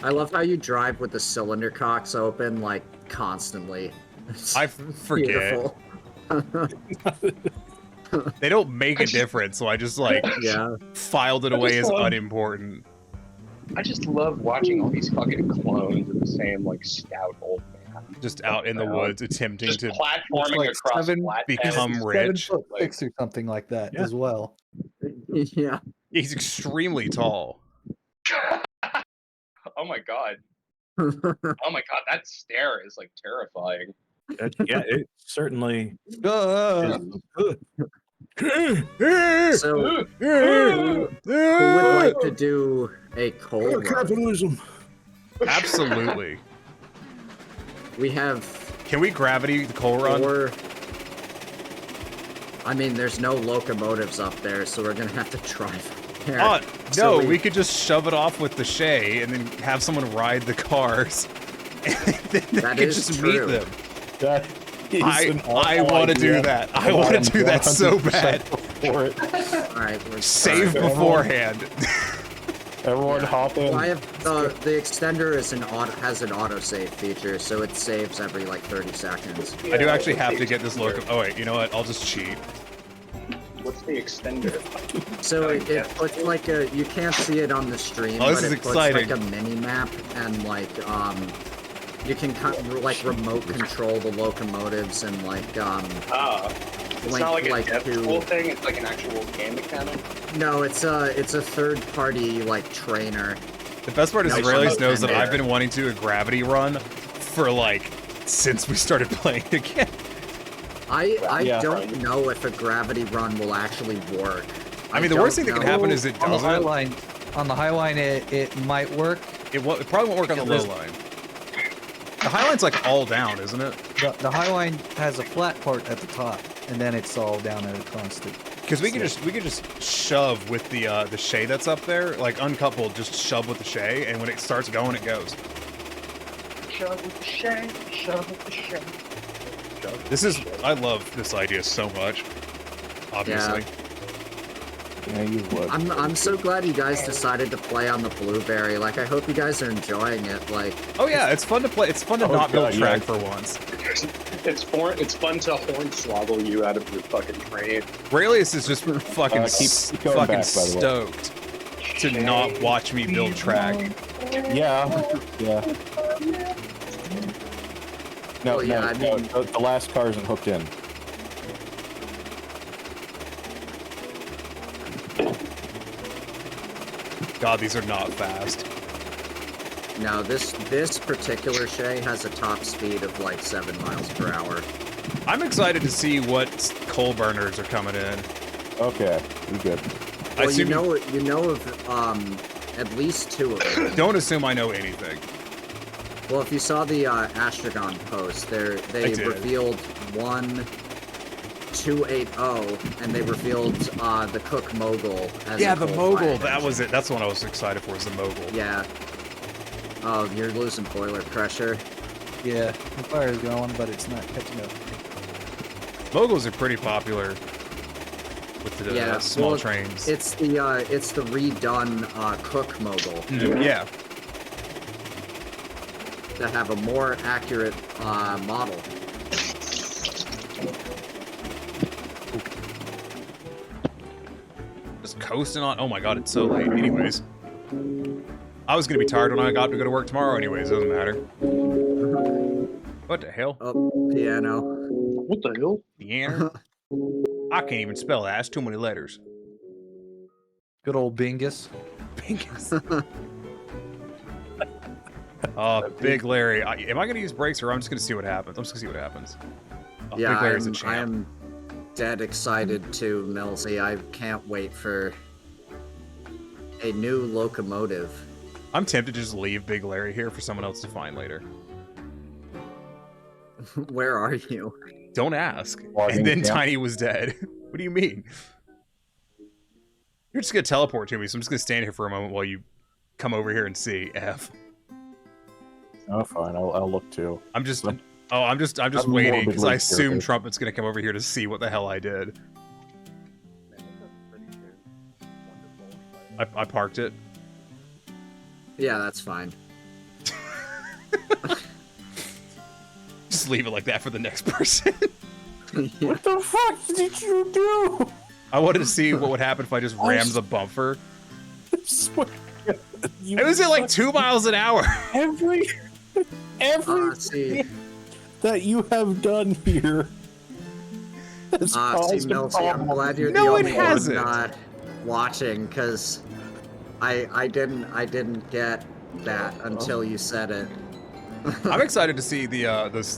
I love how you drive with the cylinder cocks open, like, constantly. It's I forget. beautiful. They don't make a difference, so I just like Yeah. filed it away as love- unimportant. I just love watching all these fucking clones of the same like stout old man. Just out in the woods attempting Just to platforming like across 7 flat become panels. rich. 7'6" or something like that as well. Yeah. He's extremely tall. Oh my god. Oh my god, that stare is like terrifying. Yeah, it certainly Uh, is good. So, who would like to do a coal run? Capitalism. Absolutely. We have Can we gravity the coal run? 4. I mean, there's no locomotives up there, so we're gonna have to drive there. Oh, So no, we could just shove it off with the Shay and then have someone ride the cars. And then they That could is just true. meet them. That is an I awful want to do idea, that. I and want am to do that so 100% bad. For it. All right, we're Save all right. beforehand. Everyone hop in. Well, I have the extender is has an autosave feature, so it saves every like 30 seconds. I do actually have to get this look. Oh wait, you know what? I'll just cheat. What's the extender? So it puts like a, you can't see it on the stream, Oh, this but is it puts exciting. like a mini map, and like you can like remote control the locomotives and like It's Link, not like a like, Deadpool to- thing, it's like an actual game mechanic. no, it's a third party like trainer. The best part is No, Israelis it's knows that there. I've been wanting to do a gravity run for like since we started playing again. I Yeah. don't know if a gravity run will actually work. I mean, the worst thing that can happen is it on the high doesn't. line. On the high line, it might work. It probably won't work on the low Because- line. The high line's like all down, isn't it? The high line has a flat part at the top, and then it's all down at a constant. Because we could just shove with the Shay that's up there, like uncoupled, just shove with the Shay, and when it starts going, it goes. Shove with the shay, shove with the shay. I love this idea so much. Obviously. Yeah, you would. I'm so glad you guys decided to play on the Blueberry. Like, I hope you guys are enjoying it. Like, Oh yeah, it's fun to play. It's fun to Oh, not build God, track yeah. for once. It's fun to hornswoggle you out of your fucking train. Raelius is just fucking keep going fucking back, by the way. stoked to not watch me build track. Yeah, yeah. No, Well, yeah, no, I no, mean- the last car isn't hooked in. God, these are not fast. no, this particular Shay has a top speed of like 7 miles per hour. I'm excited to see what coal burners are coming in. Okay, we good. I Well, you assume know of at least 2 of them. don't assume I know anything. Well, if you saw the Astragon post, they did. revealed 1280, and they revealed the Cook Mogul as Yeah, a the coal mogul. plant. That was it. That's what I was excited for. Is the mogul. Yeah. Oh, you're losing boiler pressure. Yeah, the fire is going, but it's not catching up. Moguls are pretty popular with the Yeah, small well, trains. It's the redone Cook Mogul Yeah. that have a more accurate model. Just coasting on. Oh my god, it's so late. Anyways, I was gonna be tired when I got to go to work tomorrow. Anyways, doesn't matter. What the hell? Oh, piano. What the hell? Piano? I can't even spell that. That's too many letters. Good old Bingus. Bingus. Big Larry. Am I gonna use brakes or I'm just gonna see what happens? I'm just gonna see what happens. Oh, Yeah, Big Larry's a I champ. am dead excited too, Millsy. I can't wait for a new locomotive. I'm tempted to just leave Big Larry here for someone else to find later. Where are you? Don't ask. Logging And then camp. Tiny was dead. What do you mean? You're just gonna teleport to me, so I'm just gonna stand here for a moment while you come over here and see F. Oh, fine. I'll look too. I'm just I'm waiting because I morbidly assume curious. Trumpet's gonna come over here to see what the hell I did. I parked it. Yeah, that's fine. Just leave it like that for the next person. What the fuck did you do? I wanted to see what would happen if I just rammed the bumper. It was at like 2 miles an hour. Every that you have done here has caused a Milty, I'm glad you're No, the it only one hasn't. not watching, because I didn't get that until you said it. I'm excited to see the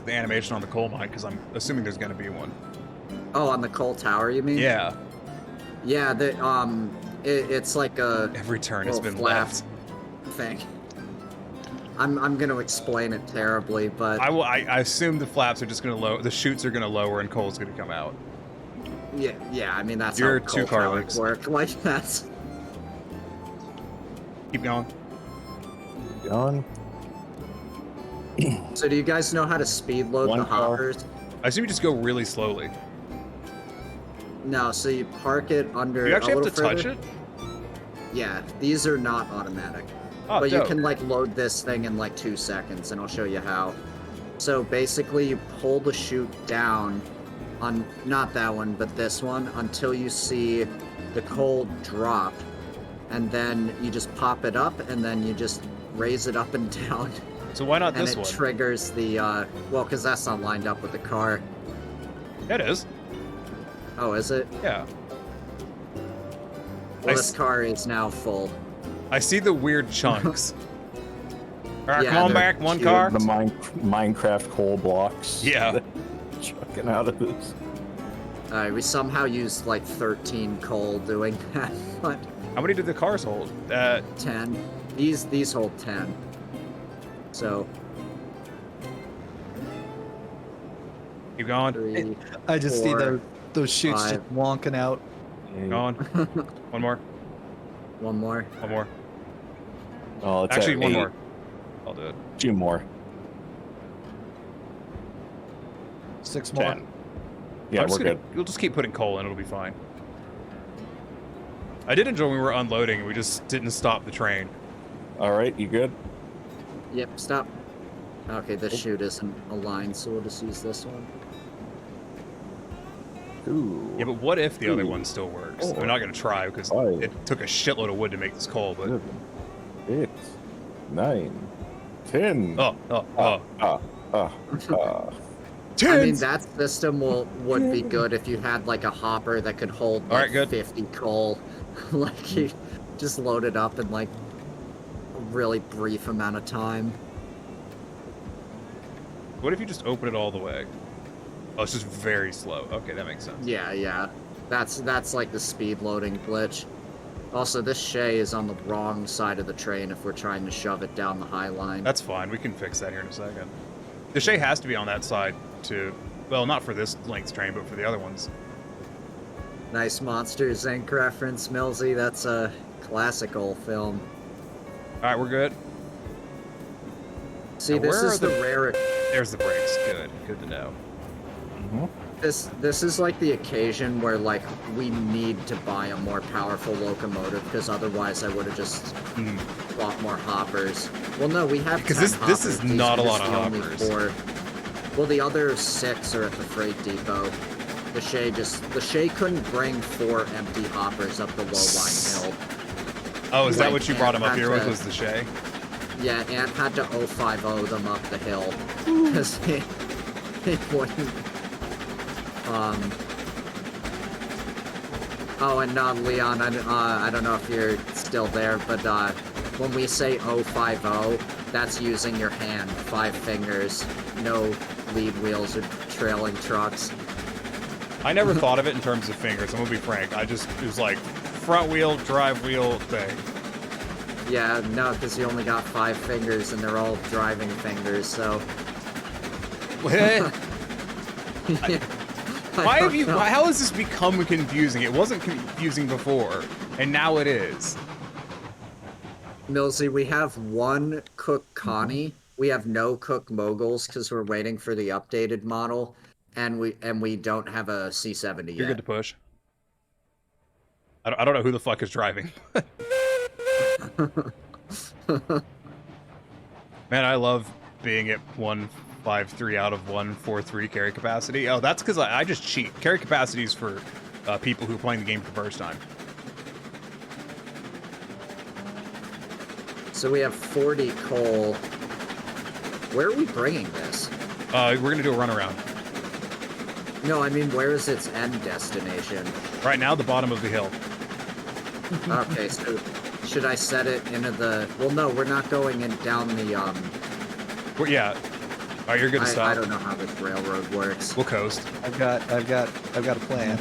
animation on the coal mine because I'm assuming there's gonna be one. Oh, on the coal tower, you mean? Yeah. Yeah, it's like a every turn has been flap left thing. I'm gonna explain it terribly, but I assume the flaps are just gonna lower, the chutes are gonna lower, and coal's gonna come out. yeah. I mean that's You're how two coal car towers lengths. work. Like that's. Keep going. Gone. So do you guys know how to speed load One the car. hoppers? I assume you just go really slowly. No, so you park it under. You actually a have to little touch further. it? Yeah, these are not automatic. Oh, but dope. you can like load this thing in like 2 seconds, and I'll show you how. So basically, you pull the chute down on not that one, but this one until you see the coal drop, and then you just pop it up, and then you just raise it up and down. So why not and this it one? triggers the well, because that's not lined up with the car. It is. Oh, is it? Yeah. Well, this car is now full. I see the weird chunks. Alright, Yeah, come on they're back, one cute. car. The Minecraft coal blocks. Yeah. Chucking out of this. We somehow used like 13 coal doing that, but How many did the cars hold? 10. These hold 10. So Keep going. 3, I just see 4, those chutes 5. just wonking out. Going. One more. One more. One more. Oh, it's Actually, at one 8. more. I'll do it. 2 more. 6 more. 10. Yeah, I'm just we're gonna- good. You'll just keep putting coal in, it'll be fine. I did enjoy when we were unloading and we just didn't stop the train. Alright, you good? Yep, stop. Okay, this chute isn't aligned, so we'll just use this one. Ooh. Yeah, but what if the other Ooh. one still works? Oh. I'm not gonna try because 5. it took a shitload of wood to make this coal, but 8, 9, 10. I mean, that system would be good if you had like a hopper that could hold like Alright, good. 50 coal. Like you just load it up in like a really brief amount of time. What if you just open it all the way? Oh, it's just very slow. Okay, that makes sense. Yeah. That's like the speed loading glitch. Also, this Shay is on the wrong side of the train if we're trying to shove it down the high line. That's fine. We can fix that here in a second. The Shay has to be on that side to, well, not for this length train, but for the other ones. Nice Monsters Inc. reference, Millsy. That's a classical film. All right, we're good. See, Now, this where is are the rare. There's the brakes. Good to know. This is like the occasion where like we need to buy a more powerful locomotive because otherwise I would have just bought more hoppers. Well, no, we have Because 10 this is hoppers. These not are a lot just of the only hoppers. 4. Well, the other 6 are at the freight depot. The Shay couldn't bring 4 empty hoppers up the low line hill. Oh, is that Like, what you brought him up Ant here had with? to- Was the Shay? Yeah, Ant had to 050 them up the hill because he wouldn't. Oh, and Leon, I don't know if you're still there, but when we say 050, that's using your hand, 5 fingers, no lead wheels or trailing trucks. I never thought of it in terms of fingers. I'm gonna be frank. It was like front wheel, drive wheel thing. Yeah, no, because you only got 5 fingers and they're all driving fingers, so. Why have you? How has this become confusing? It wasn't confusing before, and now it is. Millsy, we have 1 Cook Connie. We have no Cook Moguls because we're waiting for the updated model, and we don't have a C70 yet. You're good to push. I don't know who the fuck is driving. Man, I love being at 1 5.3 out of 1.43 carry capacity. Oh, that's because I just cheat. Carry capacity is for people who are playing the game for the first time. So we have 40 coal. Where are we bringing this? We're going to do a runaround. No, I mean, where is its end destination? Right now, the bottom of the hill. Okay, so should I set it into the... Well, no, we're not going in down the... Well, yeah. Oh, you're good to stop. I don't know how this railroad works. We'll coast. I've got a plan.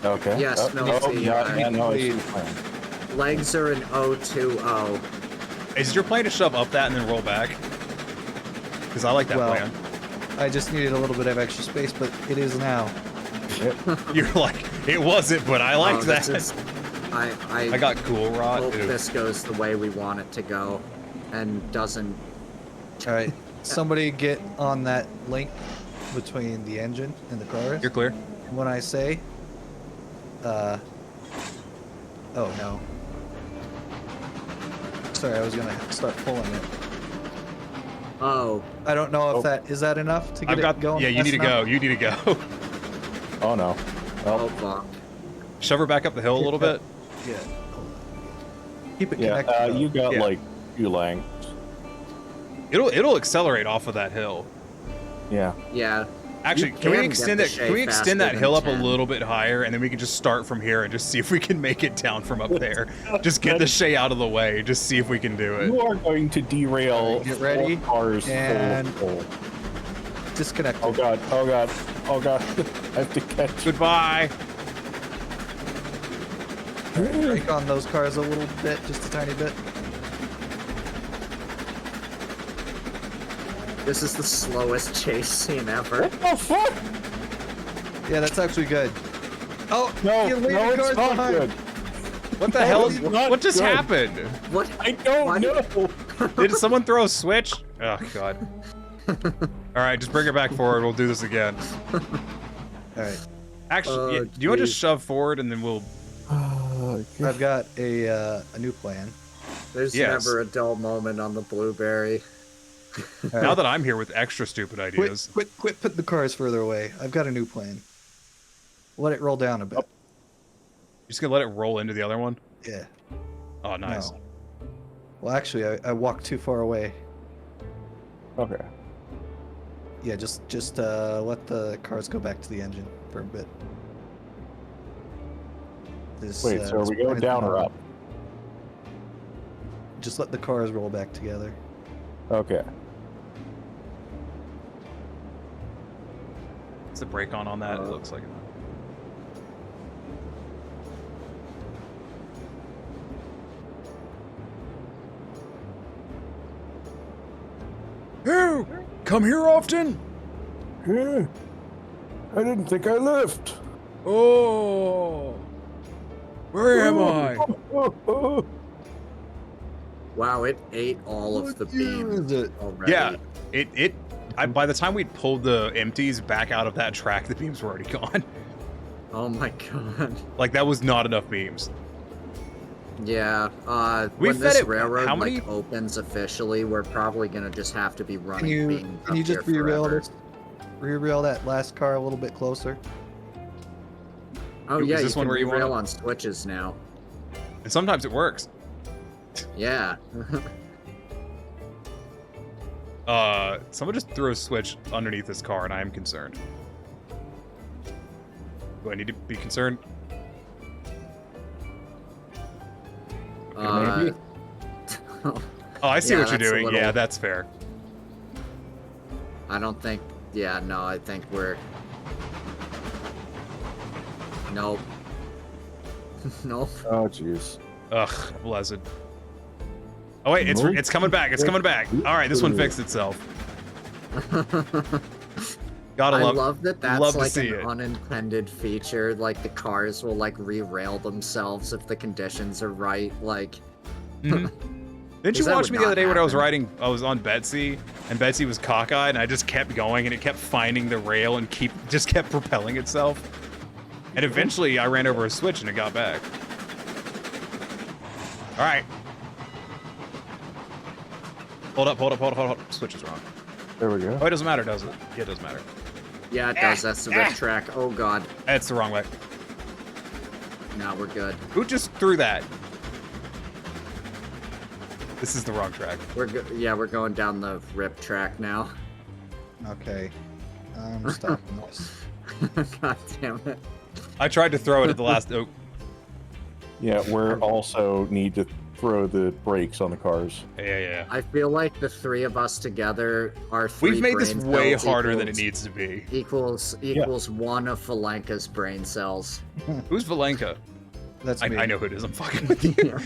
Okay. Yes, no, see, no, I see the plan. legs are an 020. Is your plan to shove up that and then roll back? Because I like that plan. I just needed a little bit of extra space, but it is now. You're like, it wasn't, but I like that. I got cool rot. Hope this goes the way we want it to go, and doesn't. All right, somebody get on that link between the engine and the cars. You're clear. When I say, oh no. Sorry, I was gonna start pulling it. Oh. I don't know if that is that enough to get it going. Yeah, you need to go. You need to go. Oh no. Oh fuck. Shove her back up the hill a little bit. Yeah. Keep it connected. Yeah, you got like 2 lengths. It'll accelerate off of that hill. Yeah. Yeah. Actually, can we extend it? Can we extend that hill up a little bit higher, and then we can just start from here and just see if we can make it down from up there? Just get the Shay out of the way. Just see if we can do it. You are going to derail. Get ready. 4 cars And full. disconnect. Oh god. Oh god. Oh god. I have to catch. Goodbye. Brake on those cars a little bit, just a tiny bit. This is the slowest chase scene ever. What the fuck? Yeah, that's actually good. Oh No, you're leaving no, cars it's not behind. good. What the hell? not What just good. happened? What? I don't know. Did someone throw a switch? Oh god. All right, just bring her back forward. We'll do this again. All right. Actually, do you want to just shove forward and then we'll? I've got a new plan. There's Yes. never a dull moment on the Blueberry. Now that I'm here with extra stupid ideas. Quit putting the cars further away. I've got a new plan. Let it roll down a bit. You're just gonna let it roll into the other one? Yeah. Oh, nice. No. Well, actually, I walked too far away. Okay. Yeah, just let the cars go back to the engine for a bit. This, Wait, so are this we going plan's down or gonna- up? Just let the cars roll back together. Okay. Is the brake on that? It looks like it. Hey, come here often? Yeah. I didn't think I left. Oh. Where am I? Wow, it ate all of the beams already. Yeah, by the time we'd pulled the empties back out of that track, the beams were already gone. Oh my god. Like, that was not enough beams. Yeah, We when fed this it- railroad how many- opens officially, we're probably gonna just have to be running beams Can you up just here re-rail forever. this? Re-rail that last car a little bit closer. Oh Is yeah, this you one can where you rail wanna- on switches now. And sometimes it works. Yeah. Someone just threw a switch underneath this car, and I am concerned. Do I need to be concerned? Oh, I see yeah, what you're that's a doing. little- Yeah, that's fair. I don't think. Yeah, no, I think we're. Nope. Nope. Oh jeez. Ugh, blessed. Oh wait, it's coming back. It's coming back. All right, this one fixed itself. Gotta I love. love that that's love to like see an it. unintended feature. Like the cars will like re-rail themselves if the conditions are right. Like. Mhm. Didn't you That watch would me the other not day when I was happen. riding? I was on Betsy, and Betsy was cockeyed, and I just kept going, and it kept finding the rail and just kept propelling itself. And eventually, I ran over a switch, and it got back. All right. Hold up. Switch is wrong. There we go. Oh, it doesn't matter, does it? Yeah, it doesn't matter. Yeah, it does. That's the rip track. Oh god. It's the wrong way. No, we're good. Who just threw that? This is the wrong track. Yeah, we're going down the rip track now. Okay. I'm stopping this. God damn it. I tried to throw it at the last. Oh, Yeah, we're also need to throw the brakes on the cars. yeah. I feel like the three of us together are three. We've made this brain way cells harder than it equals- needs to be. Equals one of Valenka's brain cells. Who's Valenka? That's me. I know who it is. I'm fucking with you.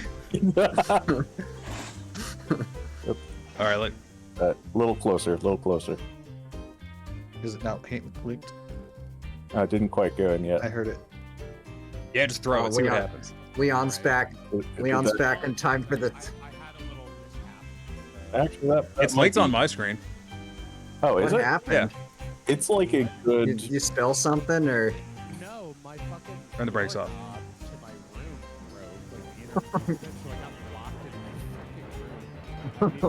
All right, look. A little closer, a little closer. Is it now linked? Didn't quite go in yet. I heard it. Yeah, just throw it. See what happens. Leon's back. Leon's back in time for the. Actually, that It's lights on my screen. Oh, is What it? happened? It's like a good. Did you spill something or? No, my fucking Turn the brakes off. to my room broke. Like, the internet connected, so I got blocked in my fucking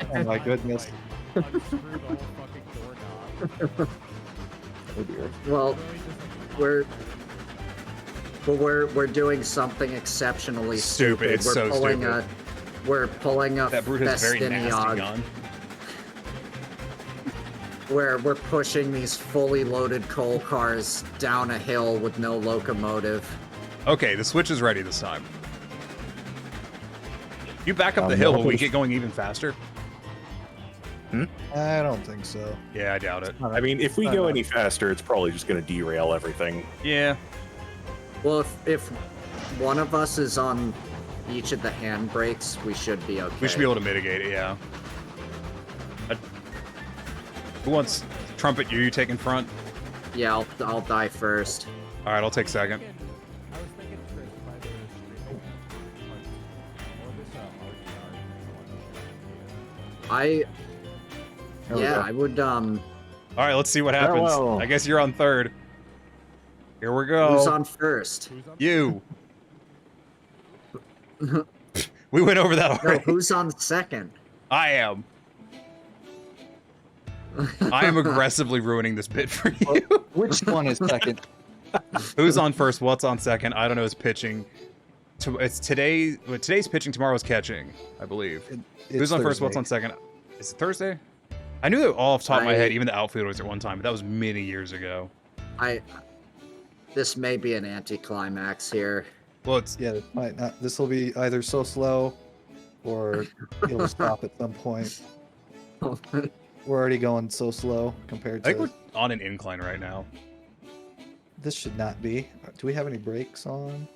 room. Oh my goodness. Unscrew the whole fucking doorknob. Oh dear. Well, we're doing something exceptionally Stupid. It's we're so pulling stupid. We're pulling a That brute has a very nasty Festiniog, gun. where we're pushing these fully loaded coal cars down a hill with no locomotive. Okay, the switch is ready this time. You back up the hill, will we get going even faster? I don't think so. Yeah, I doubt it. I mean, if we go any faster, it's probably just going to derail everything. Yeah. Well, if one of us is on each of the handbrakes, we should be okay. We should be able to mitigate it, yeah. Who wants trumpet? You taking front? Yeah, I'll die first. All right, I'll take second. I was thinking, Chris, if I did a streaming, like, more of this RDR, I would All right, let's see what happens. Farewell. I guess you're on third. Here we go. Who's on first? You. We went over that No, already. who's on second? I am. I am aggressively ruining this bit for you. Which one is second? Who's on first? What's on second? I don't know. It's pitching. It's today. Today's pitching. Tomorrow's catching. I believe. Who's on first? What's on second? Is it Thursday? I knew that all off the top of my head. Even the outfielders at one time, but that was many years ago. This may be an anticlimax here. Well, it's Yeah, it might not. This will be either so slow, or it'll stop at some point. We're already going so slow compared I to. think we're on an incline right now. This should not be. Do we have any brakes on?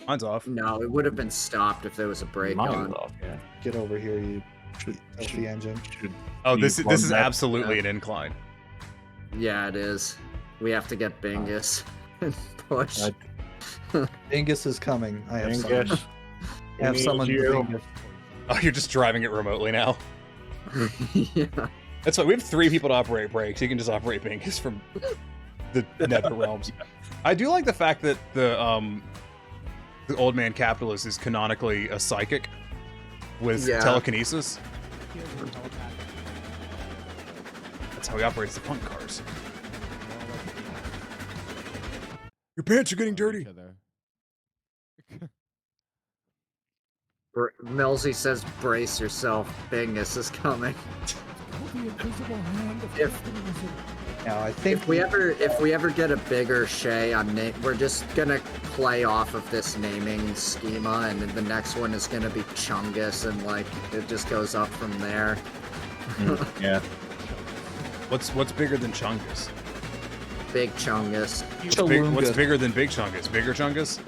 Mine's off. No, it would have been stopped if there was a brake Mine's on. off, yeah. Get over here, you filthy engine. Oh, You this run is that- absolutely an incline. Yeah, it is. We have to get Bingus and push. Bingus is coming. I have Angus, someone. I have we someone. need you. Bingus. Oh, you're just driving it remotely now. Yeah. That's why we have 3 people to operate brakes. You can just operate Bingus from the nether realms. I do like the fact that the old man capitalist is canonically a psychic with telekinesis. That's how he operates the punk cars. Your pants are getting dirty. Millsy says, "Brace yourself, Bingus is coming." Now I think If we ever get a bigger Shay on name, we're just gonna play off of this naming schema, and then the next one is gonna be Chungus, and like it just goes up from there. Yeah. What's bigger than Chungus? Big Chungus. What's bigger than Big Chungus? Bigger Chungus?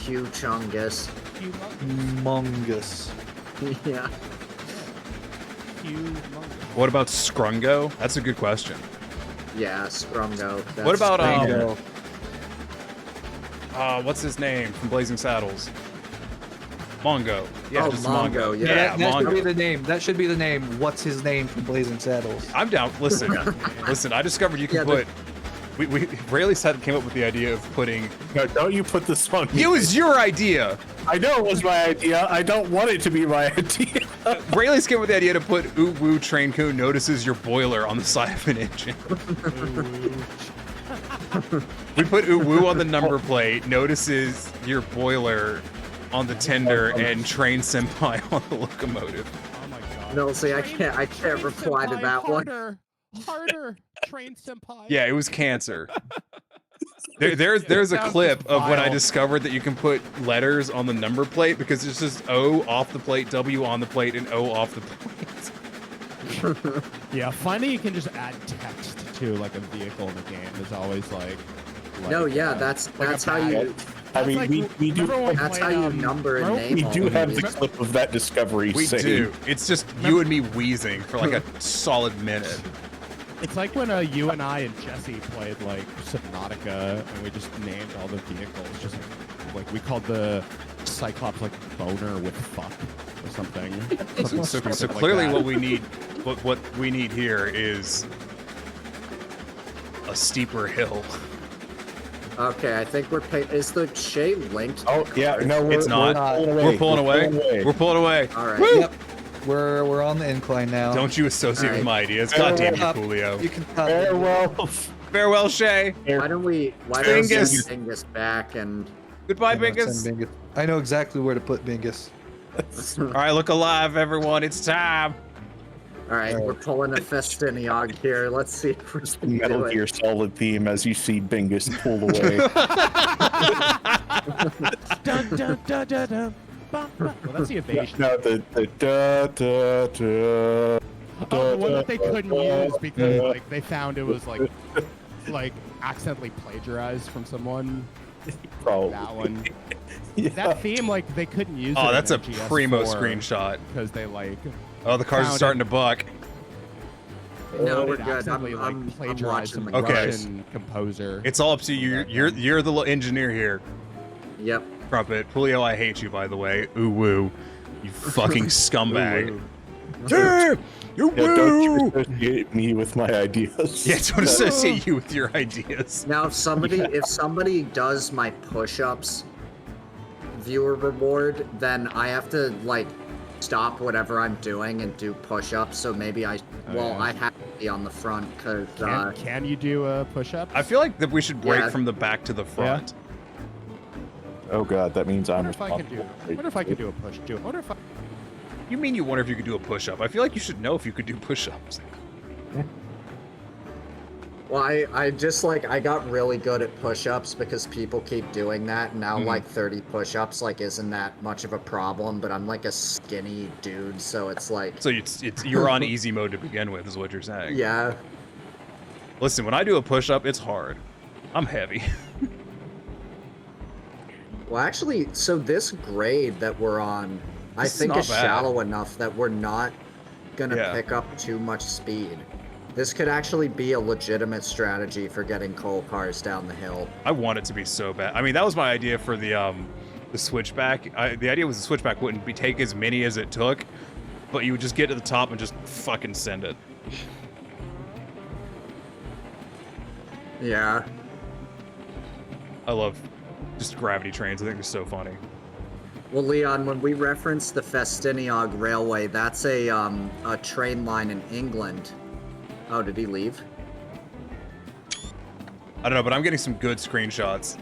Hugh Chungus. Humongous. Yeah. What about Scrungo? That's a good question. Yeah, Scrungo. What about Bingo. what's his name from Blazing Saddles? Mongo. Yeah, Oh, just Mongo, yeah. That should be Mongo. the name. That should be the name. What's his name from Blazing Saddles? I'm down. Listen, listen. I discovered you can Yeah, put. We Rayleigh came up with the idea of putting. No, don't you put this on me. It was your idea. I know it was my idea. I don't want it to be my idea. Rayleigh's came with the idea to put Ooh Woo Train Coon notices your boiler on the side of an engine. We put Ooh Woo on the number plate, notices your boiler on the tender, and Train Senpai on the locomotive. Oh my god. No, see, I can't reply to that one. Harder, Train Senpai. Yeah, it was cancer. There's a clip of when I discovered that you can put letters on the number plate because it's just O off the plate, W on the plate, and O off the plate. Yeah, finding you can just add text to like a vehicle in the game is always like no, yeah, that's how you. I mean, like, we do. That's how you number and name. We all do of have these. the clip of that discovery. We saying, do. It's just you and me wheezing for like a solid minute. It's like when you and I and Jesse played like Subnautica, and we just named all the vehicles. Just like we called the Cyclops like boner with fuck or something. So clearly, what we need, what we need here is a steeper hill. Okay, I think we're is the Shay linked? Oh yeah, no, It's not. We're pulling away. We're pulling away. All right. Yep. We're on the incline now. Don't you associate with my ideas? Farewell. God damn you, Coolio. You can Farewell. Farewell, Shay. Why don't we Bingus. send Bingus back and Goodbye, I'm gonna Bingus. send Bingus. I know exactly where to put Bingus. All right, look alive, everyone. It's time. all right, we're pulling a Festiniog here. Let's see if we can Metal do it. Gear Solid theme as you see Bingus pull away. Dun, dun, dun, dun, dun. Well, that's the evasion. No, the da da da. Oh, the one that they couldn't use because like they found it was like accidentally plagiarized from someone. Probably. That one. Yeah. That theme, like they couldn't use. Oh, it that's in a GS4 primo screenshot. because they like. Oh, the cars are Found starting to buck. No, found we're it good. accidentally, I'm plagiarized watching from the a Okay. Russian composer. It's all up to you. You're the little engineer here. Yep. Trumpet. Julio, I hate you, by the way. Ooh woo. You fucking scumbag. Yeah, you Yeah, don't you woo. associate me with my ideas. Yeah, don't associate you with your ideas. Now, if somebody does my push-ups viewer reward, then I have to like stop whatever I'm doing and do push-ups. So maybe I have to be on the front because Can you do a push-up? I feel like that we should break Yeah. from the back to the front. Oh god, that means I I'm wonder if I could do. I wonder if I could do a push. I wonder if I. You mean you wonder if you could do a push-up? I feel like you should know if you could do push-ups. well, I just like I got really good at push-ups because people keep doing that. And now like 30 push-ups like isn't that much of a problem. But I'm like a skinny dude, so it's like So you're on easy mode to begin with, is what you're saying. yeah. Listen, when I do a push-up, it's hard. I'm heavy. Well, actually, so this grade that we're on, I This is think not is bad. shallow enough that we're not gonna Yeah. pick up too much speed. This could actually be a legitimate strategy for getting coal cars down the hill. I want it to be so bad. I mean, that was my idea for the switchback. The idea was the switchback wouldn't take as many as it took, but you would just get to the top and just fucking send it. Yeah. I love just gravity trains. I think they're so funny. Well, Leon, when we reference the Festiniog Railway, that's a train line in England. Oh, did he leave? I don't know, but I'm getting some good screenshots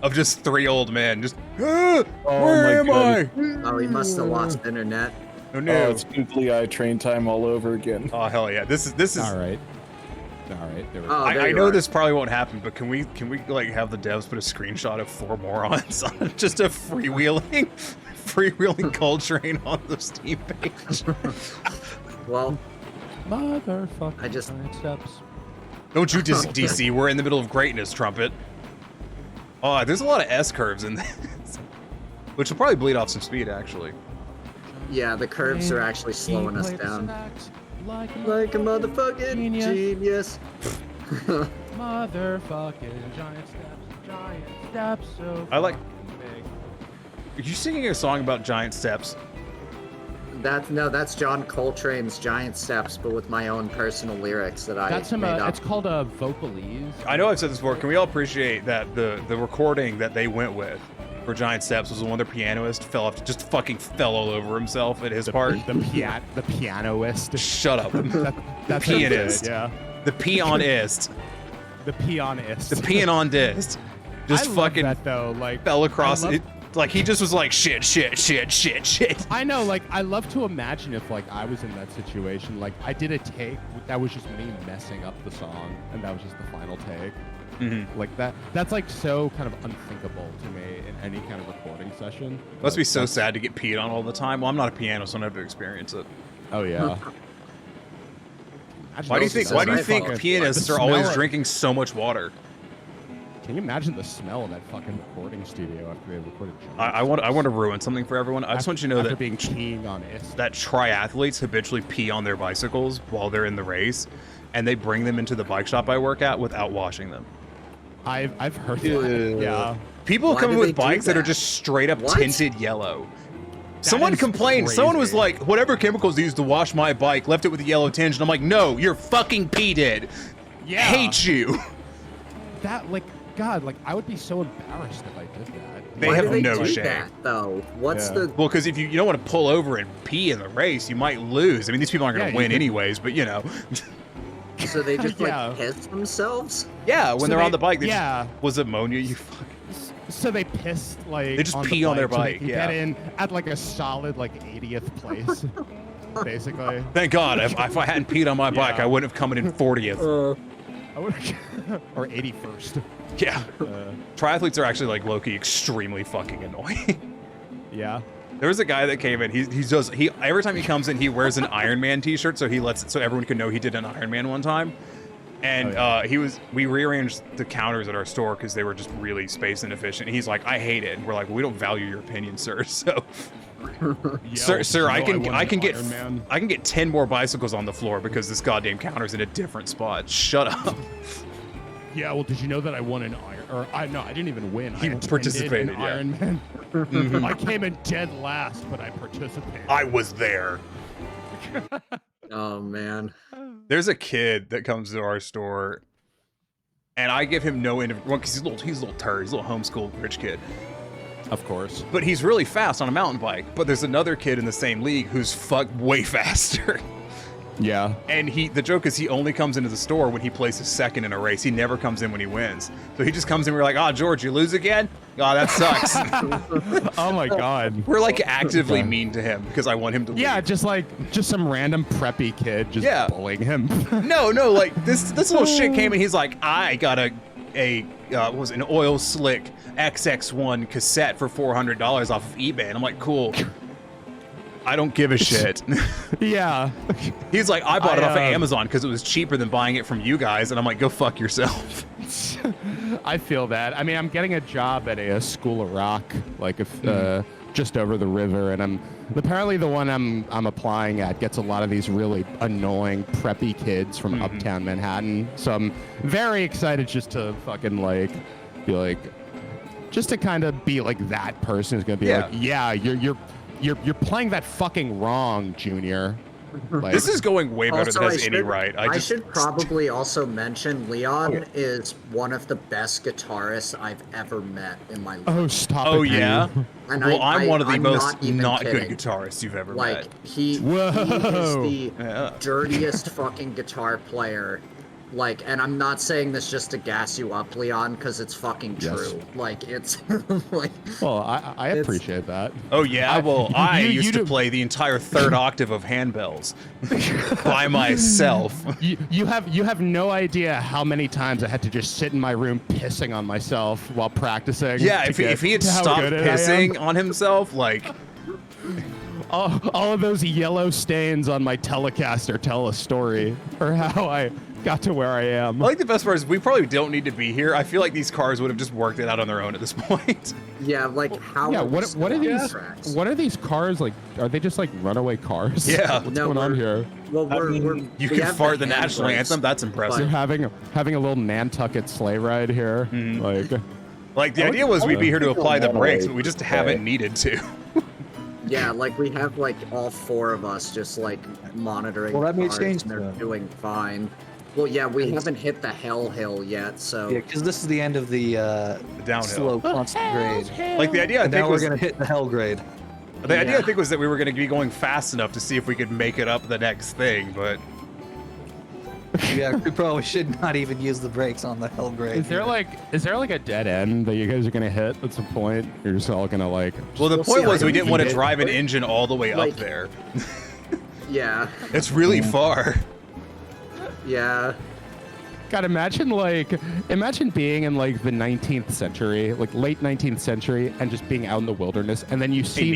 of just three old men just, where am I? Oh, he must have lost internet. Oh Oh, no. it's googly eye train time all over again. Oh hell yeah. This is All right. All right. There we go. Oh, there I you know are. this probably won't happen, but can we like have the devs put a screenshot of four morons on just a freewheeling coal train on the Steam page? Well, Motherfucker. I just- steps. Don't you DC, we're in the middle of greatness, Trumpet. Oh, there's a lot of S curves in this. Which will probably bleed off some speed actually. yeah, the curves are actually slowing us down. Like a motherfucking genius. Motherfucking giant steps, so I like- fucking big. Are you singing a song about giant steps? That's John Coltrane's Giant Steps, but with my own personal lyrics that I That's him. made up. It's called vocalese. I know I've said this before. Can we all appreciate that the recording that they went with for Giant Steps was one of their pianists fell off, just fucking fell all over himself at his part. The pianoist. Shut up. That's pianist. Good, yeah. The peonist. The pianist. The peonist. Just fucking that though. Like fell across it. Like he just was like shit. I know, like I love to imagine if like I was in that situation. Like I did a take that was just me messing up the song, and that was just the final take. Mm-hmm. Like that's like so kind of unthinkable to me in any kind of recording session. Must be so sad to get peed on all the time. Well, I'm not a pianist, so I don't have to experience it. Oh yeah. Why do you think pianists are always drinking so much water? Can you imagine the smell of that fucking recording studio after they recorded? I want to ruin something for everyone. I just want you to know that being peeing on it, that triathletes habitually pee on their bicycles while they're in the race, and they bring them into the bike shop I work at without washing them. I've heard that. Yeah. People come in with bikes that are just straight up tinted yellow. Someone complained. Crazy. Someone was like, whatever chemicals used to wash my bike left it with a yellow tinge. And I'm like, no, your fucking pee did. Yeah. Hate you. That, like, God, like, I would be so embarrassed if I did that. They have no shame. That, though? What's the... Well, because if you don't want to pull over and pee in the race, you might lose. I mean, these people aren't going to win anyways, but you know. So they just, like, piss themselves? Yeah, when they're on the bike. Yeah. Was ammonia, you fucking... So they pissed, like, they just pee on their bike, so they can get in at, like, a solid, like, 80th place, basically. Thank God. If I hadn't peed on my bike, I wouldn't have come in 40th. I would or 81st. Yeah. Triathletes are actually, like, low-key extremely fucking annoying. Yeah. There was a guy that came in. He every time he comes in, he wears an Iron Man t-shirt, so so everyone can know he did an Iron Man one time. And we rearranged the counters at our store because they were just really space inefficient. And he's like, I hate it. And we're like, well, we don't value your opinion, sir. So, sir, I can get 10 more bicycles on the floor because this goddamn counter's in a different spot. Shut up. Yeah, well, did you know that I won an Iron? Or I didn't even win. He participated in Iron Man. Mm-hmm. I came in dead last, but I participated. I was there. Oh man. There's a kid that comes to our store, and I give him no well, because he's a little turd. He's a little homeschooled rich kid. Of course. But he's really fast on a mountain bike. But there's another kid in the same league who's way faster. Yeah. And the joke is he only comes into the store when he places second in a race. He never comes in when he wins. So he just comes in, we're like, oh, George, you lose again? Oh, that sucks. Oh my God. We're like actively mean to him because I want him to lose. Yeah, just some random preppy kid just bullying him. No, like this little shit came in. He's like, I got what was it, an oil slick XX1 cassette for $400 off of eBay. And I'm like, cool. I don't give a shit. Yeah. He's like, I bought it off of Amazon because it was cheaper than buying it from you guys. And I'm like, go fuck yourself. I feel that. I mean, I'm getting a job at a school of rock, like just over the river, and apparently the one I'm applying at gets a lot of these really annoying preppy kids from uptown Manhattan. So I'm very excited just to fucking just to kind of be like that person who's gonna be like, yeah, you're playing that fucking wrong, Junior. Like, this is going way better than has any right. I should probably also mention Leon is one of the best guitarists I've ever met in my life. Oh, stop it. Oh, dude. yeah? And well, I'm one of the most not good guitarists you've ever met. He is the dirtiest fucking guitar player. And I'm not saying this just to gas you up, Leon, because it's fucking true. It's Well, I appreciate that. Oh yeah, I used to play the entire third octave of handbells by myself. You have no idea how many times I had to just sit in my room pissing on myself while practicing. Yeah, if he had stopped pissing on himself, all of those yellow stains on my Telecaster tell a story for how I got to where I am. I like the best part is we probably don't need to be here. I feel like these cars would have just worked it out on their own at this point. Yeah, how? Yeah, what are these? What are these cars like? Are they just like runaway cars? Yeah. What's going on here? Well, you can fart the national anthem. That's impressive. You're having a little Nantucket sleigh ride here, Like the idea was we'd be here to apply the brakes, but we just haven't needed to. Yeah, we have all four of us just monitoring. Well, that may cars, change. and they're doing fine. Well, yeah, we haven't hit the hell hill yet, so. Yeah, because this is the end of the downhill. slow, constant grade. Like the idea, I And think now we're was gonna hit the hell grade. the idea. I think was that we were going to be going fast enough to see if we could make it up the next thing, but Yeah, we probably should not even use the brakes on the hell grade. Is there like a dead end that you guys are gonna hit at some point? You're just all gonna like. well, the We'll point see. was I we don't didn't want to think it- drive an engine all the way like- up there. Yeah. It's really far. Yeah. God, imagine being in like the 19th century, like late 19th century, and just being out in the wilderness, and then you see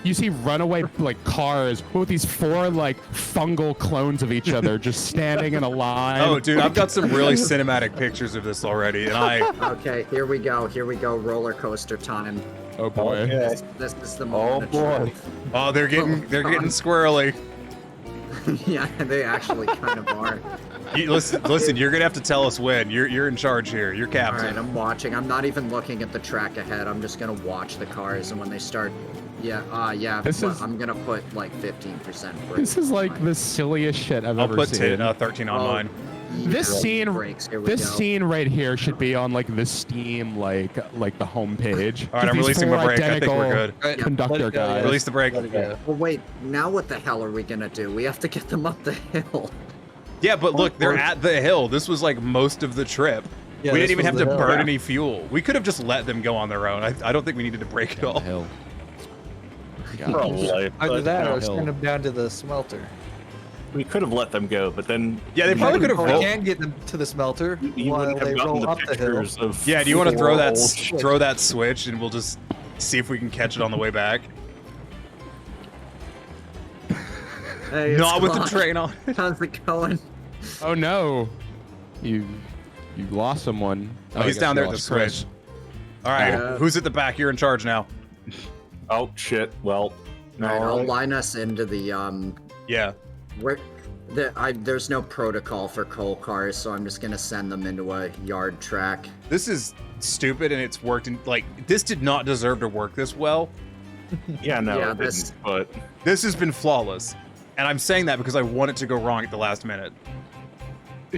you see runaway like cars with these 4 like fungal clones of each other just standing in a line. Oh, dude, I've got some really cinematic pictures of this already, and Okay, here we go. Roller coaster time. Oh boy. This is the moment. boy. Of truth. oh, they're getting squirrely. Yeah, they actually kind of are. Listen, you're gonna have to tell us when. You're in charge here. You're All captain. right, I'm watching. I'm not even looking at the track ahead. I'm just gonna watch the cars, and when they start, I'm gonna put like 15%. This is like the silliest shit I've I'll ever put seen. 13 on mine. This scene, breaks. Here we this go. scene right here should be on like the Steam like the homepage. All right, I'm releasing my brake. I think we're good. Conductor guys. Release the brake. Well, wait. Now what the hell are we gonna do? We have to get them up the hill. Yeah, but look, they're at the hill. This was like most of the trip. Yeah, we this didn't even was have to the hill. burn any fuel. We could have just let them go on their own. I don't think we needed to brake at all. Hill. Probably. Either but, that no, or send them down to the smelter. we could have let them go, but then Yeah, they probably could have We rolled. can get them to the smelter you while wouldn't they have gotten roll the up the hill. pictures of. Yeah, do you want to throw that old- throw that switch and we'll just see if we can catch it on the way back? Hey, it's Not with the gone. train on. How's it going? Oh no, you lost someone. Oh, he's I guess down you there at the lost Chris. switch. All right, Yeah. who's at the back? You're in charge now. Oh shit! Well, All right, I'll alright. line us into the Yeah. where. There's no protocol for coal cars, so I'm just gonna send them into a yard track. This is stupid and it's worked in like this did not deserve to work this well. Yeah, no, Yeah, it this- didn't, but This has been flawless. And I'm saying that because I want it to go wrong at the last minute.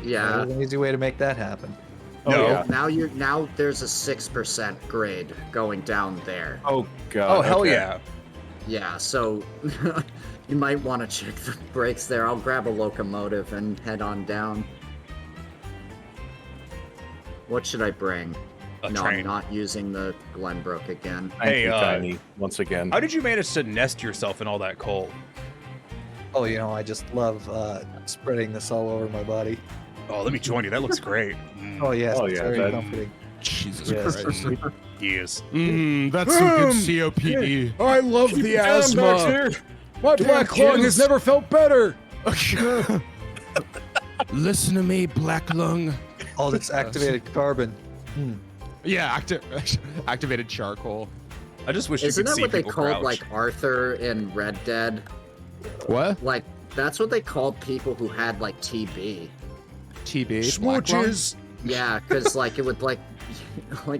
Yeah. There's an easy way to make that happen. No. yeah. Now there's a 6% grade going down there. Oh god. Oh hell okay. yeah. Yeah, so you might want to check the brakes there. I'll grab a locomotive and head on down. What should I bring? A No, train. I'm not using the Glenbrook again. Thank Hey, you, uh, Tiny, once again. How did you manage to nest yourself in all that coal? Oh, I just love spreading this all over my body. Oh, let me join you. That looks great. Oh yes, Oh, it's yeah, very that- comforting. Jesus Yes. Christ. Yes. That's some good COPD. I love the asthma. My black lung has never felt better. Listen to me, black lung. All this activated carbon. Yeah, activated charcoal. I just wish Isn't you could that see what they people called crouch. like Arthur in Red Dead? What? Like that's what they called people who had like TB. TB. black lung? Smooches. Yeah, because like it would like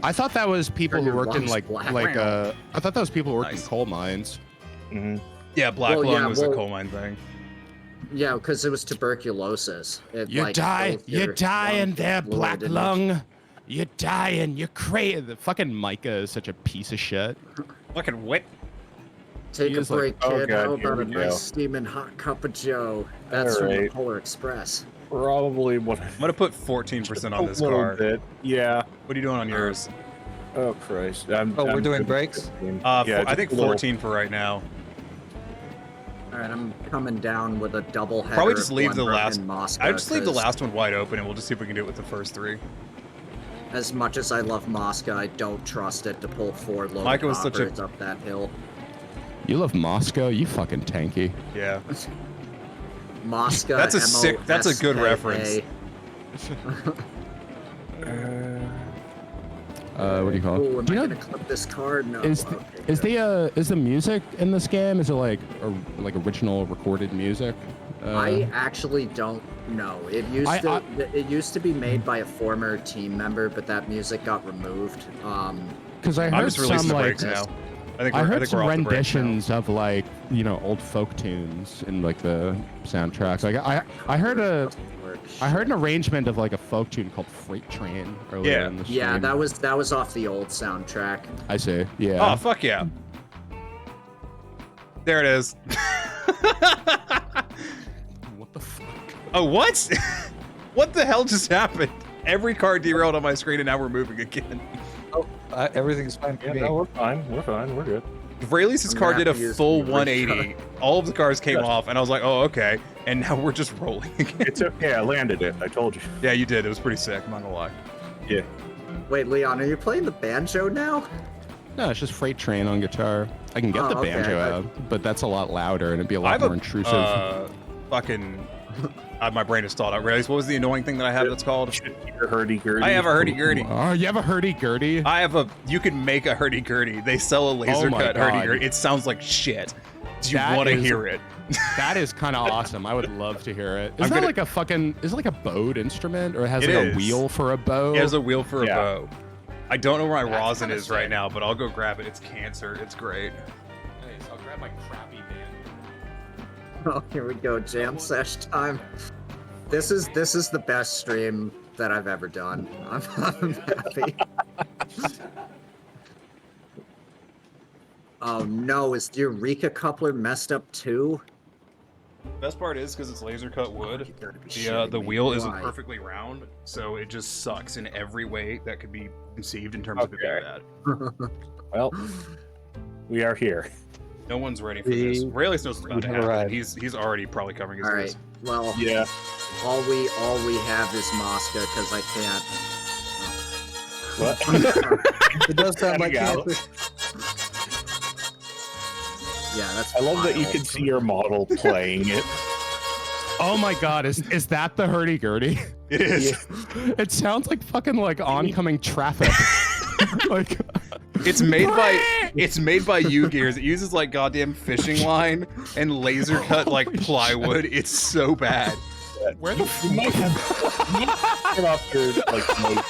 I thought that was people Turn who your worked in lungs like black. I thought that was people who worked in Nice. coal mines. Mhm. Yeah, black Well, lung yeah, was a well- coal mine thing. yeah, because it was tuberculosis. It, You like, die, fills you your die in lungs there, with fluid black and- lung. You die and you crazy. The fucking Micah is such a piece of shit. Fucking wet. Take He a is like, break, oh kid. God, How here about a we nice go. steaming hot cup of Joe? That's from the Alright. Polar Express. Probably what. I'm gonna put 14% on this a little car. bit. Yeah. What are you doing on yours? Oh Christ. Oh, we're I'm doing good brakes? with 15. I just think a little- 14 for right now. All right, I'm coming down with a double header. Probably just of leave the Glenbrook last. and Moscow, I just leave the 'cause last one wide open, and we'll just see if we can do it with the first 3. As much as I love Moscow, I don't trust it to pull 4 load Micah was such a- hoppers up that hill. You love Moscow? You fucking tanky. Yeah. Moscow. That's a sick- that's a good MOSKA. reference. What do you call Ooh, it? am Do I you gonna know, clip this card? No. is okay, is good. the music in this game? Is it like like original recorded music? I actually don't know. It used to be made by a former team member, but that music got removed. Because I I'm heard just releasing some the like brakes now. I heard think some we're off the bridge now. renditions of like old folk tunes in like the soundtracks. Like I heard an arrangement of like a folk tune called Freight Train earlier in the stream. Yeah, that was off the old soundtrack. I see. Yeah. Oh fuck yeah! There it is. What the fuck? Oh what? What the hell just happened? Every car derailed on my screen, and now we're moving again. Oh, everything's fine for me. No, we're fine. We're fine. We're good. Rayleigh's car did a Matthew's full favorite 180. All of the cars came off, and I was like, "Oh, okay." And now we're just rolling again. It's okay. I landed it. I told you. Yeah, you did. It was pretty sick. I'm not gonna lie. Yeah. Wait, Leon, are you playing the banjo now? No, it's just Freight Train on guitar. I can get the okay, banjo but- out, but that's a lot louder and it'd be a I lot have more intrusive. Fucking. My brain is stalled out. Rayleigh's, what was the annoying thing that I have that's called? Your hurdy-gurdy. I have a hurdy-gurdy. Oh, you have a hurdy-gurdy? I have a. You can make a hurdy-gurdy. They sell a laser my cut God. hurdy-gurdy. It sounds like shit. Do you That want to is- hear it? That is kind of awesome. I would love to hear it. I'm Is that gonna- like a fucking? Is it like a bowed instrument, or it has It like is. a wheel for a bow? It has a wheel for a bow. I don't know where my That's rosin kinda is right sick. now, but I'll go grab it. It's cancer. It's great. Nice. I'll grab my crappy band. Oh, here we go, jam sesh time. This is the best stream that I've ever done. I'm happy. Oh no, is the Eureka coupler messed up too? Best part is because it's laser cut wood. The shitting me. wheel isn't Why? perfectly round, so it just sucks in every way that could be conceived in terms of it being Okay. bad. Well, we are here. No one's ready for this. Rayleigh knows what's about to have happen. arrived. He's already probably covering his All right. ears. Well, Yeah. all we have is Mosca because I can't. What? It does sound like Gotta go. cancer. Yeah, that's. I love that you wild. can see your model playing it. Oh my god, is that the hurdy-gurdy? It is. It sounds like fucking like oncoming traffic. Like It's made by U Gears. It uses like goddamn fishing line and laser cut like plywood. It's so bad. where the You might have turn off your like mode.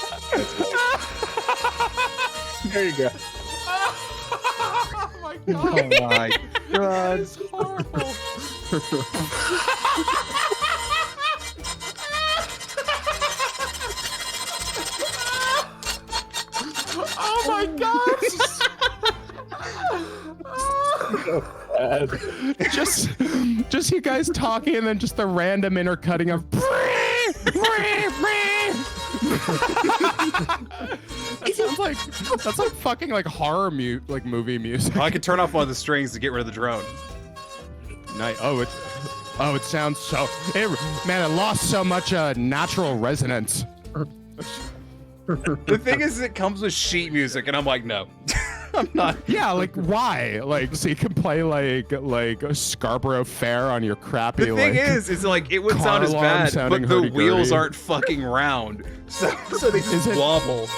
There you go. Oh my god. Oh my god. It's horrible. Oh my god. Just you guys talking and then just the random intercutting of that's like fucking like horror movie music. I could turn off one of the strings to get rid of the drone. Nice. Oh, it sounds so. Man, it lost so much natural resonance. The thing is, it comes with sheet music, and I'm like, no, I'm not. Yeah, like why? Like, so you can play like a Scarborough Fair on your crappy. The thing is like it would car sound as alarm bad, sounding but the hurdy-gurdy. wheels aren't fucking round, so they Is just it- wobble.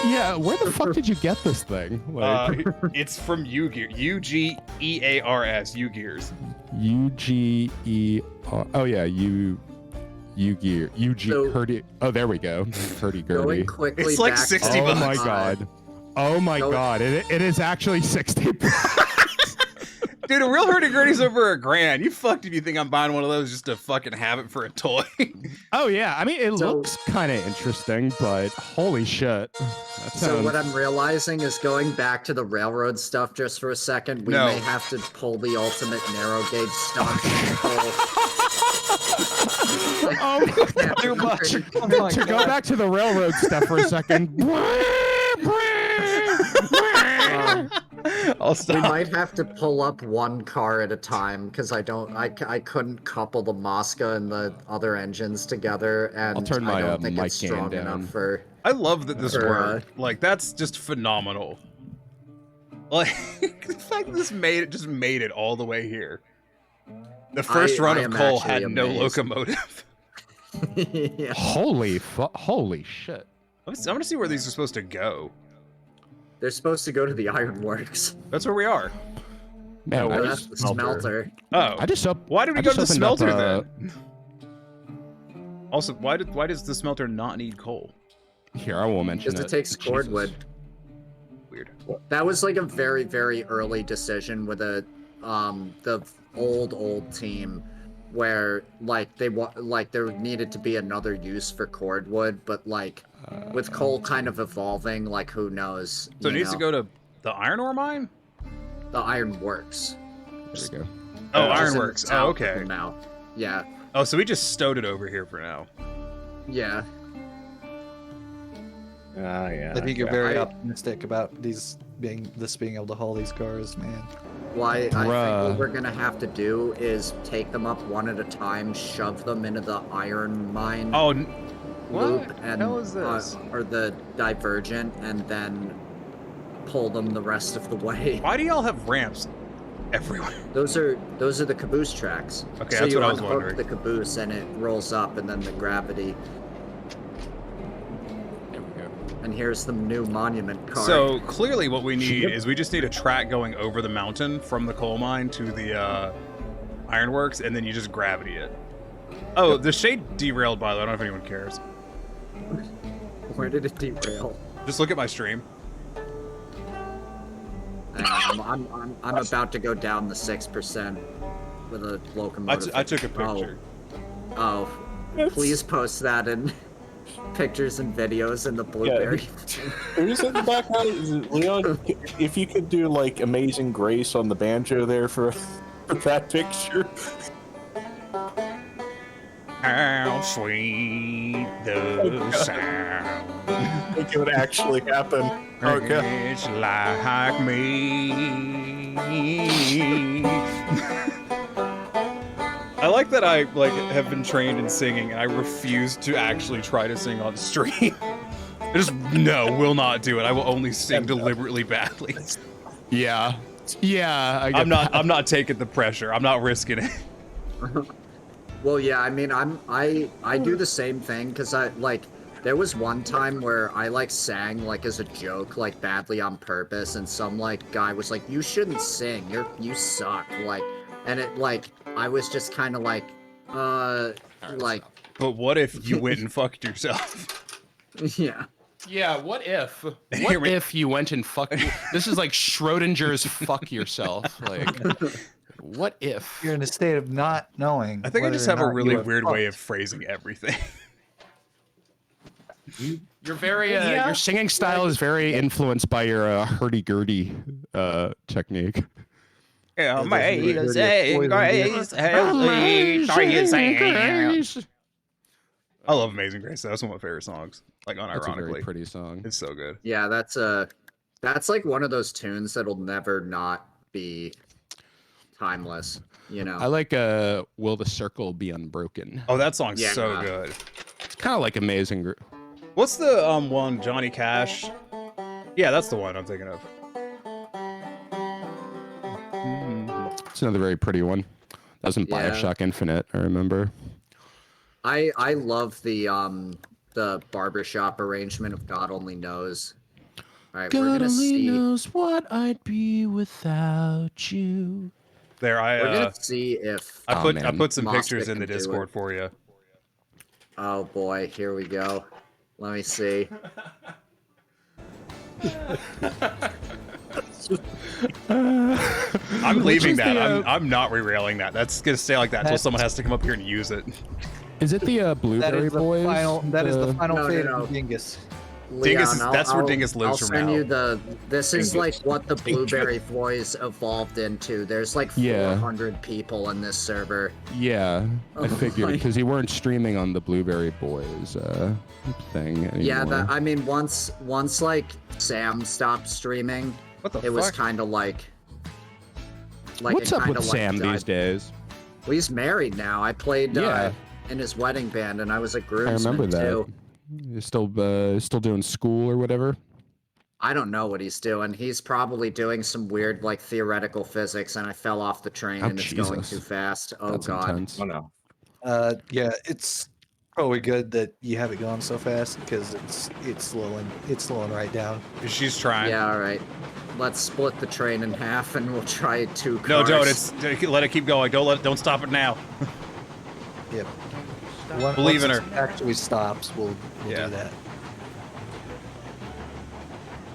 Yeah, where the fuck did you get this thing? Like, It's from U Gear, UGEARS, U Gears. UGE. Oh yeah, U Gear. UG So- Hurdy. Oh, there we go. Hurdy-gurdy. Going quickly It's like back 60 to, Oh my bucks. god. Oh my Go- god. It is actually 60 bucks. Dude, a real hurdy-gurdy's over $1,000. You fucked if you think I'm buying one of those just to fucking have it for a toy. Oh yeah, I mean it So- looks kind of interesting, but holy shit. That So sounds... what I'm realizing is going back to the railroad stuff just for a second, we No. may have to pull the ultimate narrow gauge stunt and pull. Oh my God. Too much. To go back to the railroad stuff for a second. I'll We stop. might have to pull up one car at a time because I couldn't couple the Mosca and the other engines together, and I'll turn I my, don't think mic it's gain strong down. enough for. I love that this Or, worked. Like, that's just phenomenal. Like, the fact that this made it all the way here. The first run I of am coal actually had no amazed. locomotive. Yeah. Holy shit. I want to see where these are supposed to go. They're supposed to go to the ironworks. That's where we are. Man, Oh, I that's just, the smelter. Oh. I just Why did we I go to just the opened up, smelter then? Also, why does the smelter not need coal? Here, I won't mention Because it. it takes Jesus. cordwood. weird. That was like a very, very early decision with the old team, where like there needed to be another use for cordwood, but like with coal kind of evolving, like who knows? So it needs to go to the iron ore mine. The iron works. There we go. Oh, Just in the ironworks. Oh, south of okay. the mouth. Yeah. Oh, so we just stowed it over here for now. Yeah. Yeah. I think you're very optimistic about this being able to haul these cars, man. Why I think Bruh. what we're gonna have to do is take them up one at a time, shove them into the iron mine Oh, loop, what and the hell is this? or the divergent, and then pull them the rest of the way. Why do y'all have ramps everywhere? Those are the caboose tracks. Okay, so that's you what I was unhook wondering. the caboose and it rolls up, and then the gravity. There we go. And here's the new monument car. So clearly, what we need is we just need a track going over the mountain from the coal mine to the ironworks, and then you just gravity it. Oh, the shade derailed, by the way. I don't know if anyone cares. Where did it derail? Just look at my stream. I'm about to go down the 6% with a locomotive. I took a picture. Oh, please post that in pictures and videos in the blueberry. Who's in the background? Is it Leon? If you could do like Amazing Grace on the banjo there for that picture. How sweet the sound. I think it would actually happen. Okay. It's like me. I like that I have been trained in singing, and I refuse to actually try to sing on stream. I just will not do it. I will only sing deliberately badly. Yeah. Yeah. I'm not taking the pressure. I'm not risking it. Well, yeah, I mean, I do the same thing, because there was one time where I sang as a joke, badly on purpose, and some guy was like, "You shouldn't sing. You suck." And it I was just kind of But what if you went and fucked yourself? Yeah. Yeah, what if? What if you went and fucked? This is like Schrodinger's fuck yourself. What if? You're in a state of not knowing. I think I just have a really weird way of phrasing everything. You're very your singing style is very influenced by your hurdy-gurdy technique. Amazing Grace, help me, I love Amazing Grace. That's one of my favorite songs. Unironically, That's a very pretty song. It's so good. Yeah, that's one of those tunes that'll never not be timeless. You know. I like "Will the Circle Be Unbroken." Oh, that song's so good. It's kind of like Amazing. What's the one, Johnny Cash? Yeah, that's the one I'm thinking of. It's another very pretty one. That was in Bioshock Infinite, I remember. I love the barbershop arrangement of God Only Knows. All right, we're gonna see. knows what I'd be without you. There, we're gonna see if I put some Moss pictures Pit in the can do Discord it. for you. Oh boy, here we go. Let me see. I'm leaving that. I'm not re-railing that. That's gonna stay like that until someone has to come up here and use it. Is it the Blueberry Boys? That is the final fate no. of Dingus. Dingus, Leon, that's where Dingus lives I'll from send now. you this is what the Blueberry Boys evolved into. There's 400 people in this server. Yeah, I Oh figured my- because you weren't streaming on the Blueberry Boys thing anymore. Yeah, I mean once Sam stopped streaming, What the it was fuck? kind of like What's it up kinda, with Sam died. these days? Well, he's married now. I played in his wedding band, and I was a I groomsman remember that. too. You're still doing school or whatever. I don't know what he's doing. He's probably doing some weird theoretical physics, and I fell off the train, Oh, and it's going Jesus. too fast. Oh That's god. intense. Oh no. Yeah, it's probably good that you have it going so fast because it's slowing right down. She's trying. Yeah, all right. Let's split the train in half, and we'll try 2 cars. No, don't. Let it keep going. Don't stop it now. Yep. Believe in once her. it actually stops, we'll do that.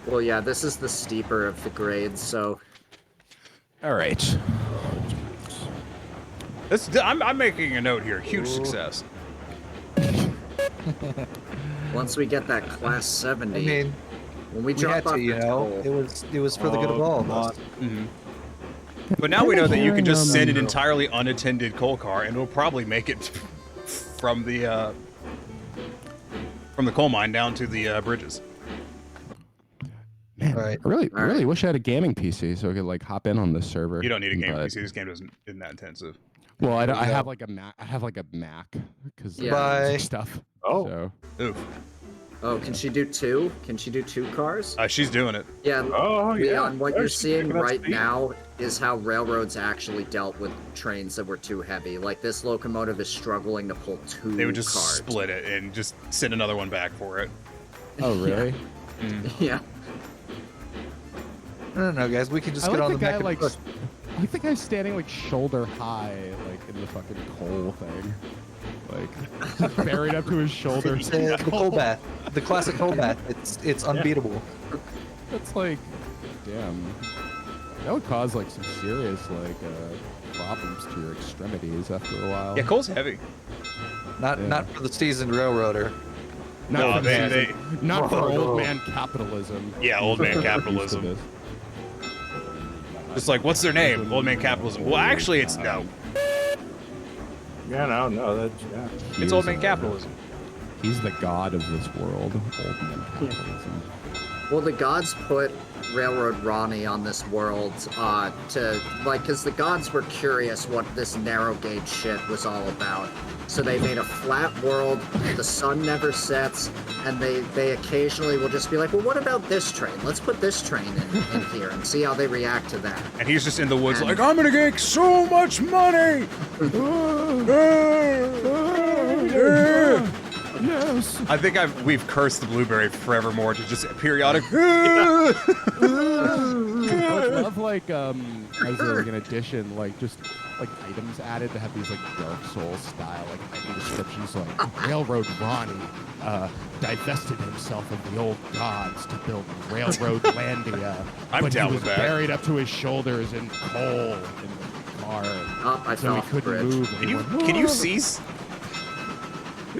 Well, yeah, this is the steeper of the grades, so All right. I'm making a note here. Huge success. once we get that class 70, I mean, when we we drop had off to, you the know. toll, It was for the good of all of us. But now we know that you can just send an Zero. entirely unattended coal car, and it'll probably make it from the coal mine down to the bridges. Man, Right. I really All right. wish I had a gaming PC so I could like hop in on this server. You don't need a game but- PC. This game isn't that intensive. Well, I Yeah. have like a Mac. I have like a Mac because Yeah. Bye. stuff. Oh. So. Oof. oh, can she do 2? Can she do 2 cars? She's doing it. Yeah, Oh, yeah. Leon, what Oh, you're she's seeing picking up right speed. now is how railroads actually dealt with trains that were too heavy. Like, this locomotive is struggling to pull 2 They would just cars. split it and just send another one back for it. Oh really? Yeah. I don't know, guys. We can just I get like on the the guy mech and like. push. I think I'm standing like shoulder high, like in the fucking coal thing, like buried up to his shoulders. The coal bath, the classic coal bath. It's unbeatable. That's like, damn. That would cause like some serious like problems to your extremities after a while. Yeah, coal's heavy. Not for the seasoned railroader. Not No, for the they- season- not for old man capitalism. Yeah, old man Used to capitalism. this. Just like, what's their name? Old man capitalism. Well, actually, it's no. Yeah, no, that's yeah. It's old man capitalism. He's the god of this world. Old man capitalism. Well, the gods put Railroad Ronnie on this world to, like, because the gods were curious what this narrow gauge shit was all about. So they made a flat world, the sun never sets, and they occasionally will just be like, well, what about this train? Let's put this train in here and see how they react to that. And he's just in the woods like, I'm gonna get so much money! Yes. I think we've cursed the blueberry forevermore to just periodic. I would love like as like an addition, like just like items added to have these like Dark Souls style like item descriptions, like Railroad Ronnie divested himself of the old gods to build Railroad Landia, I'm but down he was with that. buried up to his shoulders in coal in the car, Oh, I so fell he off the couldn't bridge. move. and he went, Can you "Ah." cease?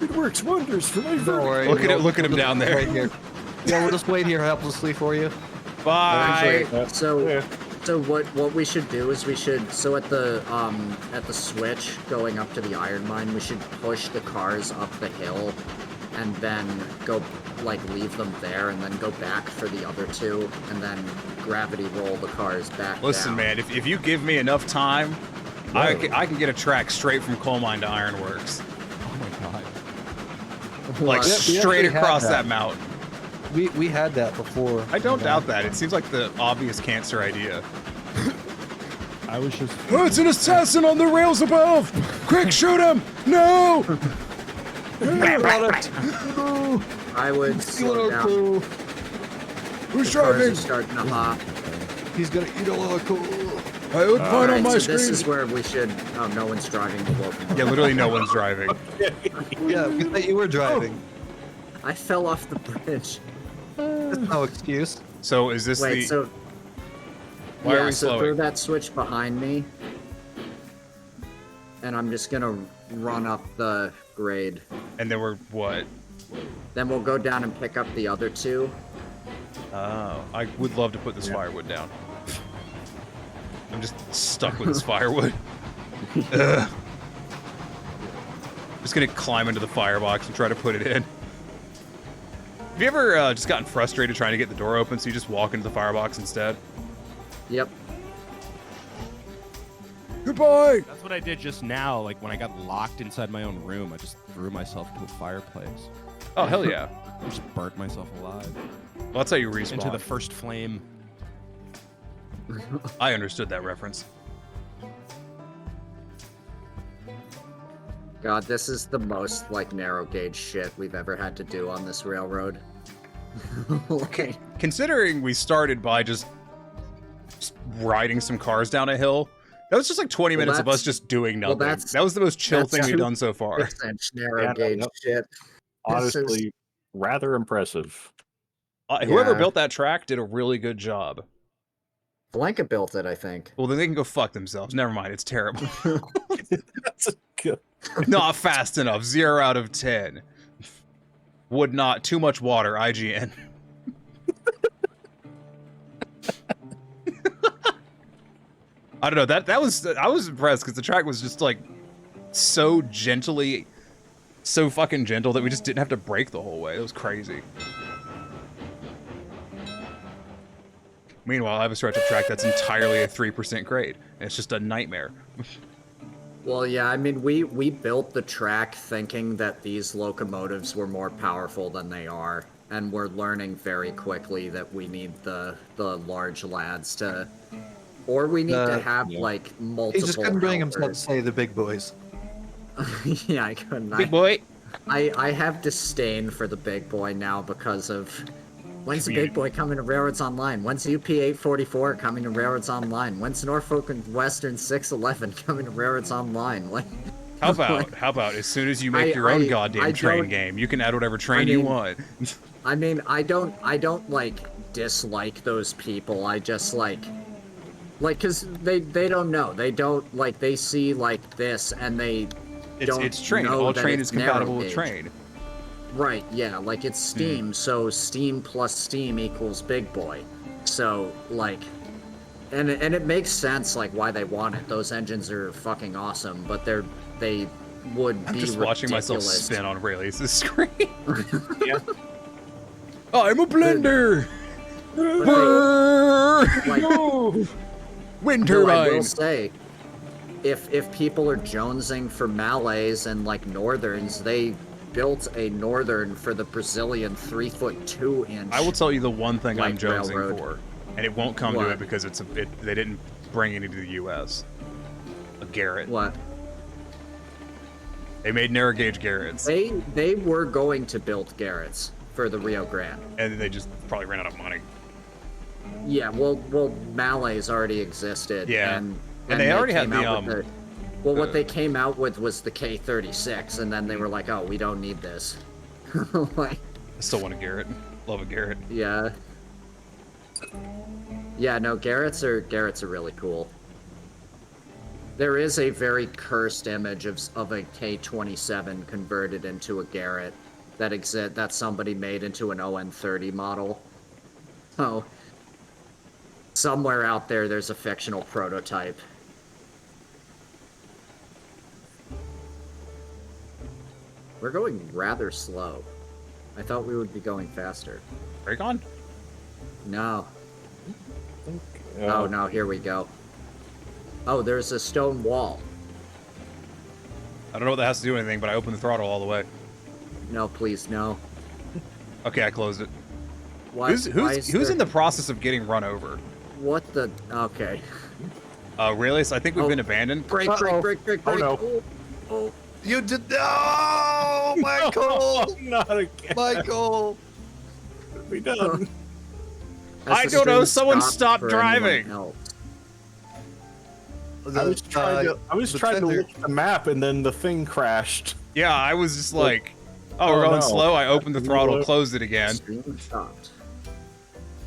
It works wonders for my Don't worry. Look at him down there. Right here. Yeah, we'll just wait here helplessly for you. Bye. Actually, so what we should do is so at the switch going up to the iron mine, we should push the cars up the hill and then go like leave them there and then go back for the other 2 and then gravity roll the cars back Listen, down. man, if you give me enough time, I can get a track straight from coal mine to ironworks. Oh my god. Like Yep, we straight actually had across that. that mountain. We had that before. I don't doubt that. It seems like the obvious cancer idea. I was just Oh, it's an assassin on the rails above! Quick, shoot him! No! I would slow down. Who's The cars driving? are starting to hop. He's gonna eat a lot of coal. I look fine on Alright, my so screen. this is where we should. Oh, no one's driving the locomotive. Yeah, literally no one's driving. Yeah, we thought you were driving. I fell off the bridge. That's no excuse. So is this Wait, the? so Why yeah, are we so slowing? throw that switch behind me, and I'm just gonna run up the grade. And then we're what? Then we'll go down and pick up the other 2. Oh, I would love to put this firewood down. I'm just stuck with this firewood. Ugh. Just gonna climb into the firebox and try to put it in. Have you ever just gotten frustrated trying to get the door open, so you just walk into the firebox instead? Yep. Goodbye! That's what I did just now. Like when I got locked inside my own room, I just threw myself to a fireplace. Oh, hell yeah. I just burnt myself alive Well, that's how you respawn. into the first flame. I understood that reference. God, this is the most like narrow gauge shit we've ever had to do on this railroad. Okay. Considering we started by just riding some cars down a hill, that was just like 20 Well, minutes of us that's- just doing well, nothing. that's- that was the most chill that's thing we've two- done so far. 6-inch narrow Yeah, gauge yep. shit. This is- Honestly, rather impressive. Whoever Yeah. built that track did a really good job. Blanket built it, I think. Well, then they can go fuck themselves. Never mind, it's terrible. That's good. Not fast enough. 0 out of 10. Would not. Too much water. IGN. I don't know. That was. I was impressed because the track was just like so fucking gentle that we just didn't have to brake the whole way. It was crazy. Meanwhile, I have a stretch of track that's entirely a 3% grade, and it's just a nightmare. Well, yeah, I mean, we built the track thinking that these locomotives were more powerful than they are, and we're learning very quickly that we need the large lads to, or we need to have like multiple. He just couldn't bring himself to helpers. say the big boys. Yeah, I couldn't. Big boy. I have disdain for the big boy now because of when's the big boy coming to Railroads Online? When's UP 844 coming to Railroads Online? When's Norfolk and Western 611 coming to Railroads Online? Like, How about as soon as you make your own goddamn train game, you can add whatever train you want. I mean, I don't like dislike those people. I just like cause they don't know. They don't like they see like this and they don't It's train. know All that train it's is compatible narrow with gauge. train. Right, yeah, like it's Steam, so Steam plus Steam equals Big Boy. So, like, and it makes sense, like, why they want it. Those engines are fucking awesome, but they would I'm be just watching myself ridiculous. spin on Rayleigh's screen. Yeah. I'm a blender! Wind Though I will turbine! say, if people are jonesing for Malays and, like, Northerns, they built a Northern for the Brazilian 3-foot 2-inch. I will tell you the one thing I'm light jonesing railroad. for, and it won't come to What? it because they didn't bring it into the U.S. A Garrett. What? They made narrow gauge Garretts, They were going to build Garretts for the Rio Grande. and they just probably ran out of money. Yeah, well, Malays already existed. Yeah. and they already had came the, out with what they came out with was the K36, and then they were like, oh, we don't need this. Like, I still want a Garrett. Love a Garrett. yeah. Yeah, no, Garretts are really cool. There is a very cursed image of a K27 converted into a Garrett that somebody made into an ON30 model. So somewhere out there's a fictional prototype. We're going rather slow. I thought we would be going faster. Break on? No. Oh no, here we go. Oh, there's a stone wall. I don't know what that has to do with anything, but I opened the throttle all the way. No, please, no. Okay, I closed it. Why, Who's in the process of getting run over? What the? Okay. Rayleigh, I think we've been abandoned. Break. Oh no. Oh. You did no, Michael. Not again. Michael. We done. I don't know. Someone stop driving. I was trying to look at the map and then the thing crashed. Yeah, I was just like, oh, we're Oh, going no. slow. I opened the throttle, closed it again. Stream stopped.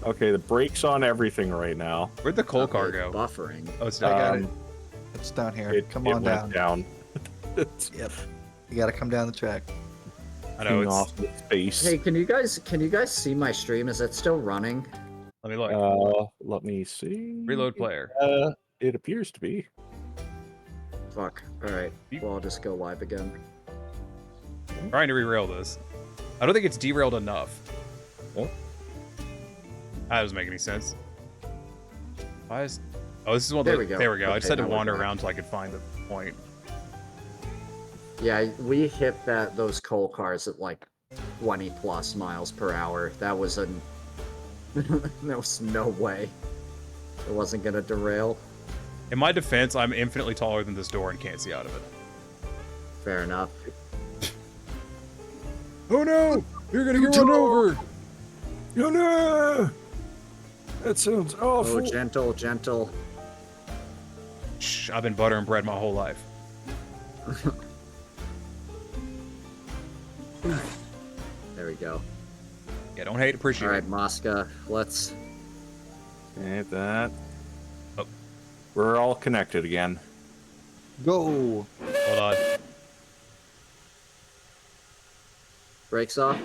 Okay, the brakes on everything right now. Where'd the coal car Okay, go? Buffering. Oh, it's I down. got it. It's down here. Come on went down. down. Yep. You gotta come down the track. I know. It's, off the space. Hey, can you guys see my stream? Is it still running? let me look. Let me see. Reload player. It appears to be. Fuck. All right. Well, I'll just go live again. Trying to re-rail this. I don't think it's derailed enough. Oh. That doesn't make any sense. Why is... Oh, this is one. There we go. There we go. I just Okay, had to now we're wander back. around till I could find the point. Yeah, we hit those coal cars at like 20 plus miles per hour. That was there was no way it wasn't gonna derail. In my defense, I'm infinitely taller than this door and can't see out of it. Fair enough. Oh no! You're gonna get run over! Oh, no! That sounds awful. Oh, gentle, gentle. Shh, I've been butter and bread my whole life. There we go. Yeah, don't hate, appreciate All right, it. Mosca, let's. Okay, that. Oh. We're all connected again. Go. Hold on. Brakes off.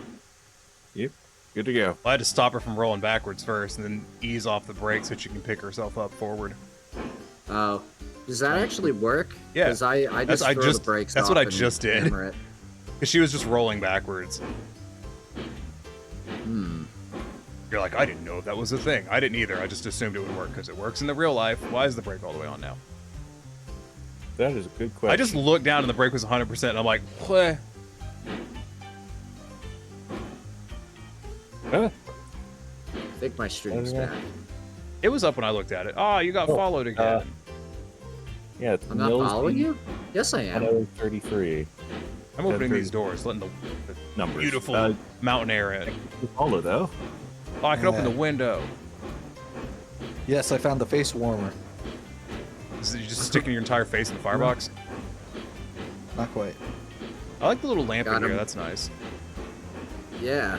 Yep. Good to go. I had to stop her from rolling backwards first, and then ease off the brakes so she can pick herself up forward. Oh, does that actually work? Yeah. Because I just throw the brakes That's off what I and just did. hammer it. Because she was just rolling backwards. You're like, I didn't know if that was a thing. I didn't either. I just assumed it would work because it works in the real life. Why is the brake all the way on now? That is a good question. I just looked down and the brake was 100%, and I'm like, what? Huh? I think my stream's back. It was up when I looked at it. Oh, you got followed again. Yeah, it's I'm not following you? Yes, I am. 33. I'm opening these doors, letting the Numbers. beautiful mountain air in. Follow though. Oh, I can open the window. Yes, I found the face warmer. Is it you just sticking your entire face in the firebox? Not quite. I like the little lamp Got in here. him. That's nice. Yeah.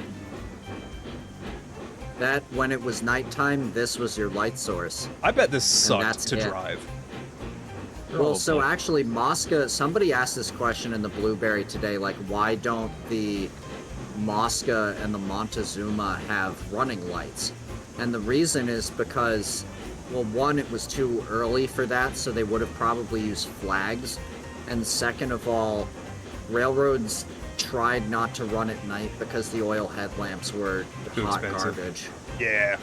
That when it was nighttime, this was your light source. I bet this And sucked that's to it. drive. Well, so actually, Mosca, somebody asked this question in the Blueberry today, like, why don't the Mosca and the Montezuma have running lights? And the reason is because, well, one, it was too early for that, so they would have probably used flags. And second of all, railroads tried not to run at night because the oil headlamps were Too hot expensive. garbage. Yeah.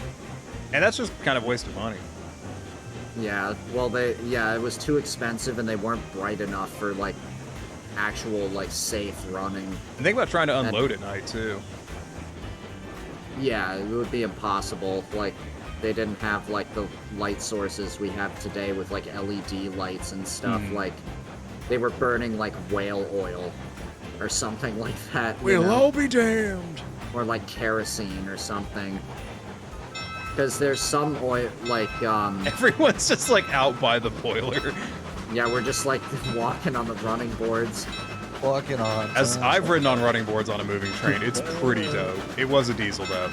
And that's just kind of a waste of money. Yeah, well, it was too expensive and they weren't bright enough for, like, actual, like, safe running. And think about trying to unload at night, too. Yeah, it would be impossible. Like, they didn't have, like, the light sources we have today with, like, LED lights and stuff. Like, they were burning, like, whale oil or something like that. you We'll know? all be damned. Or, like, kerosene or something. Because there's some oil, like, Everyone's just, like, out by the boiler. yeah, we're just, like, walking on the running boards. Walking on. As I've ridden on running boards on a moving train, it's pretty dope. It was a diesel, though.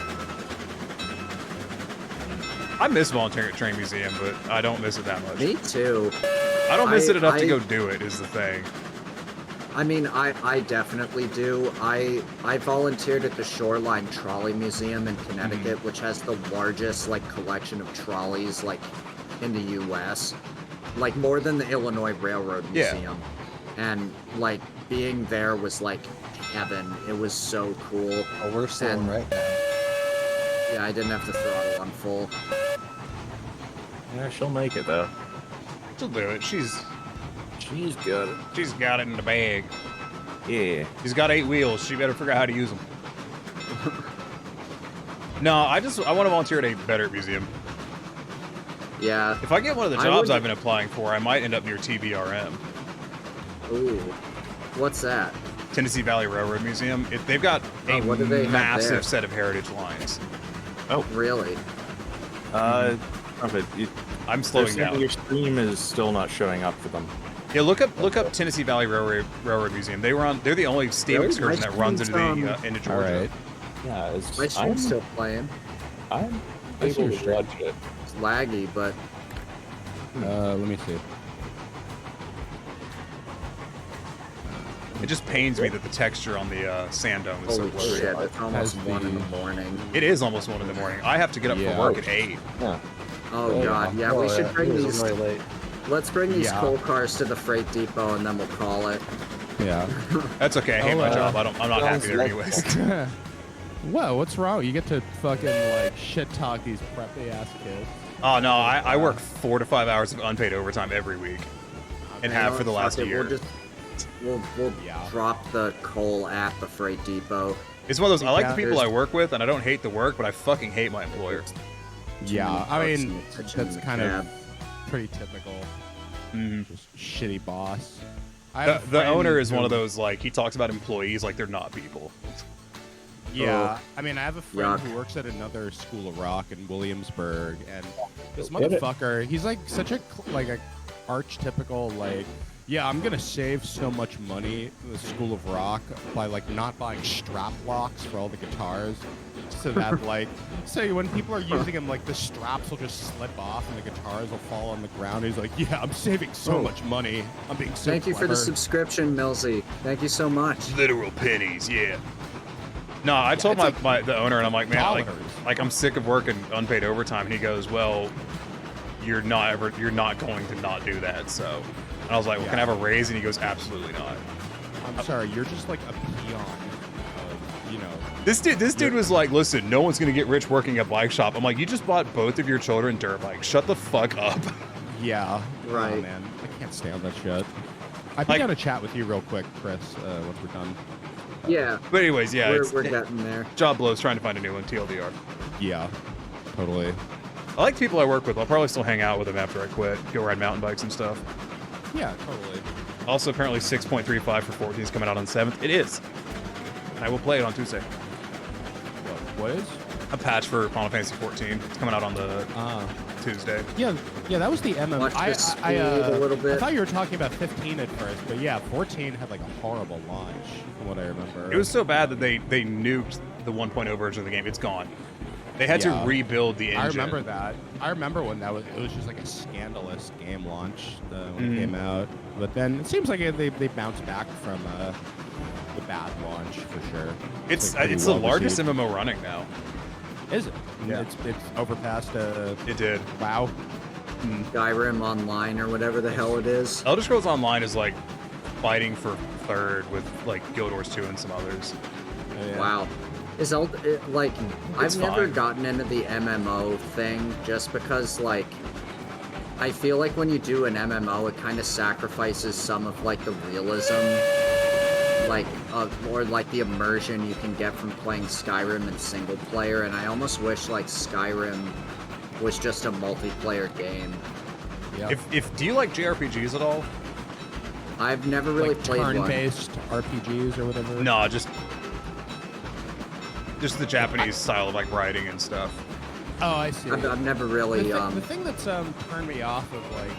I miss volunteering at Train Museum, but I don't miss it that much. Me too. I don't miss it enough to go do it, is the thing. I mean, I definitely do. I volunteered at the Shoreline Trolley Museum in Connecticut, which has the largest, like, collection of trolleys, like, in the U.S. Like, more than the Illinois Railroad Yeah. Museum. And, like, being there was, like, heaven. It was so cool. Oh, we're slowing right now. Yeah, I didn't have the throttle on full. Yeah, she'll make it though. She'll do it. She's good. She's got it in the bag. Yeah. She's got 8 wheels. She better figure out how to use them. No, I want to volunteer at a better museum. Yeah. If I get one of the I jobs would- I've been applying for, I might end up near TVRM. Ooh. What's that? Tennessee Valley Railroad Museum. They've got a what do they have there? massive set of heritage lines. Oh. Really? I'm slowing down. Your stream is still not showing up for them. Yeah, look up Tennessee Valley Railroad Museum. They're the only steam Really? excursion My that runs into stream's, into Georgia. All right. Yeah, My stream's still playing. I'm I see able your to stream. watch it. It's laggy, but Let me see. It just pains me that the texture on the sand dome is holy so blurry. shit, it's almost Has 1 in the- the morning. It is almost 1 in the morning. I have to get up Yeah. for work at 8. Yeah. Oh god, yeah, we should bring It was these. really late. Let's bring these Yeah. coal cars to the freight depot and then we'll call it. Yeah. That's okay. I hate my job. I'm not happy there like anyways. Whoa, what's wrong? You get to fucking like shit talk these preppy ass kids. Oh no, I work 4 to 5 hours of unpaid overtime every week, and have for the last Fuck it, year. We'll drop the coal at the freight depot. It's one of those. I like the Yeah. people I work with, and I don't hate the work, but I fucking hate my employer. Yeah, I bucks mean in the kitchen that's in the kind cab. of pretty typical. Mhm. Just shitty boss. I The, have a the friend owner is one of who- those like he talks about employees like they're not people. Yeah, I mean, I have a friend Yuck. who works at another school of rock in Williamsburg, and this Get it. motherfucker, he's like such a like a archetypical like Yeah, I'm gonna save so much money in the School of Rock by like not buying strap locks for all the guitars, so that like, say when people are using them, like the straps will just slip off and the guitars will fall on the ground. He's like, yeah, I'm saving so much money. I'm being so Thank you for the subscription, Millsy. Thank you so much. Literal pennies, yeah. No, I told the owner, and I'm like, man, like I'm sick of working unpaid overtime, and he goes, well, you're not going to not do that, so. And I was like, well, can I have a raise? And he goes, absolutely not. I'm sorry, you're just like a peon. You know. This dude was like, listen, no one's gonna get rich working at bike shop. I'm like, you just bought both of your children dirt bikes. Shut the fuck up. Yeah. Right. Oh, man, I can't stand that shit. I'd be down to chat with you real quick, Chris, once we're done. Yeah. But anyways, yeah, we're getting there. Job blows, trying to find a new one, TLDR. Yeah, totally. I like the people I work with. I'll probably still hang out with them after I quit. Go ride mountain bikes and stuff. Yeah, totally. Also, apparently 6.35 for 14 is coming out on 7th. It is. And I will play it on Tuesday. What is? A patch for Final Fantasy 14. It's coming out on the Tuesday. Yeah, that was the MM. Watch the speed a little bit. I thought you were talking about 15 at first, but yeah, 14 had like a horrible launch, from what I remember. It was so bad that they nuked the 1.0 version of the game. It's gone. They had to rebuild the engine. I remember that. I remember when it was just like a scandalous game launch when it came out. But then it seems like they bounced back from the bad launch for sure. It's the largest MMO running now. Is it? Yeah. It's overpassed. It did. WoW. Skyrim Online or whatever the hell it is. Elder Scrolls Online is like fighting for third with like Guild Wars 2 and some others. Yeah. Wow. Is I've never fine. gotten into the MMO thing just because like I feel like when you do an MMO it kind of sacrifices some of like the realism or like the immersion you can get from playing Skyrim in single player, and I almost wish like Skyrim was just a multiplayer game. Yeah. If do you like JRPGs at all? I've never really Like played one. turn-based RPGs or whatever. No, just the Japanese style of like writing and stuff. Oh, I see. I've never really The thing that's turned me off of like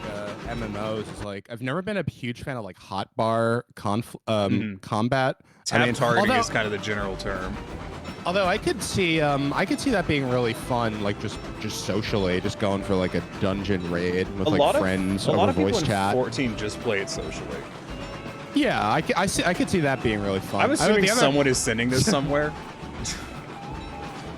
MMOs is like I've never been a huge fan of like hotbar combat. Tab targeting although- is kind of the general term. Although I could see that being really fun, like just socially, just going for like a dungeon raid with like friends a lot over of people voice in chat. 14 just play it socially. Yeah, I could see that being really fun. I'm assuming someone is sending this somewhere.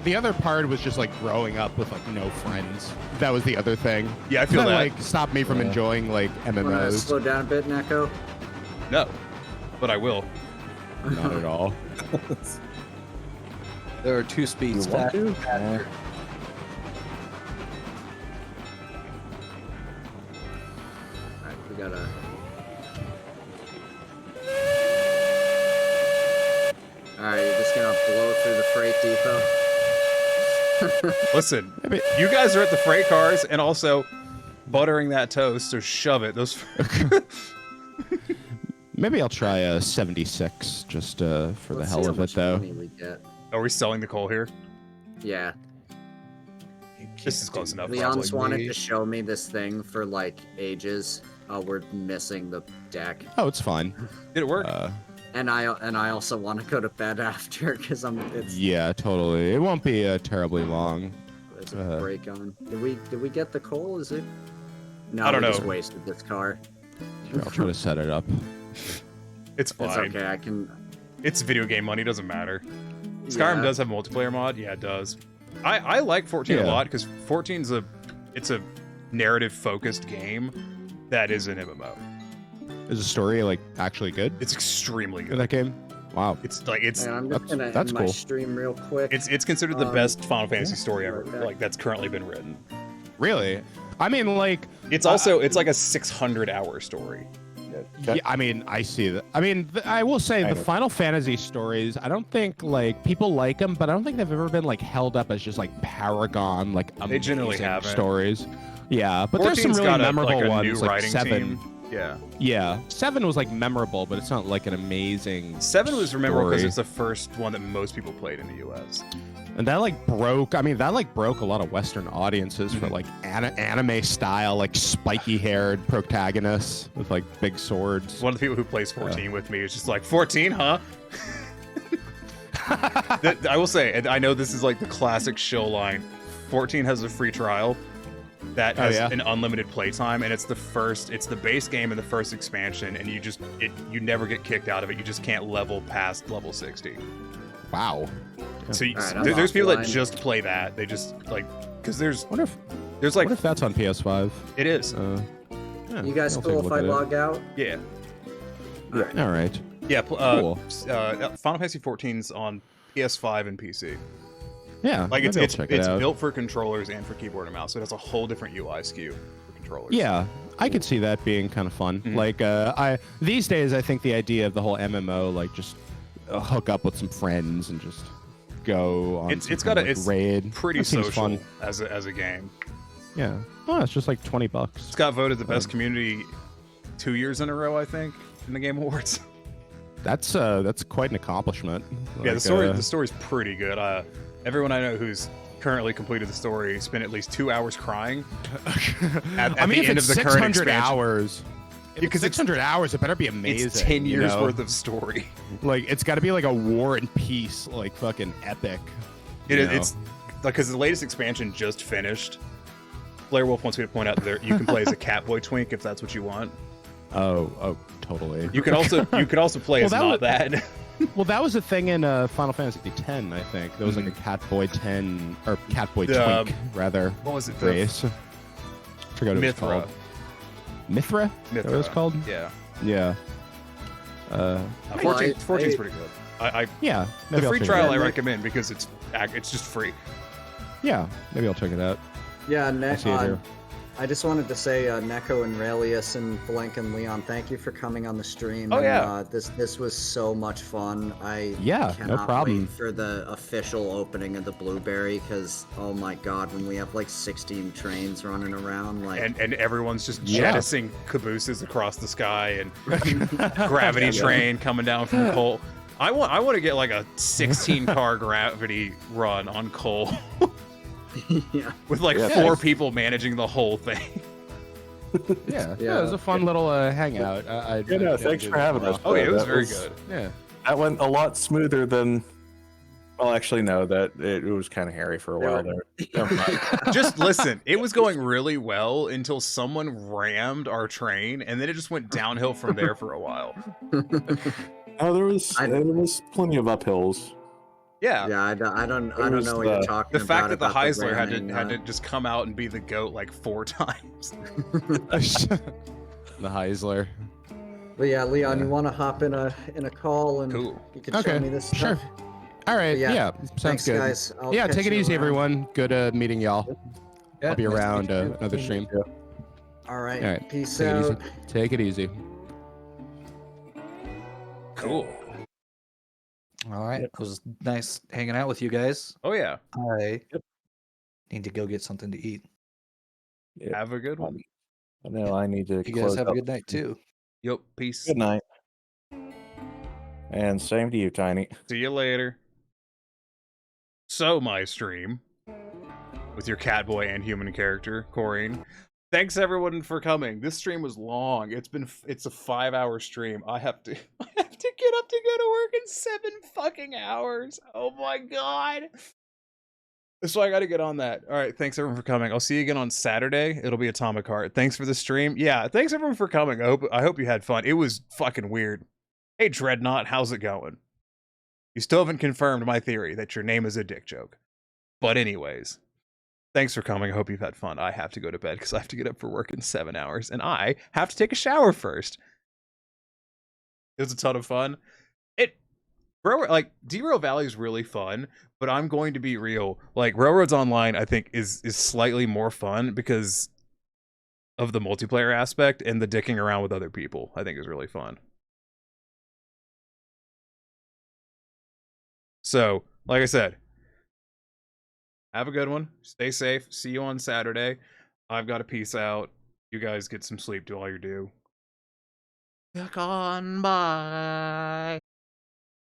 The other part was just like growing up with like no friends. That was the other thing. Yeah, I feel that. Like stopped me from enjoying like Wanna MMOs. slow down a bit, Neko? No, but I will. Not at all. There are two speeds. Alright, we gotta. Alright, you're just gonna blow through the freight depot. Listen, you guys are at the freight cars and also buttering that toast, so shove it. Those. Maybe I'll try a 76 just for the Let's see hell how of it, much though. money we get. Are we selling the coal here? Yeah. This is close enough. Leon's probably. wanted to show me this thing for like ages. We're missing the deck. Oh, it's fine. Did it work? And I also want to go to bed after because Yeah, totally. It won't be terribly long. There's a break on. Did we get the coal? Is it? No, I don't we know. just wasted this car. Here, I'll try to set it up. It's fine. It's okay. I can. It's video game money. Doesn't matter. Skyrim Yeah. does have multiplayer mod. Yeah, it does. I like 14 a Yeah. lot because 14's a narrative focused game that is an MMO. Is the story like actually good? It's extremely In good. that game? Wow. It's like it's And I'm just gonna that's end my cool. stream real quick. it's considered the best Final Fantasy story ever, right back. like that's currently been written. Really? I mean, like. It's also it's like a 600-hour story. Yeah, I mean, I see that. I mean, I will say the Final Fantasy stories, I don't think, like, people like them, but I don't think they've ever been, like, held up as just, like, paragon, like, They generally amazing haven't. stories. Yeah, but there's some 14's really got memorable like a ones, new like writing 7. team. Yeah. Yeah, 7 was, like, memorable, but it's not, like, an amazing 7 was memorable because story. it's the first one that most people played in the U.S. And that like broke. I mean, that like broke a lot of Western audiences for like anime style, like spiky haired protagonists with like big swords. One of the people who plays 14 with me is just like 14, huh? I will say, and I know this is like the classic show line. 14 has a free trial that has an unlimited playtime, and it's the base game and the first expansion, and you never get kicked out of it. You just can't level past level 60. Wow. So there's people that just play that. They just like because there's like what if that's on PS5? It is. You guys cool if I log out? Yeah. All right. Yeah. Cool. Final Fantasy 14's on PS5 and PC. Yeah. Like it's check it out. built for controllers and for keyboard and mouse, so it has a whole different UI SKU for controllers. Yeah, I could see that being kind of fun. Like these days, I think the idea of the whole MMO, like just hook up with some friends and just go on. It's got a raid. Pretty that seems social fun. as a game. Yeah. Oh, it's just like $20. It's got voted the best community 2 years in a row, I think, in the Game Awards. That's quite an accomplishment. Yeah, Like, the story's pretty good. Everyone I know who's currently completed the story spent at least 2 hours crying. At I mean, the if end it's of the current 600 expansion. hours. Because 600 hours, it better be amazing. It's 10 years you know? worth of story. Like, it's got to be like a War and Peace, like fucking epic. It's like because the latest expansion just finished. Blair Wolf wants me to point out that you can play as a Catboy Twink if that's what you want. Oh, totally. You can also play as not that. Well, that was a thing in Final Fantasy X, I think. There was like a Catboy 10 or Catboy Twink rather. What was it? Race. Forgot what it was Mithra. called. Mithra? Is that what it's called? Yeah. Yeah. 14's pretty good. Yeah. The free trial I recommend because it's just free. Yeah, maybe I'll check it out. Yeah, I see it here. I just wanted to say, Neko and Raelius and Blank and Leon, thank you for coming on the stream. Oh, and, yeah. This was so much fun. No cannot problem. wait for the official opening of the Blueberry because, oh my god, when we have like 16 trains running around, like and everyone's just jettisoning cabooses across the sky and gravity train coming down from Cole. I want to get like a 16 car gravity run on Cole. Yeah. With like 4 people managing the whole thing. Yeah, it was a fun little hangout. Thanks for having us. Oh, yeah, it was That very good. Yeah. That went a lot smoother than. Well, actually, no. That it was kind of hairy for a while there. Never mind. Just listen, it was going really well until someone rammed our train, and then it just went downhill from there for a while. Oh, there was plenty of uphills. Yeah. Yeah, I don't know what you're talking about. The fact that the about Heisler ramming, had to just come out and be the goat like 4 times. The Heisler. But yeah, Leon, you want to hop in a call and you can show me this stuff? Sure. All right. But Yeah. Sounds thanks, good. guys. I'll Yeah. catch Take it you easy, around. everyone. Good meeting y'all. I'll be around another stream. All right. All right. Peace Take out. it easy. Take it easy. Cool. All right. It was nice hanging out with you guys. Oh yeah. I need to go get something to eat. Have a good one. I know I need to. You guys have a good night too. Yep. Peace. Good night. And same to you, Tiny. See you later. So my stream with your Catboy and human character, Corrine. Thanks everyone for coming. This stream was long. It's a 5-hour stream. I have to get up to go to work in 7 fucking hours. Oh my god. So I gotta get on that. Alright, thanks everyone for coming. I'll see you again on Saturday. It'll be Atomic Heart. Thanks for the stream. Yeah, thanks everyone for coming. I hope you had fun. It was fucking weird. Hey Dreadnought, how's it going? You still haven't confirmed my theory that your name is a dick joke. But anyways. Thanks for coming. I hope you've had fun. I have to go to bed because I have to get up for work in 7 hours, and I have to take a shower first. It was a ton of fun. Derail Valley is really fun, but I'm going to be real. Like, Railroads Online, I think, is slightly more fun because of the multiplayer aspect, and the dicking around with other people, I think, is really fun. So, like I said, have a good one. Stay safe. See you on Saturday. I've got to peace out. You guys get some sleep. Do all your do. Back on by.